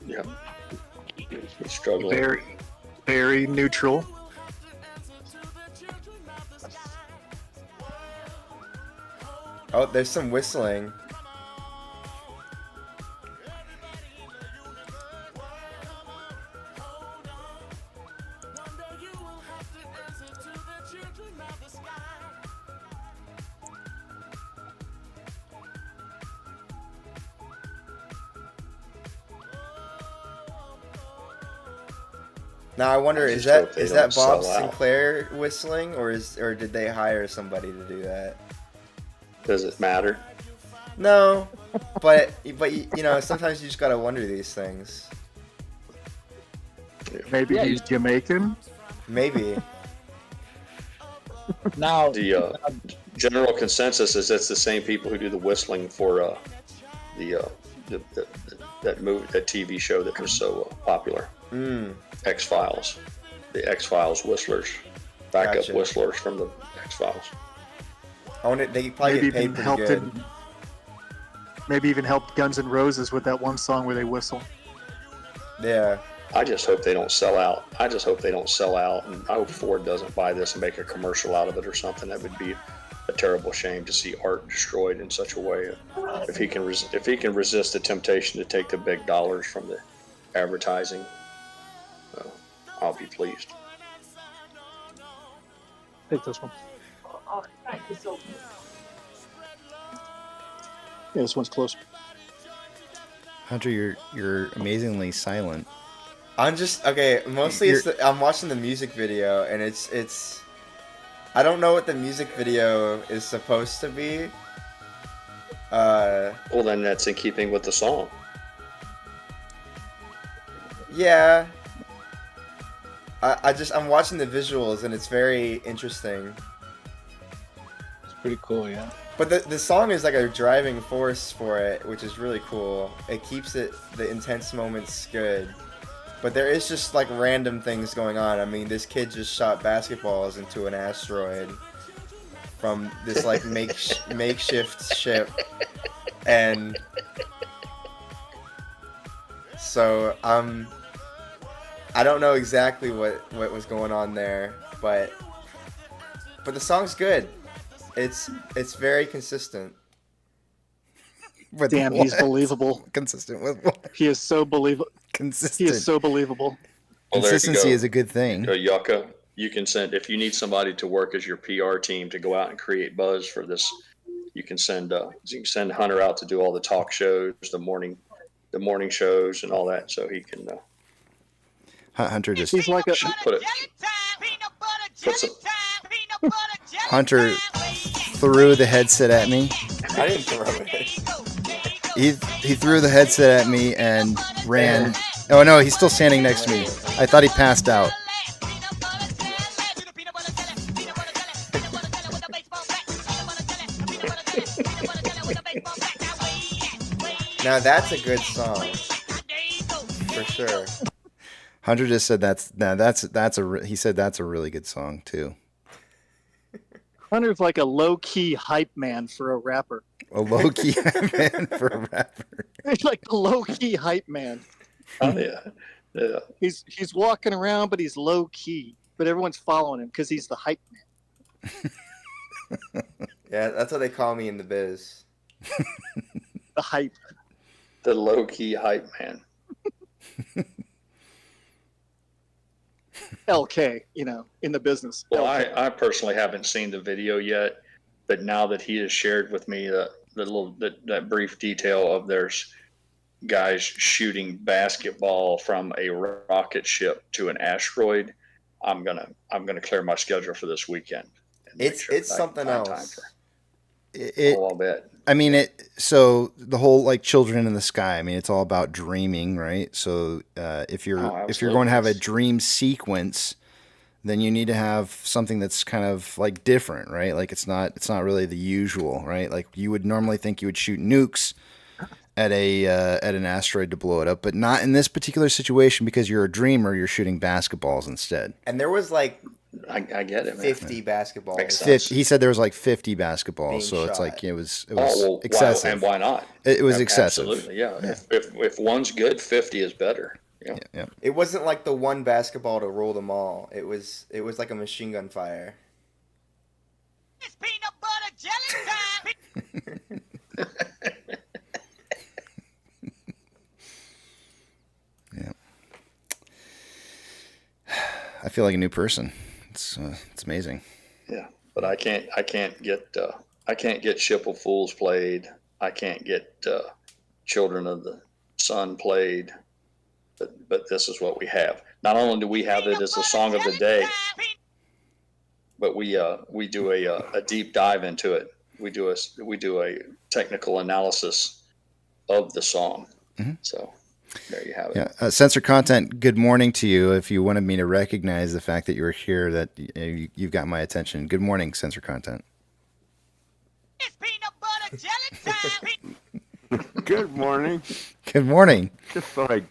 [SPEAKER 13] He's struggling.
[SPEAKER 20] Very, very neutral.
[SPEAKER 21] Oh, there's some whistling. Now I wonder,
[SPEAKER 13] I
[SPEAKER 21] is
[SPEAKER 13] just hope they
[SPEAKER 21] that
[SPEAKER 13] don't
[SPEAKER 21] Bob
[SPEAKER 13] sell out.
[SPEAKER 21] Sinclair whistling, or did they hire somebody to do that?
[SPEAKER 13] Does it matter?
[SPEAKER 21] No, but you know, sometimes you just gotta wonder these things.
[SPEAKER 20] Maybe he's Jamaican.
[SPEAKER 21] Maybe.
[SPEAKER 18] Now,
[SPEAKER 13] The general consensus is it's the same people who do the whistling for that movie, that TV show that was so popular, X-Files. The X-Files whistlers, backup
[SPEAKER 21] Gotcha.
[SPEAKER 13] whistlers from the X-Files.
[SPEAKER 21] I wonder, they probably
[SPEAKER 20] Maybe
[SPEAKER 21] get paid
[SPEAKER 20] even
[SPEAKER 21] pretty
[SPEAKER 20] helped
[SPEAKER 21] good.
[SPEAKER 20] Maybe even helped Guns N' Roses with that one song where they whistle.
[SPEAKER 21] Yeah.
[SPEAKER 13] I just hope they don't sell out. I just hope they don't sell out, and I hope Ford doesn't buy this and make a commercial out of it or something. That would be a terrible shame to see art destroyed in such a way. If he can resist the temptation to take the big dollars from the advertising, I'll be pleased.
[SPEAKER 20] Take this one. Yeah, this one's close.
[SPEAKER 5] Hunter, you're amazingly silent.
[SPEAKER 21] I'm just okay. Mostly, I'm watching the music video, and it's. I don't know what the music video is supposed to be.
[SPEAKER 13] Well, then that's in keeping with the song.
[SPEAKER 21] Yeah. I'm watching the visuals, and it's very interesting.
[SPEAKER 18] It's pretty cool, yeah.
[SPEAKER 21] But the song is like a driving force for it, which is really cool. It keeps the intense moments good. But there is just like random things going on. I mean, this kid just shot basketballs into an asteroid from this like makeshift ship, and so I don't know exactly what was going on there, but the song's good. It's very consistent.
[SPEAKER 5] With
[SPEAKER 20] Damn,
[SPEAKER 5] what?
[SPEAKER 20] he's believable.
[SPEAKER 5] Consistent with what?
[SPEAKER 20] He is so believable.
[SPEAKER 5] Consistent.
[SPEAKER 20] He is so believable.
[SPEAKER 13] Well, there you
[SPEAKER 5] Consistency
[SPEAKER 13] go.
[SPEAKER 5] is a good thing.
[SPEAKER 13] Yucca, you can send, if you need somebody to work as your PR team to go out and create buzz for this, you can send Hunter out to do all the talk shows, the morning shows, and all that, so he can.
[SPEAKER 5] Hunter just
[SPEAKER 20] He's like a.
[SPEAKER 5] Hunter threw the headset at me.
[SPEAKER 21] I didn't throw it.
[SPEAKER 5] He threw the headset at me and ran. Oh no, he's still standing next to me. I thought he passed out.
[SPEAKER 21] Now that's a good song, for sure.
[SPEAKER 5] Hunter just said he said that's a really good song too.
[SPEAKER 20] Hunter's like a low-key hype man for a rapper.
[SPEAKER 5] A low-key man for a rapper.
[SPEAKER 20] He's like a low-key hype man.
[SPEAKER 13] Oh yeah.
[SPEAKER 20] He's walking around, but he's low-key. But everyone's following him because he's the hype man.
[SPEAKER 21] Yeah, that's what they call me in the biz.
[SPEAKER 20] The hype.
[SPEAKER 13] The low-key hype man.
[SPEAKER 20] LK, in the business.
[SPEAKER 13] Well,
[SPEAKER 20] LK.
[SPEAKER 13] I personally haven't seen the video yet, but now that he has shared with me that brief detail of there's guys shooting basketball from a rocket ship to an asteroid, I'm gonna clear my schedule for this weekend.
[SPEAKER 21] It's something else.
[SPEAKER 13] I'll bet.
[SPEAKER 5] I mean, so the whole like children in the sky. I mean, it's all about dreaming, right? So if you're going to have a dream sequence, then you need to have something that's kind of like different, right? Like it's not really the usual, right? Like you would normally think you would shoot nukes at an asteroid to blow it up, but not in this particular situation because you're a dreamer. You're shooting basketballs instead.
[SPEAKER 21] And there was like
[SPEAKER 13] I get it, man.
[SPEAKER 21] 50 basketballs.
[SPEAKER 5] He said there was like 50 basketballs,
[SPEAKER 21] Being
[SPEAKER 5] so it's
[SPEAKER 21] shot.
[SPEAKER 5] like it was
[SPEAKER 13] Well,
[SPEAKER 5] excessive.
[SPEAKER 13] and why not?
[SPEAKER 5] It was excessive.
[SPEAKER 13] Absolutely, yeah. If one's good, 50 is better.
[SPEAKER 5] Yeah.
[SPEAKER 21] It wasn't like the one basketball to rule them all. It was like a machine gun fire.
[SPEAKER 6] It's peanut butter jelly time.
[SPEAKER 5] feel like a new person. It's amazing.
[SPEAKER 13] Yeah, but I can't get Ship of Fools played. I can't get Children of the Sun played. But this is what we have. Not only do we have it as a song of the day, but we do a deep dive into it. We do a technical analysis of the song.
[SPEAKER 5] Mm-hmm.
[SPEAKER 13] So there you have it.
[SPEAKER 5] Yeah, Censor Content. Good morning to you. If you wanted me to recognize the fact that you were here, that you've got my attention. Good morning, Censor Content.
[SPEAKER 6] It's peanut butter jelly time.
[SPEAKER 3] Good morning.
[SPEAKER 5] Good morning.
[SPEAKER 3] Just thought I'd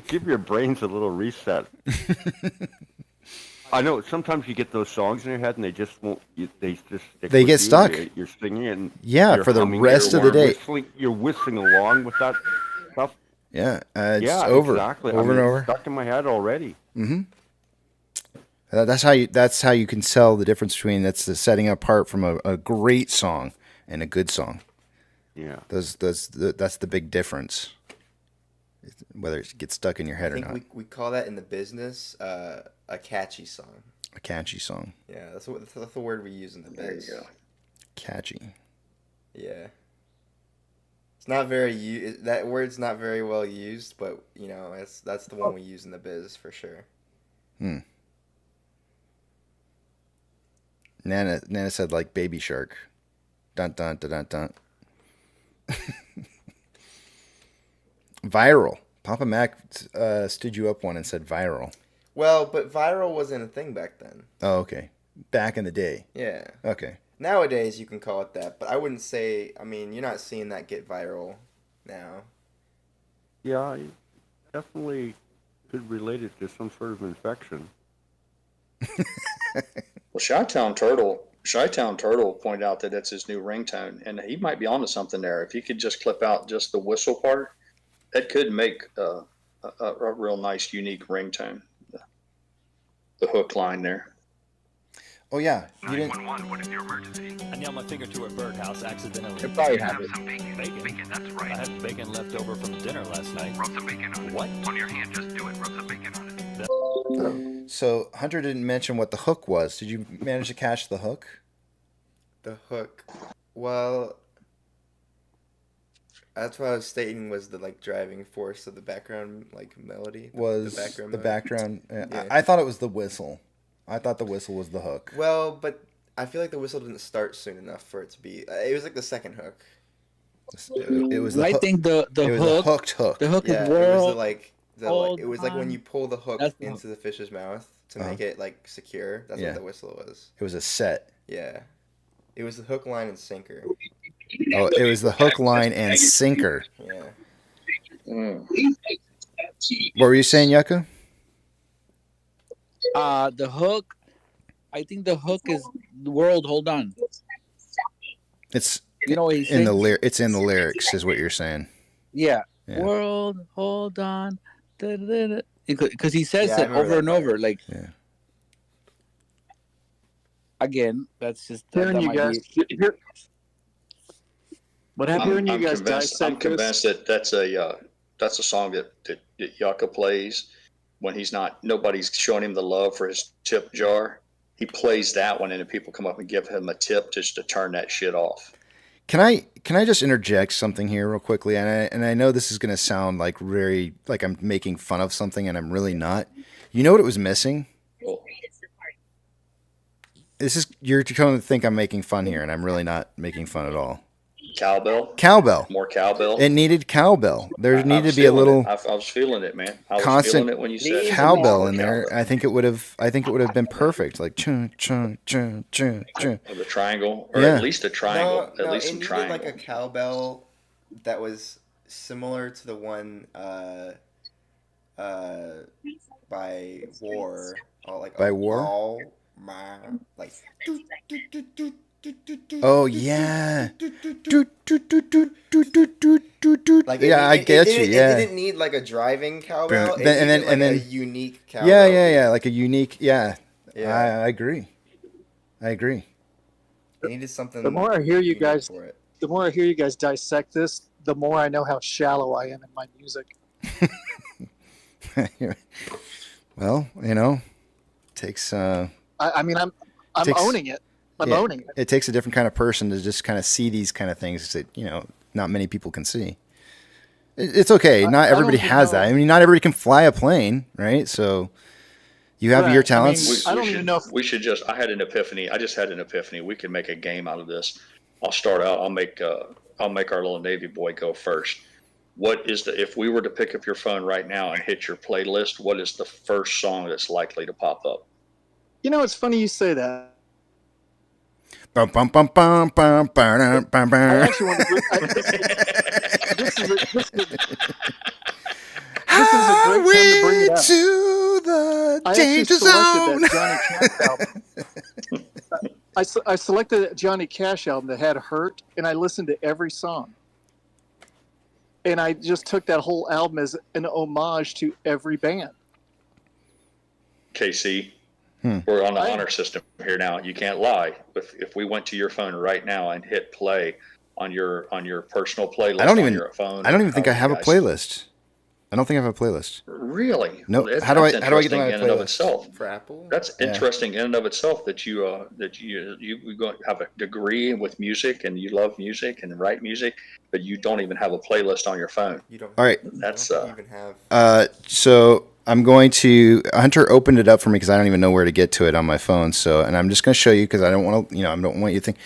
[SPEAKER 3] give your brains a little reset. I know sometimes you get those songs in your head and they just won't. They just stick
[SPEAKER 5] They
[SPEAKER 3] with
[SPEAKER 5] get
[SPEAKER 3] you.
[SPEAKER 5] stuck.
[SPEAKER 3] You're singing it. And
[SPEAKER 5] Yeah,
[SPEAKER 3] you're
[SPEAKER 5] for the
[SPEAKER 3] humming,
[SPEAKER 5] rest
[SPEAKER 3] you're
[SPEAKER 5] of the day.
[SPEAKER 3] You're whistling along with that stuff.
[SPEAKER 5] Yeah, it's
[SPEAKER 3] yeah,
[SPEAKER 5] over,
[SPEAKER 3] exactly.
[SPEAKER 5] over and over.
[SPEAKER 3] It's stuck in my head already.
[SPEAKER 5] Mm-hmm. That's how you can tell the difference between that's the setting apart from a great song and a good song.
[SPEAKER 3] Yeah,
[SPEAKER 5] that's the big difference. Whether it gets stuck in your head or not.
[SPEAKER 21] We call that in the business a catchy song.
[SPEAKER 5] A catchy song.
[SPEAKER 21] Yeah, that's the word we use in the biz.
[SPEAKER 13] There you go.
[SPEAKER 5] Catchy.
[SPEAKER 21] Yeah. It's not very that word's not very well used, but you know, that's the one we use in the biz for sure.
[SPEAKER 5] Hmm. Nana said like Baby Shark. Dun dun dun dun dun. Viral. Papa Mac stood you up one and said viral.
[SPEAKER 21] Well, but viral wasn't a thing back then.
[SPEAKER 5] Oh, okay. Back in the day.
[SPEAKER 21] Yeah.
[SPEAKER 5] Okay.
[SPEAKER 21] Nowadays you can call it that, but I wouldn't say. I mean, you're not seeing that get viral now.
[SPEAKER 3] Yeah, I definitely could relate it to some sort of infection.
[SPEAKER 13] Well, Chi-Town Turtle pointed out that it's his new ringtone, and he might be onto something there. If you could just clip out just the whistle part, that could make a real nice, unique ringtone. The hook line there.
[SPEAKER 5] Oh yeah, you didn't.
[SPEAKER 4] 911, what is your emergency?
[SPEAKER 22] I nailed my finger to a birdhouse accidentally.
[SPEAKER 7] It probably happened.
[SPEAKER 4] Some bacon. Bacon, that's right.
[SPEAKER 22] I had bacon left over from dinner last night.
[SPEAKER 4] Rub some bacon on it.
[SPEAKER 22] What?
[SPEAKER 4] On your hand, just do it. Rub some bacon on it.
[SPEAKER 5] So Hunter didn't mention what the hook was. Did you manage to catch the hook?
[SPEAKER 21] The hook. Well, that's what I was stating was the like driving force of the background like melody.
[SPEAKER 5] Was
[SPEAKER 21] the
[SPEAKER 5] the background?
[SPEAKER 21] Yeah.
[SPEAKER 5] I thought it was the whistle. I thought the whistle was the hook.
[SPEAKER 21] Well, but I feel like the whistle didn't start soon enough for it to be. It was like the second hook.
[SPEAKER 5] It was.
[SPEAKER 18] I think the
[SPEAKER 5] it was
[SPEAKER 18] hook.
[SPEAKER 5] a hooked hook.
[SPEAKER 18] The hook
[SPEAKER 21] Yeah,
[SPEAKER 18] is
[SPEAKER 21] it was
[SPEAKER 18] world.
[SPEAKER 21] it was like when you pull the hook
[SPEAKER 18] That's the
[SPEAKER 21] into the fish's mouth to make it like secure. That's
[SPEAKER 5] Yeah.
[SPEAKER 21] what the whistle was.
[SPEAKER 5] It was a set.
[SPEAKER 21] Yeah, it was the hook, line, and sinker.
[SPEAKER 5] Oh, it was the hook, line, and sinker.
[SPEAKER 21] Yeah.
[SPEAKER 5] What were you saying, Yucca?
[SPEAKER 18] The hook. I think the hook is the world. Hold on.
[SPEAKER 5] It's
[SPEAKER 18] You know what he
[SPEAKER 5] in the
[SPEAKER 18] sings?
[SPEAKER 5] it's in the lyrics, is what you're saying.
[SPEAKER 18] Yeah.
[SPEAKER 5] Yeah.
[SPEAKER 18] World, hold on. Because he says
[SPEAKER 21] Yeah, I
[SPEAKER 18] it
[SPEAKER 21] remember
[SPEAKER 18] over
[SPEAKER 21] that
[SPEAKER 18] and
[SPEAKER 21] part.
[SPEAKER 18] over. Like,
[SPEAKER 5] Yeah.
[SPEAKER 18] again, that's just
[SPEAKER 20] Hearing
[SPEAKER 18] that
[SPEAKER 20] you
[SPEAKER 18] might
[SPEAKER 20] guys,
[SPEAKER 18] be.
[SPEAKER 20] what happened when you guys
[SPEAKER 13] I'm
[SPEAKER 20] dissect this?
[SPEAKER 13] convinced that that's a song that Yucca plays when nobody's showing him the love for his tip jar. He plays that one, and then people come up and give him a tip just to turn that shit off.
[SPEAKER 5] Can I just interject something here real quickly? And I know this is going to sound like very like I'm making fun of something, and I'm really not. You know what it was missing? You're going to think I'm making fun here, and I'm really not making fun at all.
[SPEAKER 13] Cowbell.
[SPEAKER 5] Cowbell.
[SPEAKER 13] More cowbell.
[SPEAKER 5] It needed cowbell. There
[SPEAKER 13] I
[SPEAKER 5] needed
[SPEAKER 13] was
[SPEAKER 5] to be a
[SPEAKER 13] feeling
[SPEAKER 5] little
[SPEAKER 13] it. I was feeling it, man. I was
[SPEAKER 5] constant
[SPEAKER 13] feeling it when you said it.
[SPEAKER 5] cowbell in there. I think it would have been perfect. Like chun chun chun chun chun.
[SPEAKER 13] The triangle, or
[SPEAKER 5] Yeah.
[SPEAKER 13] at least a triangle.
[SPEAKER 21] No,
[SPEAKER 13] at least
[SPEAKER 21] it
[SPEAKER 13] some
[SPEAKER 21] needed
[SPEAKER 13] triangle.
[SPEAKER 21] like a cowbell that was similar to the one by War. Or like
[SPEAKER 5] By War?
[SPEAKER 21] All my like.
[SPEAKER 5] Oh yeah.
[SPEAKER 21] Like
[SPEAKER 5] Yeah, I get you. Yeah.
[SPEAKER 21] It didn't need like a driving cowbell. It
[SPEAKER 5] And
[SPEAKER 21] needed,
[SPEAKER 5] then
[SPEAKER 21] like, a unique cowbell.
[SPEAKER 5] Yeah, like a unique. Yeah.
[SPEAKER 21] Yeah.
[SPEAKER 5] I agree.
[SPEAKER 21] It needed something.
[SPEAKER 20] The more I hear you
[SPEAKER 21] unique
[SPEAKER 20] guys,
[SPEAKER 21] for it.
[SPEAKER 20] the more I hear you guys dissect this, the more I know how shallow I am in my music.
[SPEAKER 5] Well, you know, takes
[SPEAKER 20] I mean, I'm
[SPEAKER 5] takes-
[SPEAKER 20] owning it. I'm
[SPEAKER 5] yeah,
[SPEAKER 20] owning it.
[SPEAKER 5] It takes a different kind of person to just kind of see these kind of things that not many people can see. It's okay. Not
[SPEAKER 20] I don't
[SPEAKER 5] everybody
[SPEAKER 20] even
[SPEAKER 5] has
[SPEAKER 20] know.
[SPEAKER 5] that. I mean, not everybody can fly a plane, right? So you have
[SPEAKER 20] Right.
[SPEAKER 5] your
[SPEAKER 20] I
[SPEAKER 5] talents.
[SPEAKER 20] mean, I don't even know if
[SPEAKER 13] We should just. I had an epiphany. I just had an epiphany. We could make a game out of this. I'll start out. I'll make our little Navy boy go first. What is if we were to pick up your phone right now and hit your playlist? What is the first song that's likely to pop up?
[SPEAKER 20] it's funny you say that.
[SPEAKER 5] Bum, bum, bum, bum, bum, bum, bum, bum.
[SPEAKER 20] I actually want to. This is a great time to bring it up.
[SPEAKER 5] To the
[SPEAKER 20] I actually
[SPEAKER 5] danger
[SPEAKER 20] selected
[SPEAKER 5] zone.
[SPEAKER 20] that Johnny Cash album. I selected that Johnny Cash album that had "Hurt," and I listened to every song. And I just took that whole album as an homage to every band.
[SPEAKER 13] KC, we're on the honor system here now. You can't lie. If we went to your phone right now and hit play on your personal playlist on your phone,
[SPEAKER 5] I don't even think I have a
[SPEAKER 13] guys-
[SPEAKER 5] playlist. I don't think I have a playlist.
[SPEAKER 13] Really?
[SPEAKER 5] No.
[SPEAKER 13] Well,
[SPEAKER 5] How do I
[SPEAKER 13] that's
[SPEAKER 5] get to
[SPEAKER 13] interesting
[SPEAKER 5] my
[SPEAKER 13] in and of
[SPEAKER 5] playlist?
[SPEAKER 13] itself?
[SPEAKER 21] For Apple?
[SPEAKER 13] That's
[SPEAKER 5] Yeah.
[SPEAKER 13] interesting in and of itself that you have a degree with music and you love music and write music, but you don't even have a playlist on your phone.
[SPEAKER 21] You don't.
[SPEAKER 5] All right.
[SPEAKER 13] That's
[SPEAKER 21] even have.
[SPEAKER 5] So I'm going to. Hunter opened it up for me because I don't even know where to get to it on my phone. So, and I'm just going to show you because I don't want to. I don't want you to think.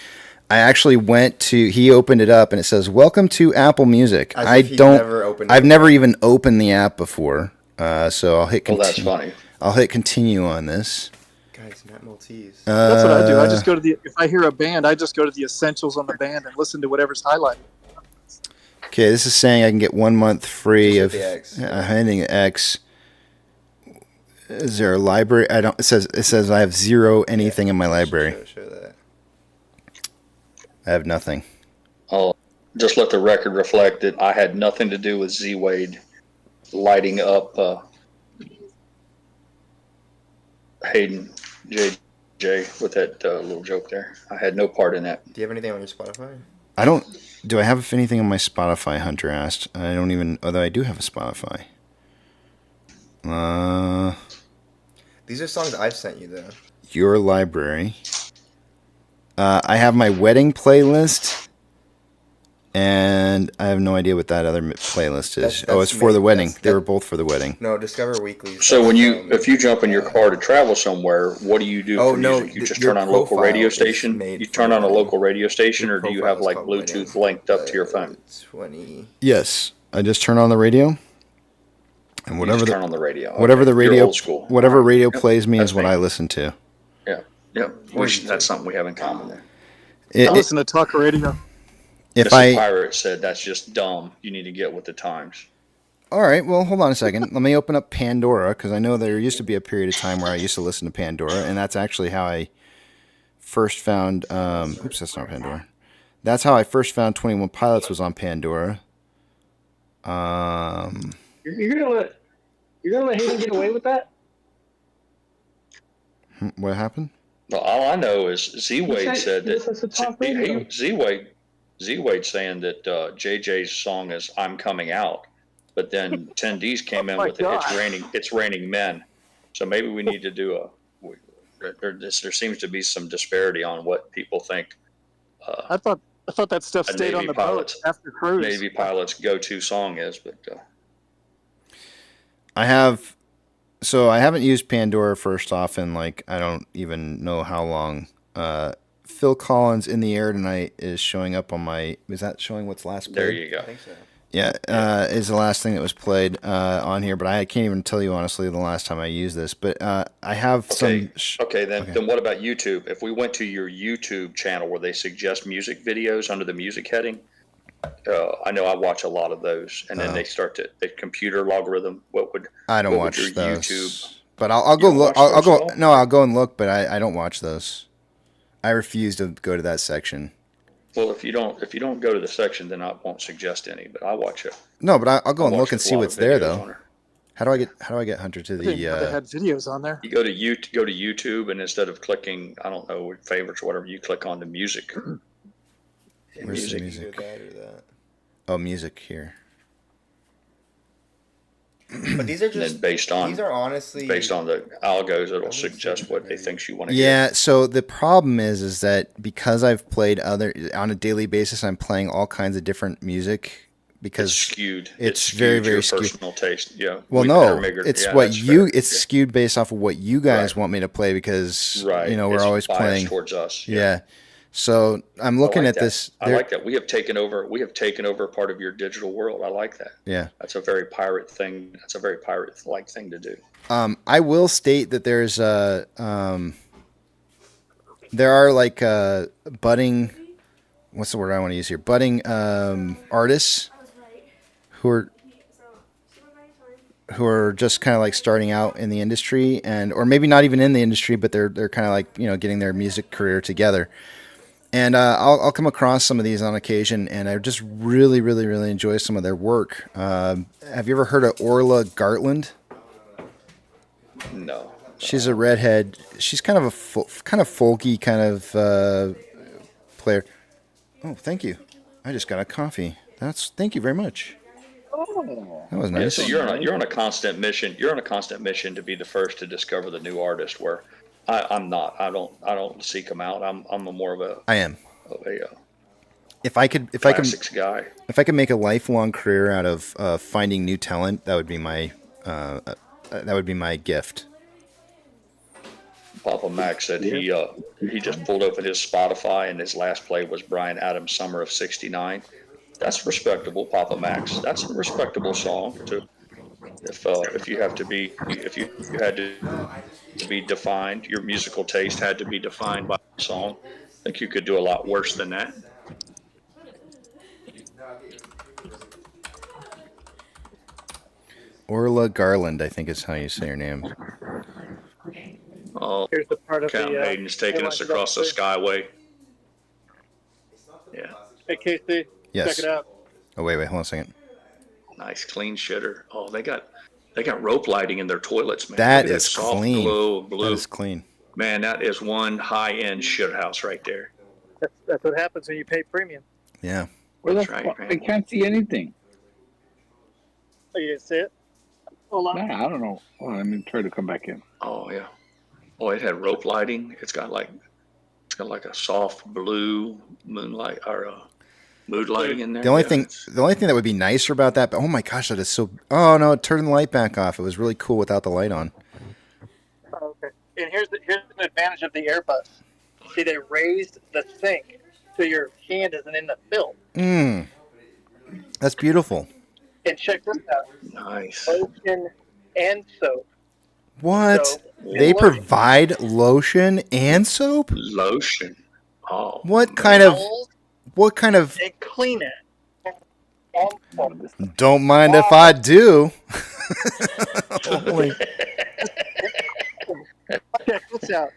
[SPEAKER 5] I actually went to. He opened it up and it says, "Welcome to Apple Music."
[SPEAKER 21] As
[SPEAKER 5] I
[SPEAKER 21] if he'd
[SPEAKER 5] don't.
[SPEAKER 21] never opened
[SPEAKER 5] I've
[SPEAKER 21] it.
[SPEAKER 5] never even opened the app before. So I'll hit.
[SPEAKER 13] Well, that's
[SPEAKER 5] continue.
[SPEAKER 13] funny.
[SPEAKER 5] I'll hit continue on this.
[SPEAKER 21] Guys, Matt Maltese.
[SPEAKER 20] That's what I do. I just go to if I hear a band, I just go to the essentials on the band and listen to whatever's highlighted.
[SPEAKER 5] Okay, this is saying I can get 1 month free
[SPEAKER 21] Just
[SPEAKER 5] of
[SPEAKER 21] hit the X.
[SPEAKER 5] hitting X. Is there a library? I don't. It says I have zero anything in my library.
[SPEAKER 21] Show that.
[SPEAKER 5] I have nothing.
[SPEAKER 13] I'll just let the record reflect that I had nothing to do with Z Wade lighting up Hayden JJ with that little joke there. I had no part in that.
[SPEAKER 21] Do you have anything on your Spotify?
[SPEAKER 5] I don't. Do I have anything on my Spotify? Hunter asked. I don't even. Although I do have a Spotify.
[SPEAKER 21] These are songs I've sent you though.
[SPEAKER 5] Your library. I have my wedding playlist, and I have no idea what that other playlist is.
[SPEAKER 21] That's
[SPEAKER 5] it's for the
[SPEAKER 21] made-
[SPEAKER 5] wedding.
[SPEAKER 21] that's-
[SPEAKER 5] They were both for the wedding.
[SPEAKER 21] No, Discover Weekly.
[SPEAKER 13] So if you jump in your car to travel somewhere, what do you do
[SPEAKER 21] Oh,
[SPEAKER 13] for
[SPEAKER 21] no,
[SPEAKER 13] music? You just
[SPEAKER 21] your
[SPEAKER 13] turn on a local
[SPEAKER 21] profile
[SPEAKER 13] radio
[SPEAKER 21] is
[SPEAKER 13] station?
[SPEAKER 21] made
[SPEAKER 13] You
[SPEAKER 21] for
[SPEAKER 13] turn on a
[SPEAKER 21] wedding.
[SPEAKER 13] local radio station,
[SPEAKER 21] Your
[SPEAKER 13] or do you
[SPEAKER 21] profile
[SPEAKER 13] have
[SPEAKER 21] is
[SPEAKER 13] like
[SPEAKER 21] called
[SPEAKER 13] Bluetooth
[SPEAKER 21] wedding.
[SPEAKER 13] linked up to your phone?
[SPEAKER 21] 20.
[SPEAKER 5] Yes, I just turn on the radio, and
[SPEAKER 13] You
[SPEAKER 5] whatever
[SPEAKER 13] just
[SPEAKER 5] the
[SPEAKER 13] turn on the radio.
[SPEAKER 5] whatever
[SPEAKER 13] Okay.
[SPEAKER 5] the
[SPEAKER 13] You're
[SPEAKER 5] radio
[SPEAKER 13] old school.
[SPEAKER 5] whatever
[SPEAKER 13] All right.
[SPEAKER 5] radio
[SPEAKER 13] Yep.
[SPEAKER 5] plays me
[SPEAKER 13] That's
[SPEAKER 5] is what
[SPEAKER 13] me.
[SPEAKER 5] I listen to.
[SPEAKER 13] Yep. That's something we have in common there.
[SPEAKER 20] I listen to talk radio.
[SPEAKER 5] If
[SPEAKER 13] Mrs. Pirate said that's just dumb. You need to get with the times.
[SPEAKER 5] All right, well, hold on a second. Let me open up Pandora because I know there used to be a period of time where I used to listen to Pandora, and that's actually how I first found. Oops, that's not Pandora. That's how I first found 21 Pilots was on Pandora.
[SPEAKER 9] You're gonna let Hayden get away with that?
[SPEAKER 5] What happened?
[SPEAKER 13] Well, all I know is Z Wade said
[SPEAKER 9] This is a talk radio.
[SPEAKER 13] Z Wade saying that JJ's song is "I'm Coming Out," but then 10Ds came in
[SPEAKER 20] my
[SPEAKER 13] with
[SPEAKER 20] God.
[SPEAKER 13] It's raining men. So maybe we need to do there seems to be some disparity on what people think.
[SPEAKER 20] I thought that stuff
[SPEAKER 13] a
[SPEAKER 20] stayed on
[SPEAKER 13] Navy
[SPEAKER 20] the boat
[SPEAKER 13] pilot's-
[SPEAKER 20] after cruise.
[SPEAKER 13] Navy pilot's go-to song is, but
[SPEAKER 5] I haven't used Pandora first off in I don't even know how long. Phil Collins' "In the Air Tonight" is showing up on my. Is that showing what's last played?
[SPEAKER 13] there you go.
[SPEAKER 21] I think so.
[SPEAKER 5] Yeah, is the last thing that was played on here, but I can't even tell you honestly the last time I used this. But I have
[SPEAKER 13] Okay.
[SPEAKER 5] some.
[SPEAKER 13] Then what about YouTube? If we went to your YouTube channel where they suggest music videos under the music heading, I know I watch a lot of those, and then they start to the computer logarithm.
[SPEAKER 5] I don't
[SPEAKER 13] what would
[SPEAKER 5] watch
[SPEAKER 13] your
[SPEAKER 5] those.
[SPEAKER 13] YouTube?
[SPEAKER 5] But I'll go
[SPEAKER 13] don't
[SPEAKER 5] look.
[SPEAKER 13] watch
[SPEAKER 5] I'll
[SPEAKER 13] those
[SPEAKER 5] go.
[SPEAKER 13] at all?
[SPEAKER 5] No, I'll go and look. But I don't watch those. I refuse to go to that section.
[SPEAKER 13] Well, if you don't go to the section, then I won't suggest any. But I watch it.
[SPEAKER 5] No, but I'll go and
[SPEAKER 13] watch
[SPEAKER 5] look and
[SPEAKER 13] a
[SPEAKER 5] see
[SPEAKER 13] lot
[SPEAKER 5] what's
[SPEAKER 13] of
[SPEAKER 5] there
[SPEAKER 13] videos on
[SPEAKER 5] though.
[SPEAKER 13] her.
[SPEAKER 5] How do I get Hunter to
[SPEAKER 20] I didn't know they
[SPEAKER 5] the?
[SPEAKER 20] had videos on there.
[SPEAKER 13] You go to YouTube, and instead of clicking, I don't know, favorites or whatever, you click on the music.
[SPEAKER 5] Where's the
[SPEAKER 21] Either
[SPEAKER 5] music?
[SPEAKER 21] that or that.
[SPEAKER 5] Oh, music here.
[SPEAKER 21] But these are
[SPEAKER 13] And then
[SPEAKER 21] just
[SPEAKER 13] based on
[SPEAKER 21] these are honestly
[SPEAKER 13] the algos, it'll suggest what they think you want to
[SPEAKER 5] Yeah,
[SPEAKER 13] hear.
[SPEAKER 5] so the problem is that because I've played other on a daily basis, I'm playing all kinds of different music because
[SPEAKER 13] It's skewed.
[SPEAKER 5] It's
[SPEAKER 13] skewed
[SPEAKER 5] very,
[SPEAKER 13] your
[SPEAKER 5] very skewed.
[SPEAKER 13] personal taste. Yeah.
[SPEAKER 5] Well,
[SPEAKER 13] We better
[SPEAKER 5] no,
[SPEAKER 13] make it.
[SPEAKER 5] it's
[SPEAKER 13] Yeah,
[SPEAKER 5] what
[SPEAKER 13] that's
[SPEAKER 5] you.
[SPEAKER 13] fair.
[SPEAKER 5] It's
[SPEAKER 13] Yeah.
[SPEAKER 5] skewed based off of what you guys
[SPEAKER 13] Right.
[SPEAKER 5] want me to play because
[SPEAKER 13] Right.
[SPEAKER 5] we're
[SPEAKER 13] It's
[SPEAKER 5] always
[SPEAKER 13] biased
[SPEAKER 5] playing
[SPEAKER 13] towards us.
[SPEAKER 5] Yeah. So I'm
[SPEAKER 13] I
[SPEAKER 5] looking
[SPEAKER 13] like
[SPEAKER 5] at
[SPEAKER 13] that.
[SPEAKER 5] this.
[SPEAKER 13] I like that. We have taken over. We have taken over part of your digital world. I like that.
[SPEAKER 5] Yeah.
[SPEAKER 13] That's a very pirate thing. That's a very pirate-like thing to do.
[SPEAKER 5] I will state that there's there are like budding. What's the word I want to use here? Budding artists who are just kind of like starting out in the industry or maybe not even in the industry, but they're kind of like getting their music career together. And I'll come across some of these on occasion, and I just really, really, really enjoy some of their work. Have you ever heard of Orla Gartland?
[SPEAKER 13] No.
[SPEAKER 5] She's a redhead. She's kind of a kind of folky kind of player. Oh, thank you. I just got a coffee. Thank you very much. That was nice.
[SPEAKER 13] Yeah, so you're on a constant mission. You're on a constant mission to be the first to discover the new artist. Where I'm not. I don't seek them out. I'm a more of a.
[SPEAKER 5] I am. If I could
[SPEAKER 13] guy.
[SPEAKER 5] If I could make a lifelong career out of finding new talent, that would be my gift.
[SPEAKER 13] Papa Mac said he just pulled open his Spotify and his last play was Brian Adams' "Summer of '69." That's respectable, Papa Max. That's a respectable song. If you had to be defined, your musical taste had to be defined by a song. I think you could do a lot worse than that.
[SPEAKER 5] Orla Garland, I think is how you say her name.
[SPEAKER 13] Oh,
[SPEAKER 20] Here's the part of
[SPEAKER 13] Count
[SPEAKER 20] the
[SPEAKER 13] Hayden's taking us across the Skyway. Yeah.
[SPEAKER 20] Hey, Casey.
[SPEAKER 5] Yes.
[SPEAKER 20] Check it out.
[SPEAKER 5] Oh wait, hold on a second.
[SPEAKER 13] Nice clean shitter. Oh, they got rope lighting in their toilets, man.
[SPEAKER 5] That
[SPEAKER 13] Look at
[SPEAKER 5] is
[SPEAKER 13] soft
[SPEAKER 5] clean.
[SPEAKER 13] glow of blue.
[SPEAKER 5] That is clean.
[SPEAKER 13] Man, that is one high-end shit house right there.
[SPEAKER 20] That's what happens when you pay premium.
[SPEAKER 5] Yeah.
[SPEAKER 18] Where
[SPEAKER 13] That's
[SPEAKER 18] the
[SPEAKER 13] right,
[SPEAKER 18] fuck?
[SPEAKER 13] man.
[SPEAKER 18] I can't see anything.
[SPEAKER 20] Oh, you didn't see it? Hold on.
[SPEAKER 18] Nah, I don't know. Hold on, let me try to come back in.
[SPEAKER 13] Oh yeah. Oh, it had rope lighting. It's got like a soft blue moonlight or mood lighting in there.
[SPEAKER 5] The only thing that would be nicer about that, but oh my gosh, that is so. Oh no, turn the light back off. It was really cool without the light on.
[SPEAKER 20] Oh, okay. And here's the advantage of the Airbus. See, they raised the sink so your hand isn't in the film.
[SPEAKER 5] That's beautiful.
[SPEAKER 20] And check this out.
[SPEAKER 13] Nice.
[SPEAKER 20] Lotion and soap.
[SPEAKER 5] What?
[SPEAKER 20] Soap
[SPEAKER 5] They
[SPEAKER 20] and lotion.
[SPEAKER 5] provide lotion and soap?
[SPEAKER 13] Lotion. Oh.
[SPEAKER 5] What kind of
[SPEAKER 20] And clean it.
[SPEAKER 5] Don't mind if I do. Holy.
[SPEAKER 20] Check this out.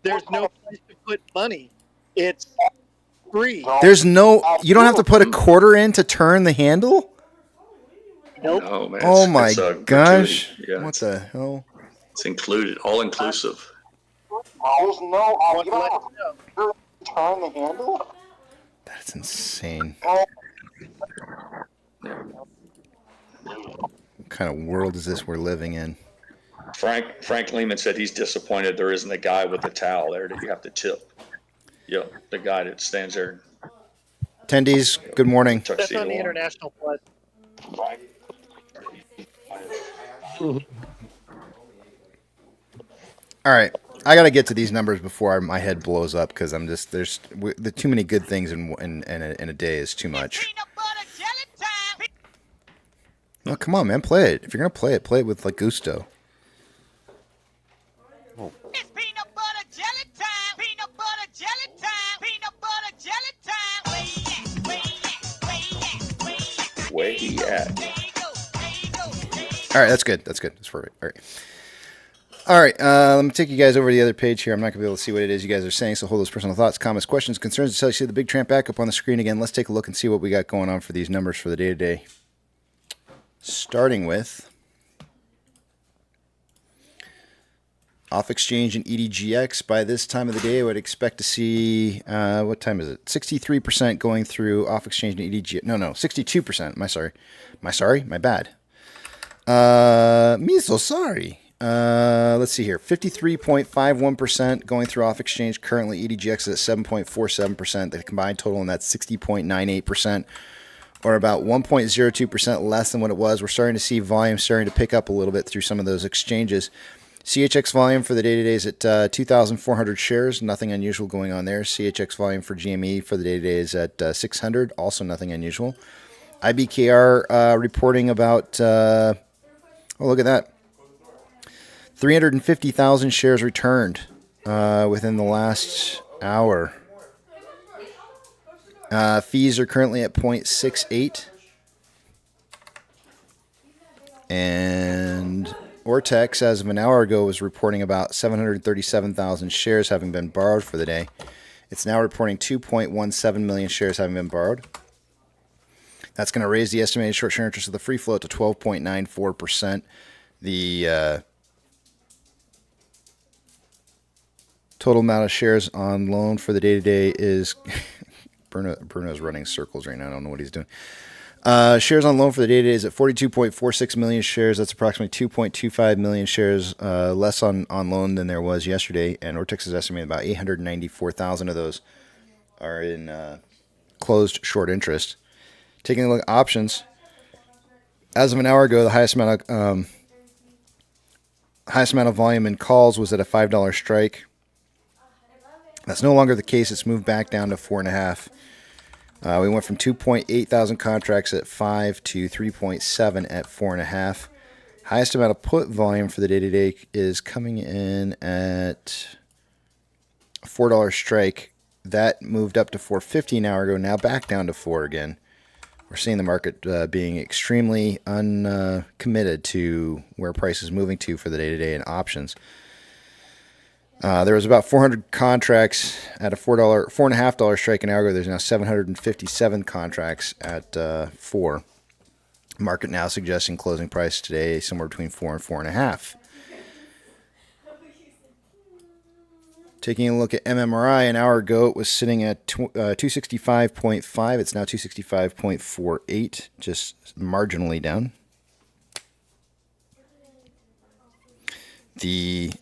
[SPEAKER 20] There's no place to put money. It's free.
[SPEAKER 5] You don't have to put a quarter in to turn the handle?
[SPEAKER 20] Nope.
[SPEAKER 13] No, man.
[SPEAKER 5] Oh my
[SPEAKER 13] it's
[SPEAKER 5] gosh.
[SPEAKER 13] gratuity. Yeah,
[SPEAKER 5] What the hell?
[SPEAKER 13] It's included, all inclusive.
[SPEAKER 12] There's no, you don't have to turn the handle?
[SPEAKER 5] That's insane. What kind of world is this we're living in?
[SPEAKER 13] Frank Lehman said he's disappointed there isn't a guy with a towel there that you have to tip. Yeah, the guy that stands there.
[SPEAKER 5] Attendees, good morning.
[SPEAKER 20] That's on the international flight.
[SPEAKER 5] All right, I got to get to these numbers before my head blows up because there's too many good things in a day is too much. No, come on, man, play it. If you're gonna play it with like gusto.
[SPEAKER 13] Where he at?
[SPEAKER 5] All right, that's good. That's perfect. All right. Let me take you guys over to the other page here. I'm not going to be able to see what it is you guys are saying, so hold those personal thoughts, comments, questions, concerns until you see the big tramp back up on the screen again. Let's take a look and see what we got going on for these numbers for the day-to-day. Starting with off-exchange and EDGX. By this time of the day, I would expect to see, what time is it? 63% going through off-exchange and EDGX. No, 62%. My bad. Me so sorry. Let's see here. 53.51% going through off exchange. Currently, EDGX is at 7.47%. The combined total in that's 60.98%, or about 1.02% less than what it was. We're starting to see volume starting to pick up a little bit through some of those exchanges. CHX volume for the day-to-day is at 2,400 shares. Nothing unusual going on there. CHX volume for GME for the day-to-day is at 600. Also nothing unusual. IBKR reporting about, oh, look at that. 350,000 shares returned within the last hour. Fees are currently at 0.68. And Ortex, as of an hour ago, was reporting about 737,000 shares having been borrowed for the day. It's now reporting 2.17 million shares having been borrowed. That's going to raise the estimated short share interest of the free float to 12.94%. The total amount of shares on loan for the day-to-day is... Bruno's running circles right now. I don't know what he's doing. Shares on loan for the day-to-day is at 42.46 million shares. That's approximately 2.25 million shares less on loan than there was yesterday. And Ortex is estimating about 894,000 of those are in closed short interest. Taking a look at options, as of an hour ago, the highest amount of volume in calls was at a $5 strike. That's no longer the case. It's moved back down to 4.5. We went from 2.8 thousand contracts at 5 to 3.7 at 4.5. Highest amount of put volume for the day-to-day is coming in at a $4 strike. That moved up to 4.50 an hour ago, now back down to 4 again. We're seeing the market being extremely uncommitted to where price is moving to for the day-to-day in options. There was about 400 contracts at a $4.50 strike an hour ago. There's now 757 contracts at 4. Market now suggesting closing price today somewhere between 4 and 4.5. Taking a look at MMRI, an hour ago it was sitting at 265.5. It's now 265.48, just marginally down. The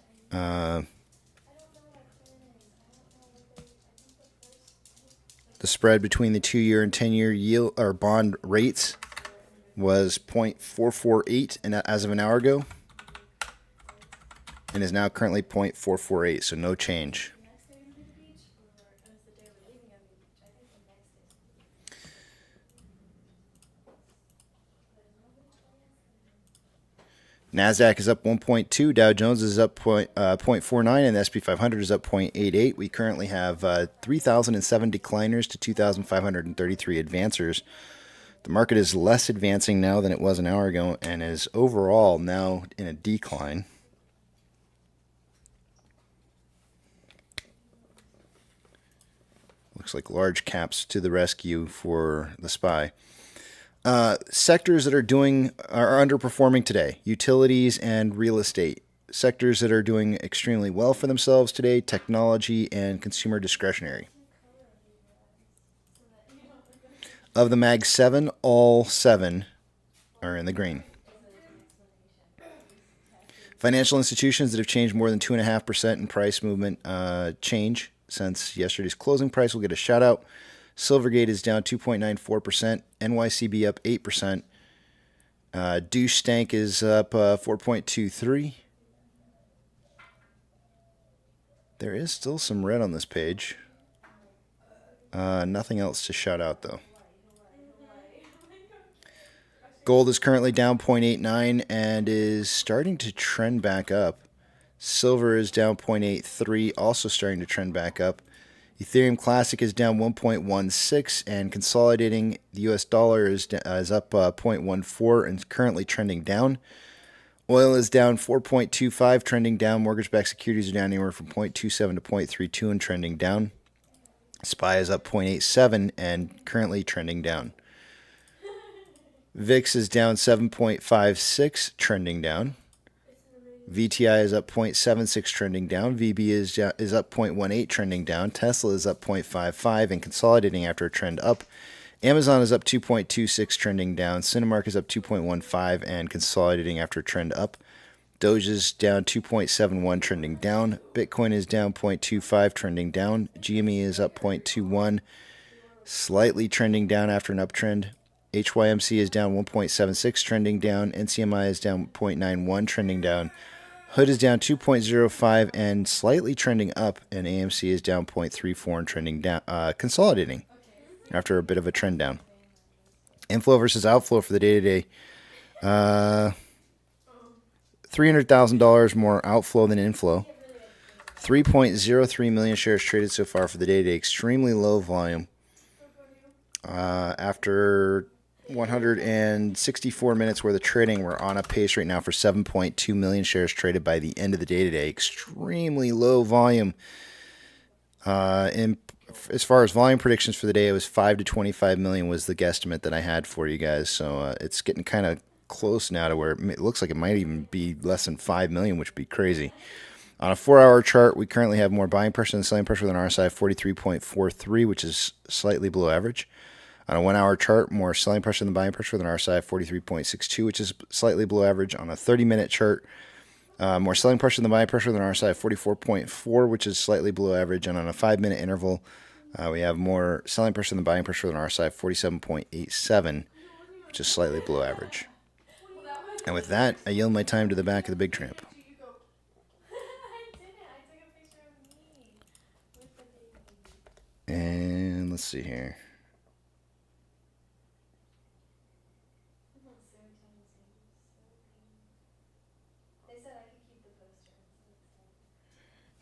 [SPEAKER 5] spread between the 2-year and 10-year yield or bond rates was 0.448 as of an hour ago, and is now currently 0.448, so no change. NASDAQ is up 1.2, Dow Jones is up 0.49, and the SP 500 is up 0.88. We currently have 3,007 decliners to 2,533 advancers. The market is less advancing now than it was an hour ago, and is overall now in a decline. Looks like large caps to the rescue for the SPY. Sectors that are underperforming today: utilities and real estate. Sectors that are doing extremely well for themselves today: technology and consumer discretionary. Of the Mag 7, all 7 are in the green. Financial institutions that have changed more than 2.5% in price movement change since yesterday's closing price will get a shout out. Silvergate is down 2.94%. NYCB up 8%. Douche Stank is up 4.23%. There is still some red on this page. Nothing else to shout out, though. Gold is currently down 0.89 and is starting to trend back up. Silver is down 0.83, also starting to trend back up. Ethereum Classic is down 1.16, and consolidating, the US dollar is up 0.14 and currently trending down. Oil is down 4.25, trending down. Mortgage-backed securities are down anywhere from 0.27 to 0.32 and trending down. SPY is up 0.87 and currently trending down. VIX is down 7.56, trending down. VTI is up 0.76, trending down. VB is up 0.18, trending down. Tesla is up 0.55 and consolidating after a trend up. Amazon is up 2.26, trending down. Cinemark is up 2.15 and consolidating after a trend up. Doge is down 2.71, trending down. Bitcoin is down 0.25, trending down. GME is up 0.21, slightly trending down after an uptrend. HYMC is down 1.76, trending down. NCMI is down 0.91, trending down. Hood is down 2.05 and slightly trending up, and AMC is down 0.34 and trending down, consolidating after a bit of a trend down. Inflow versus outflow for the day today. $300,000 more outflow than inflow. 3.03 million shares traded so far for the day today. Extremely low volume. After 164 minutes worth of trading, we're on a pace right now for 7.2 million shares traded by the end of the day today. Extremely low volume. As far as volume predictions for the day, it was 5 to 25 million was the guesstimate that I had for you guys. So it's getting kind of close now to where it looks like it might even be less than 5 million, which would be crazy. On a 4-hour chart, we currently have more buying pressure than selling pressure with an RSI of 43.43, which is slightly below average. On a 1-hour chart, more selling pressure than buying pressure with an RSI of 43.62, which is slightly below average. On a 30-minute chart, more selling pressure than buying pressure with an RSI of 44.4, which is slightly below average. And on a 5-minute interval, we have more selling pressure than buying pressure with an RSI of 47.87, which is slightly below average. And with that, I yield my time to the back of the big tramp. And let's see here.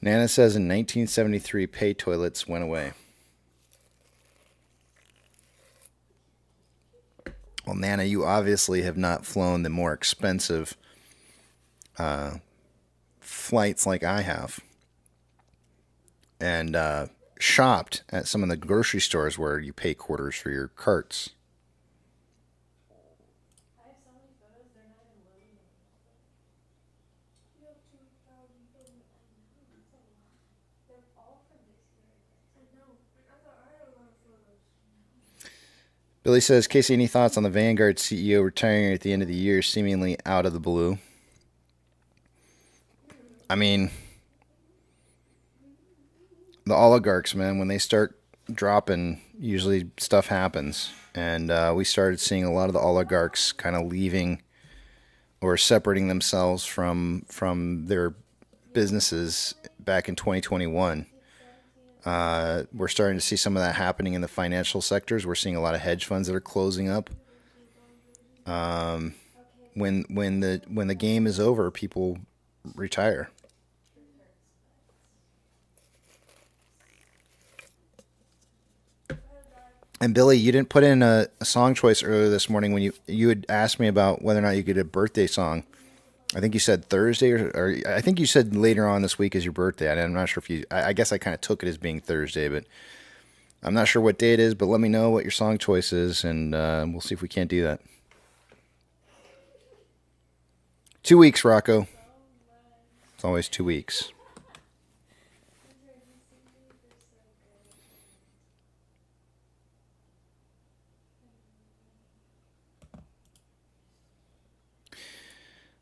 [SPEAKER 5] Nana says in 1973, pay toilets went away. Well, Nana, you obviously have not flown the more expensive flights like I have. And shopped at some of the grocery stores where you pay quarters for your carts. Billy says, Casey, any thoughts on the Vanguard CEO retiring at the end of the year, seemingly out of the blue? I mean, the oligarchs, man, when they start dropping, usually stuff happens. And we started seeing a lot of the oligarchs kind of leaving or separating themselves from their businesses back in 2021. We're starting to see some of that happening in the financial sectors. We're seeing a lot of hedge funds that are closing up. When the game is over, people retire. And Billy, you didn't put in a song choice earlier this morning when you had asked me about whether or not you could get a birthday song. I think you said Thursday, or I think you said later on this week is your birthday. I'm not sure if you. I guess I kind of took it as being Thursday, but I'm not sure what day it is. But let me know what your song choice is, and we'll see if we can't do that. 2 weeks, Rocco. It's always 2 weeks.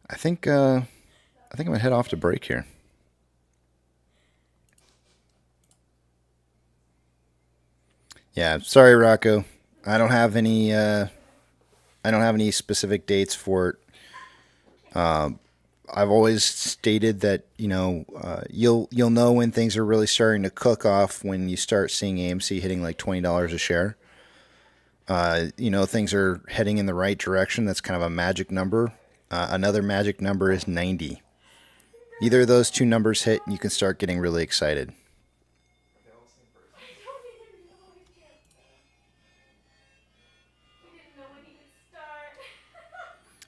[SPEAKER 5] I think I'm gonna head off to break here. Yeah, sorry, Rocco. I don't have any specific dates for it. I've always stated that you'll know when things are really starting to cook off when you start seeing AMC hitting like $20 a share. Things are heading in the right direction. That's kind of a magic number. Another magic number is 90. Either of those two numbers hit, and you can start getting really excited.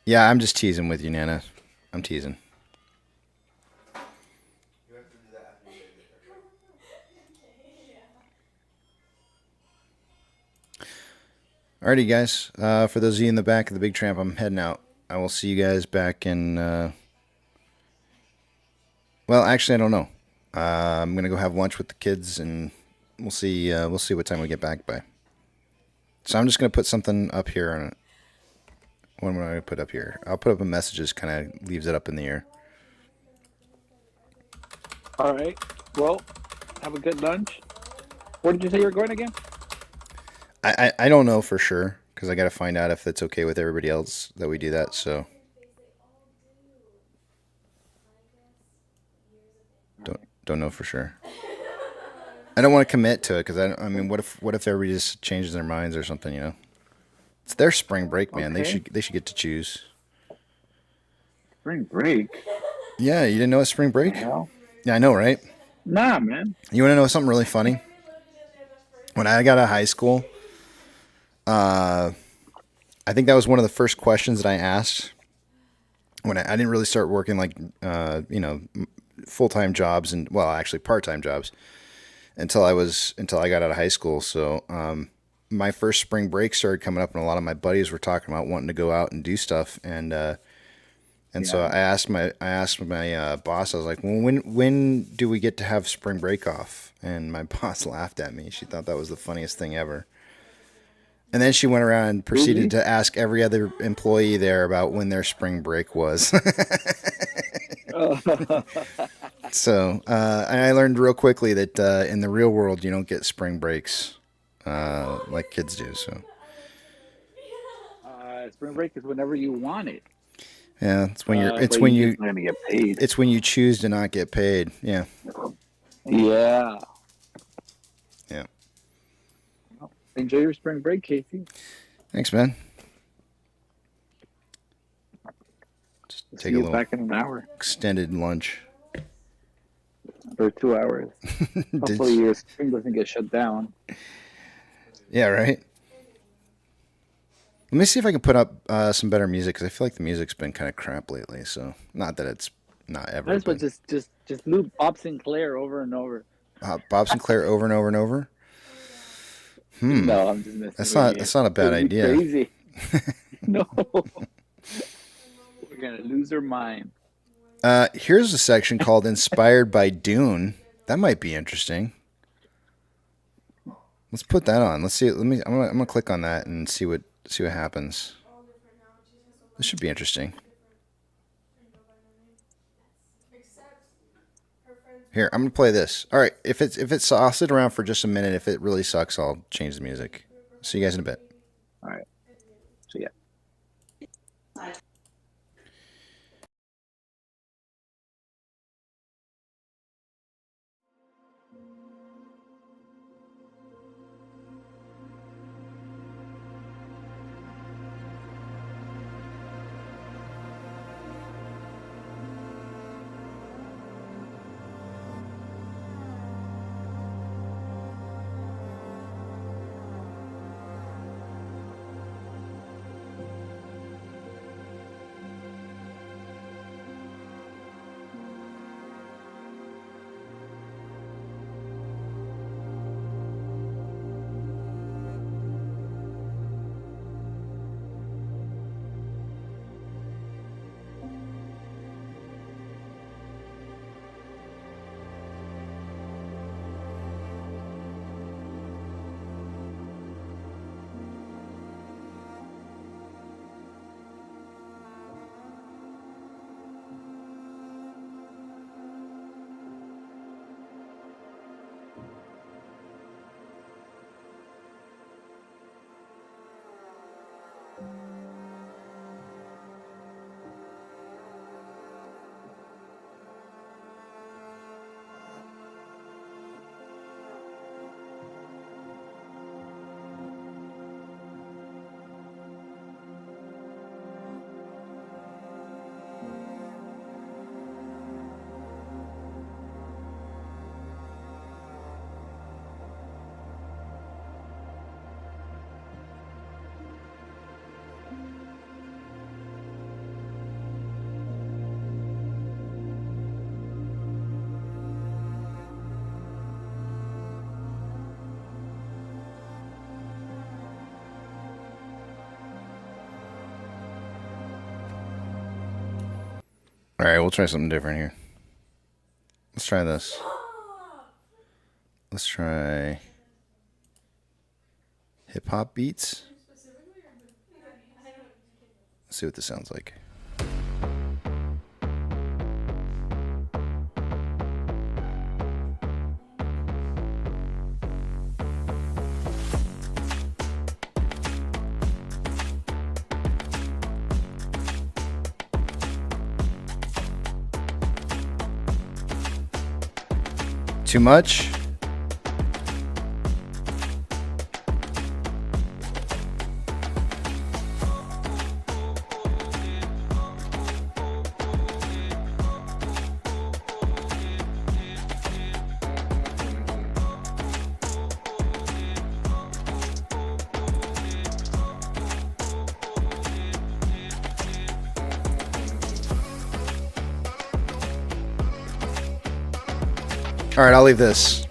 [SPEAKER 5] Yeah, I'm just teasing with you, Nana. I'm teasing. Alrighty, guys. For those of you in the back of the big tramp, I'm heading out. I will see you guys back in. Well, actually, I don't know. I'm gonna go have lunch with the kids, and we'll see. We'll see what time we get back by. So I'm just gonna put something up here on it. What am I gonna put up here? I'll put up a message. Just kind of leaves it up in the air.
[SPEAKER 18] All right. Well, have a good lunch. Where did you say you were going again?
[SPEAKER 5] I don't know for sure because I got to find out if it's okay with everybody else that we do that. So don't know for sure. I don't want to commit to it because I mean, what if everybody just changes their minds or something? You know, it's their spring break, man.
[SPEAKER 18] Okay.
[SPEAKER 5] They should get to choose.
[SPEAKER 18] Spring break?
[SPEAKER 5] Yeah, you didn't know it's spring break?
[SPEAKER 18] Hell?
[SPEAKER 5] Yeah, I know, right?
[SPEAKER 18] Nah, man.
[SPEAKER 5] You want to know something really funny? When I got out of high school, I think that was one of the first questions that I asked when I didn't really start working like, full-time jobs and, well, actually part-time jobs until I got out of high school. So, my first spring break started coming up and a lot of my buddies were talking about wanting to go out and do stuff. So I asked my boss, I was like, well, when do we get to have spring break off? And my boss laughed at me. She thought that was the funniest thing ever. And then she went around and proceeded to ask every other employee there about when their spring break was. So, and I learned real quickly that in the real world, you don't get spring breaks like kids do. So,
[SPEAKER 18] Spring break is whenever you want it.
[SPEAKER 5] yeah, it's when you're. It's
[SPEAKER 18] but
[SPEAKER 5] when
[SPEAKER 18] you're
[SPEAKER 5] you.
[SPEAKER 18] just not gonna get paid.
[SPEAKER 5] It's when you choose to not get paid. Yeah.
[SPEAKER 18] Yeah.
[SPEAKER 5] Yeah.
[SPEAKER 18] Well, enjoy your spring break, Casey.
[SPEAKER 5] Thanks, man. Just
[SPEAKER 18] See
[SPEAKER 5] take a
[SPEAKER 18] you
[SPEAKER 5] little
[SPEAKER 18] back in an hour
[SPEAKER 5] extended lunch.
[SPEAKER 18] or 2 hours. Hopefully your spring doesn't get shut down.
[SPEAKER 5] Yeah, right. Let me see if I can put up some better music because I feel like the music's been kind of crap lately. So, not that it's not ever.
[SPEAKER 18] That's what just loop Bob Sinclair over and over.
[SPEAKER 5] Bob Sinclair over and over and over.
[SPEAKER 18] No, I'm just messing
[SPEAKER 5] That's
[SPEAKER 18] with
[SPEAKER 5] not
[SPEAKER 18] you.
[SPEAKER 5] that's not a bad
[SPEAKER 18] It'd be
[SPEAKER 5] idea.
[SPEAKER 18] Crazy. No, we're gonna lose our mind.
[SPEAKER 5] Here's a section called "Inspired by Dune." That might be interesting. Let's put that on. Let's see. I'm gonna click on that and see what happens. This should be interesting. Here, I'm gonna play this. All right, I'll sit around for just a minute. If it really sucks, I'll change the music. See you guys in a bit.
[SPEAKER 18] All right. So yeah.
[SPEAKER 5] All right, we'll try something different here. Let's try this. Let's try. hip hop beats. Let's see what this sounds like. Too much? All right, I'll leave this.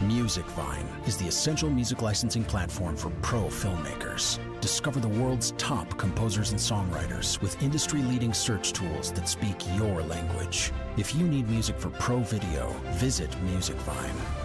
[SPEAKER 10] MusicVine is the essential music licensing platform for pro filmmakers. Discover the world's top composers and songwriters with industry-leading search tools that speak your language. If you need music for pro video, visit MusicVine.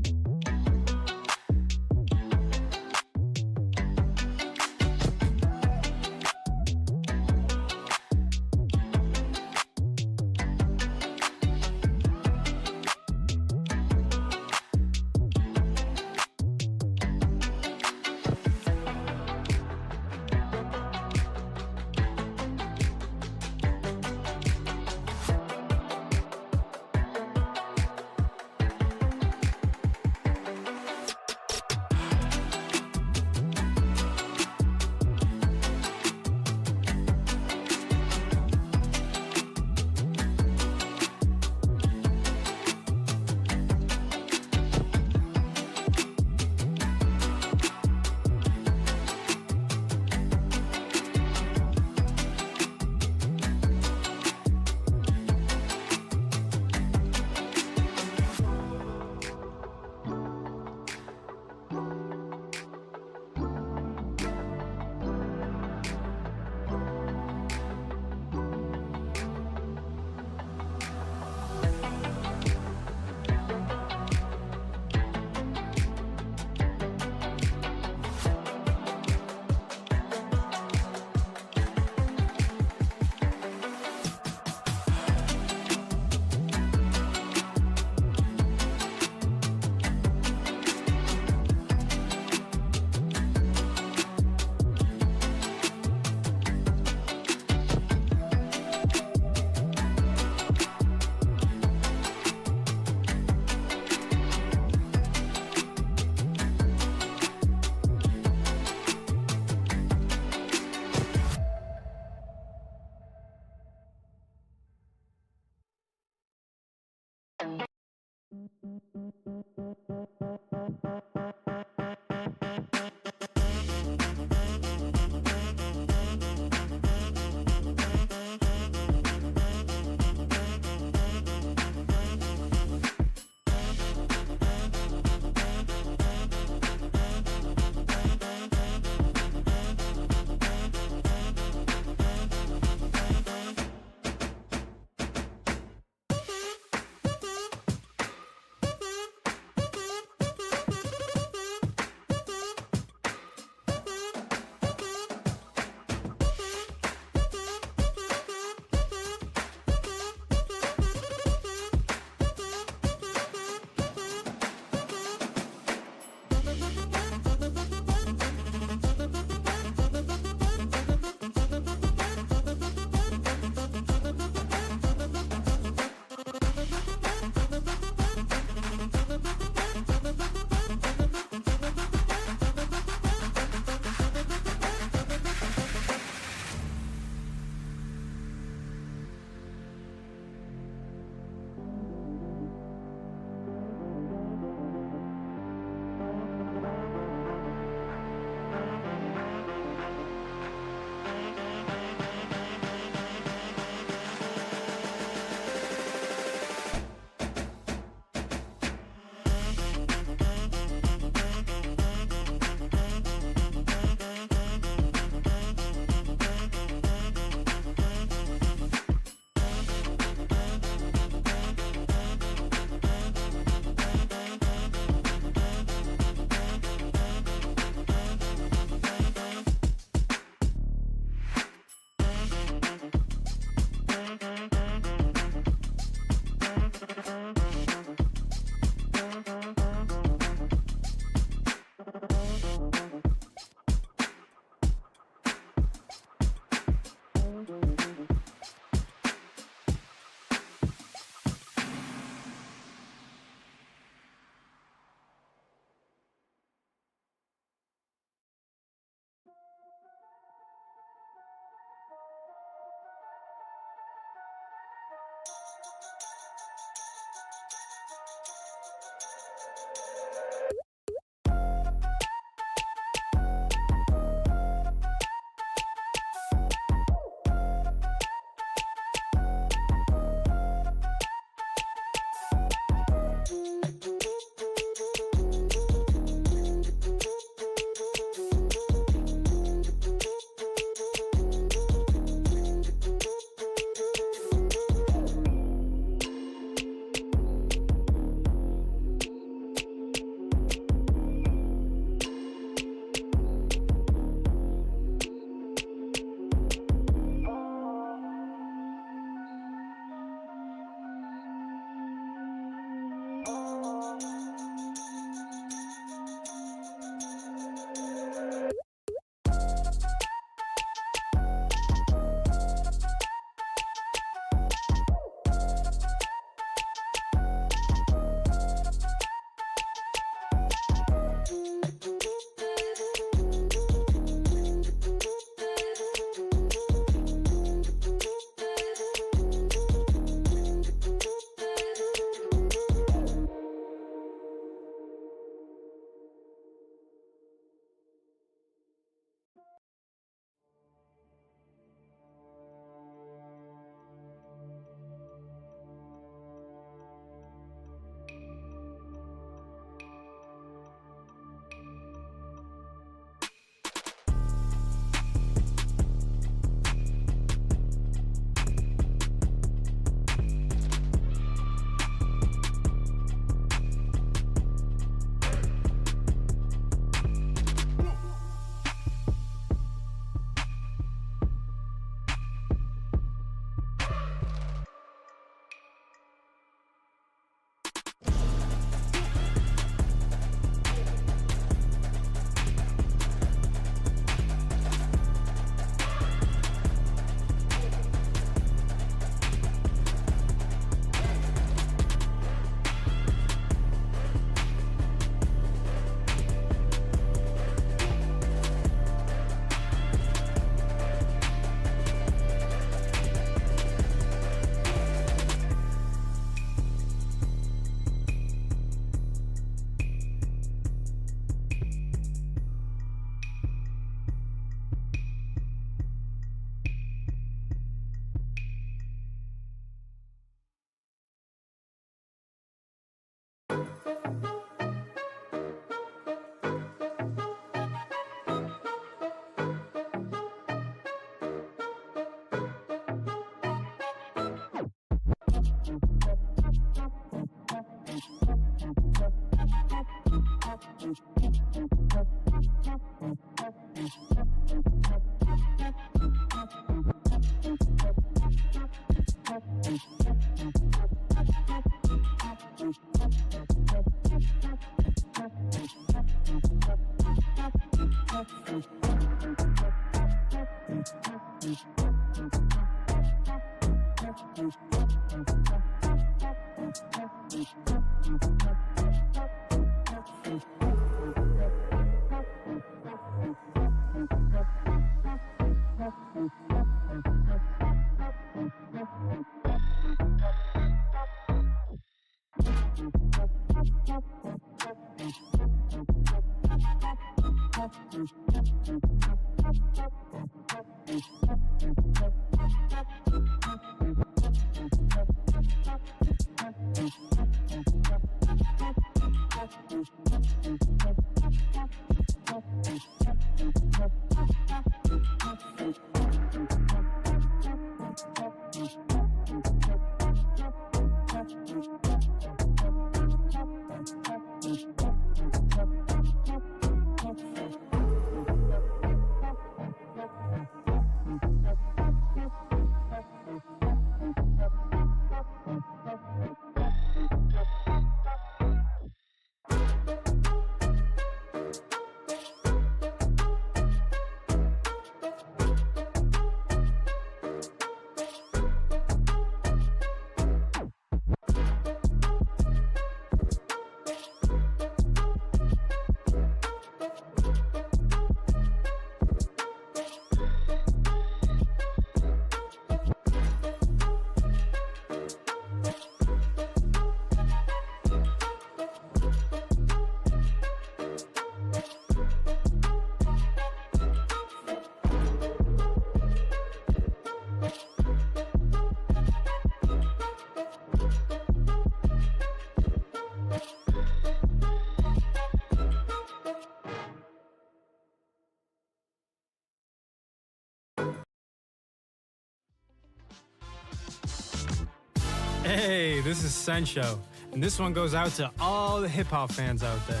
[SPEAKER 1] Hey, this is Sencho, and this one goes out to all the hip-hop fans out there.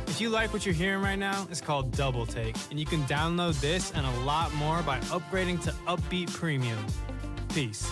[SPEAKER 1] If you like what you're hearing right now, it's called Double Take, and you can download this and a lot more by upgrading to Upbeat Premium. Peace.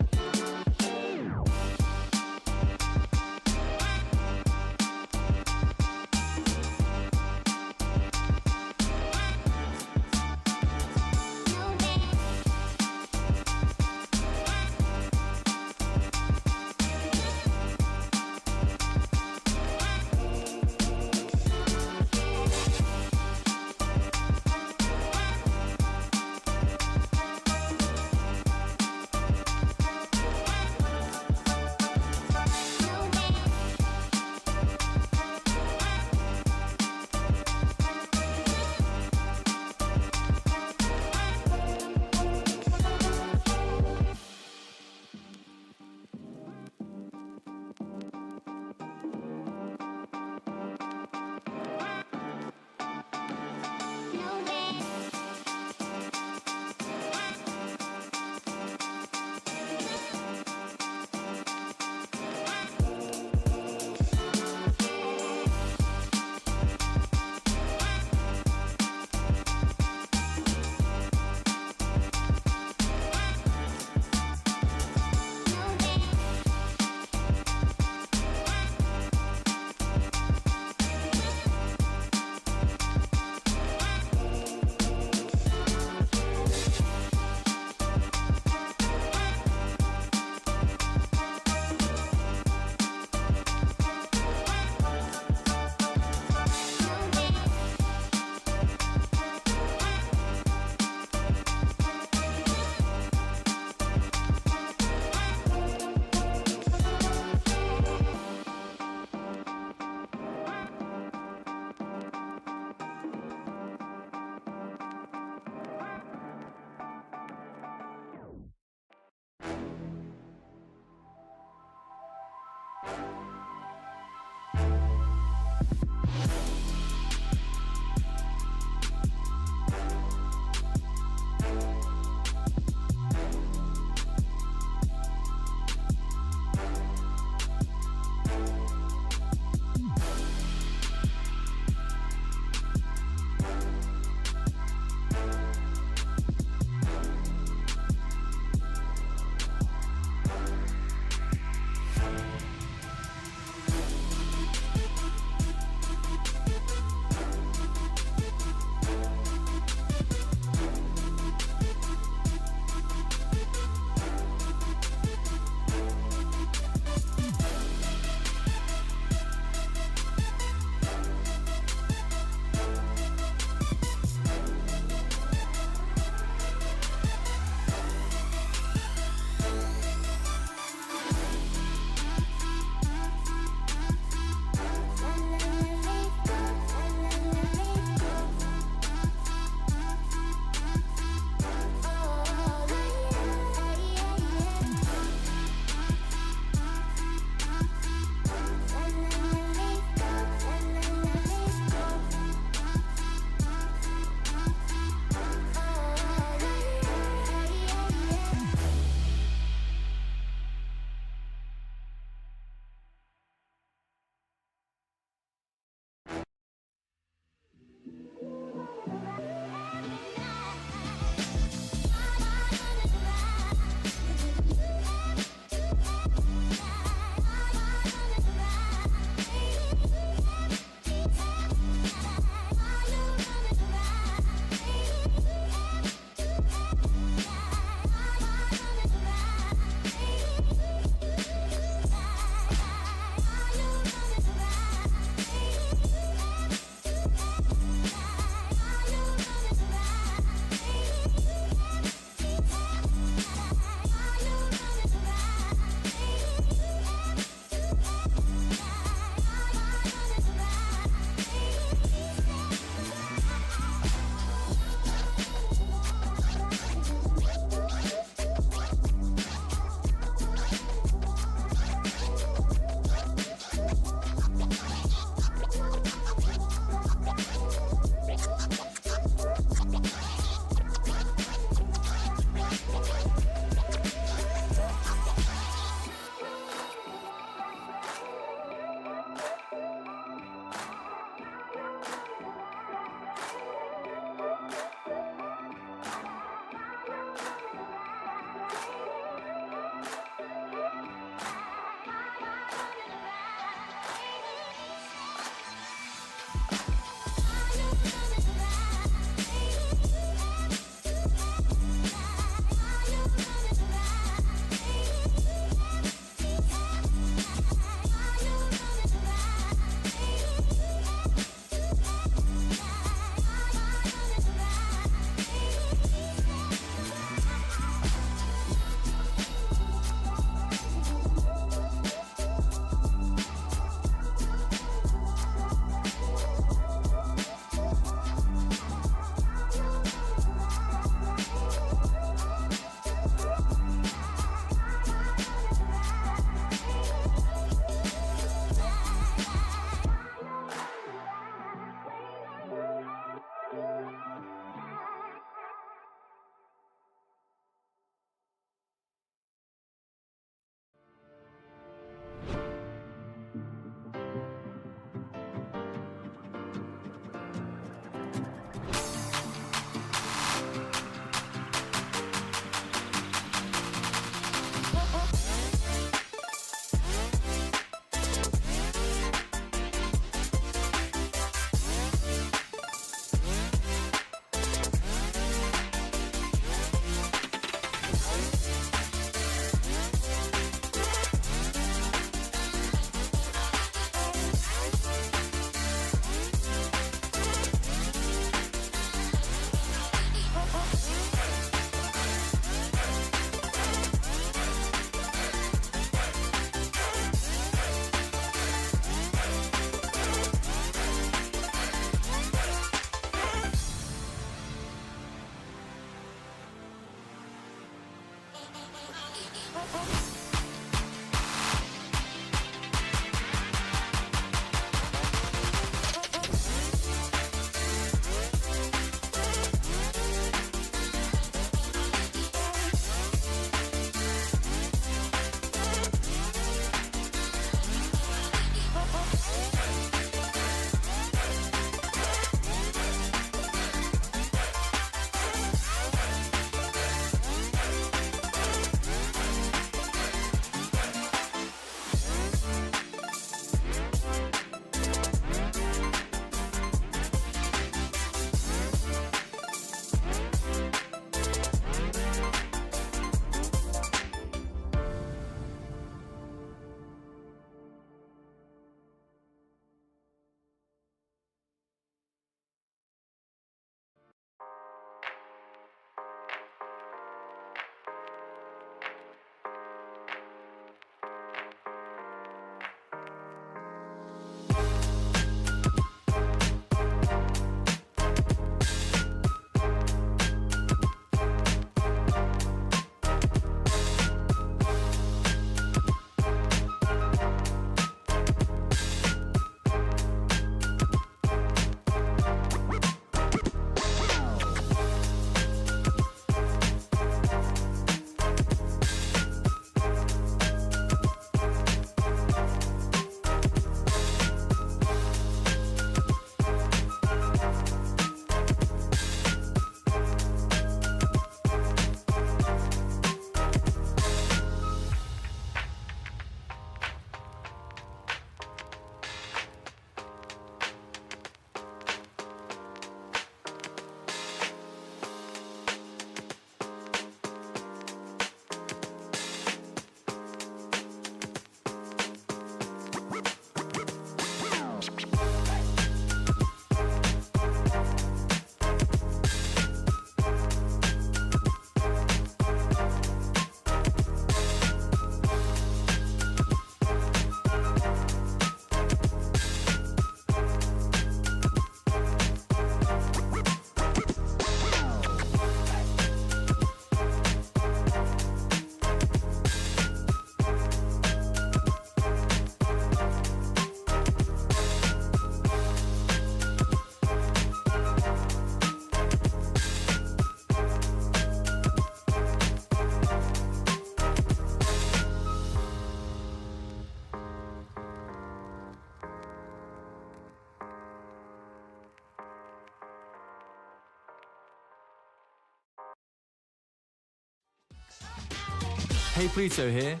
[SPEAKER 2] Hey Pluto here.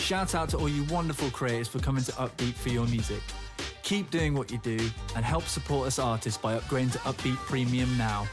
[SPEAKER 2] Shout out to all you wonderful creators for coming to Upbeat for your music. Keep doing what you do and help support us artists by upgrading to Upbeat Premium now.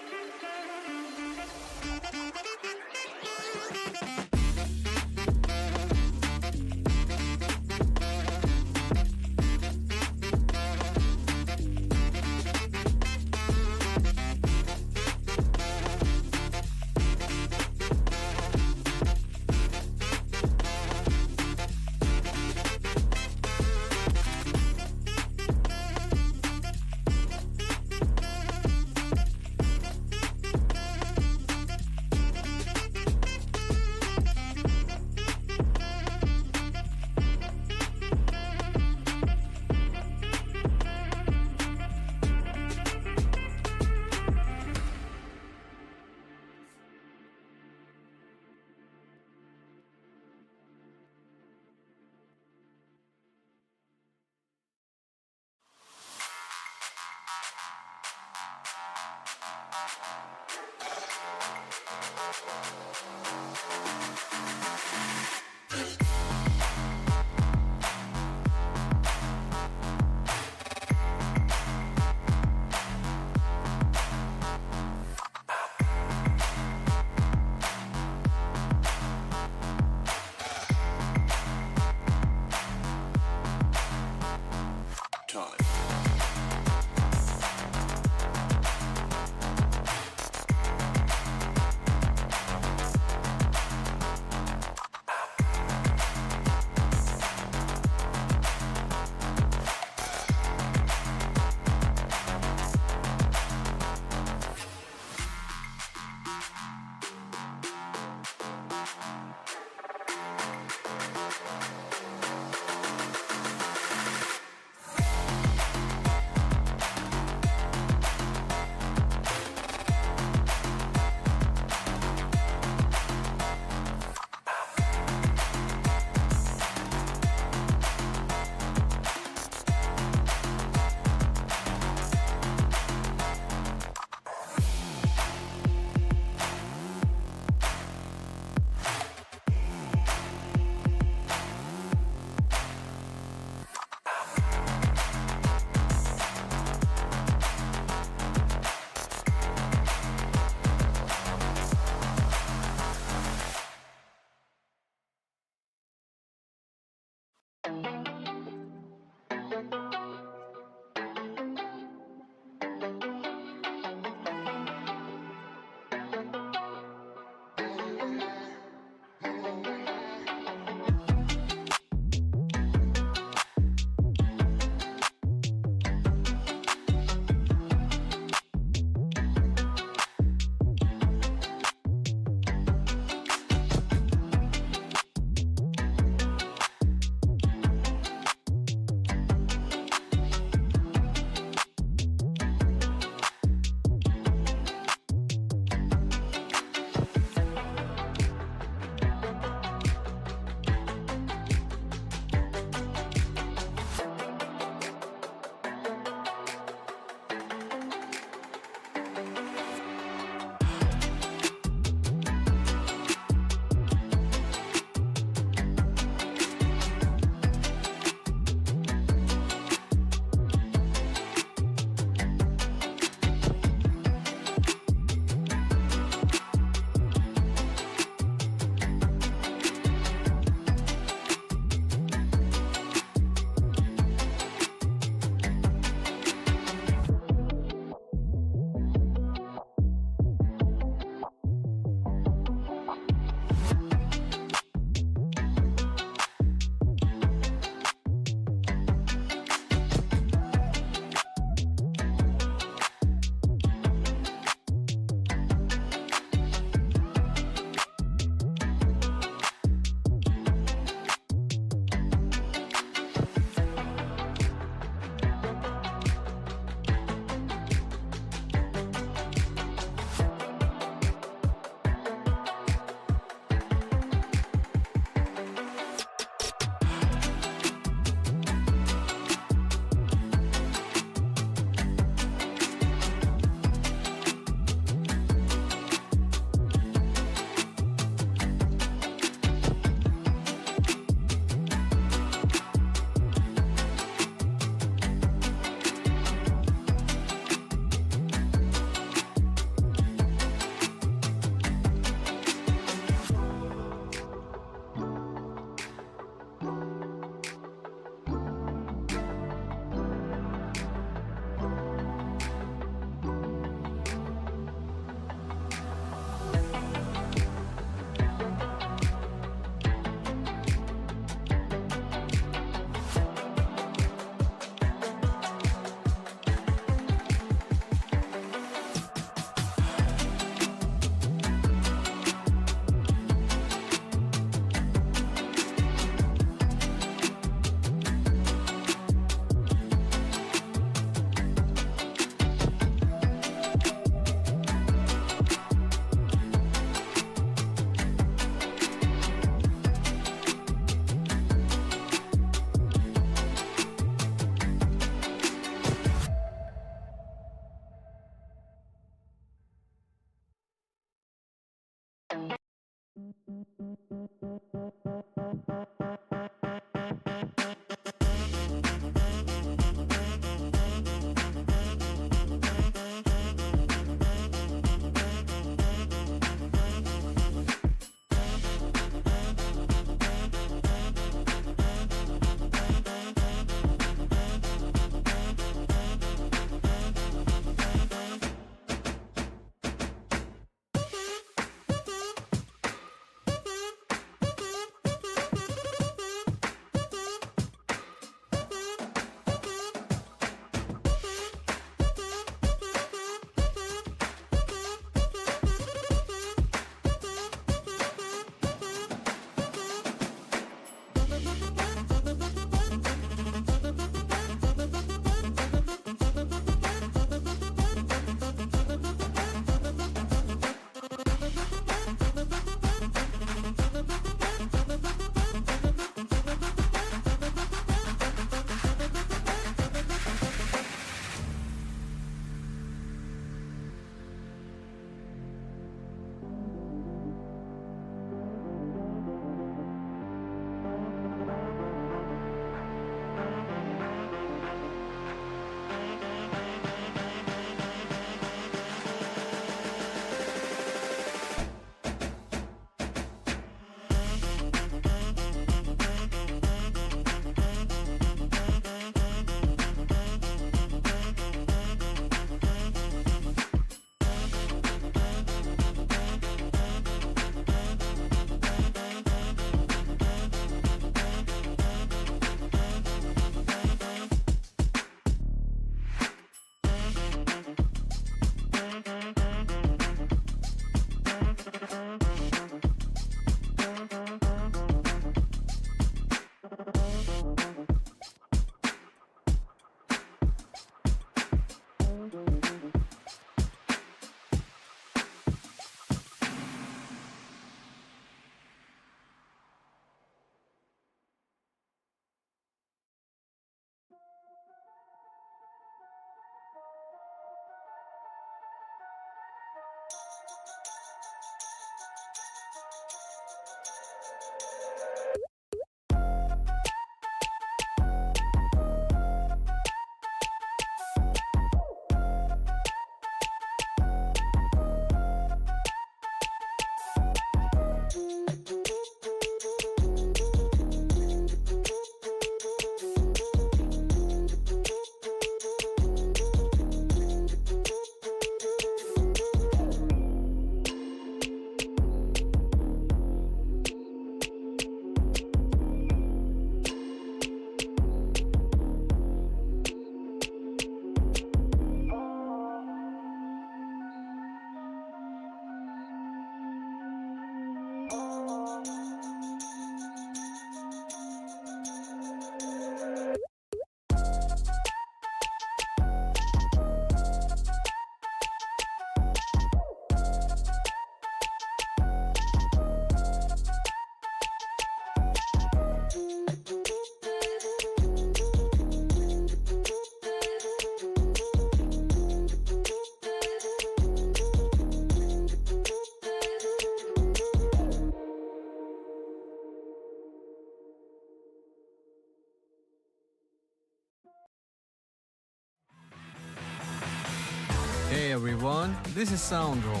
[SPEAKER 11] Hey everyone, this is Soundro.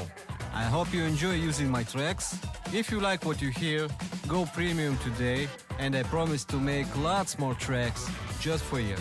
[SPEAKER 11] I hope you enjoy using my tracks. If you like what you hear, go premium today, and I promise to make lots more tracks just for you.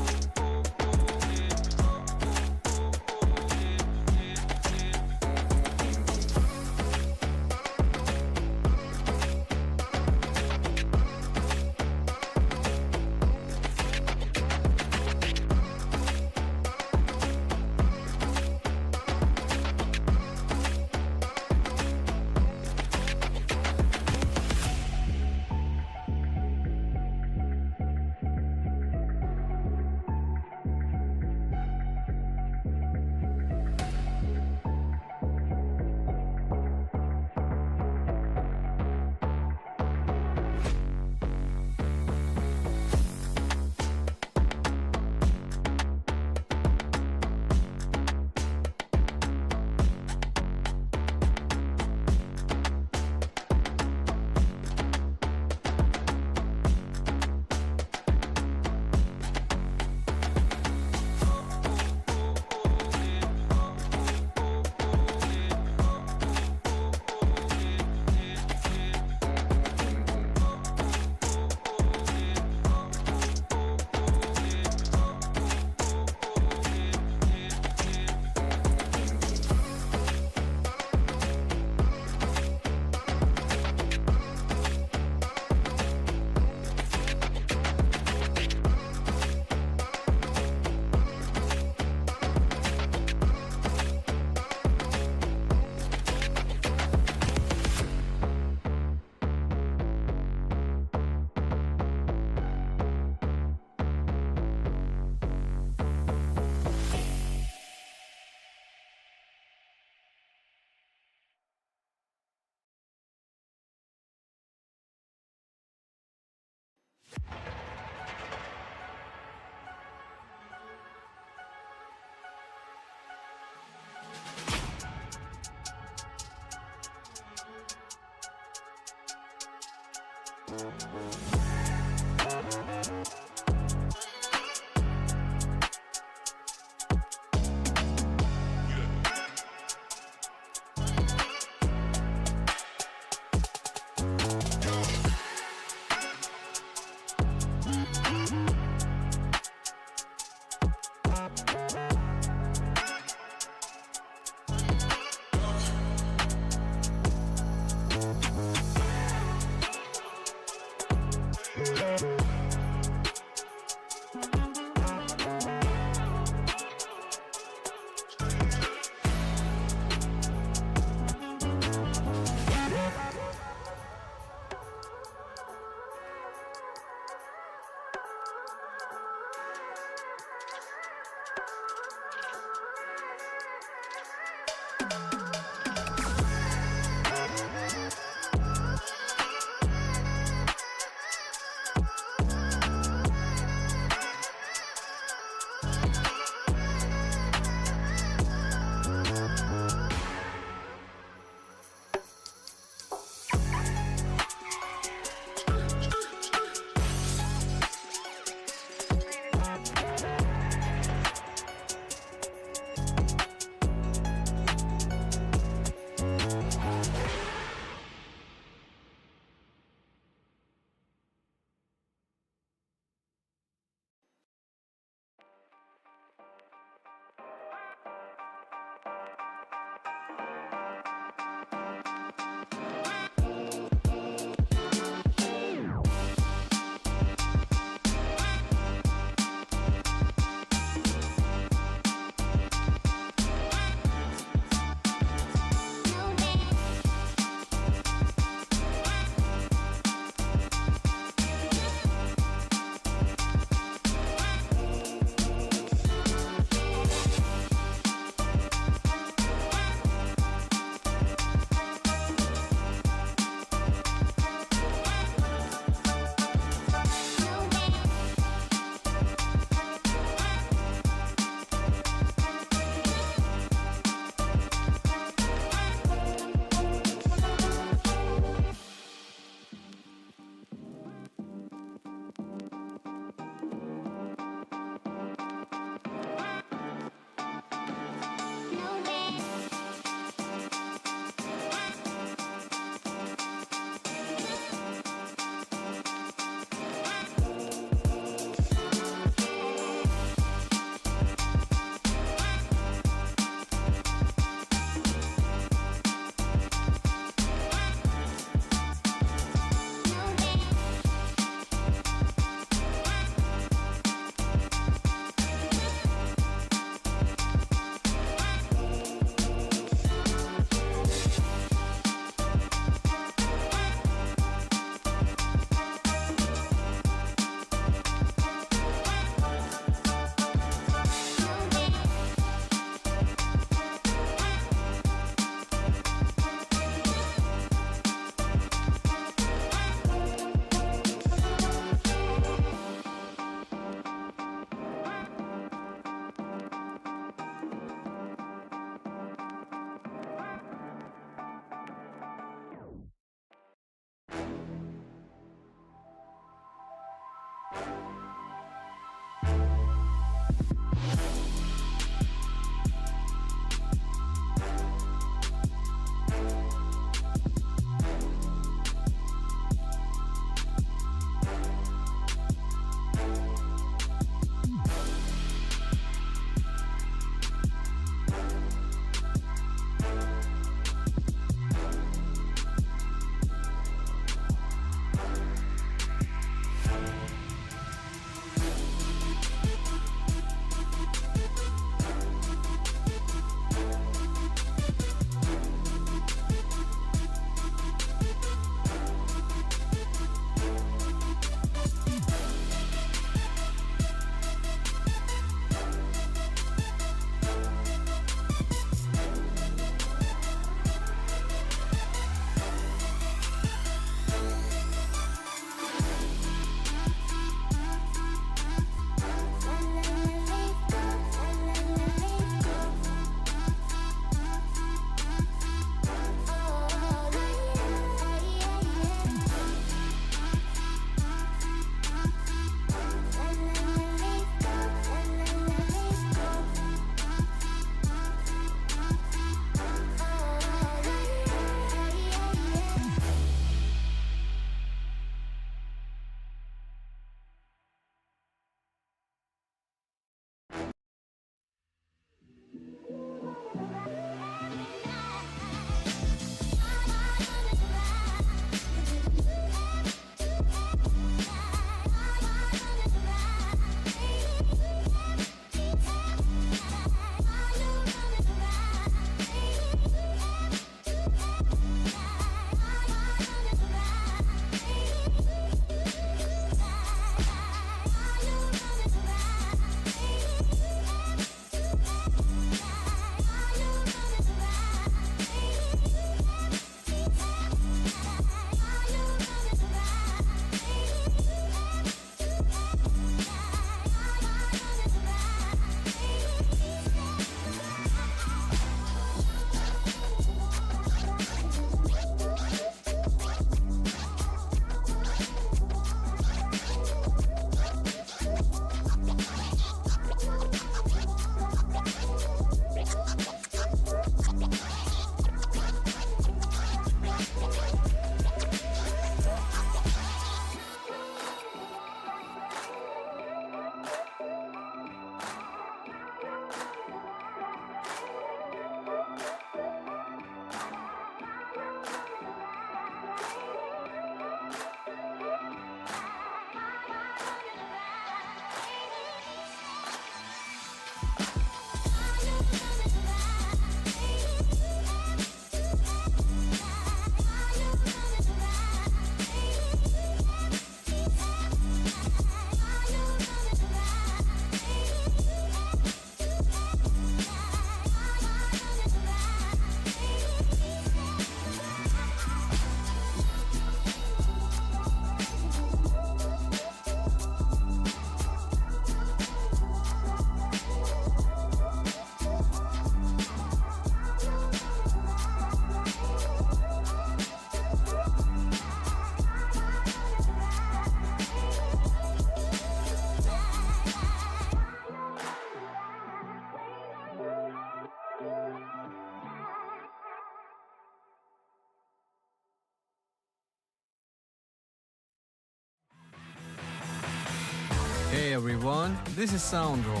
[SPEAKER 11] everyone, this is Soundro.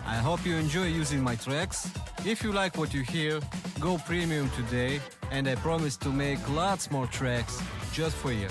[SPEAKER 11] I hope you enjoy using my tracks. If you like what you hear, go premium today, and I promise to make lots more tracks just for you.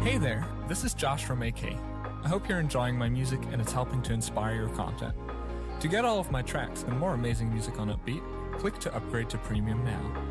[SPEAKER 14] Hey there, this is Josh from AK. I hope you're enjoying my music and it's helping to inspire your content. To get all of my tracks and more amazing music on Upbeat, click to upgrade to Premium now.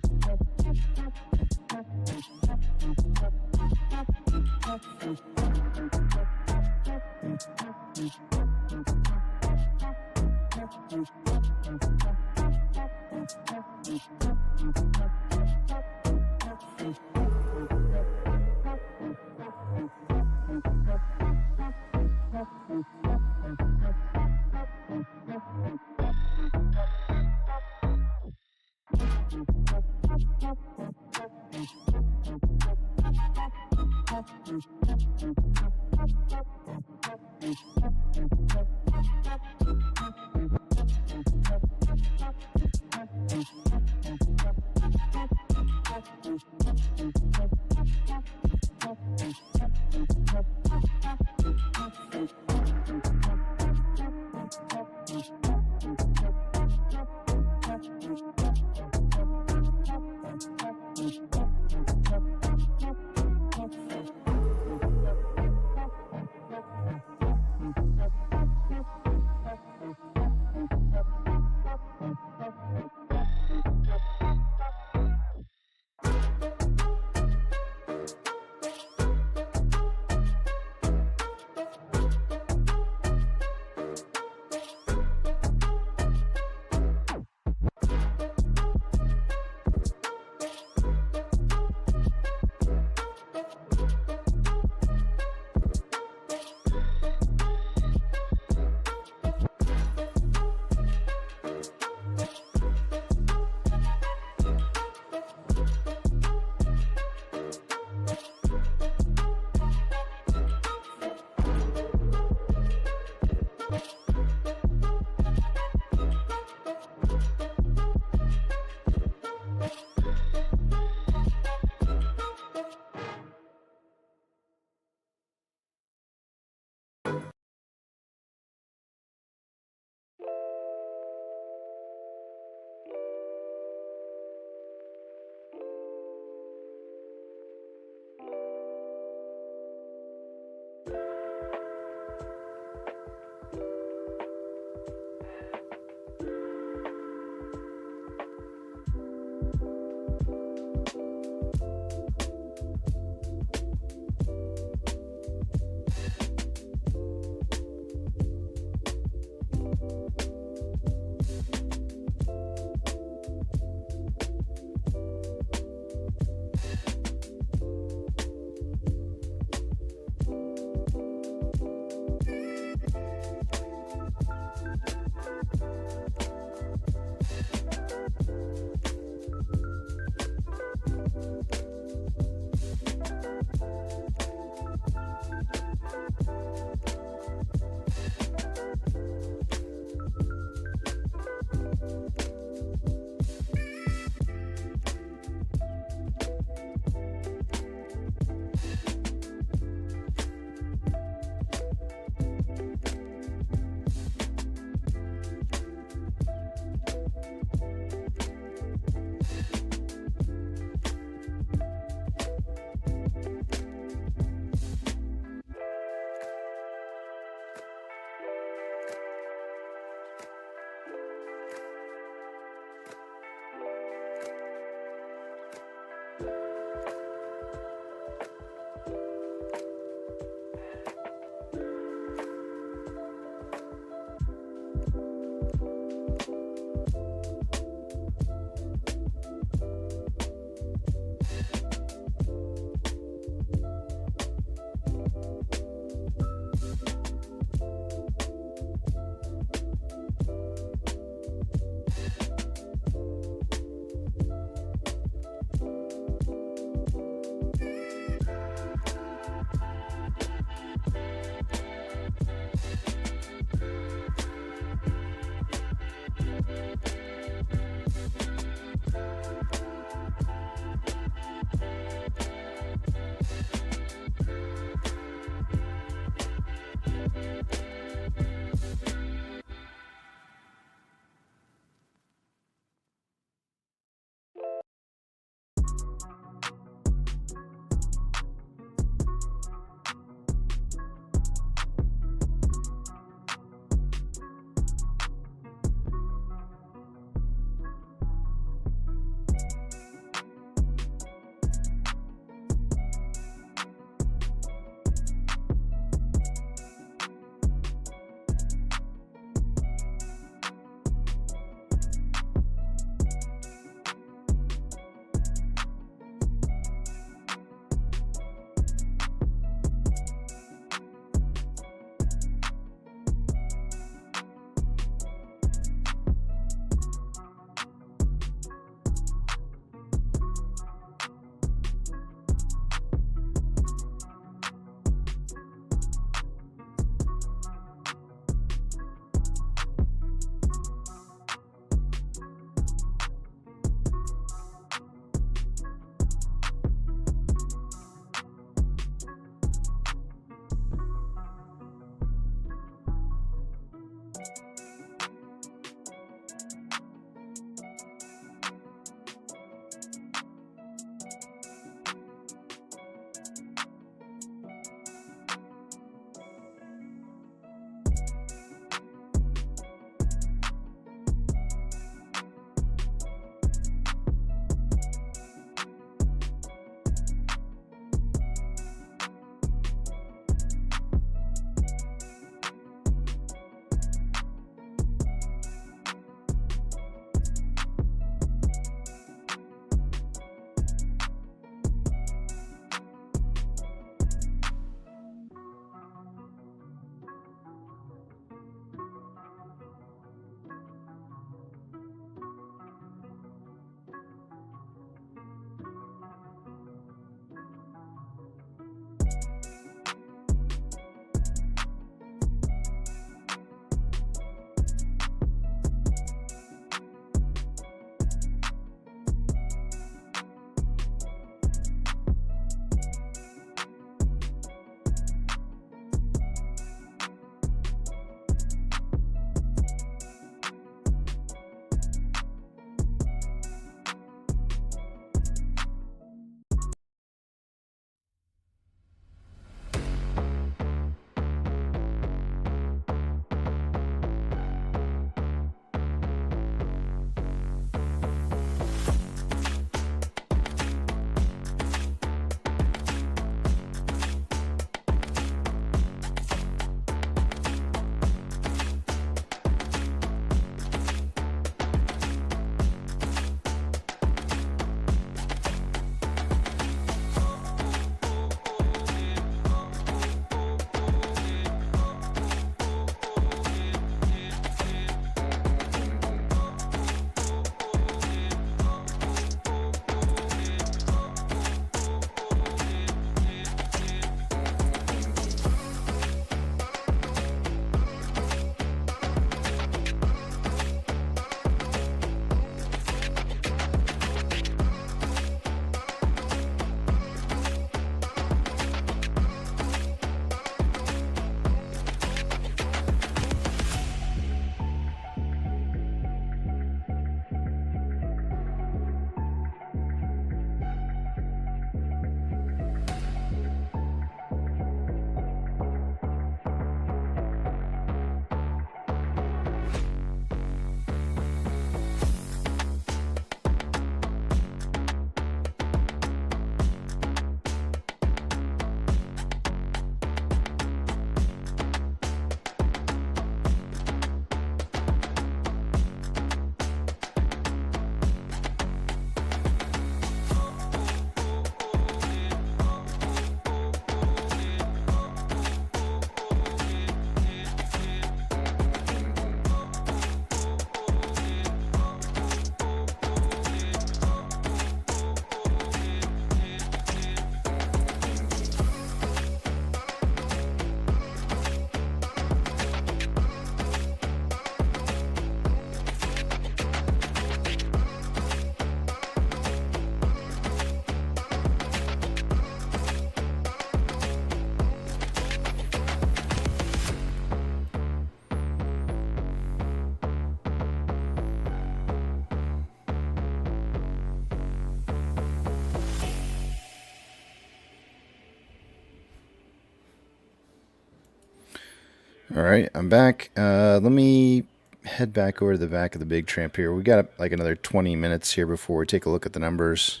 [SPEAKER 5] All right, I'm back. Let me head back over to the back of the big tramp here. We got like another 20 minutes here before we take a look at the numbers.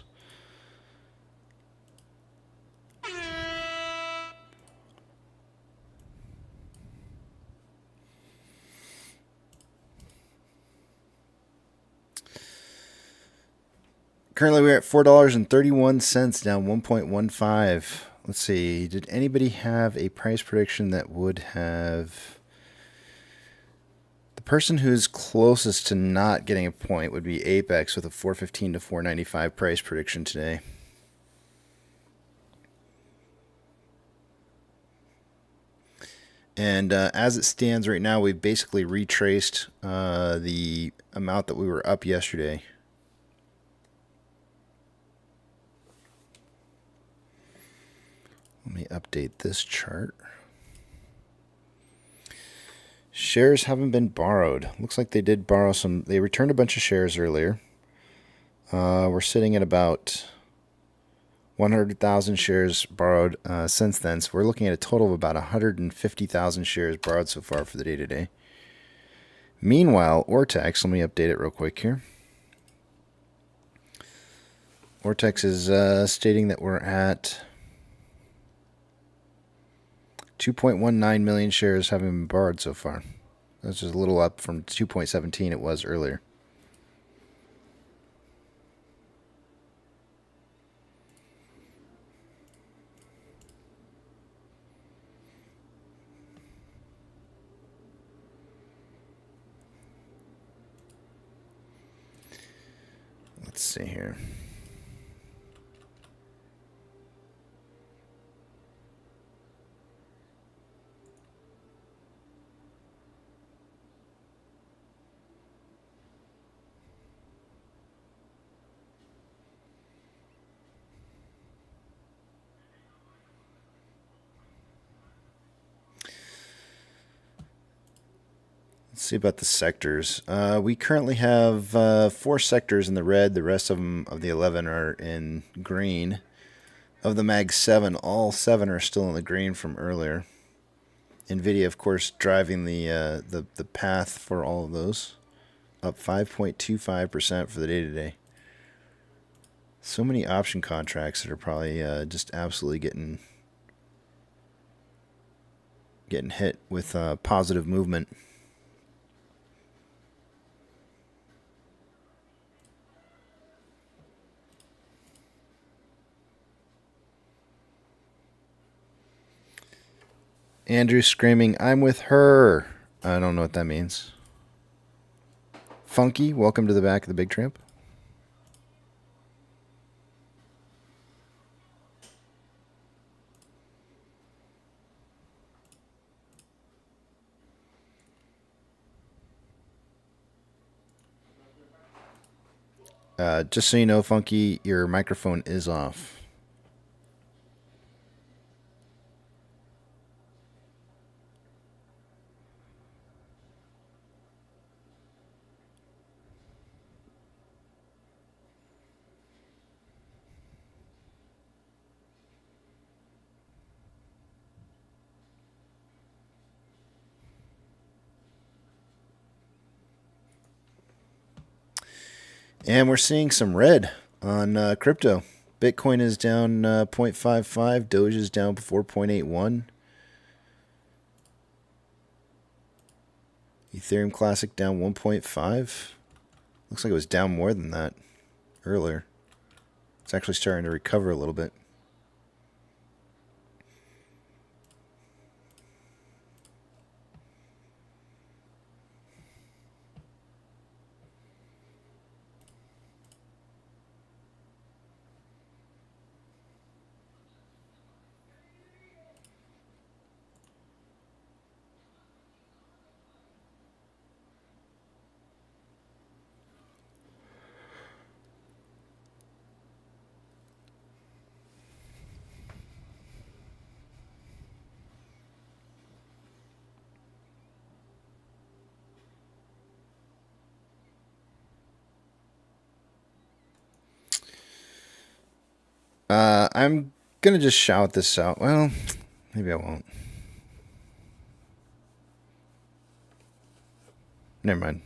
[SPEAKER 5] Currently, we're at $4.31, down 1.15. Let's see. Did anybody have a price prediction that would have... The person who's closest to not getting a point would be Apex with a 415 to 495 price prediction today. And as it stands right now, we've basically retraced the amount that we were up yesterday. Let me update this chart. Shares haven't been borrowed. Looks like they did borrow some. They returned a bunch of shares earlier. We're sitting at about 100,000 shares borrowed since then. So we're looking at a total of about 150,000 shares borrowed so far for the day today. Meanwhile, Ortex, let me update it real quick here. Ortex is stating that we're at 2.19 million shares having been borrowed so far. That's just a little up from 2.17 it was earlier. Let's see here. Let's see about the sectors. We currently have 4 sectors in the red. The rest of them, of the 11, are in green. Of the Mag 7, all 7 are still in the green from earlier. NVIDIA, of course, driving the path for all of those. Up 5.25% for the day today. So many option contracts that are probably just absolutely getting hit with positive movement. Andrew screaming, "I'm with her." I don't know what that means. Funky, welcome to the back of the big tramp. Just so you know, Funky, your microphone is off. And we're seeing some red on crypto. Bitcoin is down 0.55. Doge is down 4.81. Ethereum Classic down 1.5. Looks like it was down more than that earlier. It's actually starting to recover a little bit. I'm going to just shout this out. Well, maybe I won't. never mind.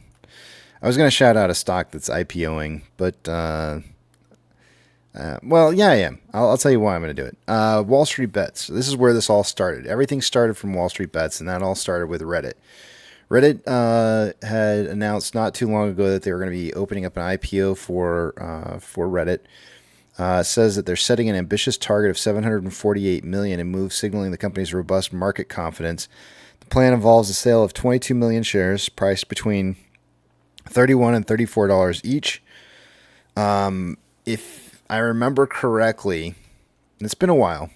[SPEAKER 5] I was going to shout out a stock that's IPOing, but well, yeah, I am. I'll tell you why I'm going to do it. Wall Street Bets. This is where this all started. Everything started from Wall Street Bets, and that all started with Reddit. Reddit had announced not too long ago that they were going to be opening up an IPO for Reddit. Says that they're setting an ambitious target of $748 million in moves signaling the company's robust market confidence. The plan involves the sale of 22 million shares priced between $31 and $34 each. If I remember correctly, it's been a while,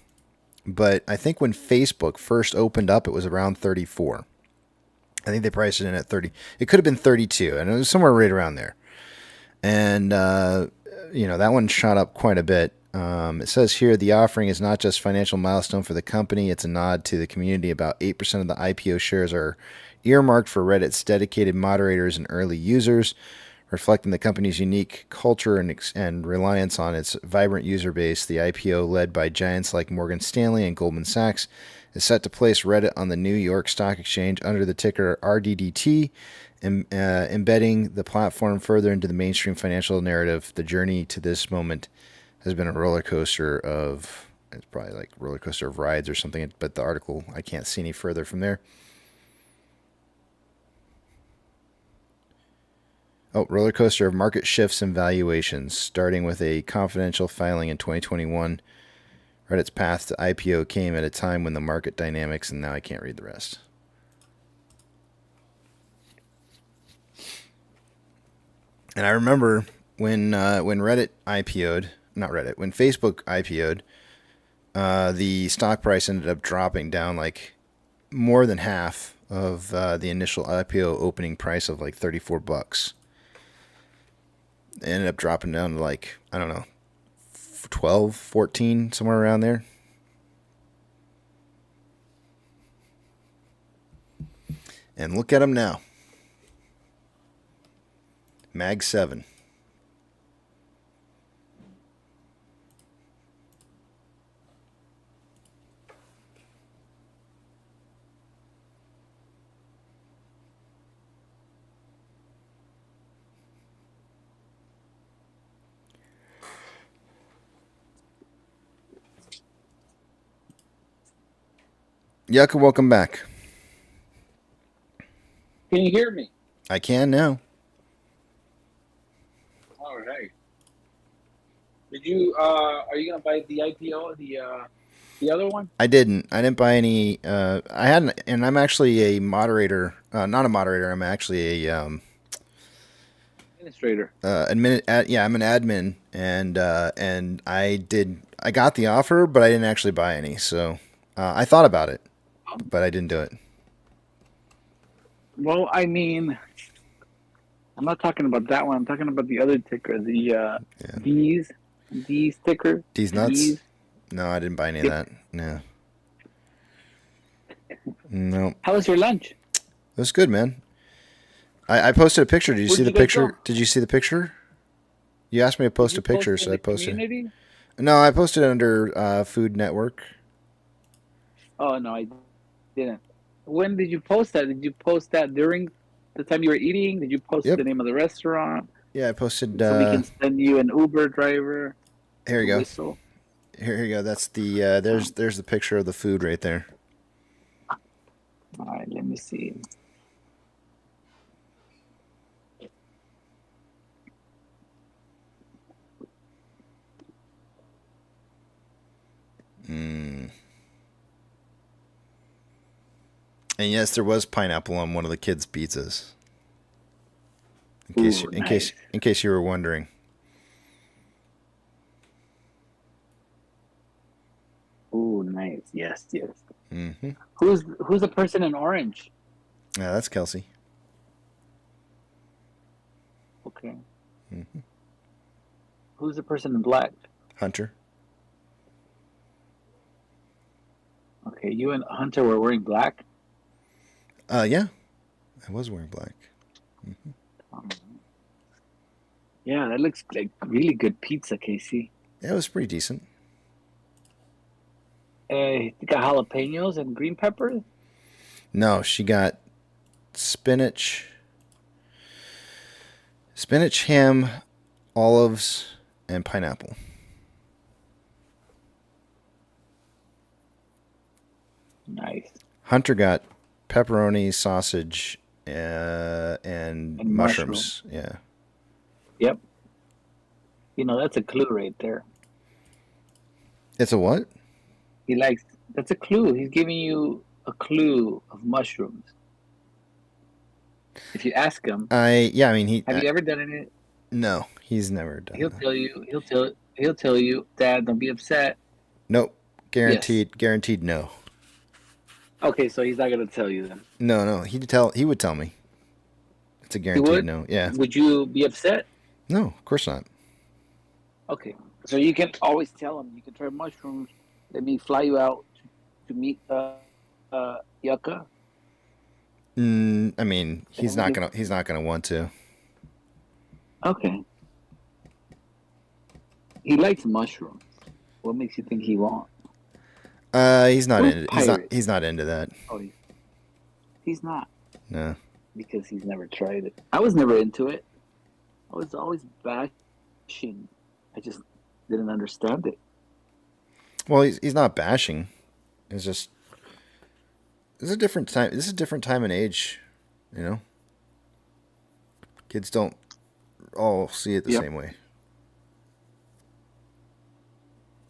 [SPEAKER 5] but I think when Facebook first opened up, it was around 34. I think they priced it in at 30. It could have been 32, and it was somewhere right around there. And, that one shot up quite a bit. It says here, the offering is not just financial milestone for the company. It's a nod to the community. About 8% of the IPO shares are earmarked for Reddit's dedicated moderators and early users, reflecting the company's unique culture and reliance on its vibrant user base. The IPO, led by giants like Morgan Stanley and Goldman Sachs, is set to place Reddit on the New York Stock Exchange under the ticker RDDT, embedding the platform further into the mainstream financial narrative. The journey to this moment has been a roller coaster of, it's probably like roller coaster of rides or something, but the article, I can't see any further from there. Oh, roller coaster of market shifts and valuations, starting with a confidential filing in 2021. Reddit's path to IPO came at a time when the market dynamics, and now I can't read the rest. And I remember when Reddit IPO'd, not Reddit, when Facebook IPO'd, the stock price ended up dropping down like more than half of the initial IPO opening price of like $34. It ended up dropping down to like, I don't know, 12, 14, somewhere around there. And look at them now. Mag 7. Yucca, welcome back.
[SPEAKER 8] Can you hear me?
[SPEAKER 5] I can now.
[SPEAKER 8] All right. Did you? Are you gonna buy the IPO, the other one?
[SPEAKER 5] I didn't buy any. I hadn't, and I'm actually a moderator. Not a moderator. I'm actually a
[SPEAKER 8] Administrator.
[SPEAKER 5] I'm an admin, and I got the offer, but I didn't actually buy any. So I thought about it, but I didn't do it.
[SPEAKER 8] Well, I mean, I'm not talking about that one. I'm talking about the other ticker, the D's ticker.
[SPEAKER 5] D's nuts?
[SPEAKER 8] D's.
[SPEAKER 5] No, I didn't buy any of that. No. No.
[SPEAKER 8] How was your lunch?
[SPEAKER 5] It was good, man. I posted a picture. Did you see the picture? Did you see the picture? You asked me to post a picture, so I posted.
[SPEAKER 8] Community?
[SPEAKER 5] No, I posted it under Food Network.
[SPEAKER 8] Oh no, I didn't. When did you post that? Did you post that during the time you were eating? Did you post the name of the restaurant?
[SPEAKER 5] Yeah, I posted.
[SPEAKER 8] So we can send you an Uber driver.
[SPEAKER 5] Here you go.
[SPEAKER 8] Whistle.
[SPEAKER 5] Here you go. That's the there's the picture of the food right there.
[SPEAKER 8] All right, let me see.
[SPEAKER 5] And yes, there was pineapple on one of the kids' pizzas. In case you were wondering.
[SPEAKER 8] Ooh, nice. Yes, yes.
[SPEAKER 5] Mm-hmm.
[SPEAKER 8] Who's the person in orange?
[SPEAKER 5] Yeah, that's Kelsey.
[SPEAKER 8] Okay.
[SPEAKER 5] Mm-hmm.
[SPEAKER 8] Who's the person in black?
[SPEAKER 5] Hunter.
[SPEAKER 8] Okay, you and Hunter were wearing black?
[SPEAKER 5] Yeah. I was wearing black. Mm-hmm.
[SPEAKER 8] Yeah, that looks like really good pizza, Casey.
[SPEAKER 5] Yeah, it was pretty decent.
[SPEAKER 8] You got jalapenos and green peppers?
[SPEAKER 5] No, she got spinach, Spinach, ham, olives, and pineapple.
[SPEAKER 8] Nice.
[SPEAKER 5] Hunter got pepperoni, sausage, and mushrooms. Yeah.
[SPEAKER 8] Yep. You know, that's a clue right there.
[SPEAKER 5] It's a what?
[SPEAKER 8] He likes, that's a clue. He's giving you a clue of mushrooms. If you ask him,
[SPEAKER 5] I mean,
[SPEAKER 8] have you ever done it?
[SPEAKER 5] No, he's never done.
[SPEAKER 8] He'll tell you. He'll tell you, Dad, don't be upset.
[SPEAKER 5] Nope. Guaranteed no.
[SPEAKER 8] Okay, so he's not gonna tell you then.
[SPEAKER 5] No, he would tell me. It's a guaranteed no. Yeah.
[SPEAKER 8] Would you be upset?
[SPEAKER 5] No, of course not.
[SPEAKER 8] Okay, so you can always tell him. You can try mushrooms. Let me fly you out to meet Yucca.
[SPEAKER 5] I mean, he's not gonna want to.
[SPEAKER 8] Okay. He likes mushrooms. What makes you think he won't?
[SPEAKER 5] He's not he's not into that.
[SPEAKER 8] Oh, he's not.
[SPEAKER 5] No.
[SPEAKER 8] Because he's never tried it. I was never into it. I was always bashing. I just didn't understand it.
[SPEAKER 5] Well, he's not bashing. It's just this is a different time. This is a different time and age, you know. Kids don't all see it the same way.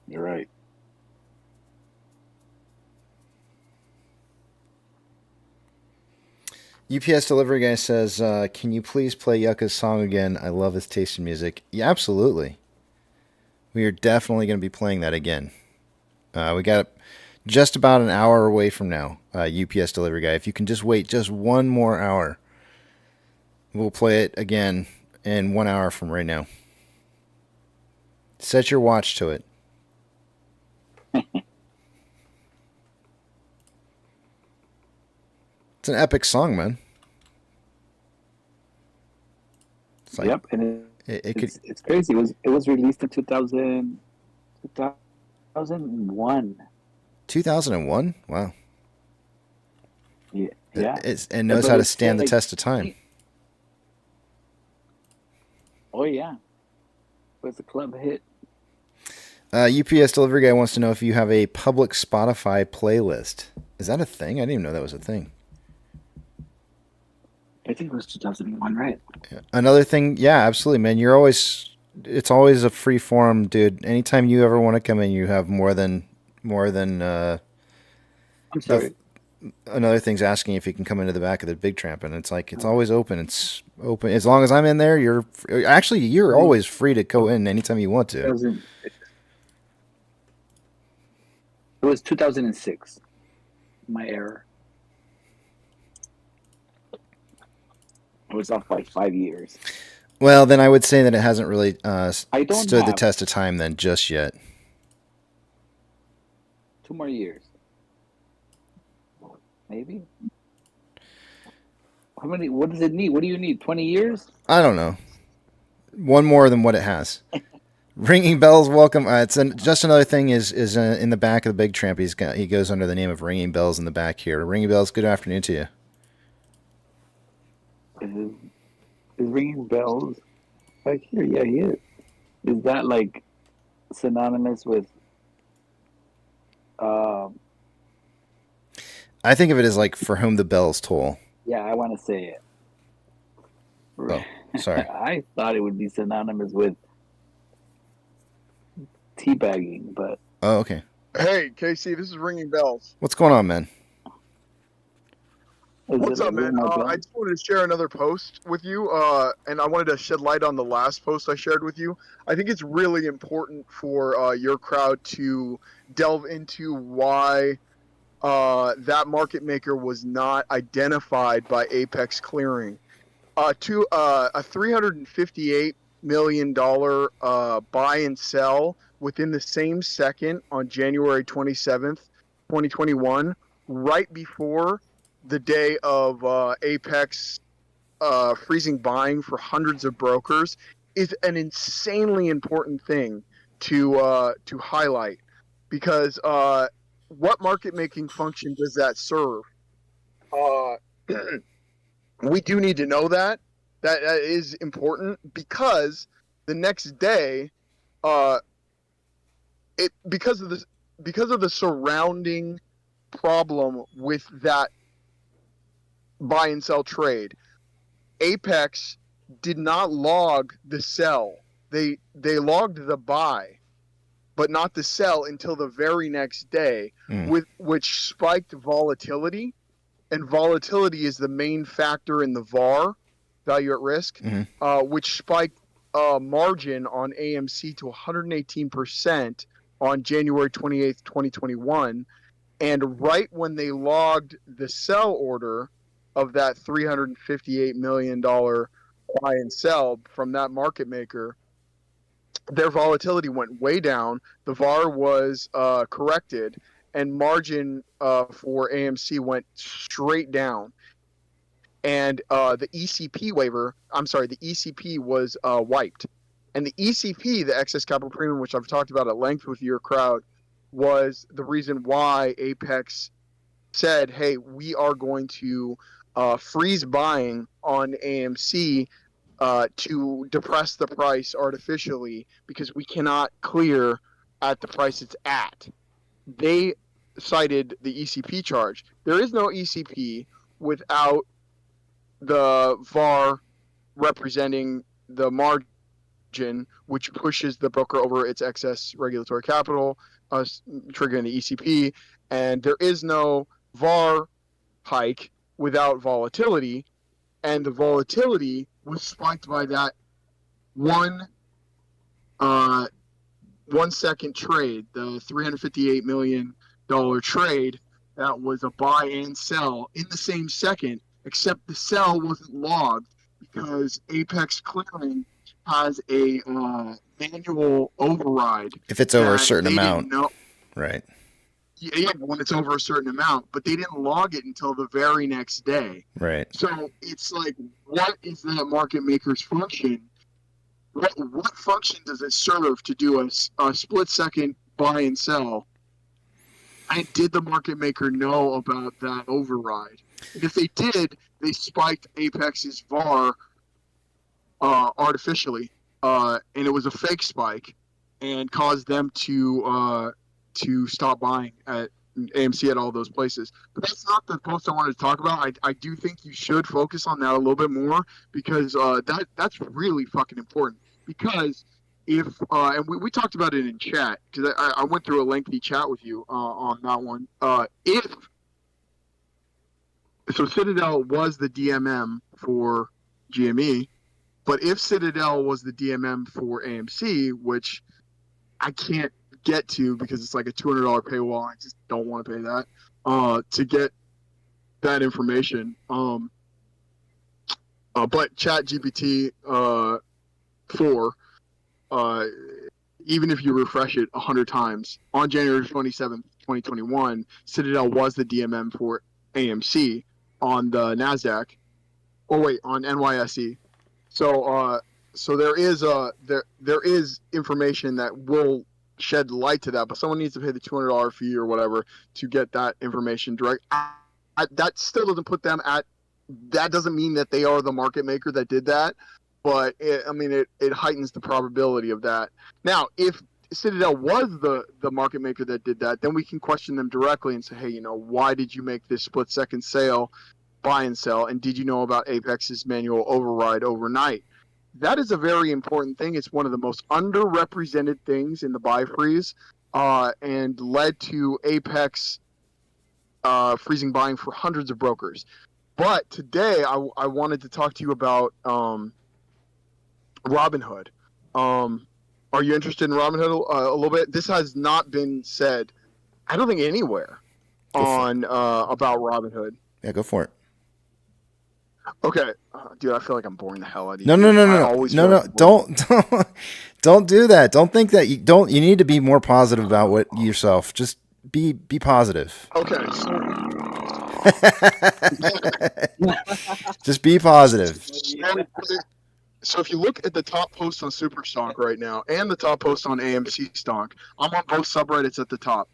[SPEAKER 8] You're right.
[SPEAKER 5] UPS delivery guy says, "Can you please play Yucca's song again? I love his taste in music." Yeah, absolutely. We are definitely going to be playing that again. We got just about an hour away from now. UPS delivery guy, if you can just wait just one more hour, we'll play it again in 1 hour from right now. Set your watch to it. It's an epic song, man. It's like,
[SPEAKER 8] yep, and it's crazy. It was released in 2001.
[SPEAKER 5] 2001? Wow.
[SPEAKER 8] Yeah.
[SPEAKER 5] It knows how to stand the test of time.
[SPEAKER 8] Oh yeah, it was a club hit.
[SPEAKER 5] UPS delivery guy wants to know if you have a public Spotify playlist. Is that a thing? I didn't even know that was a thing.
[SPEAKER 8] I think it was 2001, right?
[SPEAKER 5] Yeah. Another thing, yeah, absolutely, man. It's always a free forum, dude. Anytime you ever want to come in, you have more than. I'm
[SPEAKER 8] sorry.
[SPEAKER 5] Another thing's asking if you can come into the back of the Big Tramp, and it's like it's always open. It's open as long as I'm in there. You're always free to go in anytime you want to.
[SPEAKER 8] It was 2006. My error. It was off by 5 years.
[SPEAKER 5] Well, then I would say that it hasn't really stood the
[SPEAKER 8] have
[SPEAKER 5] test of time then just yet.
[SPEAKER 8] 2 more years. Maybe. How many? What does it need? What do you need? 20 years?
[SPEAKER 5] I don't know. One more than what it has. Ringing Bells, welcome. Just another thing is in the back of the Big Tramp. He goes under the name of Ringing Bells in the back here. Ringing Bells, good afternoon to you.
[SPEAKER 8] Is Ringing Bells back here? Yeah, he is. Is that like synonymous with?
[SPEAKER 5] I think of it as like For Whom the Bells Toll.
[SPEAKER 8] Yeah, I want to say it.
[SPEAKER 5] Oh, sorry.
[SPEAKER 8] I thought it would be synonymous with teabagging, but
[SPEAKER 5] oh, okay.
[SPEAKER 15] Hey, Casey, this is Ringing Bells.
[SPEAKER 5] What's going on, man?
[SPEAKER 15] What's up, man? I just wanted to share another post with you, and I wanted to shed light on the last post I shared with you. I think it's really important for your crowd to delve into why that market maker was not identified by Apex Clearing. A $358 million buy and sell within the same second on January 27th, 2021, right before the day of Apex freezing buying for hundreds of brokers, is an insanely important thing to highlight, because what market making function does that serve? We do need to know that, That is important because the next day, because of the surrounding problem with that buy and sell trade, Apex did not log the sell. They logged the buy, but not the sell until the very next day, which spiked volatility. And volatility is the main factor in the VAR, value at risk, which spiked margin on AMC to 118% on January 28th, 2021. And right when they logged the sell order of that $358 million buy and sell from that market maker, their volatility went way down. The VAR was corrected, and margin for AMC went straight down. And the ECP was wiped. And the ECP, the excess capital premium, which I've talked about at length with your crowd, was the reason why Apex said, hey, we are going to freeze buying on AMC to depress the price artificially because we cannot clear at the price it's at. They cited the ECP charge. There is no ECP without the VAR representing the margin, which pushes the broker over its excess regulatory capital, triggering the ECP. And there is no VAR hike without volatility. And the volatility was spiked by that 1 second trade, the $358 million trade that was a buy and sell in the same second, except the sell wasn't logged because Apex Clearing has a manual override.
[SPEAKER 5] If it's over a certain amount. Right.
[SPEAKER 15] Yeah, when it's over a certain amount, but they didn't log it until the very next day.
[SPEAKER 5] Right.
[SPEAKER 15] So it's like, what is that market maker's function? What function does it serve to do a split second buy and sell? And did the market maker know about that override? And if they did, they spiked Apex's VAR artificially, and it was a fake spike, and caused them to stop buying at AMC at all those places. But that's not the post I wanted to talk about. I do think you should focus on that a little bit more because that's really fucking important. Because if and we talked about it in chat because I went through a lengthy chat with you on that one. So Citadel was the DMM for GME, but if Citadel was the DMM for AMC, which I can't get to because it's like a $200 paywall, I just don't want to pay that to get that information. But ChatGPT 4, even if you refresh it 100 times, on January 27th, 2021, Citadel was the DMM for AMC on the NASDAQ. On NYSE. So there is information that will shed light to that, but someone needs to pay the $200 fee or whatever to get that information direct. That still doesn't put them at. That doesn't mean that they are the market maker that did that, but it heightens the probability of that. Now, if Citadel was the market maker that did that, then we can question them directly and say, hey, why did you make this split second sale, buy and sell, and did you know about Apex's manual override overnight? That is a very important thing. It's one of the most underrepresented things in the buy freeze, and led to Apex freezing buying for hundreds of brokers. But today, I wanted to talk to you about Robinhood. Are you interested in Robinhood a little bit? This has not been said, I don't think, anywhere on about Robinhood.
[SPEAKER 5] Yeah, go for it.
[SPEAKER 15] Okay, dude, I feel like I'm boring the hell out of you.
[SPEAKER 5] No. Don't do that. Don't think that you need to be more positive about what yourself. Just be positive.
[SPEAKER 15] Okay.
[SPEAKER 5] Just be positive.
[SPEAKER 15] So if you look at the top post on Superstock right now and the top post on AMC stock, I'm on both subreddits at the top.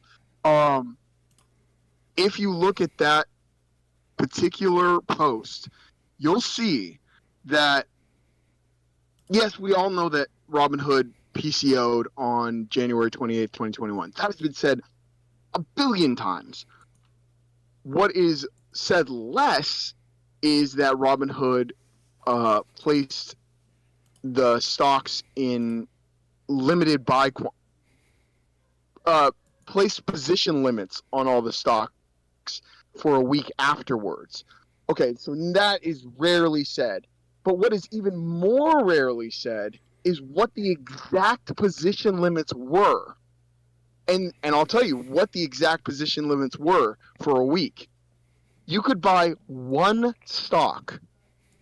[SPEAKER 15] If you look at that particular post, you'll see that yes, we all know that Robinhood PCO'd on January 28th, 2021. That has been said a billion times. What is said less is that Robinhood placed the stocks in limited buy, placed position limits on all the stocks for a week afterwards. Okay, so that is rarely said. But what is even more rarely said is what the exact position limits were. And I'll tell you what the exact position limits were for a week. You could buy one stock,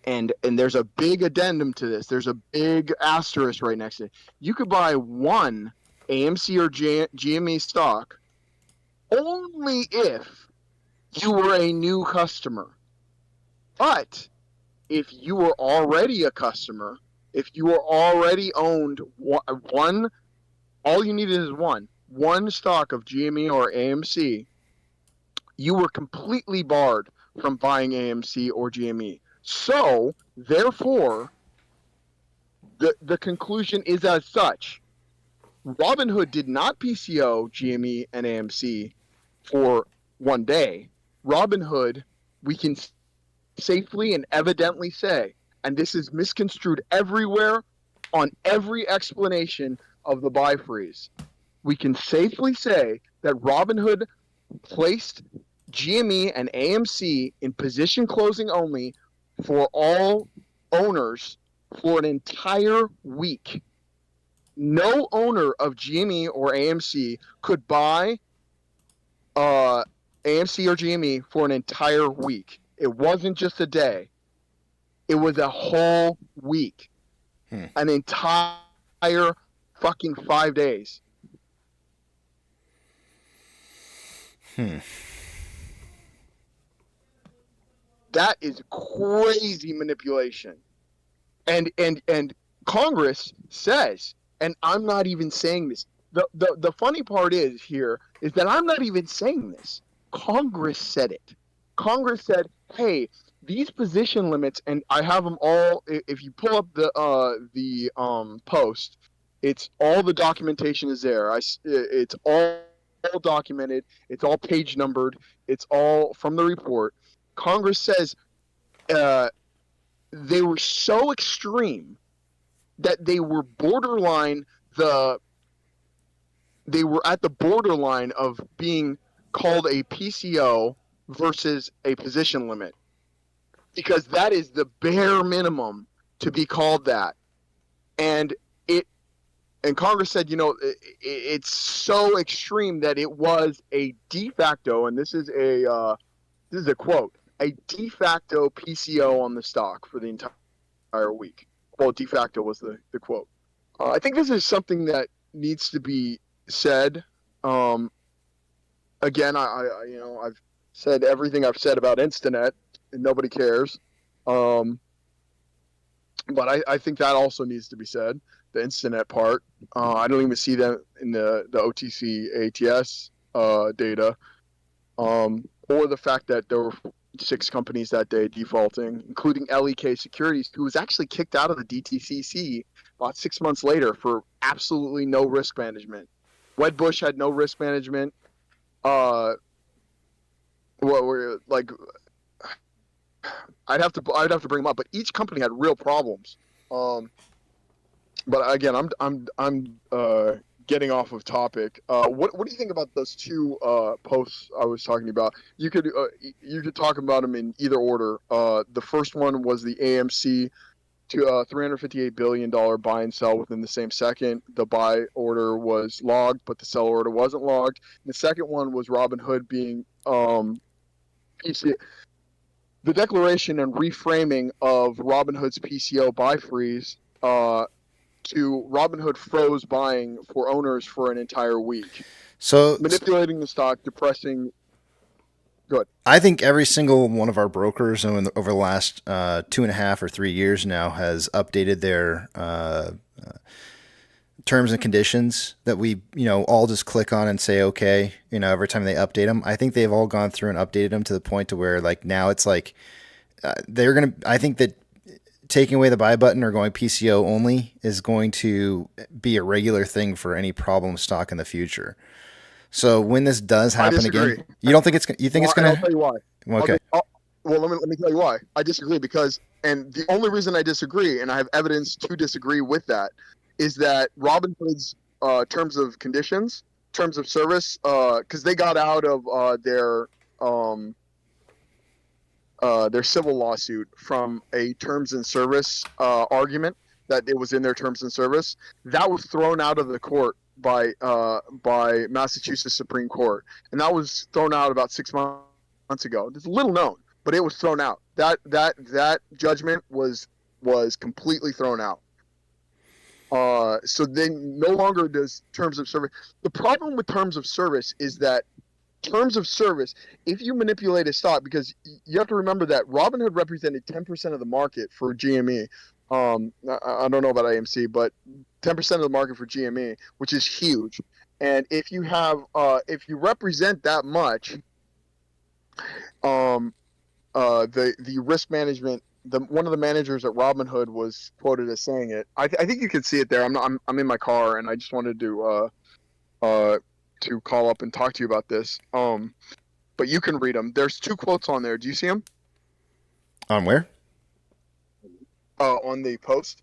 [SPEAKER 15] and there's a big addendum to this. There's a big asterisk right next to it. You could buy one AMC or GME stock only if you were a new customer. But if you were already a customer, if you were already owned one, all you needed is one stock of GME or AMC, you were completely barred from buying AMC or GME. So, therefore, the conclusion is as such. Robinhood did not PCO GME and AMC for one day. Robinhood, we can safely and evidently say, and this is misconstrued everywhere on every explanation of the buy freeze, we can safely say that Robinhood placed GME and AMC in position closing only for all owners for an entire week. No owner of GME or AMC could buy AMC or GME for an entire week. It wasn't just a day. It was a whole week. An entire fucking 5 days. That is crazy manipulation. And Congress says, and I'm not even saying this. The funny part is that I'm not even saying this. Congress said it. Congress said, hey, these position limits, and I have them all. If you pull up the post, it's all the documentation is there. It's all documented. It's all page numbered. It's all from the report. Congress says they were so extreme that they were borderline they were at the borderline of being called a PCO versus a position limit, because that is the bare minimum to be called that. And Congress said, it's so extreme that it was a de facto, and this is a quote, a de facto PCO on the stock for the entire week. Well, de facto was the quote. I think this is something that needs to be said. Again, I've said everything I've said about Instinet, and nobody cares. But I think that also needs to be said, the Instinet part. I don't even see that in the OTC ATS data, or the fact that there were 6 companies that day defaulting, including LEK Securities, who was actually kicked out of the DTCC about 6 months later for absolutely no risk management. Wedbush had no risk management. I'd have to bring them up, but each company had real problems. But again, I'm getting off of topic. What do you think about those 2 posts I was talking about? You could talk about them in either order. The first one was the AMC to $358 billion buy and sell within the same second. The buy order was logged, but the sell order wasn't logged. And the second one was Robinhood being PC. The declaration and reframing of Robinhood's PCO buy freeze to Robinhood froze buying for owners for an entire week.
[SPEAKER 5] So
[SPEAKER 15] manipulating the stock, depressing. Good.
[SPEAKER 5] I think every single one of our brokers over the last 2.5 or 3 years now has updated their terms and conditions that we, all just click on and say, okay, every time they update them. I think they've all gone through and updated them to the point to where now it's I think that taking away the buy button or going PCO only is going to be a regular thing for any problem stock in the future. So when this does happen again, you don't think it's you think it's going to?
[SPEAKER 15] I'll tell you why.
[SPEAKER 5] Okay.
[SPEAKER 15] Well, let me tell you why. I disagree because, and the only reason I disagree, and I have evidence to disagree with that, is that Robinhood's terms of conditions, terms of service, because they got out of their civil lawsuit from a terms and service argument that it was in their terms and service. That was thrown out of the court by Massachusetts Supreme Court, and that was thrown out about 6 months ago. It's little known, but it was thrown out. That judgment was completely thrown out. So then no longer does terms of service. The problem with terms of service is that terms of service, if you manipulate a stock, because you have to remember that Robinhood represented 10% of the market for GME. I don't know about AMC, but 10% of the market for GME, which is huge. And if you have, if you represent that much, the risk management, one of the managers at Robinhood was quoted as saying it. I think you can see it there. I'm in my car, and I just wanted to call up and talk to you about this. But you can read them. There's 2 quotes on there. Do you see them?
[SPEAKER 5] On where?
[SPEAKER 15] On the post.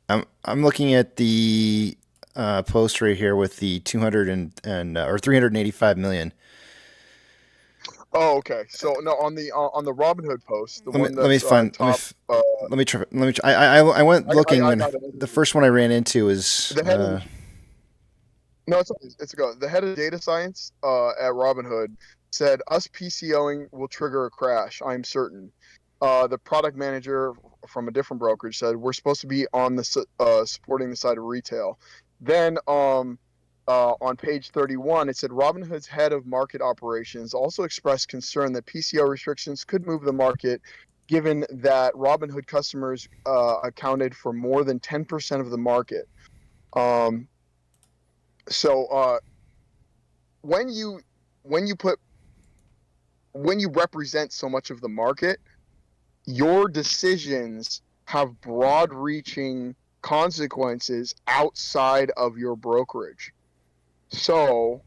[SPEAKER 5] I'm looking at the post right here with the 385 million.
[SPEAKER 15] Oh, okay. So no, on the Robinhood post,
[SPEAKER 5] Let me try. I went looking when the first one I ran into was.
[SPEAKER 15] No, it's a go. The head of data science at Robinhood said, "Us PCOing will trigger a crash. I'm certain." The product manager from a different brokerage said, "We're supposed to be on the supporting the side of retail." Then on page 31, it said Robinhood's head of market operations also expressed concern that PCO restrictions could move the market, given that Robinhood customers accounted for more than 10% of the market. So when you represent so much of the market, your decisions have broad-reaching consequences outside of your brokerage. So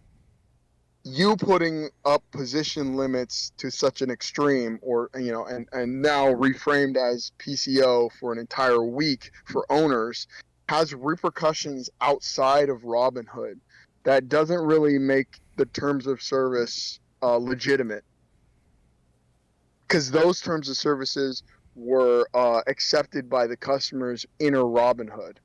[SPEAKER 15] you putting up position limits to such an extreme, or and now reframed as PCO for an entire week for owners, has repercussions outside of Robinhood that doesn't really make the terms of service legitimate, because those terms of services were accepted by the customers inner Robinhood,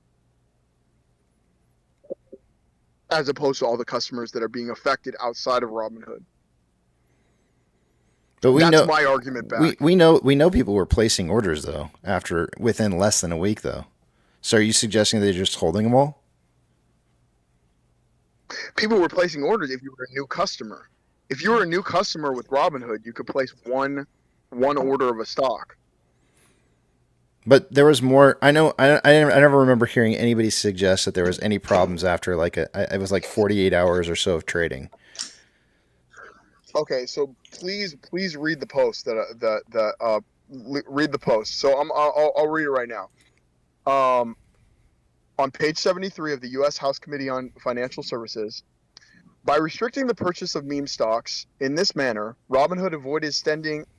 [SPEAKER 15] as opposed to all the customers that are being affected outside of Robinhood.
[SPEAKER 5] But
[SPEAKER 15] that's my argument back.
[SPEAKER 5] We know people were placing orders though within less than a week though. So are you suggesting they're just holding them all?
[SPEAKER 15] People were placing orders if you were a new customer. If you were a new customer with Robinhood, you could place one order of a stock.
[SPEAKER 5] But there was more. I know. I never remember hearing anybody suggest that there was any problems after it was like 48 hours or so of trading.
[SPEAKER 15] Okay, so please read the post read the post. So I'll read it right now. On page 73 of the U.S. House Committee on Financial Services, by restricting the purchase of meme stocks in this manner, Robinhood avoided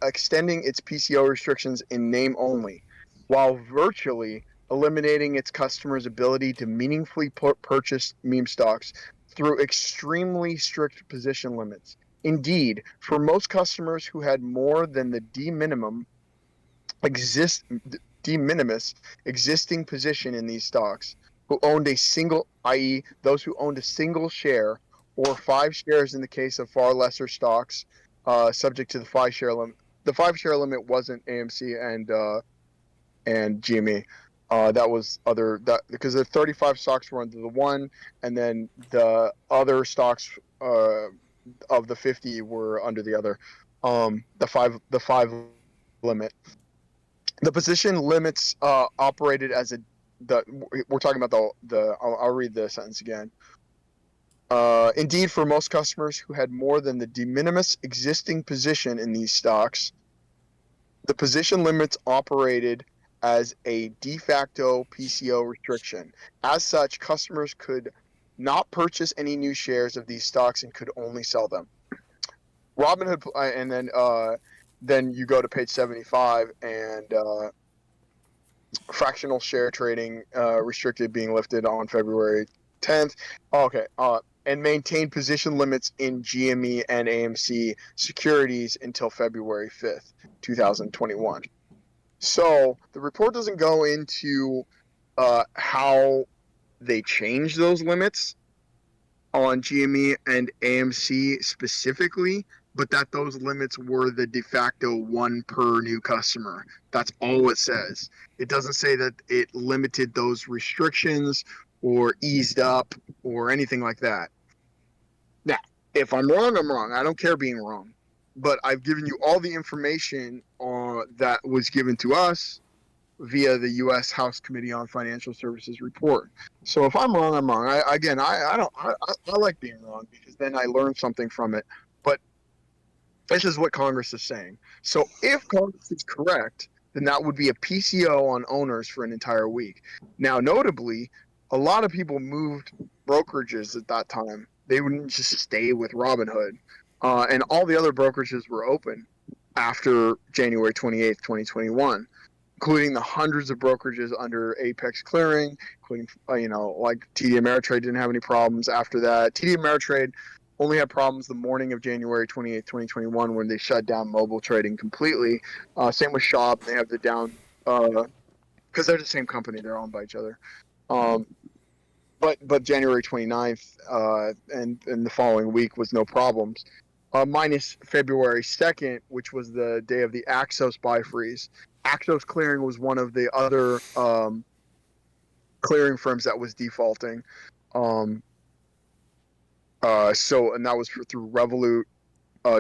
[SPEAKER 15] extending its PCO restrictions in name only, while virtually eliminating its customers' ability to meaningfully purchase meme stocks through extremely strict position limits. Indeed, for most customers who had more than the de minimis existing position in these stocks, who owned a single, i.e. those who owned a single share or 5 shares in the case of far lesser stocks, subject to the 5 share limit. The 5 share limit wasn't AMC and GME. That was because the 35 stocks were under the 1, and then the other stocks of the 50 were under the other. The 5 limit. The position limits operated as we're talking about I'll read the sentence again. Indeed, for most customers who had more than the de minimis existing position in these stocks, the position limits operated as a de facto PCO restriction. As such, customers could not purchase any new shares of these stocks and could only sell them. Robinhood, and then you go to page 75, and fractional share trading restricted, being lifted on February 10th. Okay. And maintain position limits in GME and AMC securities until February 5th, 2021. So the report doesn't go into how they changed those limits on GME and AMC specifically, but that those limits were the de facto one per new customer. That's all it says. It doesn't say that it limited those restrictions or eased up or anything like that. Now, if I'm wrong, I'm wrong. I don't care being wrong. But I've given you all the information that was given to us via the U.S. House Committee on Financial Services report. So if I'm wrong, I'm wrong. I like being wrong because then I learn something from it. But this is what Congress is saying. So if Congress is correct, then that would be a PCO on owners for an entire week. Now, notably, a lot of people moved brokerages at that time. They wouldn't just stay with Robinhood. And all the other brokerages were open after January 28th, 2021, including the hundreds of brokerages under Apex Clearing, including, like TD Ameritrade didn't have any problems after that. TD Ameritrade only had problems the morning of January 28th, 2021, when they shut down mobile trading completely. Same with Schwab. They have the down, because they're the same company. They're owned by each other. But January 29th and the following week was no problems. Minus February 2nd, which was the day of the Axos buy freeze. Axos Clearing was one of the other clearing firms that was defaulting. And that was through Revolut,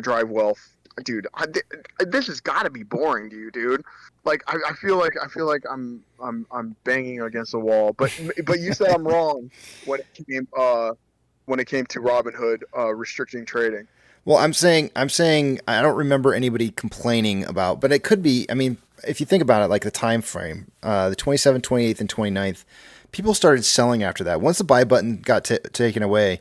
[SPEAKER 15] Drive Wealth. Dude, this has got to be boring to you, dude. Like I feel like I'm banging against the wall. But you said I'm wrong when it came to Robinhood restricting trading.
[SPEAKER 5] Well, I'm saying I don't remember anybody complaining about, but it could be. I mean, if you think about it, like the time frame, the 27th, 28th, and 29th, people started selling after that. Once the buy button got taken away,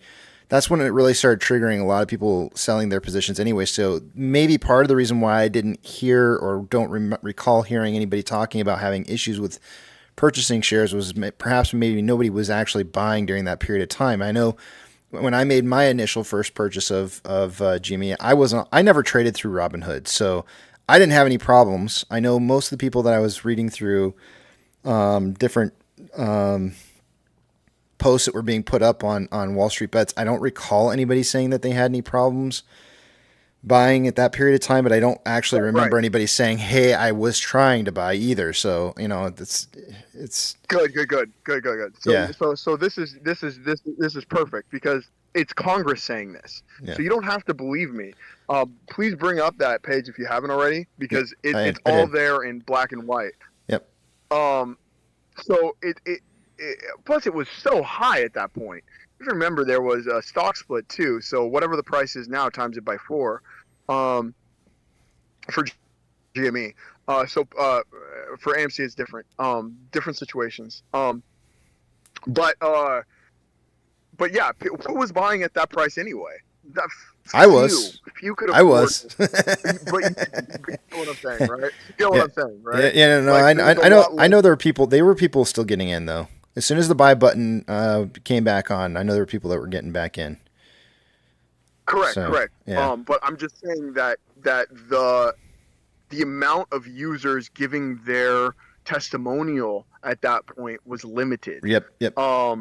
[SPEAKER 5] that's when it really started triggering a lot of people selling their positions anyway. So maybe part of the reason why I didn't hear or don't recall hearing anybody talking about having issues with purchasing shares was perhaps maybe nobody was actually buying during that period of time. I know when I made my initial first purchase of GME, I never traded through Robinhood, so I didn't have any problems. I know most of the people that I was reading through different posts that were being put up on Wall Street Bets, I don't recall anybody saying that they had any problems buying at that period of time, but I don't actually remember anybody saying, "Hey, I was trying to buy" either. So it's
[SPEAKER 15] good. So,
[SPEAKER 5] yeah.
[SPEAKER 15] So this is perfect because it's Congress saying this.
[SPEAKER 5] Yeah.
[SPEAKER 15] So you don't have to believe me. Please bring up that page if you haven't already, because it's
[SPEAKER 5] I
[SPEAKER 15] all
[SPEAKER 5] did.
[SPEAKER 15] there in black and white.
[SPEAKER 5] Yep.
[SPEAKER 15] So it plus it was so high at that point. If you remember, there was a stock split too. So whatever the price is now, times it by 4, for GME. So for AMC, it's different. Different situations. But yeah, who was buying at that price anyway?
[SPEAKER 5] I was.
[SPEAKER 15] Few could
[SPEAKER 5] I was.
[SPEAKER 15] But you know what I'm saying, right? You know what I'm saying, right?
[SPEAKER 5] Yeah, no.
[SPEAKER 15] Like,
[SPEAKER 5] I know there were people. There were people still getting in though. As soon as the buy button came back on, I know there were people that were getting back in.
[SPEAKER 15] Correct.
[SPEAKER 5] Yeah.
[SPEAKER 15] But I'm just saying that the amount of users giving their testimonial at that point was limited.
[SPEAKER 5] Yep. I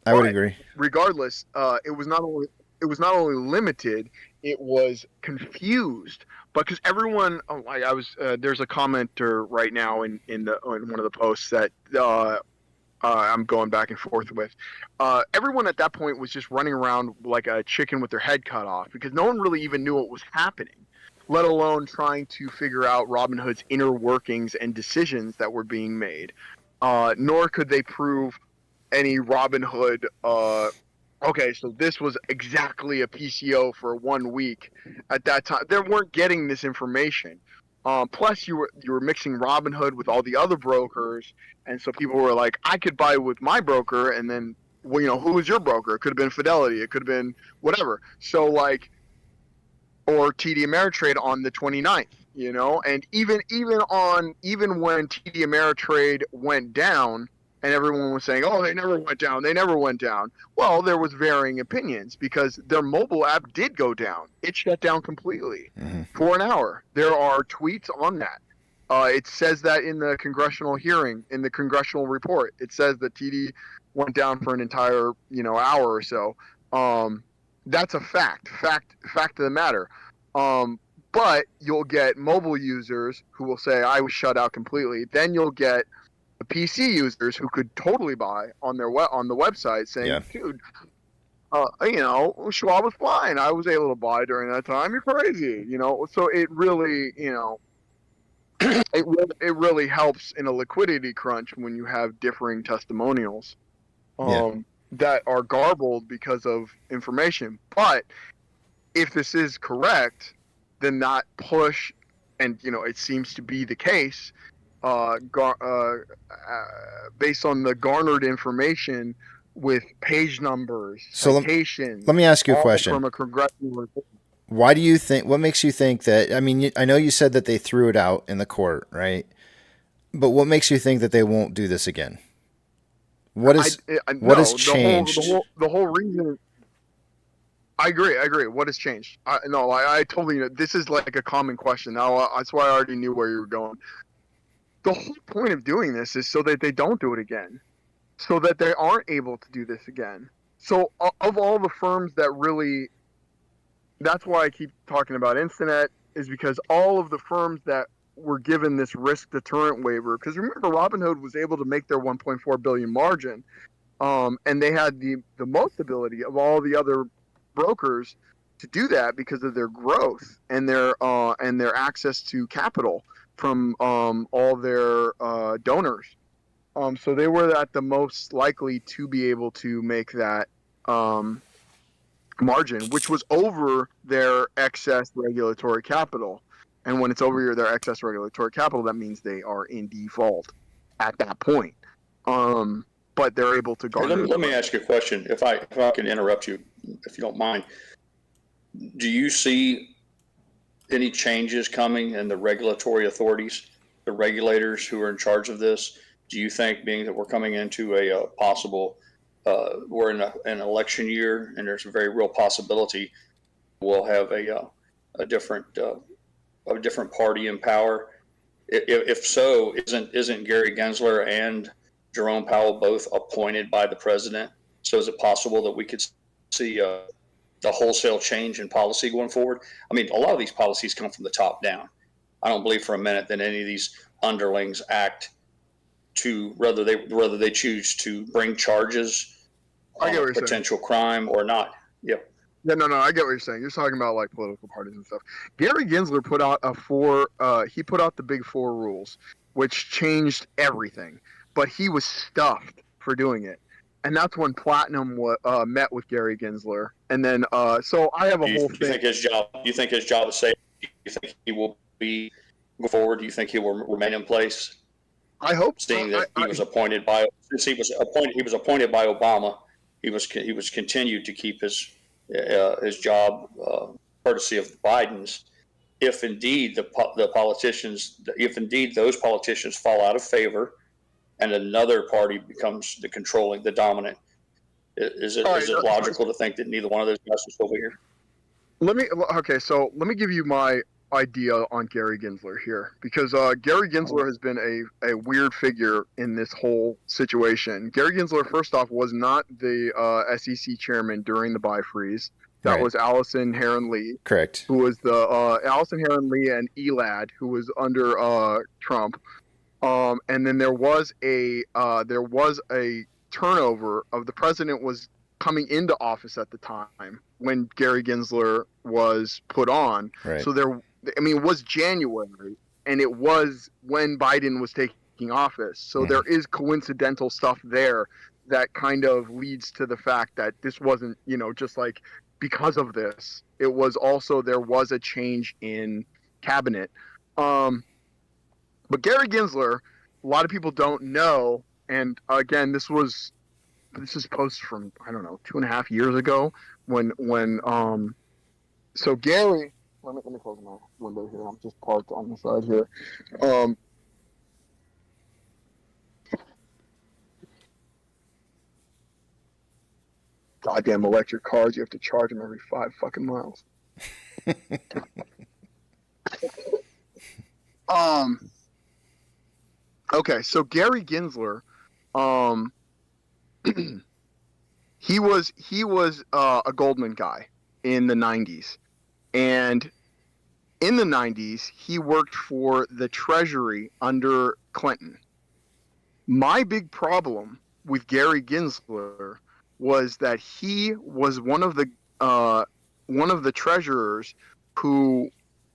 [SPEAKER 5] would agree.
[SPEAKER 15] Regardless, it was not only limited, it was confused because everyone. There's a commenter right now in one of the posts that I'm going back and forth with. Everyone at that point was just running around like a chicken with their head cut off because no one really even knew what was happening, let alone trying to figure out Robinhood's inner workings and decisions that were being made. Nor could they prove any Robinhood. Okay, so this was exactly a PCO for 1 week at that time. They weren't getting this information. Plus, you were mixing Robinhood with all the other brokers, and so people were like, I could buy with my broker, and then, well, who was your broker? It could have been Fidelity. It could have been whatever. So, like, or TD Ameritrade on the 29th, and even when TD Ameritrade went down, and everyone was saying, oh, they never went down. Well, there was varying opinions because their mobile app did go down. It shut down completely for an hour. There are tweets on that. It says that in the congressional hearing, in the congressional report, it says that TD went down for an entire, hour or so. That's a fact of the matter. But you'll get mobile users who will say, I was shut out completely. Then you'll get the PC users who could totally buy on their on the website saying, dude, Schwab was fine. I was able to buy during that time. You're crazy, So it really, it really helps in a liquidity crunch when you have differing testimonials that are garbled because of information. But if this is correct, then that push, and it seems to be the case, based on the garnered information with page numbers, citations.
[SPEAKER 5] Let me ask you a question.
[SPEAKER 15] From a congressional report.
[SPEAKER 5] Why do you think? What makes you think that? I mean, I know you said that they threw it out in the court, right? But what makes you think that they won't do this again? What has changed?
[SPEAKER 15] The whole reason. I agree. What has changed? I totally. This is like a common question. Now that's why I already knew where you were going. The whole point of doing this is so that they don't do it again, so that they aren't able to do this again. So of all the firms that really, that's why I keep talking about Instinet, is because all of the firms that were given this risk deterrent waiver, because remember, Robinhood was able to make their 1.4 billion margin, and they had the most ability of all the other brokers to do that because of their growth and their access to capital from all their donors. So they were at the most likely to be able to make that margin, which was over their excess regulatory capital. And when it's over their excess regulatory capital, that means they are in default at that point. But they're able to garner.
[SPEAKER 13] Let me ask you a question, if I can interrupt you, if you don't mind. Do you see any changes coming in the regulatory authorities, the regulators who are in charge of this? Do you think, being that we're coming into a possible, we're in an election year, and there's a very real possibility we'll have a different party in power? If so, isn't Gary Gensler and Jerome Powell both appointed by the president? So is it possible that we could see the wholesale change in policy going forward? I mean, a lot of these policies come from the top down. I don't believe for a minute that any of these underlings act to whether they choose to bring charges on potential crime or not. Yep.
[SPEAKER 15] Yeah, no, I get what you're saying. You're talking about like political parties and stuff. Gary Gensler put out the Big Four rules, which changed everything. But he was stuffed for doing it. And that's when Platinum met with Gary Gensler. And then, so I have a whole thing.
[SPEAKER 13] You think his job is safe? Do you think he will be go forward? Do you think he will remain in place?
[SPEAKER 15] I hope.
[SPEAKER 13] Seeing that he was appointed by Obama, he was continued to keep his job courtesy of the Bidens. If indeed those politicians fall out of favor, and another party becomes the dominant, is it logical to think that neither one of those guys is over here?
[SPEAKER 15] Let me give you my idea on Gary Gensler here, because Gary Gensler has been a weird figure in this whole situation. Gary Gensler, first off, was not the SEC chairman during the buy freeze. That was Allison Heron-Lee.
[SPEAKER 5] Correct.
[SPEAKER 15] Who was the Allison Heron-Lee and Elad, who was under Trump. And then there was a turnover of the president was coming into office at the time when Gary Gensler was put on.
[SPEAKER 5] Right.
[SPEAKER 15] So it was January, and it was when Biden was taking office. So there is coincidental stuff there that kind of leads to the fact that this wasn't, just like because of this. It was also, there was a change in cabinet. But Gary Gensler, a lot of people don't know, and again, this is posted from, I don't know, 2.5 years ago when so Gary, let me close my window here. I'm just parked on the side here. Goddamn electric cars, you have to charge them every 5 fucking miles. Okay, so Gary Gensler, he was a Goldman guy in the 90s, and in the 90s he worked for the Treasury under Clinton. My big problem with Gary Gensler was that he was one of the treasurers who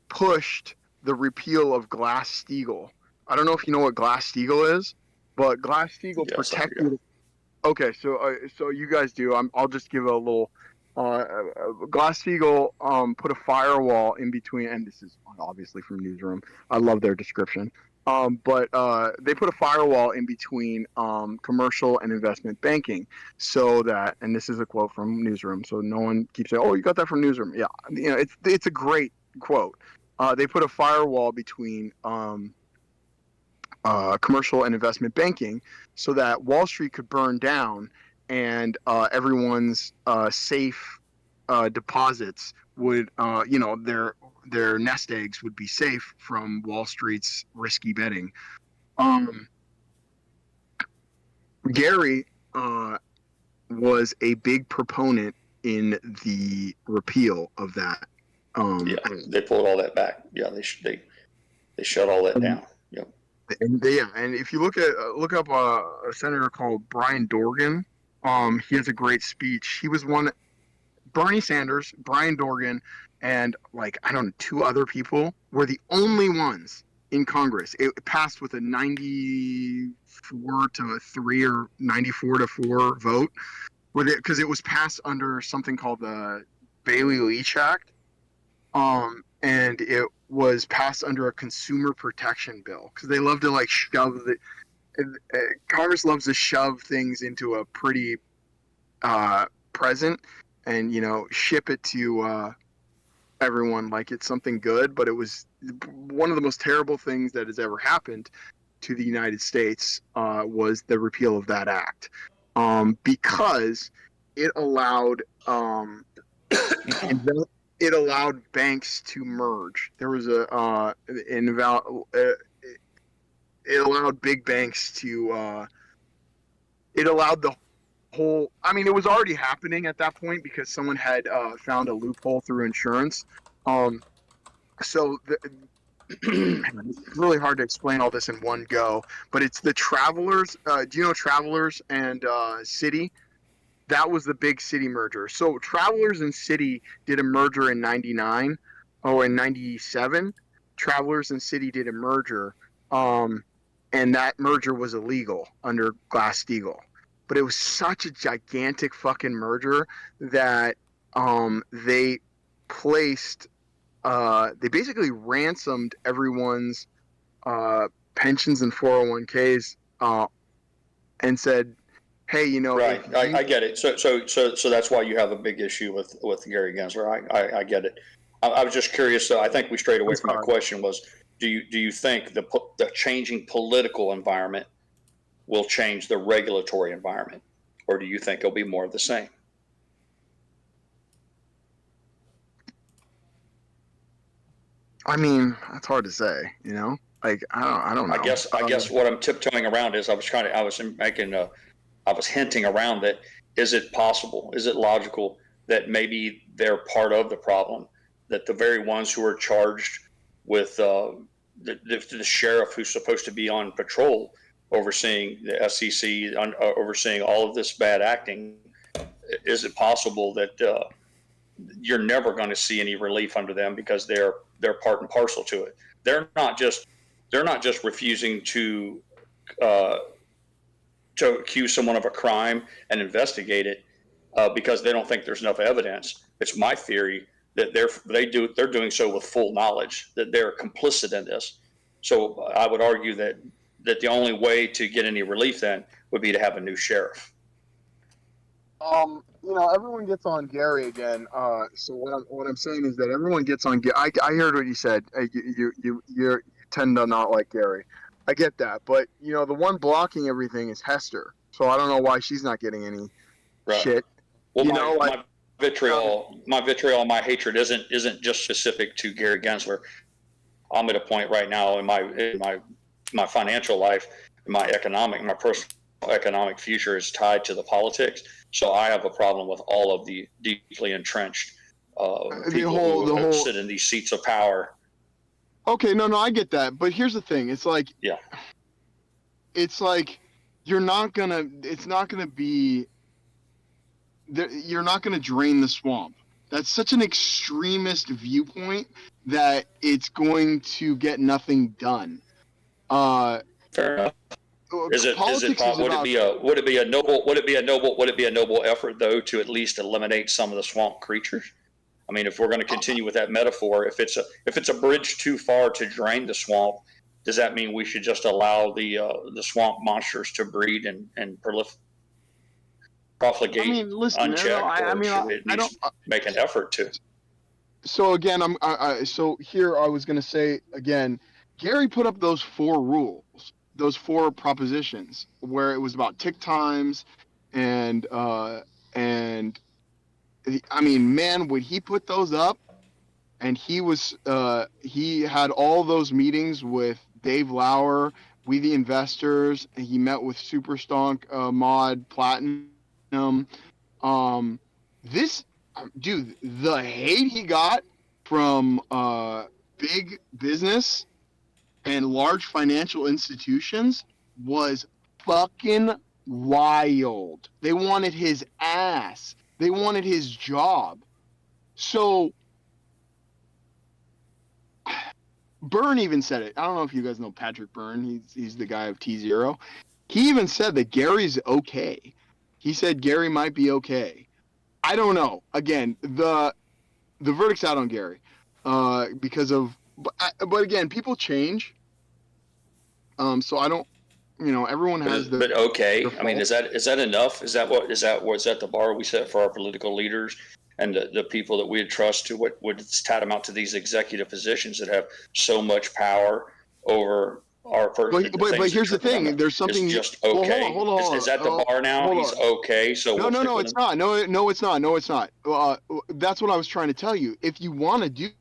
[SPEAKER 15] pushed the repeal of Glass-Steagall. I don't know if you know what Glass-Steagall is, but Glass-Steagall protected. Okay, so you guys do. I'll just give a little. Glass-Steagall put a firewall in between, and this is obviously from Newsroom. I love their description. But they put a firewall in between commercial and investment banking, so that, and this is a quote from Newsroom, so no one keeps saying, "Oh, you got that from Newsroom." Yeah, it's a great quote. They put a firewall between commercial and investment banking, so that Wall Street could burn down, and everyone's safe deposits would, their nest eggs would be safe from Wall Street's risky betting. Gary was a big proponent in the repeal of that.
[SPEAKER 13] They pulled all that back. Yeah, they shut all that down. Yep.
[SPEAKER 15] And if you look up a senator called Brian Dorgan, he has a great speech. He was one. Bernie Sanders, Brian Dorgan, and I don't know, 2 other people were the only ones in Congress. It passed with a 94-3 or 94-4 vote, because it was passed under something called the Bailey-Leach Act, and it was passed under a consumer protection bill, because they love to shove the. Congress loves to shove things into a pretty present, and ship it to everyone like it's something good. But it was one of the most terrible things that has ever happened to the United States, was the repeal of that act, because it allowed it allowed banks to merge. There was it allowed big banks to it allowed the whole. I mean, it was already happening at that point, because someone had found a loophole through insurance. So it's really hard to explain all this in one go, but it's the Travelers. Do you know Travelers and Citi? That was the big Citi merger. So Travelers and Citi did a merger in '99, in '97. Travelers and Citi did a merger, and that merger was illegal under Glass-Steagall. But it was such a gigantic fucking merger that they placed, they basically ransomed everyone's pensions and 401ks, and said, "Hey,
[SPEAKER 13] right? I get it. So that's why you have a big issue with Gary Gensler. I get it. I was just curious. I think we strayed away from my question. Was do you think the changing political environment will change the regulatory environment, or do you think it'll be more of the same?
[SPEAKER 15] I mean, that's hard to say. I don't know.
[SPEAKER 13] I guess what I'm tiptoeing around is I was hinting around that. Is it possible? Is it logical that maybe they're part of the problem? That the very ones who are charged with the sheriff who's supposed to be on patrol, overseeing the SEC, overseeing all of this bad acting, is it possible that you're never going to see any relief under them because they're part and parcel to it? They're not just refusing to accuse someone of a crime and investigate it because they don't think there's enough evidence. It's my theory that they're doing so with full knowledge that they're complicit in this. So I would argue that the only way to get any relief then would be to have a new sheriff.
[SPEAKER 15] Everyone gets on Gary again. So what I'm saying is that everyone gets on Gary. I heard what you said. You tend to not like Gary. I get that, but the one blocking everything is Hester. So I don't know why she's not getting any shit.
[SPEAKER 13] Well, my vitriol, my hatred isn't just specific to Gary Gensler. I'm at a point right now in my financial life, my personal economic future is tied to the politics. So I have a problem with all of the deeply entrenched people who sit in these seats of power.
[SPEAKER 15] Okay, no, I get that, but here's the thing: it's like you're not gonna drain the swamp. That's such an extremist viewpoint that it's going to get nothing done.
[SPEAKER 13] Fair enough. Would it be a noble effort though to at least eliminate some of the swamp creatures? I mean, if we're going to continue with that metaphor, if it's a bridge too far to drain the swamp, does that mean we should just allow the swamp monsters to breed and profligate unchecked, or should we at least make an effort to?
[SPEAKER 15] So again, so here I was going to say again, Gary put up those 4 rules, those 4 propositions, where it was about tick times, and I mean, man, when he put those up, and he had all those meetings with Dave Lauer, We the Investors, and he met with Super Stonk, Mod Platinum. This dude, the hate he got from big business and large financial institutions was fucking wild. They wanted his ass. They wanted his job. So Byrne even said it. I don't know if you guys know Patrick Byrne. He's the guy of T0. He even said that Gary's okay. He said Gary might be okay. I don't know. Again, the verdict's out on Gary because of. But again, people change. So I don't. Everyone has
[SPEAKER 13] But okay. I mean, is that enough? Is that the bar we set for our political leaders and the people that we trust to what would tantamount to these executive positions that have so much power over our person?
[SPEAKER 15] But here's the thing. There's something.
[SPEAKER 13] It's just okay.
[SPEAKER 15] Well, hold on.
[SPEAKER 13] Is that the bar now? He's okay. So
[SPEAKER 15] no, it's not. No, it's not. That's what I was trying to tell you. If you want to do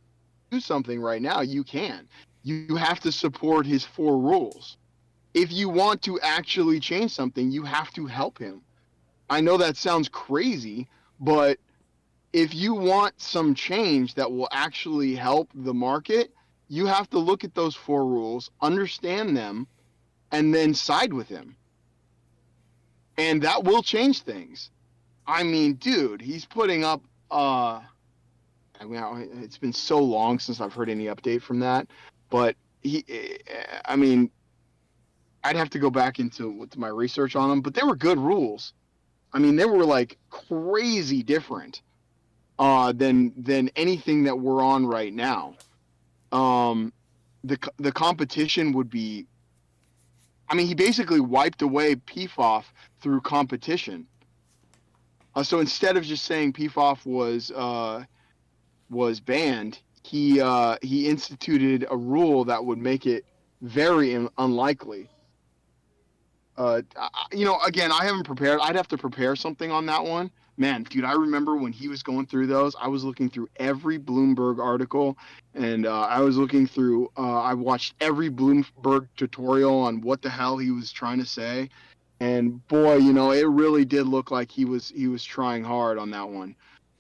[SPEAKER 15] something right now, you can. You have to support his 4 rules. If you want to actually change something, you have to help him. I know that sounds crazy, but if you want some change that will actually help the market, you have to look at those 4 rules, understand them, and then side with him. And that will change things. I mean, dude, he's putting up it's been so long since I've heard any update from that, but I'd have to go back into my research on them, but they were good rules. I mean, they were like crazy different than anything that we're on right now. The competition would be. I mean, he basically wiped away PFOF through competition. So instead of just saying PFOF was banned, he instituted a rule that would make it very unlikely. Again, I haven't prepared. I'd have to prepare something on that one. Man, dude, I remember when he was going through those, I was looking through every Bloomberg article, and I was looking through, I watched every Bloomberg tutorial on what the hell he was trying to say. And boy, it really did look like he was trying hard on that one.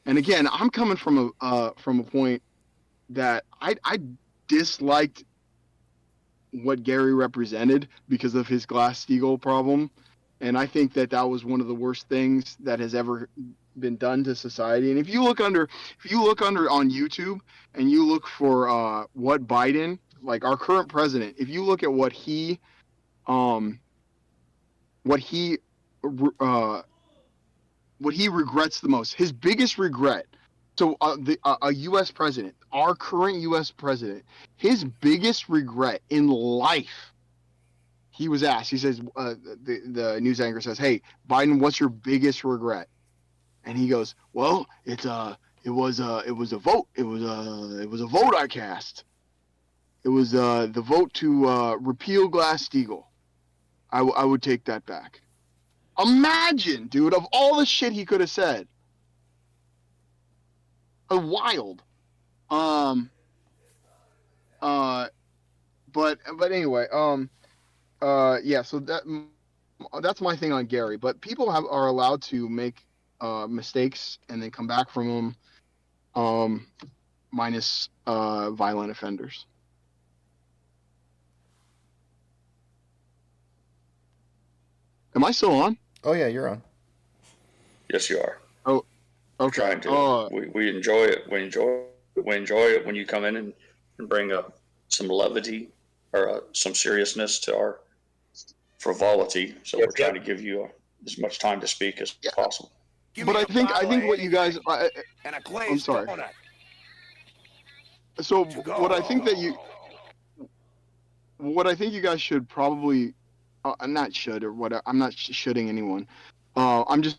[SPEAKER 15] And again, I'm coming from a point that I disliked what Gary represented because of his Glass-Steagall problem, and I think that was one of the worst things that has ever been done to society. And if you look under on YouTube and you look for what Biden, like our current president, if you look at what he regrets the most, his biggest regret So a U.S. president, our current U.S. president, his biggest regret in life, he was asked. He says, the news anchor says, "Hey, Biden, what's your biggest regret?" And he goes, "Well, it was a vote. It was a vote I cast. It was the vote to repeal Glass-Steagall. I would take that back." Imagine, dude, of all the shit he could have said. Wild. But anyway, yeah, so that's my thing on Gary. But people are allowed to make mistakes and then come back from them, minus violent offenders. Am I still on?
[SPEAKER 5] Oh yeah, you're on.
[SPEAKER 13] Yes, you are.
[SPEAKER 15] Oh, okay.
[SPEAKER 13] Trying to. We enjoy it. We enjoy it when you come in and bring up some levity or some seriousness to our frivolity. So we're trying to give you as much time to speak as possible.
[SPEAKER 15] But I think what you guys, I'm sorry. So what I think you guys should probably, not should or what, I'm not shoulding anyone. I'm just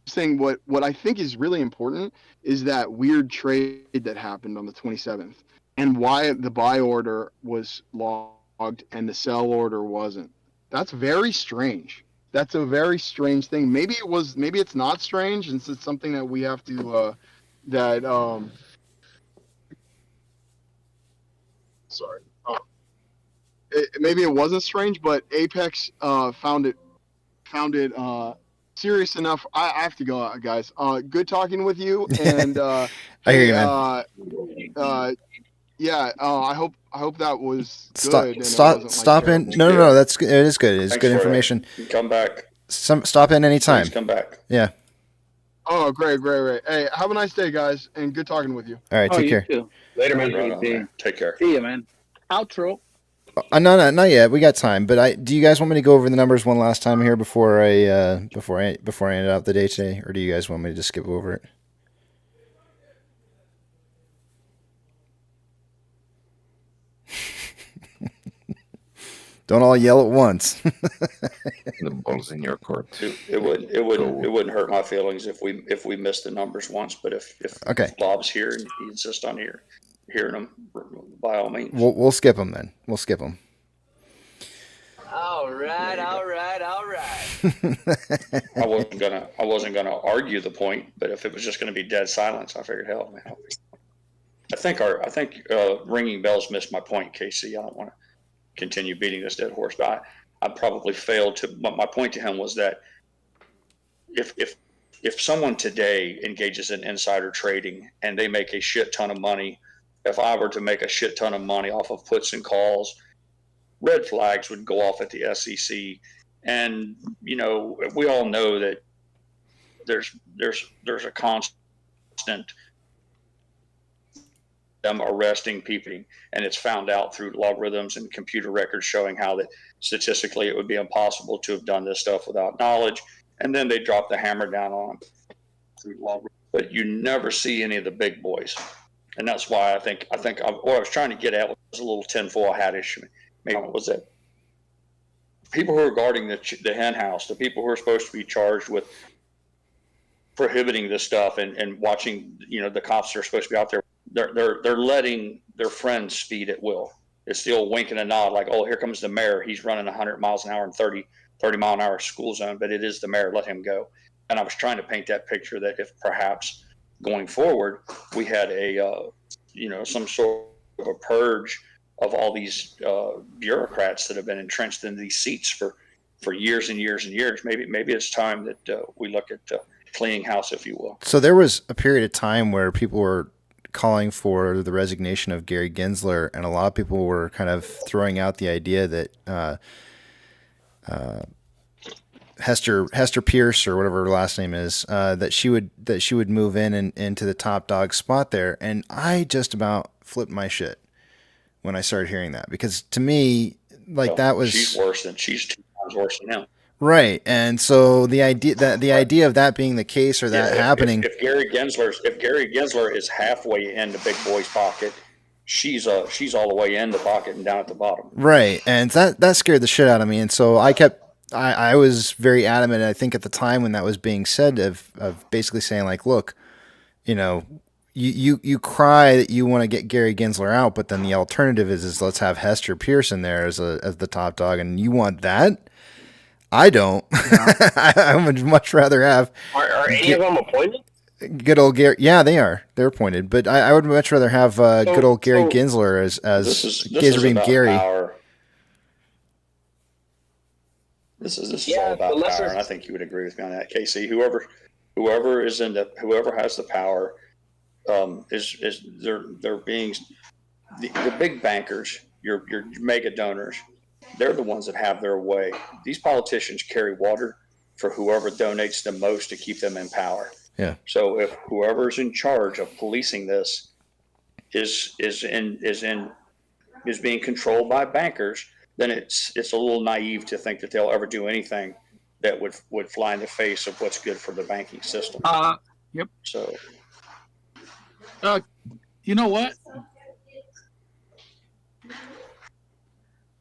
[SPEAKER 15] saying what I think is really important is that weird trade that happened on the 27th and why the buy order was logged and the sell order wasn't. That's very strange. That's a very strange thing. Maybe it's not strange, and it's something that we have to sorry. Maybe it wasn't strange, but Apex found it serious enough. I have to go, guys. Good talking with you, and
[SPEAKER 5] I hear you, man.
[SPEAKER 15] Yeah. I hope that was good.
[SPEAKER 5] Stop in. No. That's good. It is good. It's good information.
[SPEAKER 13] Come back.
[SPEAKER 5] Stop in anytime.
[SPEAKER 13] Please come back.
[SPEAKER 5] Yeah.
[SPEAKER 15] Oh, great. Hey, have a nice day, guys, and good talking with you.
[SPEAKER 5] All right, take care.
[SPEAKER 8] Too.
[SPEAKER 7] Later, man.
[SPEAKER 13] Right on, man. Take care.
[SPEAKER 8] See you, man. Outro.
[SPEAKER 5] No, not yet. We got time. But do you guys want me to go over the numbers one last time here before I end out the day today, or do you guys want me to just skip over it? Don't all yell at once.
[SPEAKER 16] The ball's in your court.
[SPEAKER 13] It wouldn't hurt my feelings if we missed the numbers once. But if Bob's here and he insists on hearing them, by all means.
[SPEAKER 5] We'll skip them then. We'll skip them.
[SPEAKER 18] All right.
[SPEAKER 13] I wasn't gonna argue the point, but if it was just gonna be dead silence, I figured, hell, man. I think ringing bells missed my point, Casey. I don't want to continue beating this dead horse, but I probably failed to. My point to him was that if someone today engages in insider trading and they make a shit ton of money, if I were to make a shit ton of money off of puts and calls, red flags would go off at the SEC. And, we all know that there's a constant them arresting people, and it's found out through logarithms and computer records showing how that statistically it would be impossible to have done this stuff without knowledge. And then they drop the hammer down on them through logarithms. But you never see any of the big boys. And that's why I think what I was trying to get at was a little tinfoil hat-ish. Maybe it was that people who are guarding the hen house, the people who are supposed to be charged with prohibiting this stuff and watching, the cops that are supposed to be out there, they're letting their friends speed at will. It's the old wink and a nod, like, oh, here comes the mayor. He's running 100 miles an hour in 30 mile an hour school zone, but it is the mayor. Let him go. And I was trying to paint that picture that if perhaps going forward we had some sort of a purge of all these bureaucrats that have been entrenched in these seats for years and years and years. Maybe it's time that we look at cleaning house, if you will.
[SPEAKER 5] So there was a period of time where people were calling for the resignation of Gary Gensler, and a lot of people were kind of throwing out the idea that Hester Pierce, or whatever her last name is, that she would move into the top dog spot there, and I just about flipped my shit when I started hearing that, because to me, that was
[SPEAKER 13] she's 2 times worse than him.
[SPEAKER 5] Right, and so the idea of that being the case or that happening.
[SPEAKER 13] If Gary Gensler is halfway in the big boy's pocket, she's all the way in the pocket and down at the bottom.
[SPEAKER 5] Right, and that scared the shit out of me, and so I was very adamant. I think at the time when that was being said, of basically saying like, look, you know, you cry that you want to get Gary Gensler out, but then the alternative is let's have Hester Pearson there as the top dog, and you want that. I don't. I would much rather have.
[SPEAKER 9] Are any of them appointed?
[SPEAKER 5] Good old Gary. Yeah, they are. They're appointed. But I would much rather have good old Gary Gensler as Gazer being Gary.
[SPEAKER 13] Power. This is all about power, and I think you would agree with me on that, Casey. Whoever has the power is they're being the big bankers, your mega donors. They're the ones that have their way. These politicians carry water for whoever donates the most to keep them in power.
[SPEAKER 5] Yeah.
[SPEAKER 13] So if whoever's in charge of policing this is being controlled by bankers, then it's a little naive to think that they'll ever do anything that would fly in the face of what's good for the banking system.
[SPEAKER 8] Yep.
[SPEAKER 13] So.
[SPEAKER 8] You know what?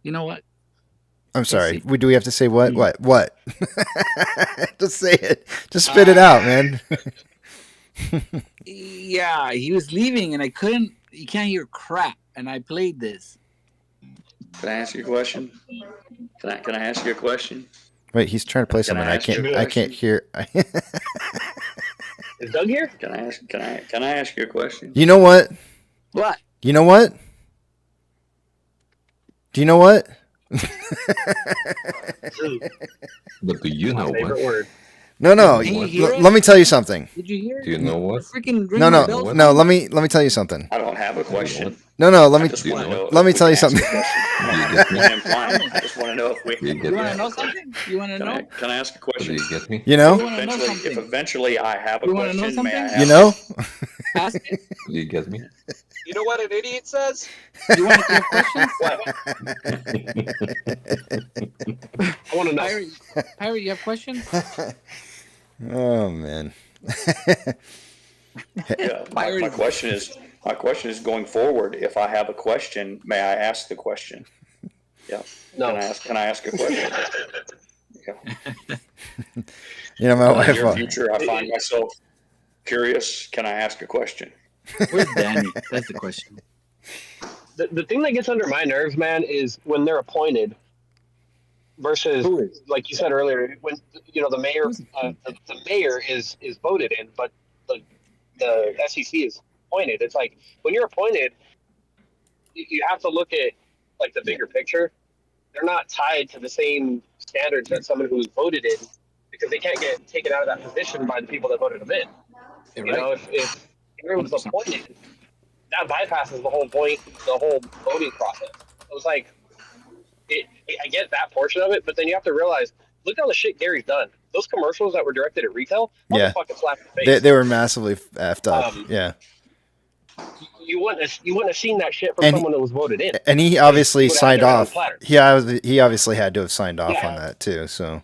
[SPEAKER 8] You know what?
[SPEAKER 5] I'm sorry. Do we have to say what? What? Just say it. Just spit it out, man.
[SPEAKER 8] Yeah, he was leaving, and you can't hear crap, and I played this.
[SPEAKER 13] Can I ask you a question? Can I ask you a question?
[SPEAKER 5] Wait, he's trying to play something. I can't hear.
[SPEAKER 9] Is Doug here?
[SPEAKER 13] Can I ask you a question?
[SPEAKER 5] You know what?
[SPEAKER 8] What?
[SPEAKER 5] You know what? Do you know what?
[SPEAKER 16] But do you know what?
[SPEAKER 9] Word.
[SPEAKER 5] No. Let me tell you something.
[SPEAKER 8] Did you hear it?
[SPEAKER 16] Do you know what?
[SPEAKER 5] No. Let me tell you something.
[SPEAKER 13] I don't have a question.
[SPEAKER 5] No. Let me tell you something.
[SPEAKER 13] I just want to know if we.
[SPEAKER 8] You want to know something? You want to know?
[SPEAKER 13] Can I ask a question?
[SPEAKER 16] Do you get me?
[SPEAKER 5] You know?
[SPEAKER 13] If eventually I have a question, may I ask?
[SPEAKER 5] You know?
[SPEAKER 8] Ask it.
[SPEAKER 16] Do you get me?
[SPEAKER 17] You know what an idiot says?
[SPEAKER 8] You want to get questions?
[SPEAKER 9] I want to know.
[SPEAKER 8] Pirate, you have questions?
[SPEAKER 5] Oh man.
[SPEAKER 13] Yeah, my question is going forward. If I have a question, may I ask the question? Yeah.
[SPEAKER 9] No.
[SPEAKER 13] Can I ask a question? Yeah.
[SPEAKER 5] You know, my wife.
[SPEAKER 13] In your future, I find myself curious. Can I ask a question?
[SPEAKER 8] Where's Danny? That's the question.
[SPEAKER 9] The thing that gets under my nerves, man, is when they're appointed versus, like you said earlier, when the mayor, the mayor is voted in, but the SEC is appointed. It's like when you're appointed, you have to look at like the bigger picture. They're not tied to the same standards that someone who's voted in, because they can't get taken out of that position by the people that voted them in. You know, if everyone's appointed, that bypasses the whole point, the whole voting process. It was like, I get that portion of it, but then you have to realize, look at all the shit Gary's done. Those commercials that were directed at retail, fucking slap in the face.
[SPEAKER 5] They were massively effed up. Yeah.
[SPEAKER 9] You wouldn't have seen that shit from someone that was voted in.
[SPEAKER 5] And he obviously signed off. He obviously had to have signed off on that too. So.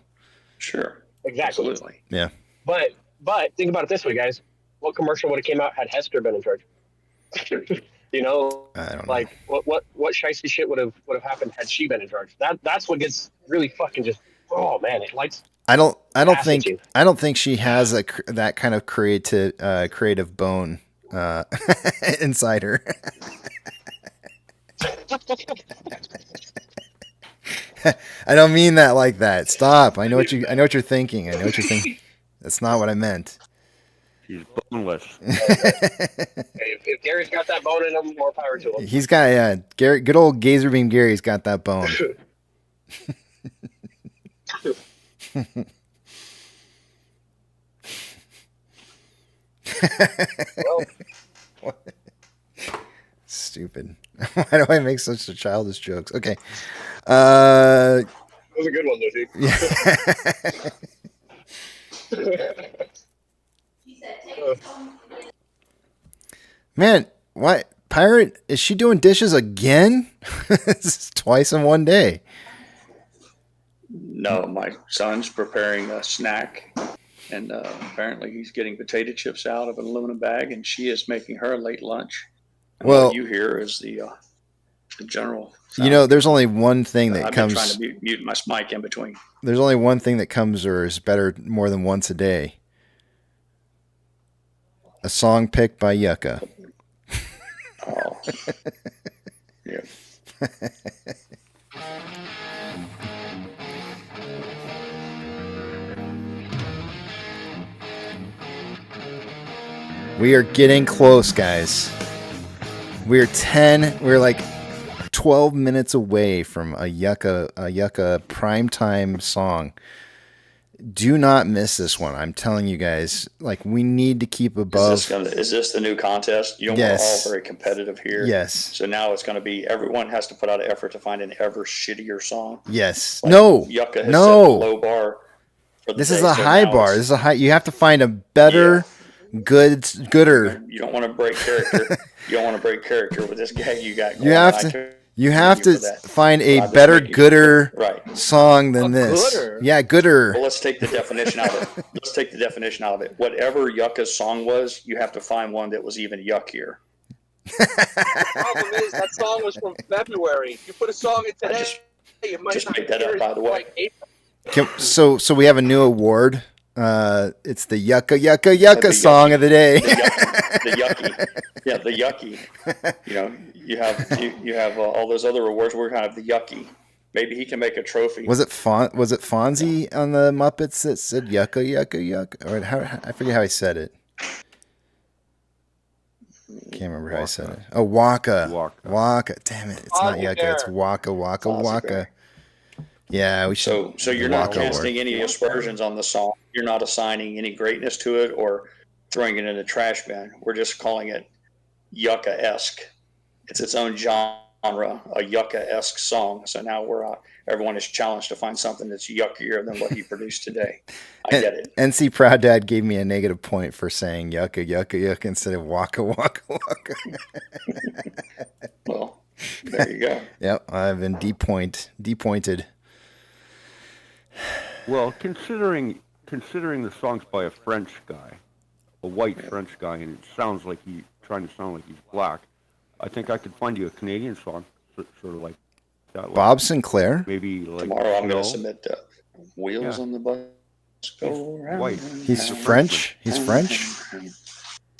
[SPEAKER 13] Sure.
[SPEAKER 9] Exactly.
[SPEAKER 13] Absolutely.
[SPEAKER 5] Yeah.
[SPEAKER 9] But think about it this way, guys. What commercial would have came out had Hester been in charge? You know,
[SPEAKER 5] I don't
[SPEAKER 9] know. What shiesty shit would have happened had she been in charge? That's what gets really fucking just. Oh man, it lights.
[SPEAKER 5] I don't think she has that kind of creative bone inside her. I don't mean that like that. Stop. I know what you're thinking. That's not what I meant.
[SPEAKER 3] He's boneless.
[SPEAKER 9] If Gary's got that bone in him, more power to him.
[SPEAKER 5] He's got Gary. Good old Gazer Beam Gary's got that bone. Stupid. Why do I make such childish jokes? Okay.
[SPEAKER 9] That was a good one, though, dude.
[SPEAKER 5] Man, why Pirate? Is she doing dishes again? This is twice in one day.
[SPEAKER 13] No, my son's preparing a snack, and apparently he's getting potato chips out of an aluminum bag, and she is making her late lunch. And
[SPEAKER 5] Well,
[SPEAKER 13] what you hear is the general
[SPEAKER 5] sound. You know, there's only one thing that
[SPEAKER 13] I've
[SPEAKER 5] comes.
[SPEAKER 13] been trying to mute my mic in between.
[SPEAKER 5] There's only one thing that comes or is better more than once a day. A song picked by Yucca.
[SPEAKER 13] Oh. Yeah.
[SPEAKER 5] We are getting close, guys. We're 12 minutes away from a Yucca primetime song. Do not miss this one. I'm telling you guys, like, we need to keep above.
[SPEAKER 13] Is this the new contest? You know,
[SPEAKER 5] Yes.
[SPEAKER 13] we're all very competitive here.
[SPEAKER 5] Yes.
[SPEAKER 13] So now it's going to be everyone has to put out an effort to find an ever shittier song.
[SPEAKER 5] Yes.
[SPEAKER 13] Like
[SPEAKER 5] No.
[SPEAKER 13] Yucca has
[SPEAKER 5] No.
[SPEAKER 13] set the low bar. For the
[SPEAKER 5] This
[SPEAKER 13] day,
[SPEAKER 5] is a
[SPEAKER 13] so
[SPEAKER 5] high
[SPEAKER 13] now
[SPEAKER 5] bar.
[SPEAKER 13] it's-
[SPEAKER 5] This is a high. You have to find a better, gooder.
[SPEAKER 13] You don't want to break character. You don't want to break character with this guy you got.
[SPEAKER 5] You have to. You have to find a
[SPEAKER 13] I'm just
[SPEAKER 5] better,
[SPEAKER 13] making-
[SPEAKER 5] gooder
[SPEAKER 13] right.
[SPEAKER 5] song than this.
[SPEAKER 13] gooder?
[SPEAKER 5] Yeah, gooder.
[SPEAKER 13] Well, let's take the definition out of it. Let's take the definition out of it. Whatever Yucca's song was, you have to find one that was even yuckier.
[SPEAKER 17] The problem is that song was from February. You put a song in today, you might
[SPEAKER 13] Just
[SPEAKER 17] not
[SPEAKER 13] make that
[SPEAKER 17] hear
[SPEAKER 13] up,
[SPEAKER 17] it
[SPEAKER 13] by the way.
[SPEAKER 17] like April.
[SPEAKER 5] So we have a new award. It's the Yucca song of the day.
[SPEAKER 13] The yucky. Yeah, the yucky. You know, you have all those other awards. We're kind of the yucky. Maybe he can make a trophy.
[SPEAKER 5] Was it Fonzie on the Muppets that said Yucca? Or how, I forget how he said it. Can't remember how I said it. Oh, Waka. Damn it. It's not Yucca. It's Waka. Yeah, we should.
[SPEAKER 13] So you're not
[SPEAKER 5] Waka
[SPEAKER 13] casting
[SPEAKER 5] award.
[SPEAKER 13] any aspersions on the song. You're not assigning any greatness to it or throwing it in the trash bin. We're just calling it Yucca-esque. It's its own genre, a Yucca-esque song. So now everyone is challenged to find something that's yuckier than what he produced today. I get it.
[SPEAKER 5] NC Proud Dad gave me a negative point for saying Yucca instead of Waka.
[SPEAKER 13] Well, there you go.
[SPEAKER 5] Yep, I've been depointed.
[SPEAKER 3] Well, considering the song's by a French guy, a white French guy, and it sounds like he's trying to sound like he's black, I think I could find you a Canadian song, sort of like that.
[SPEAKER 5] Bob Sinclair?
[SPEAKER 3] Maybe like
[SPEAKER 13] Tomorrow I'm going
[SPEAKER 3] Snow.
[SPEAKER 13] to submit Wheels on the Bus Go Round.
[SPEAKER 3] White.
[SPEAKER 5] He's French? He's French? I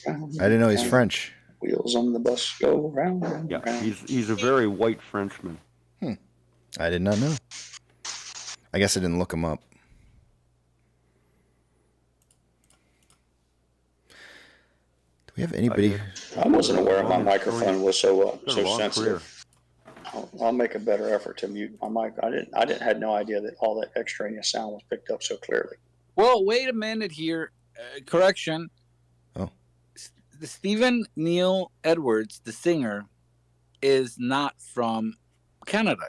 [SPEAKER 5] didn't know he's French.
[SPEAKER 13] Wheels on the bus go round and
[SPEAKER 3] Yeah,
[SPEAKER 13] round.
[SPEAKER 3] he's a very white Frenchman.
[SPEAKER 5] I did not know. I guess I didn't look him up. Do we have anybody?
[SPEAKER 13] I wasn't aware my microphone was so
[SPEAKER 3] Got a long
[SPEAKER 13] sensitive. I'll make a better effort to mute my mic. I had no idea that all that extraneous sound was picked up so clearly.
[SPEAKER 18] Well, wait a minute here. Correction.
[SPEAKER 5] Oh.
[SPEAKER 18] The Stephen Neil Edwards, the singer, is not from Canada.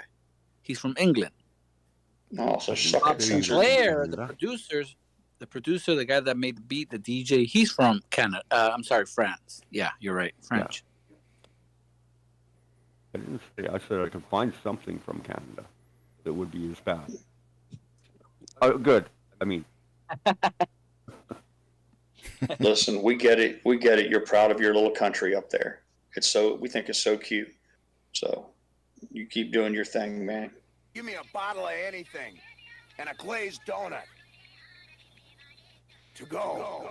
[SPEAKER 18] He's from England.
[SPEAKER 13] Oh, so suck it, Caesar.
[SPEAKER 18] Blair, the producer, the guy that made the beat, the DJ, he's from Canada. I'm sorry, France. Yeah, you're right, French.
[SPEAKER 3] I didn't say. I said I could find something from Canada that would be as bad. Oh, good. I mean,
[SPEAKER 13] Listen, we get it. We get it. You're proud of your little country up there. We think it's so cute. So you keep doing your thing, man.
[SPEAKER 6] Give me a bottle of anything and a glazed donut. To go.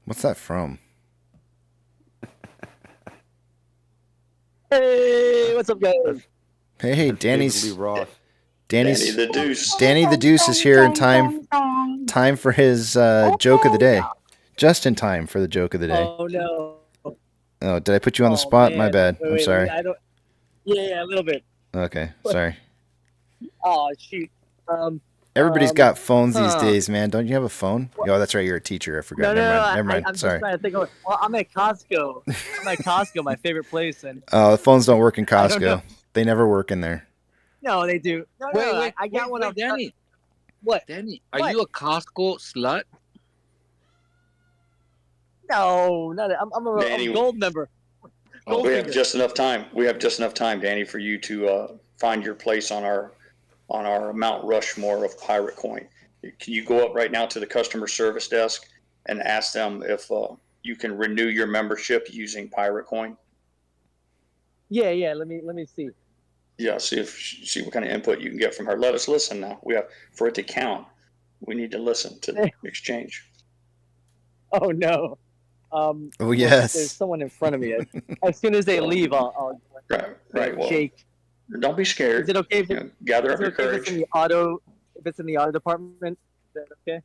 [SPEAKER 5] What's that from?
[SPEAKER 8] Hey, what's up, guys?
[SPEAKER 5] Hey, Danny's
[SPEAKER 13] Danny the Deuce.
[SPEAKER 5] Danny the Deuce is here in time for his joke of the day. Just in time for the joke of the day.
[SPEAKER 8] Oh no!
[SPEAKER 5] Oh, did I put you on the spot?
[SPEAKER 8] Man.
[SPEAKER 5] My bad.
[SPEAKER 8] Wait,
[SPEAKER 5] I'm sorry.
[SPEAKER 8] I don't. Yeah, a little bit.
[SPEAKER 5] Okay, sorry.
[SPEAKER 8] Oh shoot.
[SPEAKER 5] Everybody's got phones these days, man. Don't you have a phone? Oh, that's right. You're a teacher. I forgot. Never mind.
[SPEAKER 8] I'm
[SPEAKER 5] Sorry.
[SPEAKER 8] just trying to think of. Well, I'm at Costco. I'm at Costco, my favorite place, and
[SPEAKER 5] Oh, the phones don't work in
[SPEAKER 8] I don't know.
[SPEAKER 5] Costco. They never work in there.
[SPEAKER 8] no, they do. No,
[SPEAKER 18] Wait,
[SPEAKER 8] I got one out
[SPEAKER 18] Danny.
[SPEAKER 8] What?
[SPEAKER 18] Danny, are you a Costco slut?
[SPEAKER 8] No, not I'm a
[SPEAKER 13] Danny,
[SPEAKER 8] gold member.
[SPEAKER 13] We have just enough time. We have just enough time, Danny, for you to find your place on our on our Mount Rushmore of pirate coin. Can you go up right now to the customer service desk and ask them if you can renew your membership using pirate coin?
[SPEAKER 19] Yeah. Let me see.
[SPEAKER 13] Yeah, see what kind of input you can get from her. Let us listen now. We have, for it to count, we need to listen to the exchange.
[SPEAKER 19] Oh no.
[SPEAKER 5] Oh
[SPEAKER 19] There's
[SPEAKER 5] yes.
[SPEAKER 19] someone in front of me. As soon as they leave, I'll
[SPEAKER 13] Right. Well,
[SPEAKER 19] shake.
[SPEAKER 13] don't be scared.
[SPEAKER 19] Is it okay if
[SPEAKER 13] gather
[SPEAKER 19] is
[SPEAKER 13] up
[SPEAKER 19] it
[SPEAKER 13] your
[SPEAKER 19] okay if
[SPEAKER 13] courage.
[SPEAKER 19] it's in the auto? If it's in the auto department, is that okay?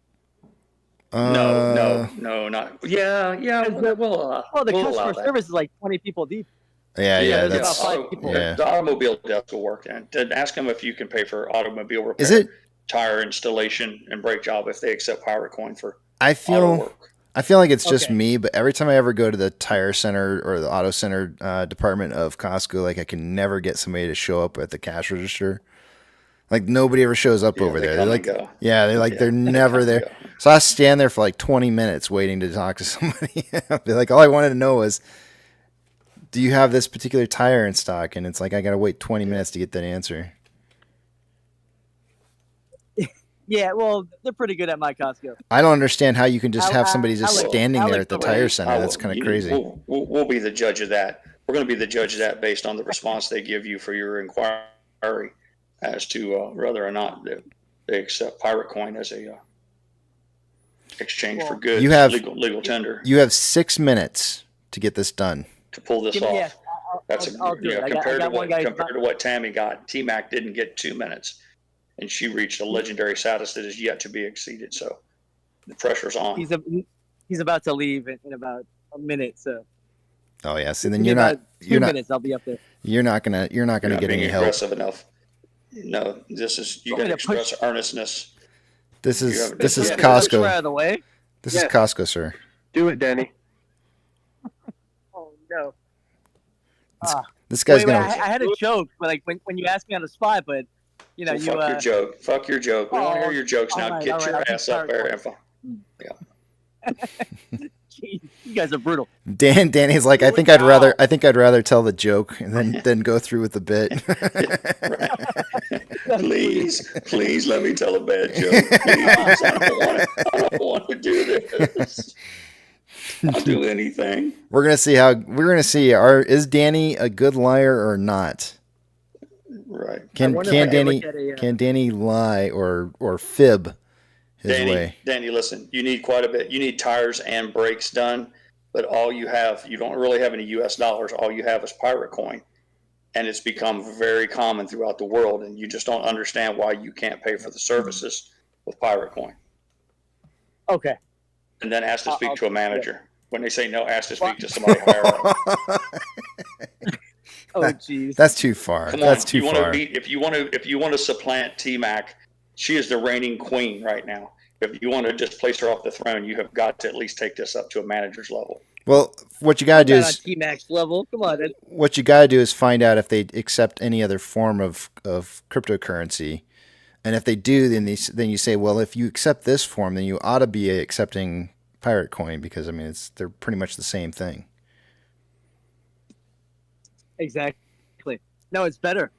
[SPEAKER 13] No, not. Yeah.
[SPEAKER 19] The
[SPEAKER 13] We'll
[SPEAKER 19] customer
[SPEAKER 13] allow that.
[SPEAKER 19] service is like 20 people deep.
[SPEAKER 5] Yeah,
[SPEAKER 19] there's about 5 people.
[SPEAKER 13] The automobile desk will work. And ask them if you can pay for automobile repair,
[SPEAKER 5] Is it?
[SPEAKER 13] tire installation, and brake job if they accept pirate coin for
[SPEAKER 5] I
[SPEAKER 13] auto work.
[SPEAKER 5] feel like it's just me, but every time I ever go to the tire center or the auto center department of Costco, like I can never get somebody to show up at the cash register. Like nobody ever shows up over there. They're like, they're never there. So I stand there for like 20 minutes waiting to talk to somebody. I'll be like, all I wanted to know was, do you have this particular tire in stock? And it's like, I got to wait 20 minutes to get that answer.
[SPEAKER 19] Yeah, well, they're pretty good at my Costco.
[SPEAKER 5] I don't understand how you can just have somebody just standing there at the tire center.
[SPEAKER 13] Oh,
[SPEAKER 5] That's kind of crazy.
[SPEAKER 13] We'll be the judge of that. We're going to be the judge of that based on the response they give you for your inquiry as to whether or not they accept pirate coin as a exchange for goods,
[SPEAKER 5] You have
[SPEAKER 13] legal tender.
[SPEAKER 5] You have 6 minutes to get this done.
[SPEAKER 13] To pull this off.
[SPEAKER 19] Yeah, I'll do it.
[SPEAKER 13] Compared
[SPEAKER 19] I
[SPEAKER 13] to
[SPEAKER 19] got one guy.
[SPEAKER 13] compared to what Tammy got, T-Mac didn't get 2 minutes, and she reached a legendary status that is yet to be exceeded. So the pressure's on.
[SPEAKER 19] He's about to leave in about a minute. So.
[SPEAKER 5] Oh yeah, so then you're not.
[SPEAKER 19] 2 minutes. I'll be up there.
[SPEAKER 5] You're not gonna get any help.
[SPEAKER 13] Aggressive enough. No, this is you got to express earnestness.
[SPEAKER 5] This is
[SPEAKER 19] Costco.
[SPEAKER 5] Costco.
[SPEAKER 19] Out of the way.
[SPEAKER 5] This is Costco, sir.
[SPEAKER 7] Do it, Danny.
[SPEAKER 19] Oh no.
[SPEAKER 5] This guy's gonna.
[SPEAKER 19] I had a joke, but like when you asked me on the spot, but you know
[SPEAKER 13] Fuck your joke. Fuck your joke. We don't hear your jokes now.
[SPEAKER 19] Right,
[SPEAKER 13] Get your
[SPEAKER 19] right,
[SPEAKER 13] ass up there and
[SPEAKER 19] Jeez, you guys are brutal.
[SPEAKER 5] Danny's like, I think I'd rather tell the joke and then go through with the bit.
[SPEAKER 13] Please let me tell a bad joke. Please, I don't want to do this. I'll do anything.
[SPEAKER 5] We're gonna see is Danny a good liar or not?
[SPEAKER 13] Right.
[SPEAKER 5] Can Danny lie or fib his way?
[SPEAKER 13] Danny, listen, you need quite a bit. You need tires and brakes done, but you don't really have any US dollars. All you have is pirate coin. And it's become very common throughout the world, and you just don't understand why you can't pay for the services with pirate coin.
[SPEAKER 19] Okay.
[SPEAKER 13] And then ask to speak to a manager. When they say no, ask to speak to somebody higher up.
[SPEAKER 19] Oh, jeez.
[SPEAKER 5] That's too far. That's too far.
[SPEAKER 13] If you want to supplant T-Mac, she is the reigning queen right now. If you want to just place her off the throne, you have got to at least take this up to a manager's level.
[SPEAKER 5] Well, what you gotta do is
[SPEAKER 19] T-Max level. Come on.
[SPEAKER 5] What you gotta do is find out if they accept any other form of cryptocurrency, and if they do, then you say, well, if you accept this form, then you ought to be accepting pirate coin because I mean they're pretty much the same thing.
[SPEAKER 19] Exactly. No, it's better.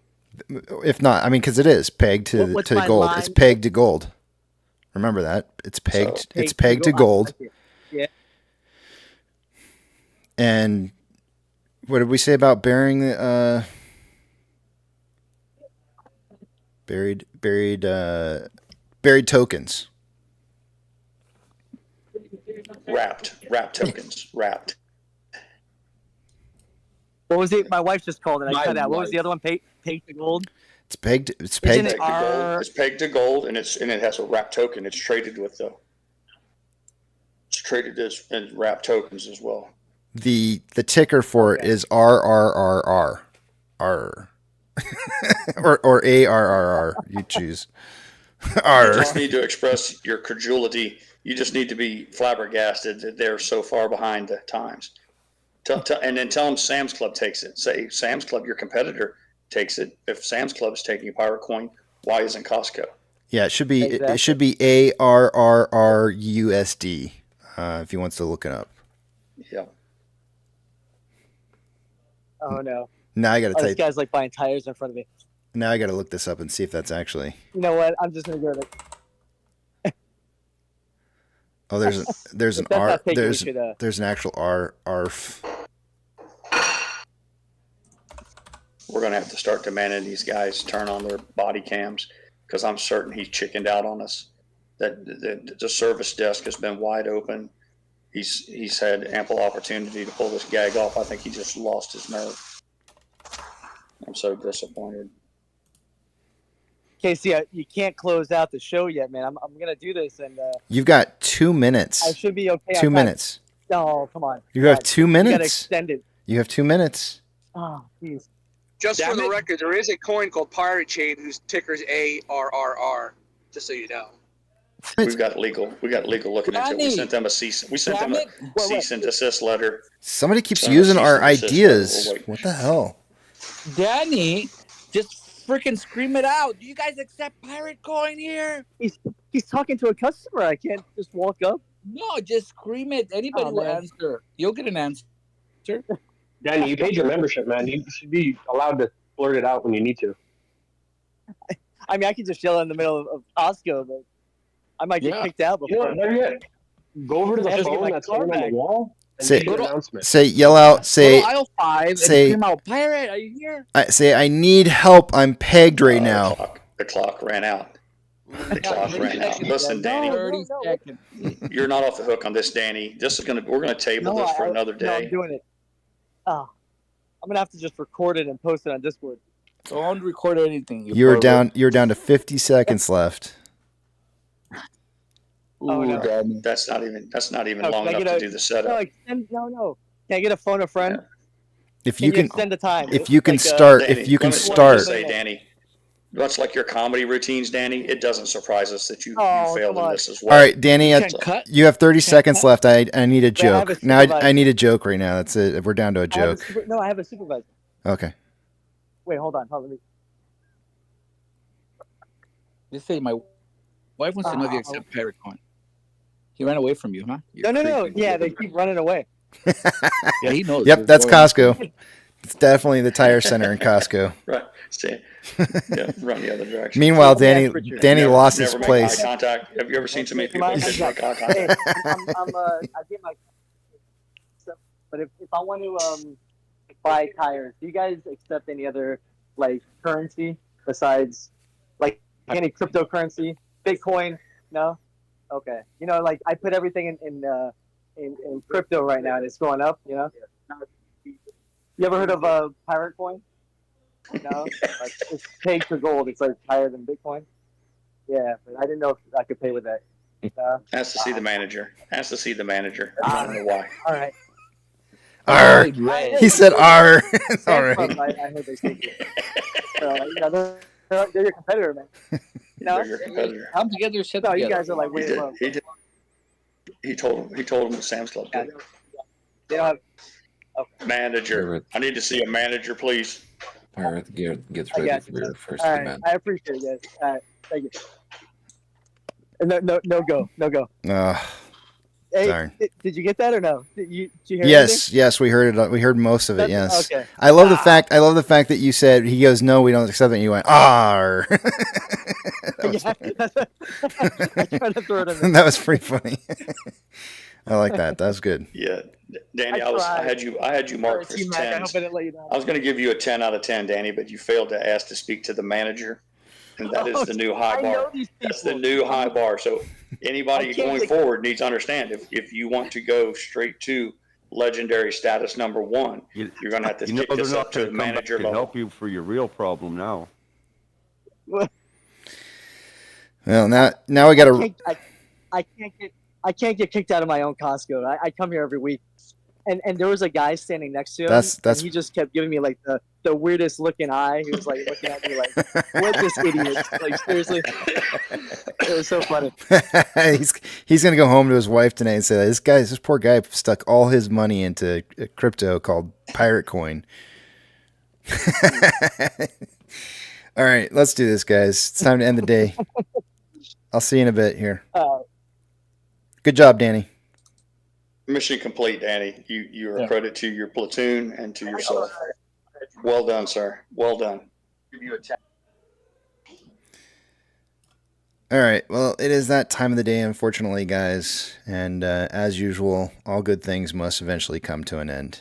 [SPEAKER 5] If not, I mean, because it is pegged to gold.
[SPEAKER 19] line?
[SPEAKER 5] It's pegged to gold. Remember that it's pegged. It's pegged to gold.
[SPEAKER 19] Yeah.
[SPEAKER 5] And what did we say about burying the buried tokens?
[SPEAKER 13] Wrapped tokens. Wrapped.
[SPEAKER 19] What was it? My wife just called and I cut out. What was the other one? Pegged to gold.
[SPEAKER 5] It's pegged.
[SPEAKER 13] It's pegged to gold. It's pegged to gold, and it has a wrapped token. It's traded with It's traded as wrapped tokens as well.
[SPEAKER 5] The ticker for it is RRRR. R. or ARRR. You choose. R.
[SPEAKER 13] You just need to express your credulity. You just need to be flabbergasted that they're so far behind the times. And then tell them Sam's Club takes it. Say Sam's Club, your competitor, takes it. If Sam's Club is taking a pirate coin, why isn't Costco?
[SPEAKER 5] Yeah, it should be It should be ARRRUSD if he wants to look it up.
[SPEAKER 13] Yeah.
[SPEAKER 19] Oh no.
[SPEAKER 5] Now I got to tell
[SPEAKER 19] this guy's like buying tires in front of me.
[SPEAKER 5] Now I got to look this up and see if that's actually.
[SPEAKER 19] You know what? I'm just gonna go to.
[SPEAKER 5] Oh, there's an
[SPEAKER 19] If that's
[SPEAKER 5] R.
[SPEAKER 19] not taken, we
[SPEAKER 5] There's
[SPEAKER 19] should,
[SPEAKER 5] there's an actual ARF.
[SPEAKER 13] We're going to have to start demanding these guys turn on their body cams because I'm certain he's chickened out on us. That the service desk has been wide open. He's had ample opportunity to pull this gag off. I think he just lost his nerve. I'm so disappointed.
[SPEAKER 19] Casey, you can't close out the show yet, man. I'm gonna do this, and
[SPEAKER 5] You've got 2 minutes.
[SPEAKER 19] I should be okay.
[SPEAKER 5] 2 minutes.
[SPEAKER 19] No, come on.
[SPEAKER 5] You have 2 minutes.
[SPEAKER 19] You gotta extend it.
[SPEAKER 5] You have 2 minutes.
[SPEAKER 19] Oh, jeez.
[SPEAKER 17] Just for the record, there is a coin called Pirate Chain whose ticker's ARRR. Just so you know.
[SPEAKER 13] We've got legal looking into it. We sent them a cease and desist letter.
[SPEAKER 5] Somebody keeps using our ideas. What the hell?
[SPEAKER 18] Danny, just freaking scream it out. Do you guys accept pirate coin here?
[SPEAKER 19] He's talking to a customer. I can't just walk up.
[SPEAKER 18] No, just scream it. Anybody will answer. You'll get an answer.
[SPEAKER 7] Danny, you paid your membership, man. You should be allowed to blurt it out when you need to.
[SPEAKER 19] I mean, I could just yell in the middle of Costco, but I might get kicked out before.
[SPEAKER 7] You know what, better yet, go over to the phone that's on the wall and
[SPEAKER 5] Say,
[SPEAKER 7] make an announcement.
[SPEAKER 5] say, yell out. Say,
[SPEAKER 18] Go to aisle 5 and
[SPEAKER 5] say,
[SPEAKER 18] scream out, pirate, are you here?
[SPEAKER 5] say, I need help. I'm pegged right now.
[SPEAKER 13] The clock ran out. The clock ran out. Listen, Danny,
[SPEAKER 18] 30 seconds.
[SPEAKER 13] you're not off the hook on this, Danny. We're gonna table this for another day.
[SPEAKER 19] No, I'm doing it. I'm gonna have to just record it and post it on Discord.
[SPEAKER 18] Don't record anything.
[SPEAKER 5] You're down to 50 seconds left.
[SPEAKER 19] Oh, no.
[SPEAKER 13] That's not even long
[SPEAKER 19] can I
[SPEAKER 13] enough
[SPEAKER 19] get
[SPEAKER 13] to do the setup.
[SPEAKER 19] No. Can I get a phone a friend?
[SPEAKER 5] If you can
[SPEAKER 19] extend the time.
[SPEAKER 5] If you can
[SPEAKER 19] Like,
[SPEAKER 5] start,
[SPEAKER 13] Danny,
[SPEAKER 5] if you can
[SPEAKER 13] let me
[SPEAKER 5] start.
[SPEAKER 13] say, Danny, much like your comedy routines, Danny, it doesn't surprise us that you failed in this as well.
[SPEAKER 5] All right, Danny, you have 30 seconds left. I need a joke. Now I need a joke right now. That's it. We're down to a joke.
[SPEAKER 19] I have a supervisor.
[SPEAKER 5] Okay.
[SPEAKER 19] Wait, hold on. Let me.
[SPEAKER 18] Just say my wife wants to know if you accept pirate coin. He ran away from you, huh?
[SPEAKER 19] No. Yeah, they keep running away.
[SPEAKER 18] Yeah, he knows.
[SPEAKER 5] Yep, that's Costco. It's definitely the tire center in Costco.
[SPEAKER 13] Right. Run the other direction.
[SPEAKER 5] Meanwhile, Danny lost his place.
[SPEAKER 13] Eye contact. Have you ever seen so many people make eye contact?
[SPEAKER 19] Hey, I get my. But if I want to buy tires, do you guys accept any other like currency besides like any cryptocurrency, Bitcoin? No. Okay. You know, like I put everything in crypto right now, and it's going up. You know. You ever heard of pirate coin? No. Like, it's pegged to gold. It's like higher than Bitcoin. Yeah, but I didn't know if I could pay with that.
[SPEAKER 13] Has to see the manager. I don't know why.
[SPEAKER 19] All right.
[SPEAKER 5] R. He said R. All right.
[SPEAKER 19] I heard they say it. They're your competitor, man. You know?
[SPEAKER 13] They're your competitor.
[SPEAKER 18] Come together, shit
[SPEAKER 19] No,
[SPEAKER 18] together.
[SPEAKER 19] you guys are like way above.
[SPEAKER 13] He told him the Sam's Club did.
[SPEAKER 19] They don't have.
[SPEAKER 13] Manager. I need to see a manager, please.
[SPEAKER 16] Pirate, get ready for your first
[SPEAKER 19] All right.
[SPEAKER 16] demand.
[SPEAKER 19] I appreciate it, guys. All right. Thank you. No go. Hey,
[SPEAKER 5] darn.
[SPEAKER 19] Did you get that or no? Did you hear
[SPEAKER 5] Yes, we heard it. We heard most of it. Yes.
[SPEAKER 19] Okay.
[SPEAKER 5] I love the fact that you said he goes, no, we don't accept it. And you went, R. That was pretty funny. I like that. That was good.
[SPEAKER 13] Yeah, Danny, I had you marked for 10. I was going to give you a 10 out of 10, Danny, but you failed to ask to speak to the manager, and that is the new high bar. That's the new high bar. So anybody going forward needs to understand if you want to go straight to legendary status number 1, you're going to have to take this up to the manager level.
[SPEAKER 3] Help you for your real problem now.
[SPEAKER 5] Well, now we got to.
[SPEAKER 19] I can't get kicked out of my own Costco. I come here every week, and there was a guy standing next to him. And he just kept giving me like the weirdest looking eye. He was like looking at me like, "What this idiot?" Like seriously, it was so funny.
[SPEAKER 5] he's gonna go home to his wife tonight and say, "This poor guy stuck all his money into a crypto called Pirate Coin." All right, let's do this, guys. It's time to end the day. I'll see you in a bit here. Good job, Danny.
[SPEAKER 13] Mission complete, Danny. You are a credit to your platoon and to yourself. Well done, sir. Well done.
[SPEAKER 5] All right. Well, it is that time of the day, unfortunately, guys. And as usual, all good things must eventually come to an end.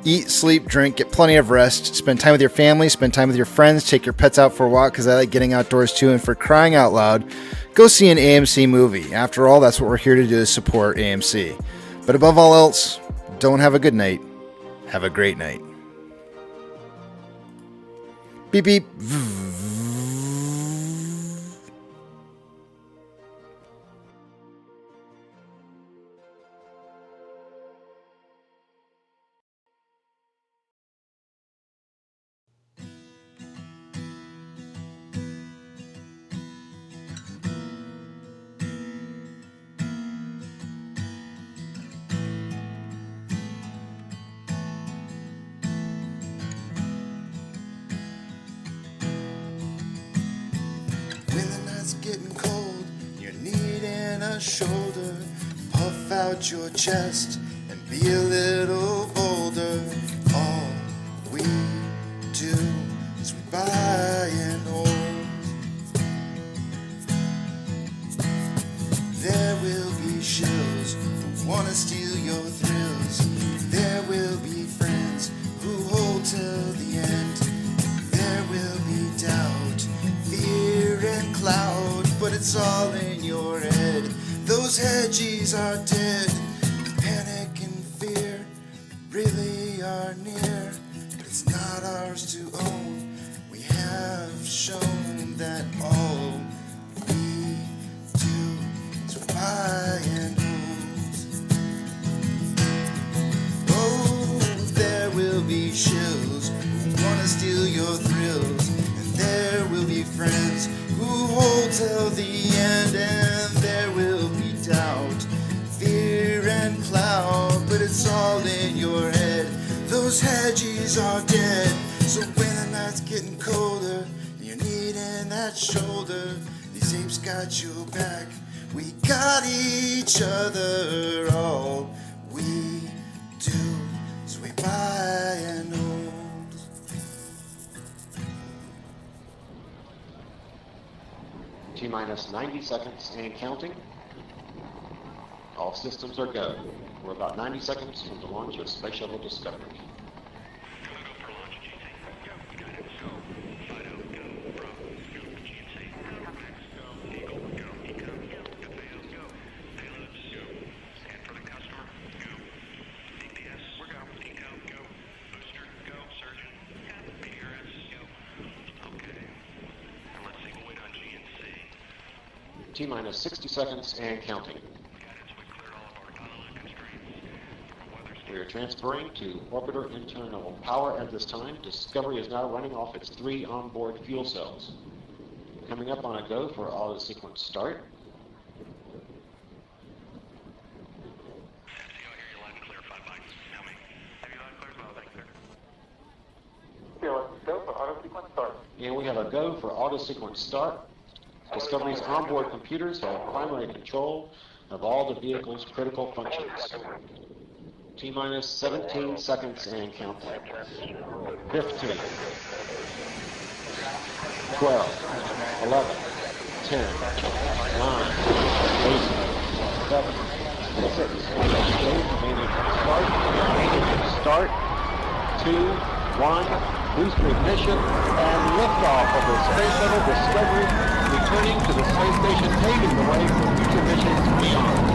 [SPEAKER 5] Eat, sleep, drink, get plenty of rest, spend time with your family, spend time with your friends, take your pets out for a walk because I like getting outdoors too, and for crying out loud, go see an AMC movie. After all, that's what we're here to do, is support AMC. But above all else, don't have a good night. Have a great night. Beep, beep.
[SPEAKER 4] Getting cold, you're needing a shoulder. Puff out your chest and be a little bolder. All we do is we buy and hold. There will be shills who wanna steal your thrills. There will be friends who hold till the end. There will be doubt, fear and cloud, but it's all in your head. Those hedgies are dead. Panic and fear really are near, but it's not ours to own. We have shown that all we do is buy and hold. Oh, there will be shills who wanna steal your thrills, and there will be friends who hold till the end, and there will be doubt, fear and cloud, but it's all in your head. Those hedgies are dead. So when the night's getting colder, you're needing that shoulder, these apes got your back, we got each other. All we do is we buy and hold.
[SPEAKER 22] T-minus 90 seconds and counting. All systems are go. We're about 90 seconds from the launch of Space Shuttle Discovery. T-minus 60 seconds and counting. We are transferring to orbiter internal power at this time. Discovery is now running off its 3 onboard fuel cells. Coming up on a go for auto sequence start. And we have a go for auto sequence start. Discovery's onboard computers have primary control of all the vehicle's critical functions. T-minus 17 seconds and counting. 15, 12, 11, 10, 9, 8, 7, 6, 5, start, 2, 1, booster ignition, and liftoff of the Space Shuttle Discovery, returning to the space station, paving the way for future missions beyond.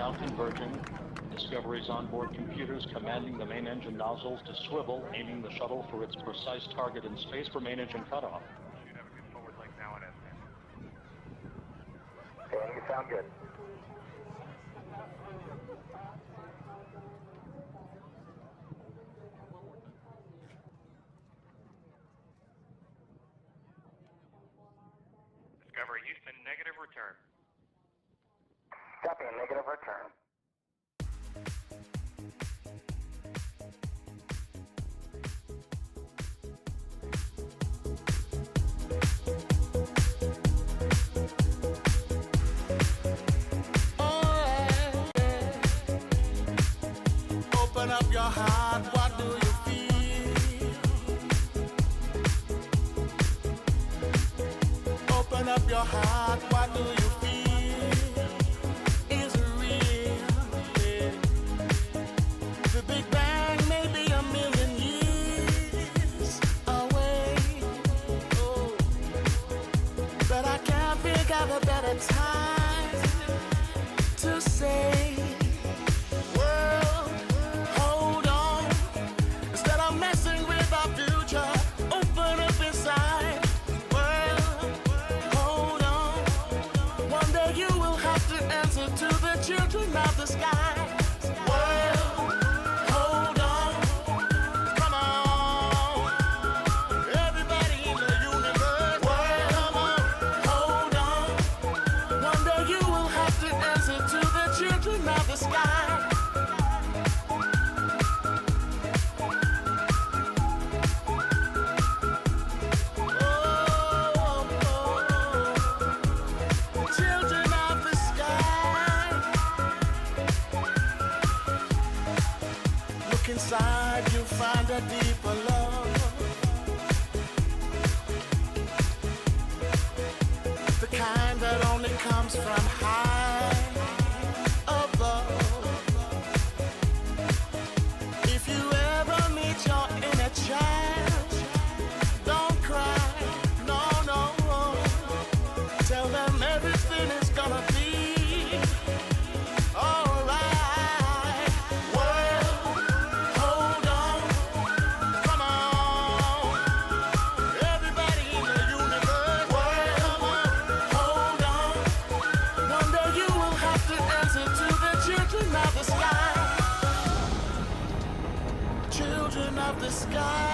[SPEAKER 22] now converging. Discovery's onboard computers commanding the main engine nozzles to swivel, aiming the shuttle for its precise target in space for main engine cutoff.
[SPEAKER 12] Okay, you sound good.
[SPEAKER 21] Discovery Houston, negative return.
[SPEAKER 12] Copy, negative return.
[SPEAKER 4] Open up your heart, what do you feel? Open up your heart, what do you feel? Is it real? Yeah. The Big Bang may be a million years away. Oh. But I can't think of a better time to say, world, hold on. Instead of messing with our future, open up inside. World, hold on. One day you will have to answer to the children of the sky. World, hold on. Come on. Everybody in the universe. World, come on. Hold on. One day you will have to answer to the children of the sky. Children of the sky. Look inside, you find a deeper love. The kind that only comes from high above. If you ever meet your inner child, don't cry, no, no. Tell them everything is gonna be alright. World, hold on. Come on. Everybody in the universe. World, come on. Hold on. One day you will have to answer to the children of the sky. Children of the sky.